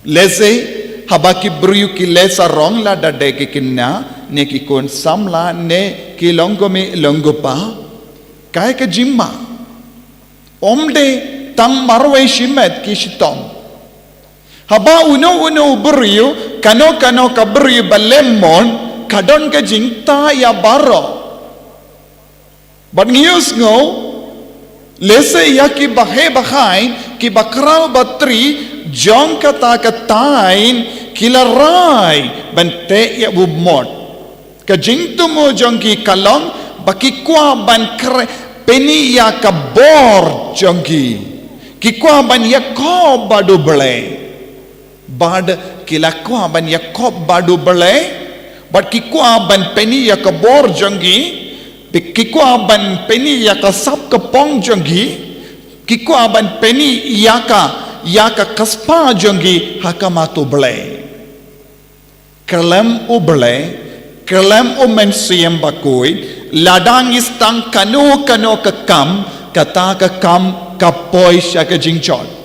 Speaker 8: lese haba kibriyu kile sarong la dade kikinna ne kikon samla ne kilonggomi longgopa kaya ka jimma omde tang marwe shimet kishitong haba uno beriu kano ka beriu balemon kadon ka jingta ya baro but ngiyos ngo lese ya ki bahe bahain ki bakrao batri jong kata katain kilarai bante ya bumot ka jingtu mo jong ki kalong bakikwa ban kre peni ya ka bor jong ki kwa ban ya ko badu bele bad kilakwa ban Yakob badu bale bad kikwa ban peni ya kabor jongi kikwa ban peni ya kasap kapong jongi kikwa ban peni ya ka kaspa jongi hakamato bale kalem u mensiem bakoi ladang istang kano ka kam kata ka kam kapoy siya ka jingchon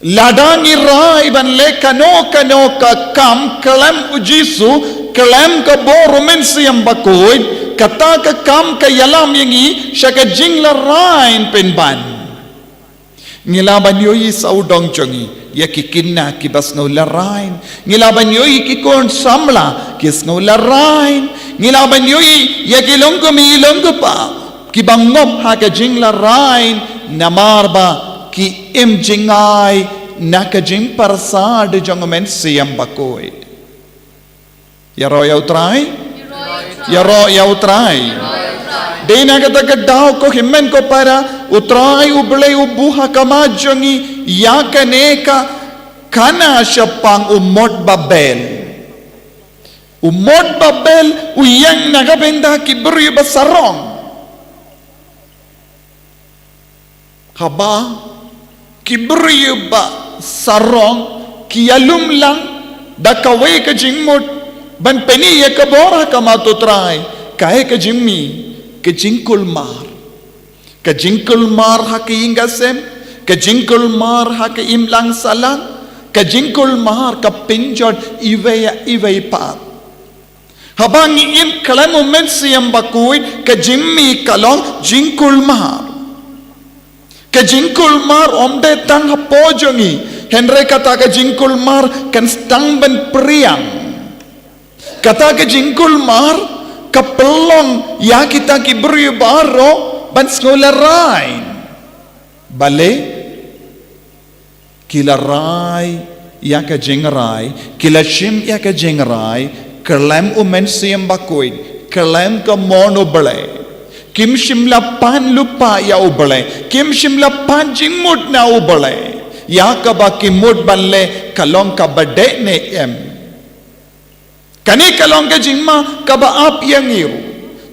Speaker 8: ladangi rai ban le kano ka kam kalem ujisu kalem ka borumen siyam bakoy kata ka kam ka yalam yangi shaka jingla rain penban ngilaban yoyi saudong chongi ya kikinna kibas no larain ngilaban yoyi kikon samla kis no larain ngilaban yoyi ya kilongko mi ilongko pa kibangop ha ka jingla rain namarba ki im jingai naka jing parsad jong men siam bakoi yaro yau trai dena kata kedau ko himen ko para utrai uble ubuha kama jongi ya kaneka kana syapang umot babel uyang nagabenda kibri basarong haba kibri ba sarong kialum lang dakawe ka jingmot ban peni ya kabora kamato trai kahe ka jimmi ka jingkul mar ha ka ingasem ka jingkul mar ha ka imlang salang ka jingkul mar ka pinjot iway pa habang im kalamo men siyam bakuit ka jimmi kalong jingkul mar ka jingkul mar omde tang hapojongi henre kata ka jingkul mar kan stang ban priang kata ka jingkul mar kapelong ya kita kibri baro ban skolarai bale kilarai ya ka jingrai kilashim ya ka jingrai kelem umen siyam bakuit kelem ka mono bale Kim shimla pan lupa ya ubale. Kim shimla pan jingmut na ubale. Ya kaba kimut banle kalong kabade ne em. Kani kalong ka jingma kaba ap yang iru.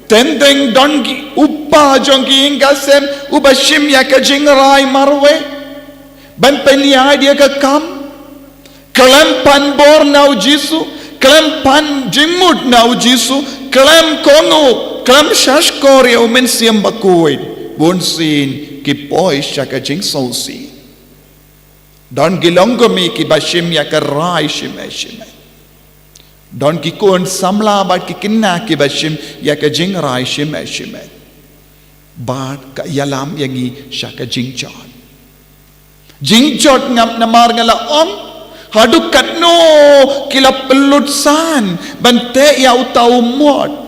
Speaker 8: Tendeng dongi upa jongi ingasem ubashim ya ka jingrai marwe. Ban penia dia ka kam. Kalam pan bor nau jisu. Kalam pan jingmut nau jisu. Kalam kongo. Kalam shashkor ya umen siam bakuid. Bunsin ki poi shaka jing sausi. Don gilongomi ki bashim ya ka rai shime shime. Don ki kon samla bat ki kinna ki bashim ya ka jing rai shime shime. Bat ka yalam yangi shaka jing chot. Jing chot ngap namar ngala om. Haduh katno kila pelut san bante ya utau muat.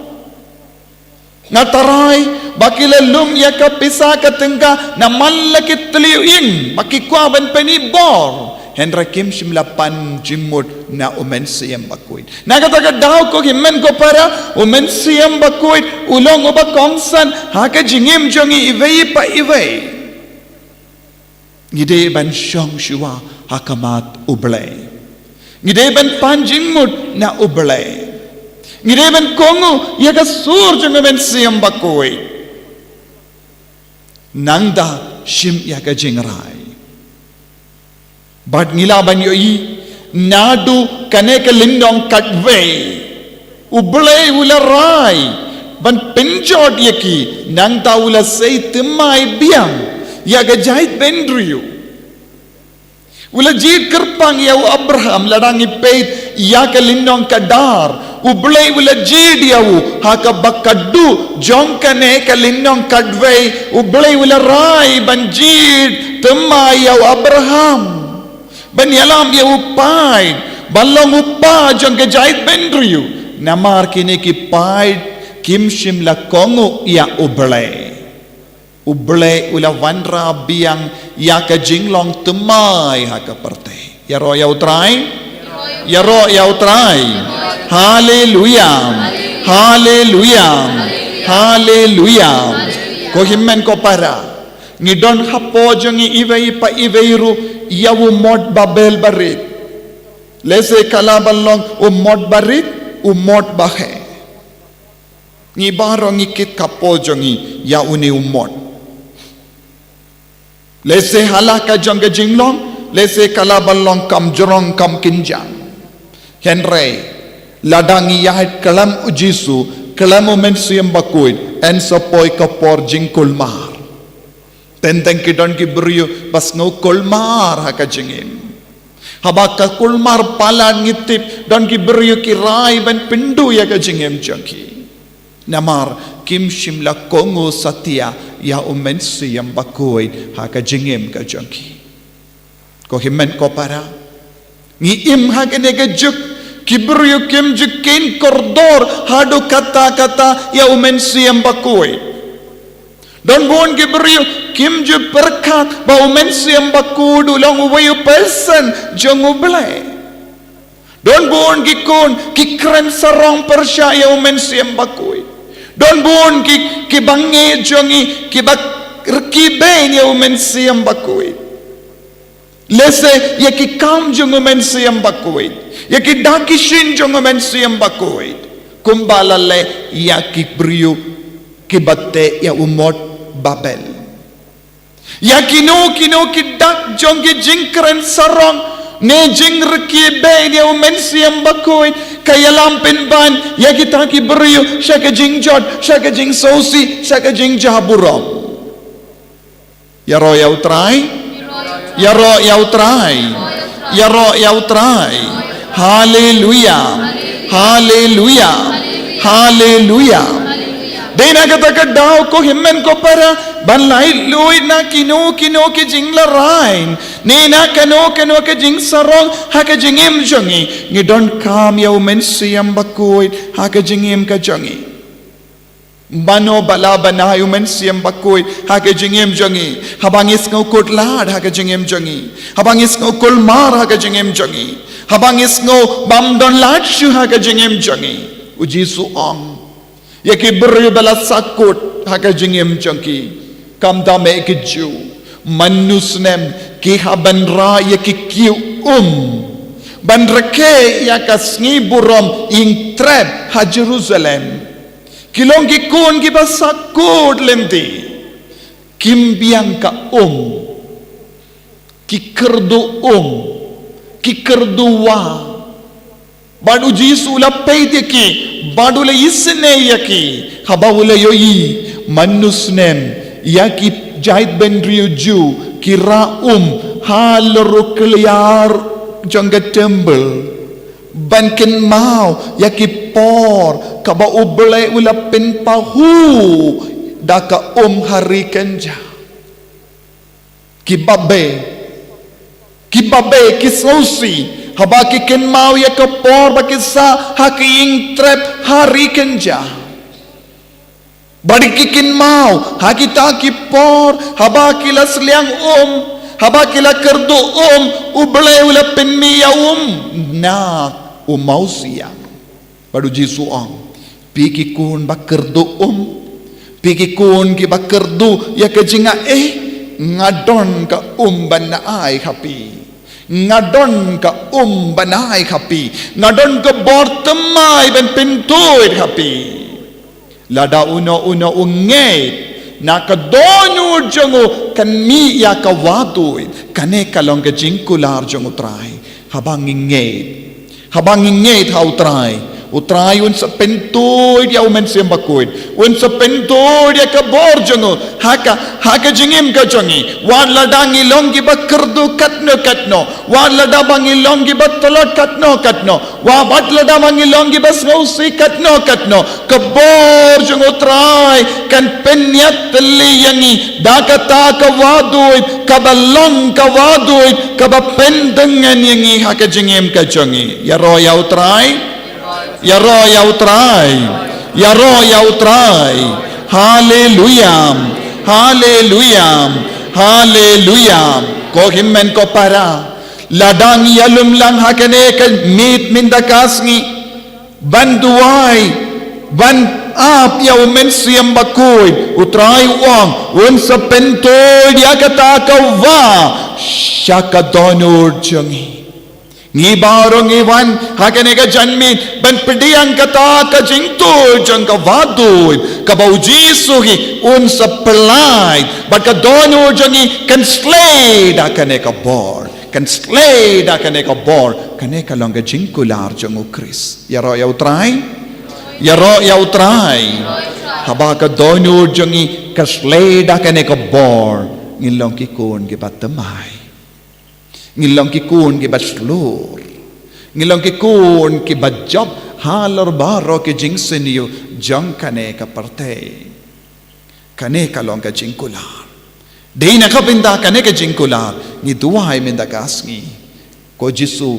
Speaker 8: Ngatarai bakila lum ya ka pisa ka tengka na malaki tliuing makikwa ban peni bor hendra kim shimla pan jimut na umen siyam bakuit nagata ka daw ko himmen ko para umen siyam bakuit ulong uba kongsan haka jingim jongi ivei pa ivei ngide ban shong shua hakamat uble ngide ban pan jimut na uble Ngireban kongo ya ka sur jeng ben siam bakoi nangda shim ya ka jingrai bad ngila ban yoi nadu kane ka lindong katwe uble ularai ban penjod yaki nangda ula sei timai biang ya ka jait bendriu ula jit kerpang ya Abraham ladangi peit ya ka lindong kadar Ublay wala jidiyaw haka bakadu jongkane kalinong kadway ublay wala rai banjid temayaw Abraham banyalam ya upay balong upa jong kajait bendriyu namar kini ki paid kimshim la kongo ya ublay wala wanra biang ya ka jinglong temay haka parte ya ro ya utray Hallelujah. Hallelujah. Hallelujah. Ko himmen ko para. Ngidon hapo jongi ivei pa iveiru yawu mod babel barit. Lese kalabalong mod barit mod bahe. Ngibaro ngikit kapo jongi yauni mod. Lese halaka jonga jinglong lese kalabalong kam jorong kam kinjang. Henry ladangi yahat kalam ujisu kalam umen siyam bakuid en sapoi kapor jing kulmar tenteng kidon ki beriyo pas ngau kulmar haka jingim habaka kulmar palan ngitip don ki beriyo ki rai ban pindu ya ka jingim jangki namar kim shimla kongo satya ya umen siyam bakuid haka jingim ka jangki ko himmen ko para ngi im haka nega juk Kibriyo kim jukin kordor hadu kata-kata ya umen siyam bakui. Don buon kibriyo kim ju perkat ba umen siyam baku dulong uwayu person jong ublay. Don buon kikon kikren sarong persya ya umen siyam bakui. Don buon kibangi jongi kibak kiben ya umen siyam bakui. Lese ya kikam jong umen siyam bakui. Yaki dakishin jong men siyam bakoid kumbalale yaki brio kibate ya umot babel yaki no kidak jong ki jingkren sarong ne jingr ki be ya umen siyam bakoid kaya lampin ban yaki taki brio shaka jingjot shaka jing sosi shaka jing jaburam yaro ya utrai yaro ya utrai yaro ya utrai Hallelujah. Hallelujah. Hallelujah. Dena kata daw ko himmen ko para banlay luy na kino ki jingla rain nena kano ke jing sarong haka jingim jongi ngidon kam yaw men siyam bakuy haka jingim ka jongi bano bala bana yumen siyam bakuy haka jingim jongi habangis ngau kotlad haka jingim jongi habangis ngau kolmar haka jingim jongi habangis ngo bamdon latshu haka jingim jongi uji suong yaki beri bala sakut haka jingim changki kam da me ki ju manusnem ki haban ra ya ki kiu ban reke ya ka sngi burom ing trap ha Jerusalem kilong ki kun ki basakod lemdi kimbiang ka ki kerdu ki kerduwa badu jisu la peite ki badu le isne yaki habawule yoyi manusnem yaki jahit bendriu ju kira halro kliar jangga temple banken mau yaki por kaba uble ula pen pahu daka hari kenja kibabe kisausi habaki ken mau ya kapor bakisa haking trap hari kenja badi ken mau hakita kipor habaki lasliang habaki la kerdu uble ula penmiya na umausia badu jisu piki kun bakerdu piki kun ki bakerdu ya kejinga ngadon ka banai happy ngadon ka banai happy ngadon ka bortemai ben pintuit happy lada uno ungay nakadonu jango kan mi ya ka watui kane kalong ka jingkular jango try habang ingay hau try utray un sa pentoy dia umen sembakoy un sa pentoy dia ka borjongo haka jingim ka jongi wan ladangi longi bakerdu katno wan ladabangi longi batolot katno wa bat ladabangi longi basngausi katno ka borjongo tray kan penyat teliyangi dakata ka wadoy kabalong ka wadoy kabapendengan yangi haka jingim ka jongi ya roya utray ya ro utray hallelujah ko himmen ko para ladang yalum lang hakane ka meet mindakasngi banduai ban ap ya umen siyam bakoy utray un sa pentoy dia kata ka wa shaka donor jangi ngi barong iwan hakane ka janmit ban pediang kata ka jingtu jang ka wadoy ka baujisu hi un sa pelai bat ka donu jangi kan slay da kane ka bor kane ka long ka jingkular jang Chris ya ro ya utray haba ka donu jangi ka slay da kane ka bor ngilong ki kun ki batamay ngilong ki kun ki baslur ngilong ki kun ki bajab halor baro ki jingseniyo jang kane ka parte kane ka long ka jingkular deina ka pinda kane ka jingkular ni duai minda kasngi ko jisu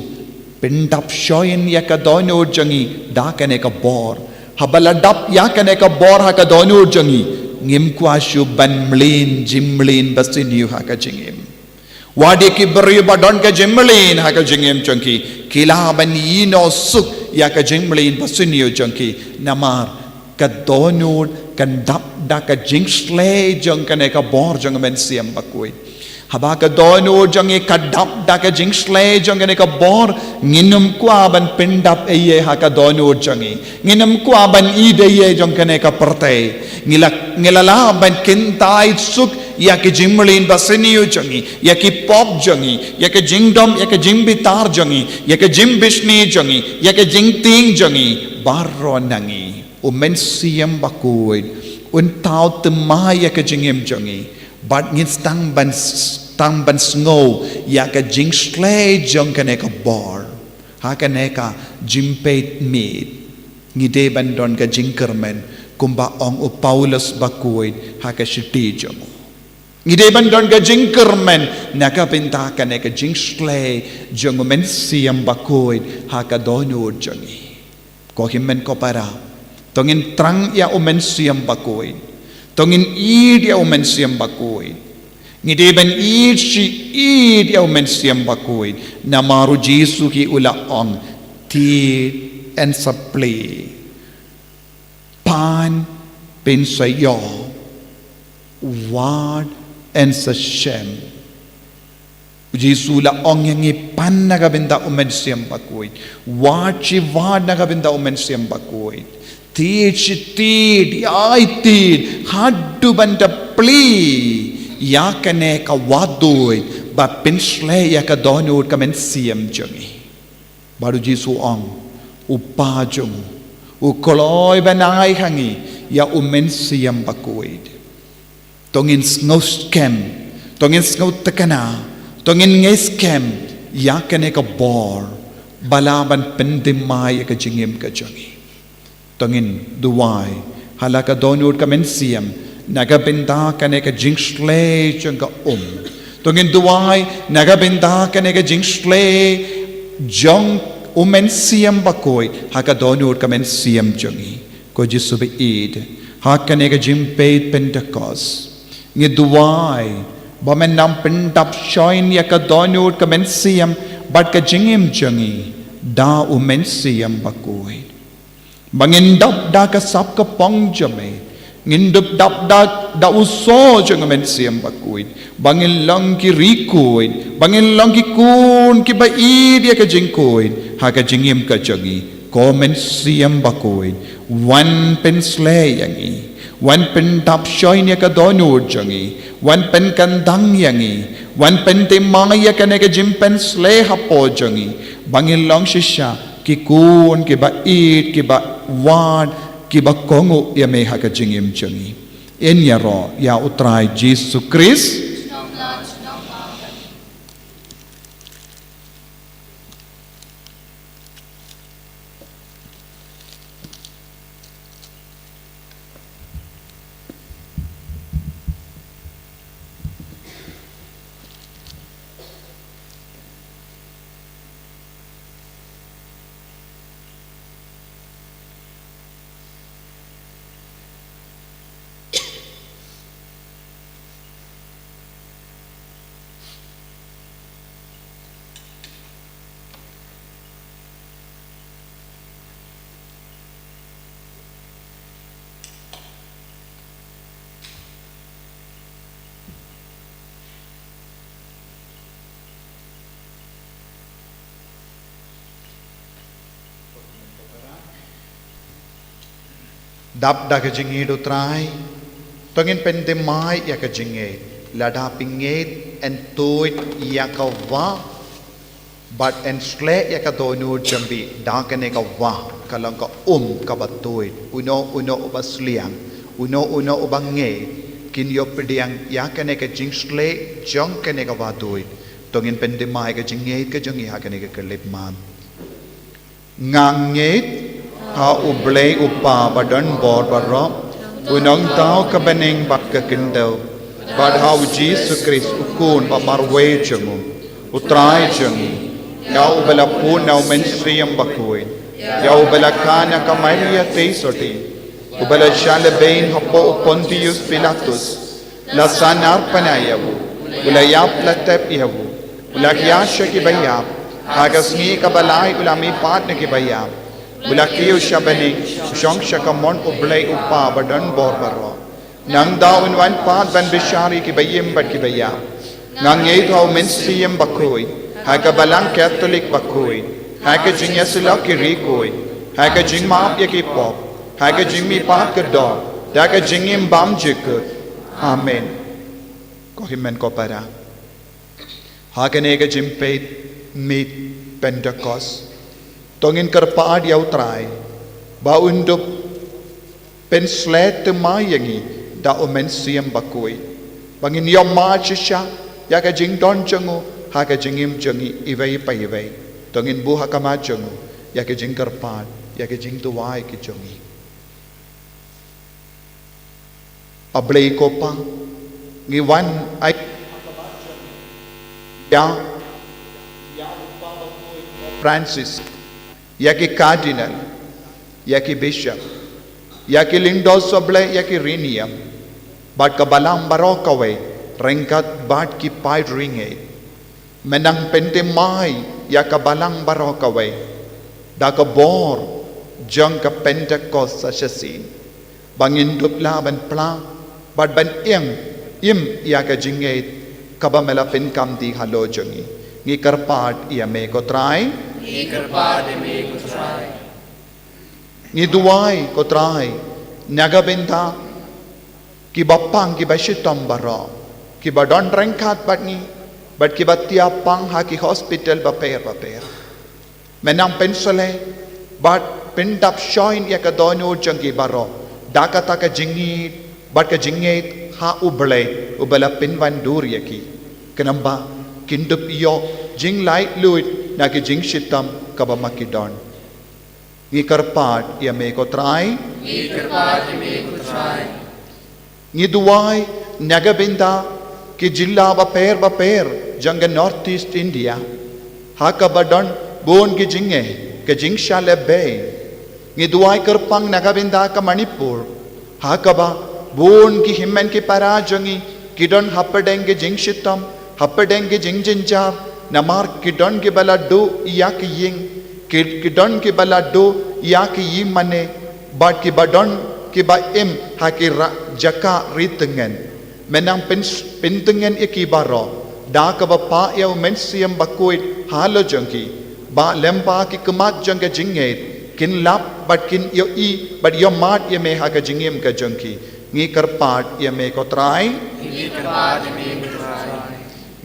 Speaker 8: pindap shoyin ya ka dono jangi da kane ka bor habala dap ya kane ka bor ha ka dono jangi ngim kwashu ban mlin jimlin basiniyo ha ka jingim wadi ki beri badon ka jimlin ha ka jingim chonki kila ban yino suk ya ka jimlin basiniyo chonki namar ka donut kan dap da ka jingsle jong kane ka bor jong men siam bakui haba ka donut jong ka dap da ka jingsle jong kane ka bor nginum kwa ban pindap eye ha ka donut jongi nginum kwa ban ide ye jong kane ka parte ngilala ban kintai suk ya ki jimlin basiniyo jongi ya ki pop jongi ya ki jingdom ya ki jimbitar jongi ya ki jimbishni jongi ya ki jingting jongi barro nangi umen siam bakui un tau temai ya ki jingim jongi bat ngin tang ban snow ya ka jingsle jong kane ka bor ha kane ka jimpeit meet ngide ban don ka jingkermen kumba ong u Paulus bakui ha ka shiti jongo ngide ban don ka jingkermen na ka pinta kane ka jingsle jong men siam bakui ha ka donu jongi ko himmen ko para tongin trang ya umen siam bakui tongin id ya umen siam bakui ngide ban id ya umen siam bakui na maru jisu ki ula ong ti en supply pan pen sayo word and sa shem. Jesu la ong yang ipan nagabinda umen siyam bakuit. Word chi word nagabinda umen siyam bakuit. Tid chi tid, ay tid, haduh banda pli. Yakane ka waduit, ba pinsle ya ka donut ka men siyam jangi. Baru Jesu ong, upa jung, ukoloy banay hangi, ya umen siyam bakuit. Tongin sngaw skem, tongin sngaw tekana, tongin ngay skem, yakane ka bor, balaban pendimay ka jingim ka jangi. Tongin duway, halaka donut ka men siyam, nagabinda ka ne ka jingsle jang ka Tongin duway, nagabinda ka ne ka jingsle jang umen siyam bakoy, haka donut ka men siyam jangi. Ko Jesu beid, haka ne ka jimpeit Pentecost. Ngi duway, bamen nam pendap shoin ya ka donut ka men siyam, bat ka jingim jangi, da umen siyam bakoy. Bangindap da ka sap ka pong jame, ngindup dap da uso jang men siyam bakoy. Bangin lang ki rikoy, bangin lang ki kun ki baid ya ka jingkoy, ha ka jingim ka jangi, ko men siyam bakoy. Wan pensle yangi, wan pen tap shoy ya ka donut jangi, wan pen kandang yangi, wan pen timaya ka ne ka jimpen sle hapo jangi. Bangin lang siya ki kun ki baid ki ba wad ki ba kongo ya me ha ka jingim jangi. En ya ro ya utray Jesu Christ. Dap da ka jingid utray, tongin pendemay ya ka jingid, lada pingid en tuit ya ka wa, but en sle ya ka donut jambi, da ka ne ka wa, kalang ka ka batuit, uno ubasliang, uno ubangge, kinyo pediang ya ka ne ka jing sle, jong ka ne ka watuit, tongin pendemay ka jingid ka jong ya ka ne ka kalipman. Ngangit, ha ublay upa badan bor barop unong tao kabaning bakka kindaw bad how Jesus Christ ukun pa marwe jangu utray jangi yaw bala punaw mensriyam bakuin yaw bala kana ka Maria Tesoti ubala shalabain hapo Pontius Pilatus la sanar panayawu ulayap latep yawu ulakyasya ki bayap hagasngi kabalay ulami patna ki bayap Bulakiyo siya baning, siyang siya kamon ublay upa badan borbaro. Nang daw in wan pat ban bishari kibayim bat kibaya. Nang ngay thaw mensiyam bakoy, haka balang Catholic bakoy, haka jing yasila kirikoy, haka jing maap yakipop, haka jing mi pat kador, haka jing imbam jikut. Amen. Kohimen ko para. Haka nega jimpeit meet Pentecost. Tongin kerpaad yaw try, ba undup penslet mayangi da omen siyam bakoy. Bangin yom maach siya, yaka jing don jangu, haka jingim jangi iway pa iway. Tongin buha kama jangu, yaka jing kerpaad, yaka jing tuway ki jangi. Ablay ko pa, ngiwan ay ya Francis. Yaki cardinal, yaki bishop, yaki lindos soble, yaki rinium, but kabalang barokaway, rengkat bat ki paid ringe, menang pentemay, yakabalang barokaway, dakabor, jang ka Pentecost sa syasin, bangin dupla ban pla, but ban iyang, im ia ka jingait kaba mela pen kam di halo jongi ngi karpat ia me ko trai ngi duai ko trai naga benta ki bapang ki bashitam baro ki badon rengkat batni bat ki batia pang ha ki hospital baper menang pensole bat pendap shoin ya ka dono jangi baro dakata ka jingi bat ka jingait ha ubala pinwan dur yaki kenamba kindup yo jing lai luit na ki jing shitam kaba makidon ngi karpat ya me ko trai ngi duai naga binda ki jilla baper janga north east India ha ka badon bon ki jinge ka jing shale be ngi duai karpang naga binda ka Manipur ha ka ba bon ki himmen ki parajangi kidon happadeng ki jing shitam happadeng ki jing jinjar namar kidon ki baladu yak ying kidon ki baladu yak yimane bat ki badon ki ba im ha ki jaka ritengen menang pentengen iki baro da ka ba pa ya mensiam bakuit halo jangki ba lemba ki kemat jangka jinget kin lap bat kin yo I bat yo mat ya me ha ka jingim ka jangki ngi karpat ya me ko trai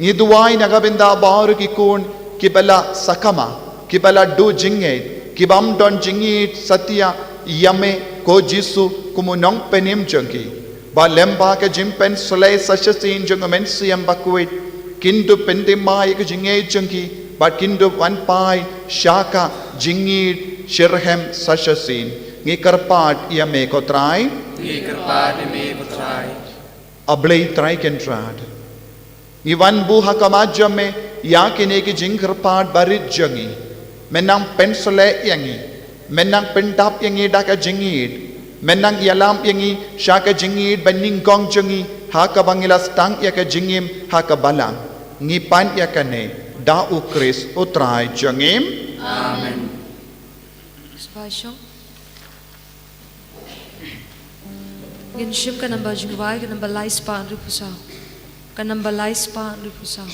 Speaker 8: ngi duai naga binda baru ki kun ki bala sakama ki bala do jinget ki bam don jingit satya yame ko jisu kumunong penim jangki ba lemba ka jimpen solai sachasin jang mensiam bakuit kindu pendimai ka jinge jangki ba kindu wan pai shaka jingit shirhem sachasin ngi karpat ya me ko trai ablay trai kentrad ngi wan bu hakamajame ya kine ki jing karpat barit jangi menang pensole yangi menang pendap yangi daka jingit menang ialam yangi shaka jingit baning gong jangi haka bangilas tang ya ka jingim haka balang ngi pan ya kane da ukris utrai jangim
Speaker 3: Amen.
Speaker 6: Sebaiknya Ginship ka namba jingwai ka namba lais pa rupusao ka namba lais pa rupusao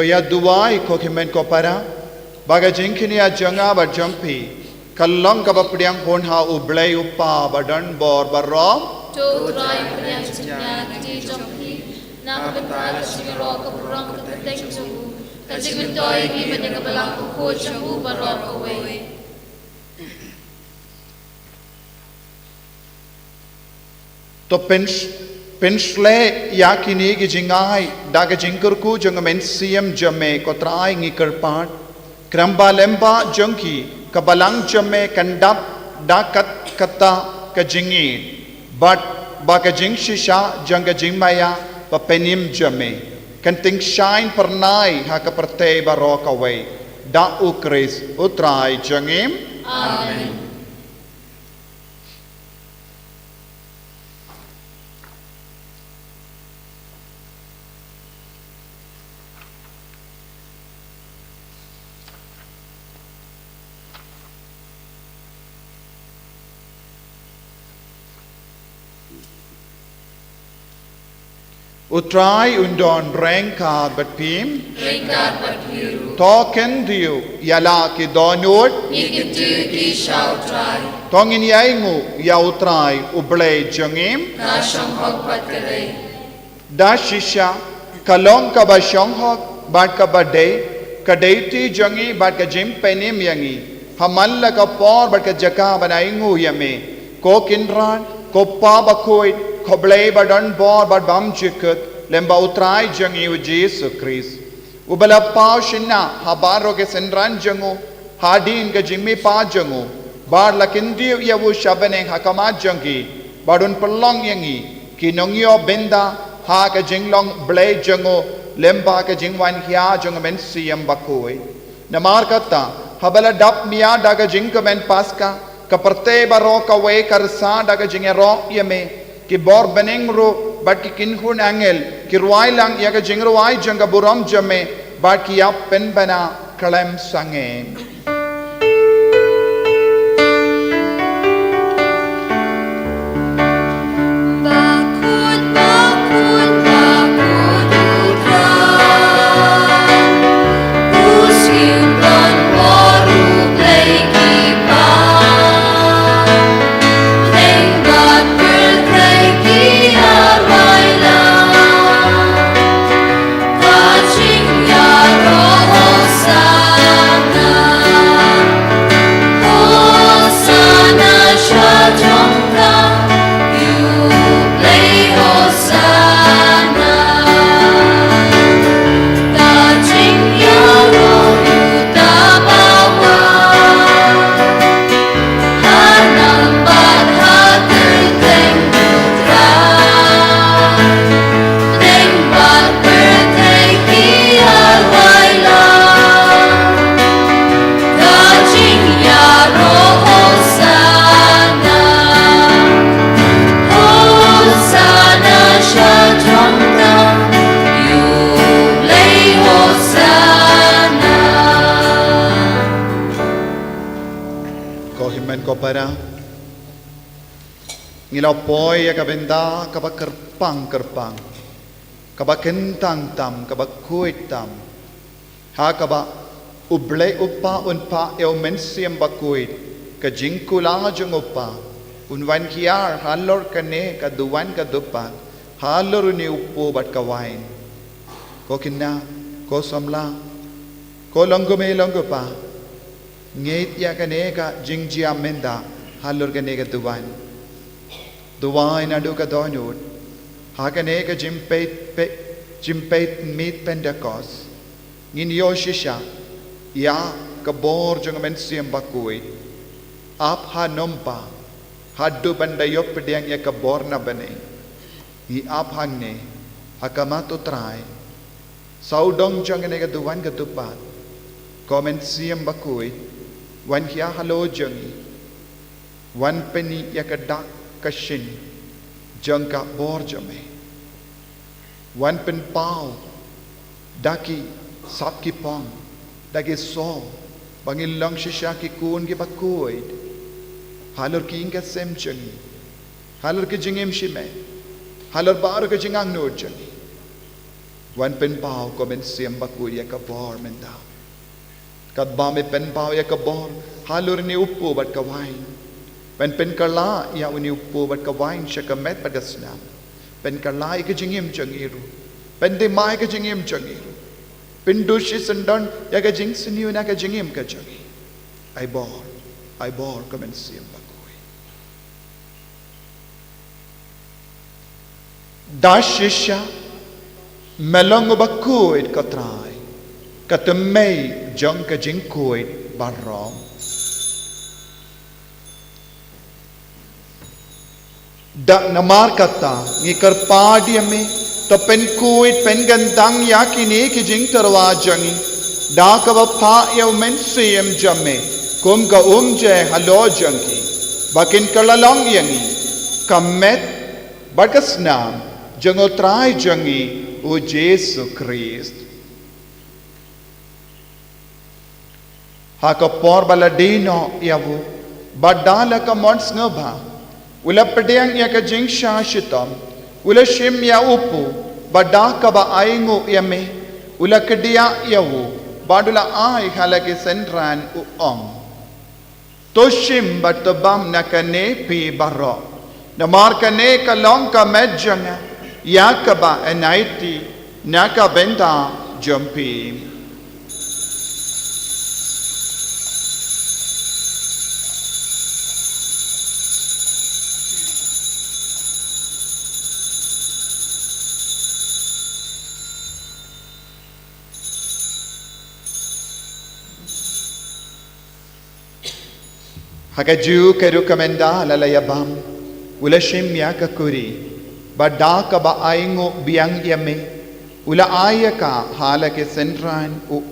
Speaker 8: ko ya duai ko kimen ko para baga jingkini ya janga ba jampi kallang ka ba pdiang hon ha ublay upa badan bor barom
Speaker 2: to try pnyang chnya ti jompi na kabentar siguro ka burang ka tek jubu ka jigmentoy gi manyang balang ko chamu barok away
Speaker 8: to pensle yakini gi jingai daga jingkurku jang men siam jame ko trai ngi kerpat kramba lemba jangki kabalang jame kandap dakat kata ka jingi but baka jing shisha janga jingmaya pa penim jame kanting shine pernai ha ka perte barok away da ukris utrai jangim
Speaker 2: amen
Speaker 8: Utrai undon rengka bat pim
Speaker 2: ringkat berbiru
Speaker 8: token diu yala ki donut
Speaker 2: nikitu ki shau try
Speaker 8: tongin yaingu ya utrai ublay jangim
Speaker 2: na shang hok pat kare
Speaker 8: da shisha kalong ka ba shong hok bat ka ba day ka deiti jangi bat ka jim penim yangi hamalla ka por bat ka jaka banaingu yame ko kinran ko pa ba koi khoblay badan bor bad bam jikut lemba utrai jangi u Jesus Christ ubala pau shinna habaro ke senran jangu hadin ke jimmi pa jangu bar lakindi yawu shabane hakama jangi badun pelong yangi kinongyo benda ha ke jinglong blay jangu lemba ke jingwan hia jangu men siam bakoi namar kata habala dap mia daga jingkamen paska kaperte baroka we karsa daga jingero yame ki bor benengro bat ki kinhun angel ki ruai lang ya ka jingruai janga buram jame bat ki ap pen bana kalem sange para ngilaw poy ya kabenda kabak kerpang kabak kentang tam kabak kuit tam ha kabak uble upa unpa eu mensiam bakuit ka jingkula jung upa unwan kiar halor kane ka duwan ka dupa halor ni upo bat kawain ko kinna ko samla ko longo me longo pa ngeit ya kane ka jingjia menda halor kane ka duwan adu ka donut ha kane ka jimpeit meet Pentecost ngin yoshisha ya kabor jung mensiam bakuit ap ha nompa haduh bandayop pediang ya kabor na bane i ap hangne akamato trai saudong jung ne ka duwan ka tupat komensiam bakuit wan hia halo jungi wan peni ya ka dak kashin jung ka bor jame wan pen pau daki sap ki pong dagi so bangil lang shisha ki kun ki bakuit halor ki inga sem jungi halor ki jingim shime halor bar ka jingang no jungi วันเป็นเปล่าก็เป็นเสียมบักกุยกบอร์มันดาวกัดบาไม่เป็นเปล่ายกบอร์ฮาลูรนิอุปูบัดกวายเป็นกะลายาอุนิอุปูบัดกวายเชกเม็ดบัดกสนามเป็นกะลายก็จิงยิมจังอีรูเป็นได้ไม้ก็จิงยิมจังอีรูเป็นดูชิสันดอนยากจิงสนิวนักจิงยิมก็จังอีไอบอร์ก็เป็นเสียมบักกุยดาชิชาMelong bakuit katrai, katemei jong ka jingkuit barong. Da namar kata ngikar padi ame to pen kuit pen gandang yakini ki jingtyrwa jangi da ka Phah yaw men siem jamme kum ka je halo jangi bakin kalalong yangi kamet bagasnam jangotrai jangi O Jesus Christ. Haka por baladino yavu badala ka mons ngaba ula pedang ya ka jing shashitam ula shim ya upu badaka ba aingu yame ula kedia yavu badula ai halake sendran u toshim batabam nakane pi baro namar kane ka long ka medjanga Yakaba enaiti naka benda jumpi. Hakaju keru kamenda lalayabam ulashim yakakuri. Badaka ba aingo biang yame ula ayaka halake sentran u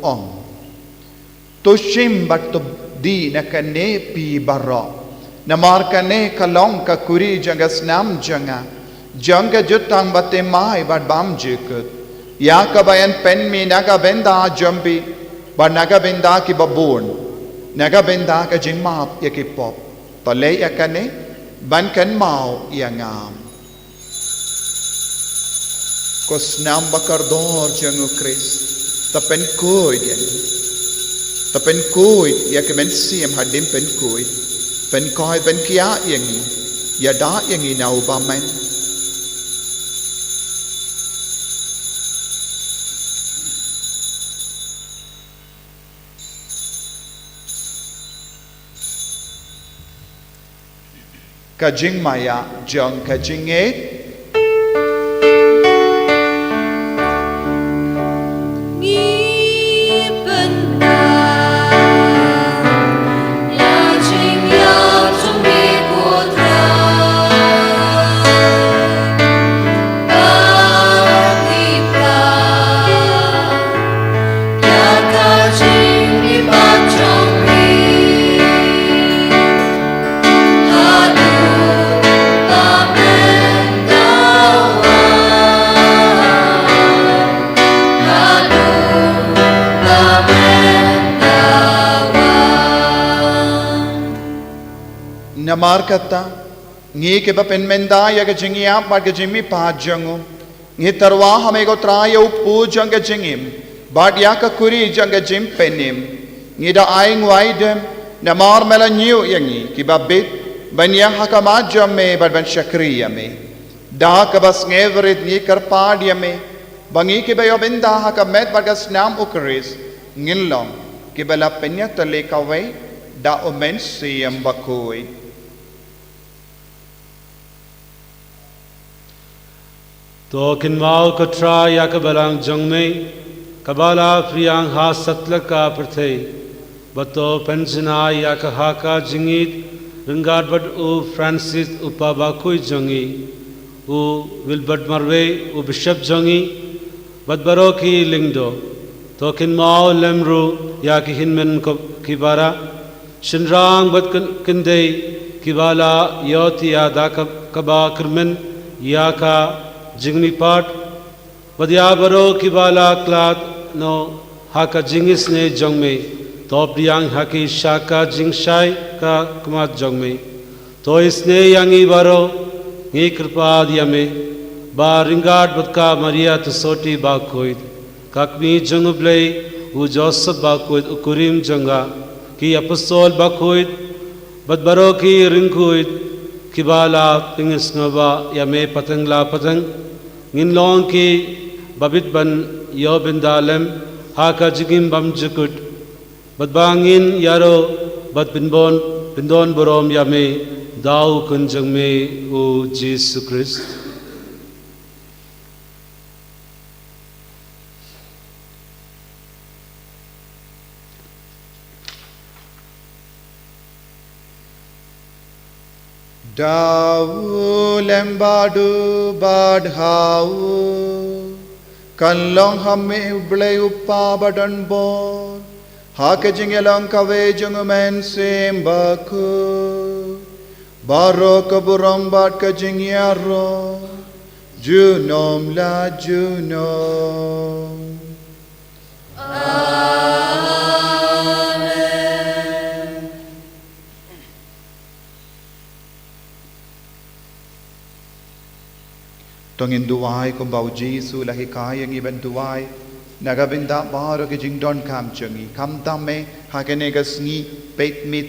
Speaker 8: toshim batto di nakane pi barro namar kane kalong ka kuri jangas nam janga janga jutang bate mai bad bam jikut yaka bayan pen mi naga benda jambi ba naga benda ki babun naga benda ka jingmap yakipop tole yakane ban kan mau yangam Kos nam bakardor jangu Chris tapen kuit ya kemen siam hadim pen kuit pen koi pen kia yangi ya da yangi na ubamen kajing maya jang kajing et Namar kata ngi ke ba pen menda ya ke jingia ba ke jimi pa jangu ngi tarwa hame go traya upu jang ke jingim ba ya ka kuri jang ke jim penim ngi da aing waidem namar mela new yangi ki ba bit ban ya hakama jamme ba ban shakriya me da ka bas ngeverit ngi kar padia me bangi ke ba yo benda hakamet ba gas nam ukris ngilong ki ba la penya tale kawe da omen siam bakoi
Speaker 7: तो किन्वाल कट्रा या कबलांग जंग में कबाला प्रियांग हा सतल का प्रथे बतो पेंशना या कहा का जिंगीत रंगार बट उ फ्रांसिस उपाबाकुई जंगी उ विल्बर्ट मरवे उ बिशप जंगी बदबरो की लिंगदो तो किन्वाल लेमरू या की हिनमन को किबारा शिनरांग बद किंदे किबाला योति या दा कबा करमन या का जिंगमी पाट बदिया बरो किबाला क्लात नो हाका जिंगिस ने जंग में तो प्रियांग हाकी शाका जिंगशाई का कमात जंग में तो इसने यांगी बरो नी कृपा दिया में ba ringard batka Maria to soti ba koid kakmi jungublei u Joseph ba koid ukurim janga ki apostol ba koid bat baroki ringkoid kibala pingis ngaba yame patangla patang nginlong ki babit ban yobindalem haka jigim bam jukut bat bangin yaro bat bindon borom yame Dau kunjang me o Jesus Christ.
Speaker 8: Dau lembadu badhau kanlong hame ublay upa badan bor hake jingelong kawe jungumen simbaku Baro kaburong bat ka jingyaro Junom la junom Amen Tongin duwai kumbau Jesu lahi kayang iban duwai Nagabinda baro ka jingdon kam chungi Kam dame hakene ka sngi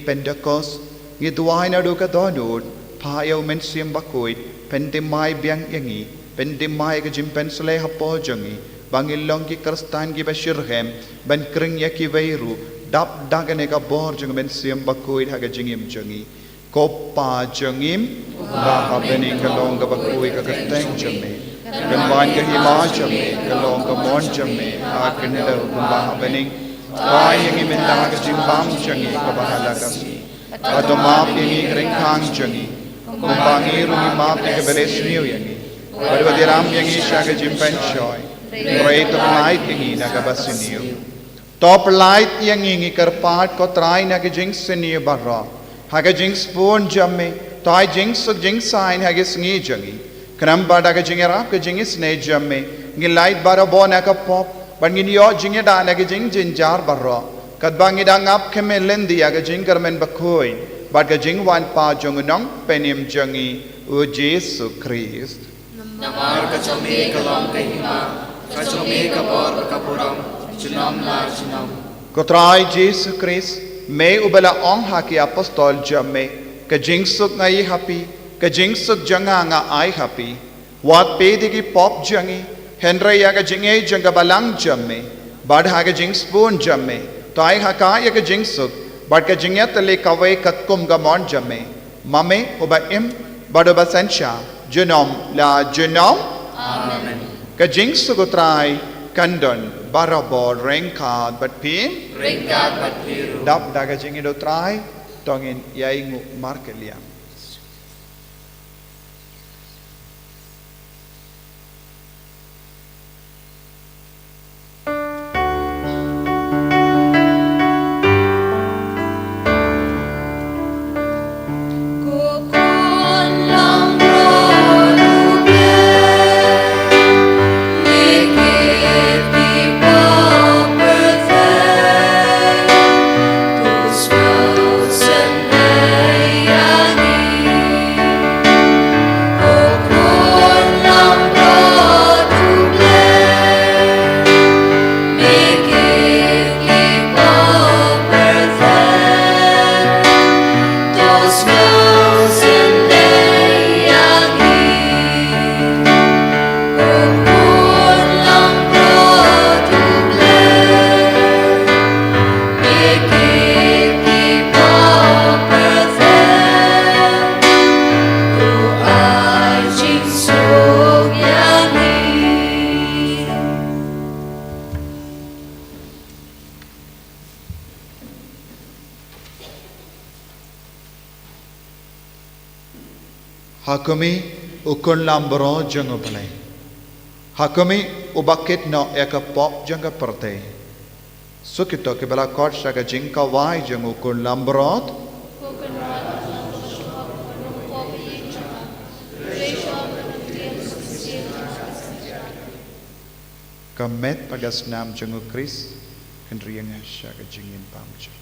Speaker 8: Pentecost Ngituai na do ka donod, payaw men siyang bakoy, pendimay biyang yangi, pendimay ka jimpensle hapo jangi, bangilong ki karstan ki bashirhem, ban kring ya ki veiru, dap dagane ka bor jang men siyang bakoy haga jingim jangi, kopa jangim, baka bening kalong ka bakoy ka kateng jami, gamban ka hima jami, kalong ka mon jami, akin daw kumbaha bening, kaya ngimin lang ka jimbam jangi, kabahala kasi. Atau maaf yang kering kang jangi, kumbangi rumi maaf yang keberes niu yangi, berwadiram yang isya ke jimpencoy, rei top light yang nagabas niu, top light yang kerpat ko try na ke jing seniu barra, haga jing spoon jamme, toy jing suk jing sign haga sngi jangi, kenam pada ke jing erap ke jing isne jamme, light bara bon na ke pop, bangin yo jing da na ke jing jinjar barra. Kadbangi dangap keme lendi aga jingkar men bakoy, bad ka jingwan pa jongunong penim jangi o Jesu Christ.
Speaker 9: Namar ka chome kalong kahima, ka chome kapor kapurang, junam la junam.
Speaker 8: Kotray Jesu Christ, may ubala ong haki apostol jamme, ka jingsuk ngai happy, ka jingsuk janga nga ay happy, wat pedi ki pop jangi, Henry aga jingay janga balang jamme, bad haga jing spoon jamme, Toy hakaya ka jingsuk, bad ka jingyat le kaway katkum gamon jame, mame uba im, bad uba sensya, junom la junom,
Speaker 9: Amen.
Speaker 8: Ka jingsuk utray, kandon, barabor, rengkad, bat pin,
Speaker 9: Ringkat bat piru.
Speaker 8: dap daga jingid utray, tongin yaingu markeliam. Hakumi ukun lambro jango pale. Hakumi ubakit no eka pop janga perte. Sukito ke bala kot saga jingka wai jango ukun lambrot. Kamet pagas nam jango Kris kendriang saga jingin pam jango.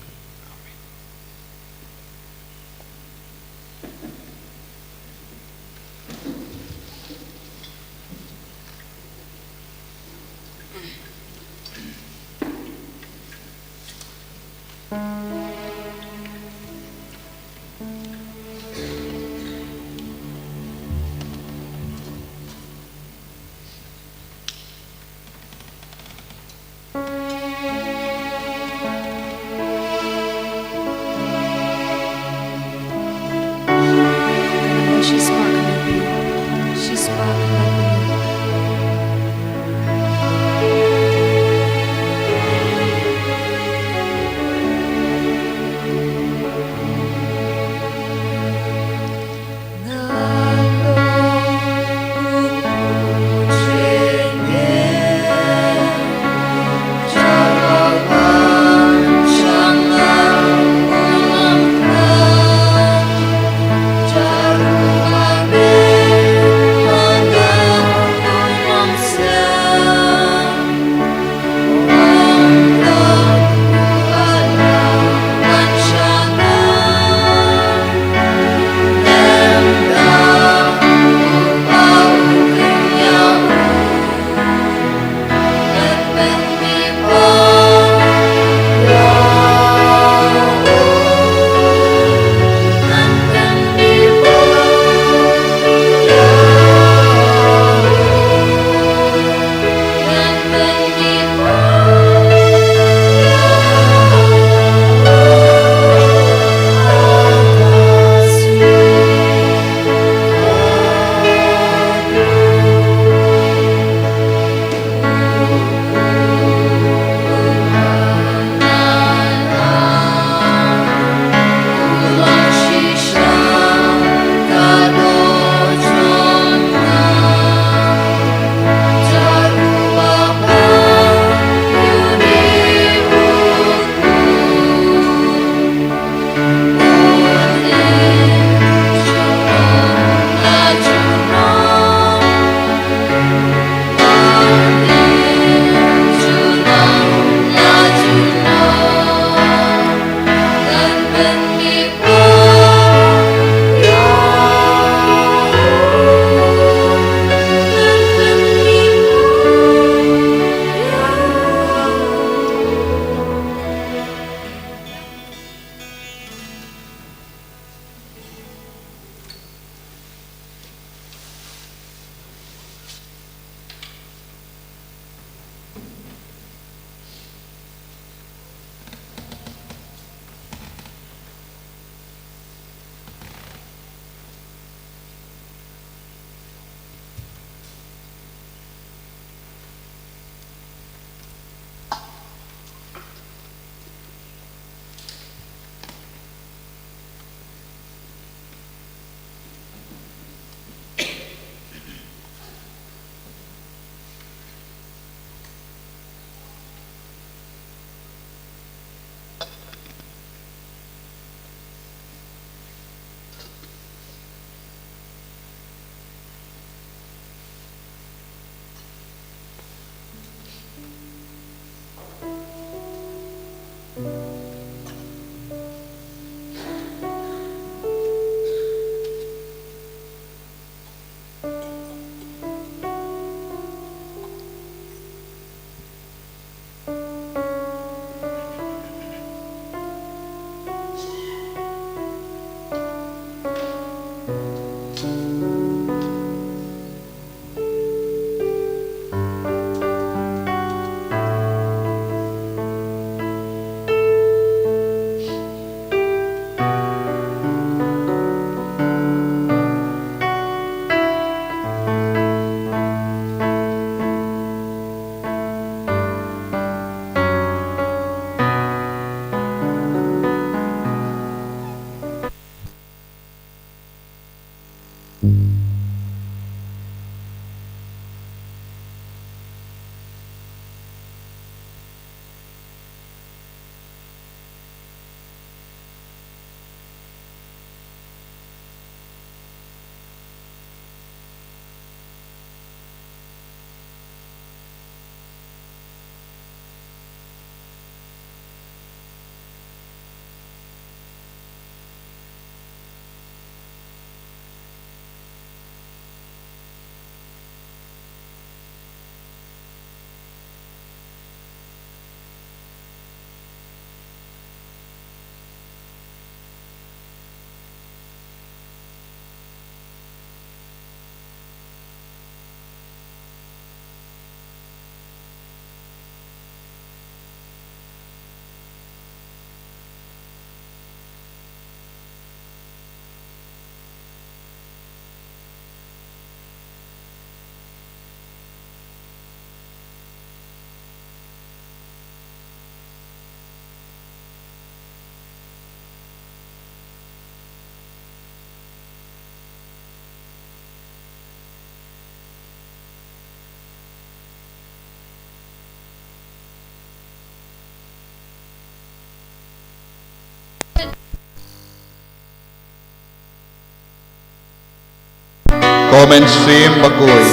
Speaker 8: Komen sim bakoi.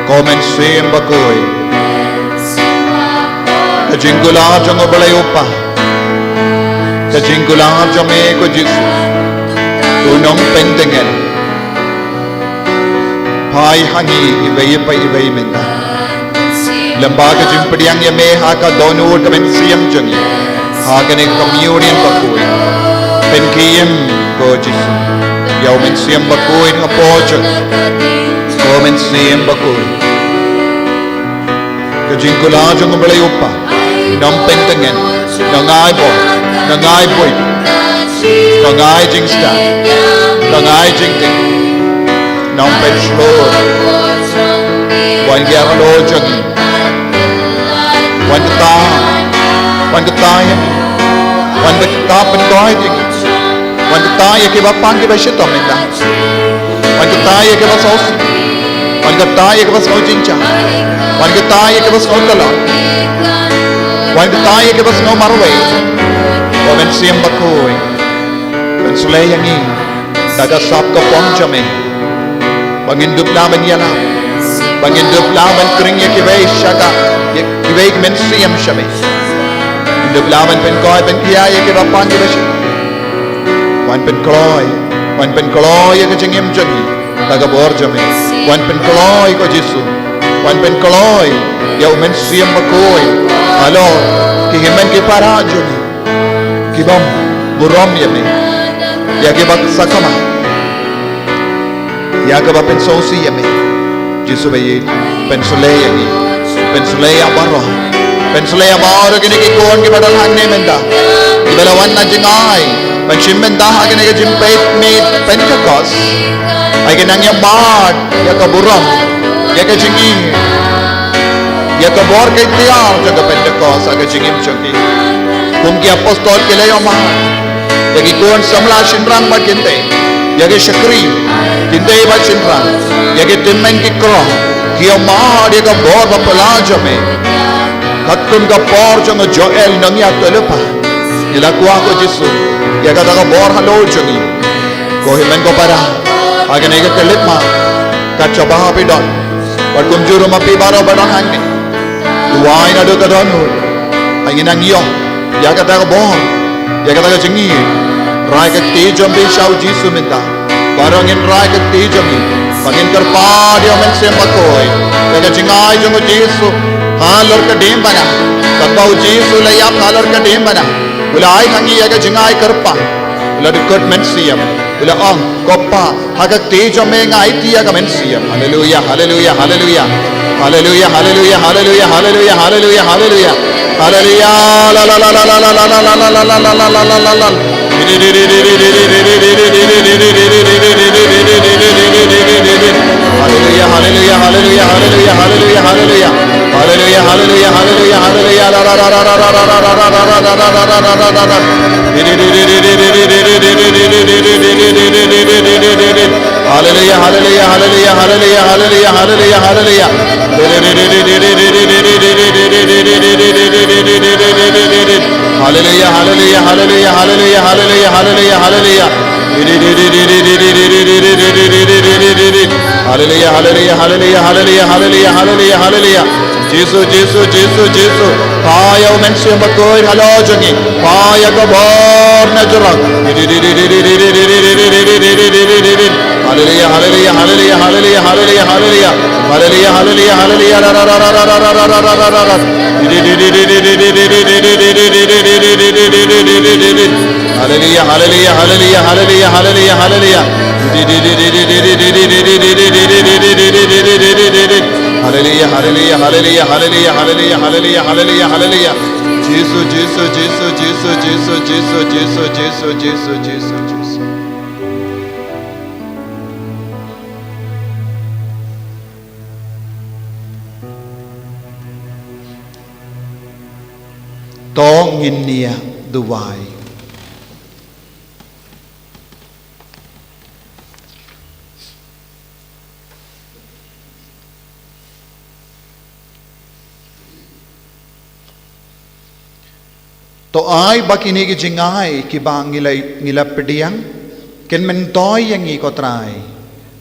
Speaker 8: Komen sim bakoi. Kajingula jango balay upa. Kajingula jame ko Jisu. Tunong Pentecost. Phah hangi ibay pa ibay menda. Lambaga Jingpeitngor yame haka donur kamen sim jangi. Haka ne communion bakoi. Penkiyem ko Jisu. Yaw men siyam bakuin nga pojo. O men siyam bakuin. Kajingkula jang balay upa. Nang Pentecost. Nang ay boy. Nang ay boy. Nang ay jingsta. Nang ay jingting. Nang penslor. Wan gyara lo jangi. Wan kata. Wan kata yan. Wan kata penkoy jangi. Wan kata ke bapang ke basyito menda. Wan kata ke basos. Wan kata ke basos jincha. Wan kata ke basos kala. Wan kata ke basos marway. O men siyam bakoy. Ben sulayangi. Daga sap ka ponchame. Bangindup laban yala. Bangindup laban kringya ke bay shaka. Ke bay men siyam shame. Indup laban pen koy pen kiya ke bapang ke basyito. Wan pen kloy ke jengim jagi daga bor jame wan pen kloy ko Jisu wan pen kloy ya men siyam bakoy alo ki himen ki para joni ki bam burom yame ya ke bak sakama ya ke ba pen sosi yame Jisu bayi pen sulay abaro pen sulay abaro kini ki kon ki badal hangne menda ibala wan na jingai Pensimen dah agen ega Jingpeitngor Pentecost, agen ang yamat, ya kaburam, ya kajingi, ya kabor kay tiar jaga Pentecost aga jingim jangi. Kung ki apostol kila yamat, ya ki kuan samla shinrang maginte, ya ki shakri, kinte ba shinrang, ya ki timmen ki kro, ki yamat ya kabor bapalajame, katkun kapor janga Joel nang ya telepa, ilakuha ko Jisu. Ya kata ka bor halo jangi ko himen ko para agen ega kelit ma ka coba hapi don wat kum juru mapi baro badon hangi duai na do ka don angin ang yo ya kata ka bor ya kata ka jangi rai ka te jambi shau Jisu minta barangin rai ka te jambi pagin karpa dia men sem bakoi ya ka jingai jango Jisu halor ka dem bana kabau Jisu la yap halor ka dem bana Ulay hangi yaga jingai karpa, ula dikot mensiam, ula ang kopa hagak tejo menga iti yaga mensiam. Hallelujah, hallelujah, hallelujah, hallelujah, hallelujah, hallelujah, hallelujah, hallelujah, hallelujah, hallelujah, la la la la la la la la la la la la la la la la. Hallelujah, hallelujah, hallelujah, hallelujah, hallelujah, hallelujah. Hallelujah, hallelujah, hallelujah, hallelujah, la la la la la la la la la la la la la la la la. hallelujah, hallelujah, hallelujah, hallelujah, hallelujah, hallelujah, hallelujah. Hallelujah, hallelujah, hallelujah, hallelujah, hallelujah, hallelujah, hallelujah. Hallelujah, hallelujah, hallelujah, hallelujah, hallelujah, hallelujah, hallelujah. Jesus, Jesus, Jesus, Jesus. Paya mention bakoi halo jangi. Paya ko bor na jurang. Hallelujah, hallelujah, hallelujah, hallelujah, hallelujah, hallelujah. Hallelujah, hallelujah, hallelujah. Hallelujah, hallelujah, hallelujah, hallelujah, hallelujah, hallelujah. Hallelujah, hallelujah, hallelujah, hallelujah, hallelujah, hallelujah, hallelujah, hallelujah. Jesus, Jesus, Jesus, Jesus, Jesus, Jesus, Jesus, Jesus, Jesus, Jesus, Jesus. Tong India Dubai. To ai bakini ki jingai ki bang ngila pediang ken mentoy yang i kotrai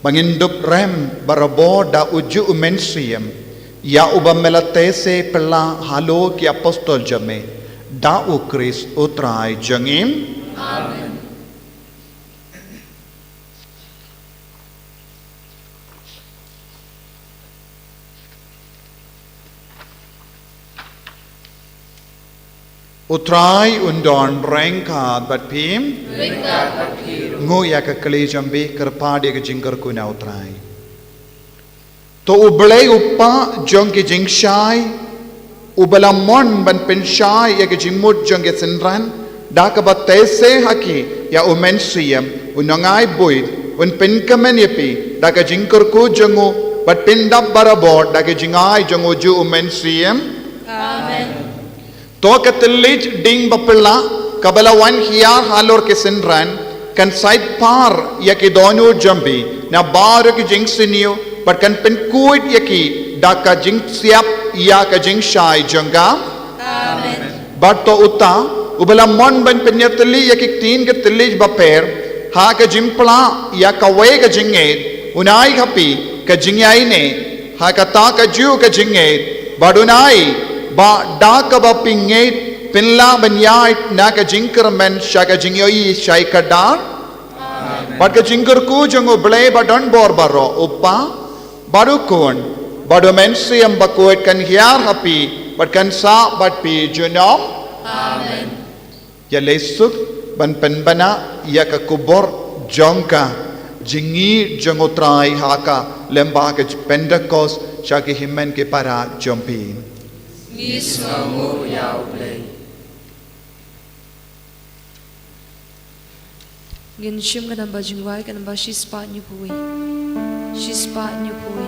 Speaker 8: bangin dup rem barabo da uju umensiam ya ubamelatese pela halo ki apostol jame da u Chris utrai jangim. Amen. Utrai undon rengkat bat pim nguya ke keli jambi kerpadi ke jingkar kuna utrai to ublei uppa jong ke jingshai ubalamon ban penshai ya ke jingmut jong ke senran da ke batese haki ya umensiam unangai buit un penkamen yepi da ke jingkar ku jongu bat pindap barabot da ke jingai jongu ju umensiam. Amen. To katelij ding bapela kabala wan hiar halor ke senran kan side par ya ke donu jambi na bar ke jing sinio but kan pen kuit ya ki da ka jing siap ya ka jing shai janga. Amen. But to uta ubala mon ban penyatli ya ki tin ke telij baper ha ka jimpla ya ka we ka jinget unai khapi ka jingai ne ha ka ta ka ju ka jinget badunai ba da ka ba pinget pinla banyai na ka jinkar men shaka jingyoi shai ka dar. But ka jinkar ku jango blay ba don bor baro uppa baru kon badu mensi am bakuet kan hiar hapi but kan sa but pi junom. Amen. Ya lesuk ban penbana ya ka kubor jongka jingi jangotrai haka lemba ka Pentecost shaki himmen ke para jompi. Ismamu yaublei.
Speaker 6: Ngin shim ka namba jingwai ka namba shispa nyupui. Shispa nyupui.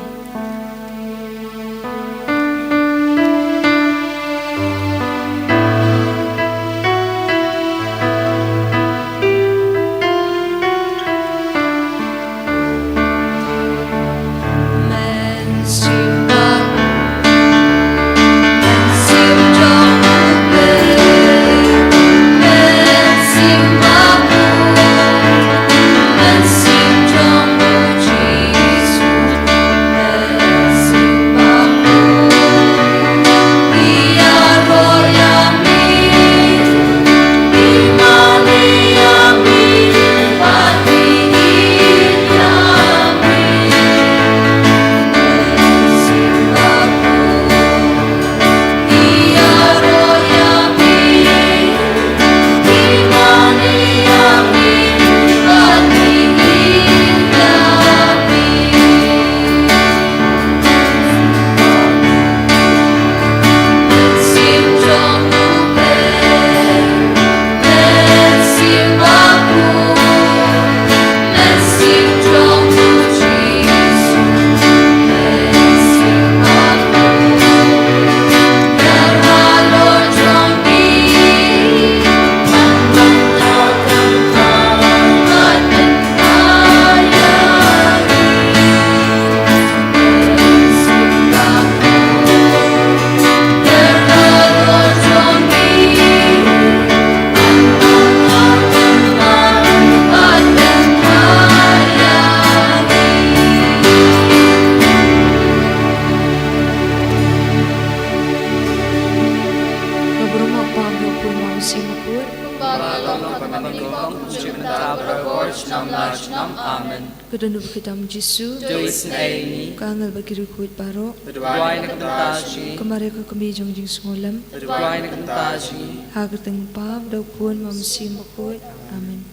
Speaker 9: Balong Pamangong, Jimta Bragorch, Nam Lach, Nam Amen.
Speaker 6: Kadanu Kitam Jisu,
Speaker 9: Dois Naini,
Speaker 6: Kangal Bakirukut Baro,
Speaker 9: Bedwai Nakantaji,
Speaker 6: Kamareka Kami Jongjing Smolam,
Speaker 9: Bedwai Nakantaji,
Speaker 6: Hagatang Pab, Daupun Mamsim Bakut, Amen.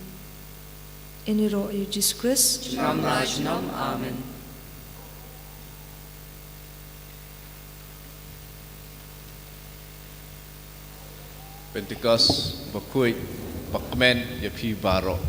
Speaker 6: Eniro Jesus Christ,
Speaker 9: Nam Lach, Nam Amen.
Speaker 4: Pentecost bakui bakmen ya pi barok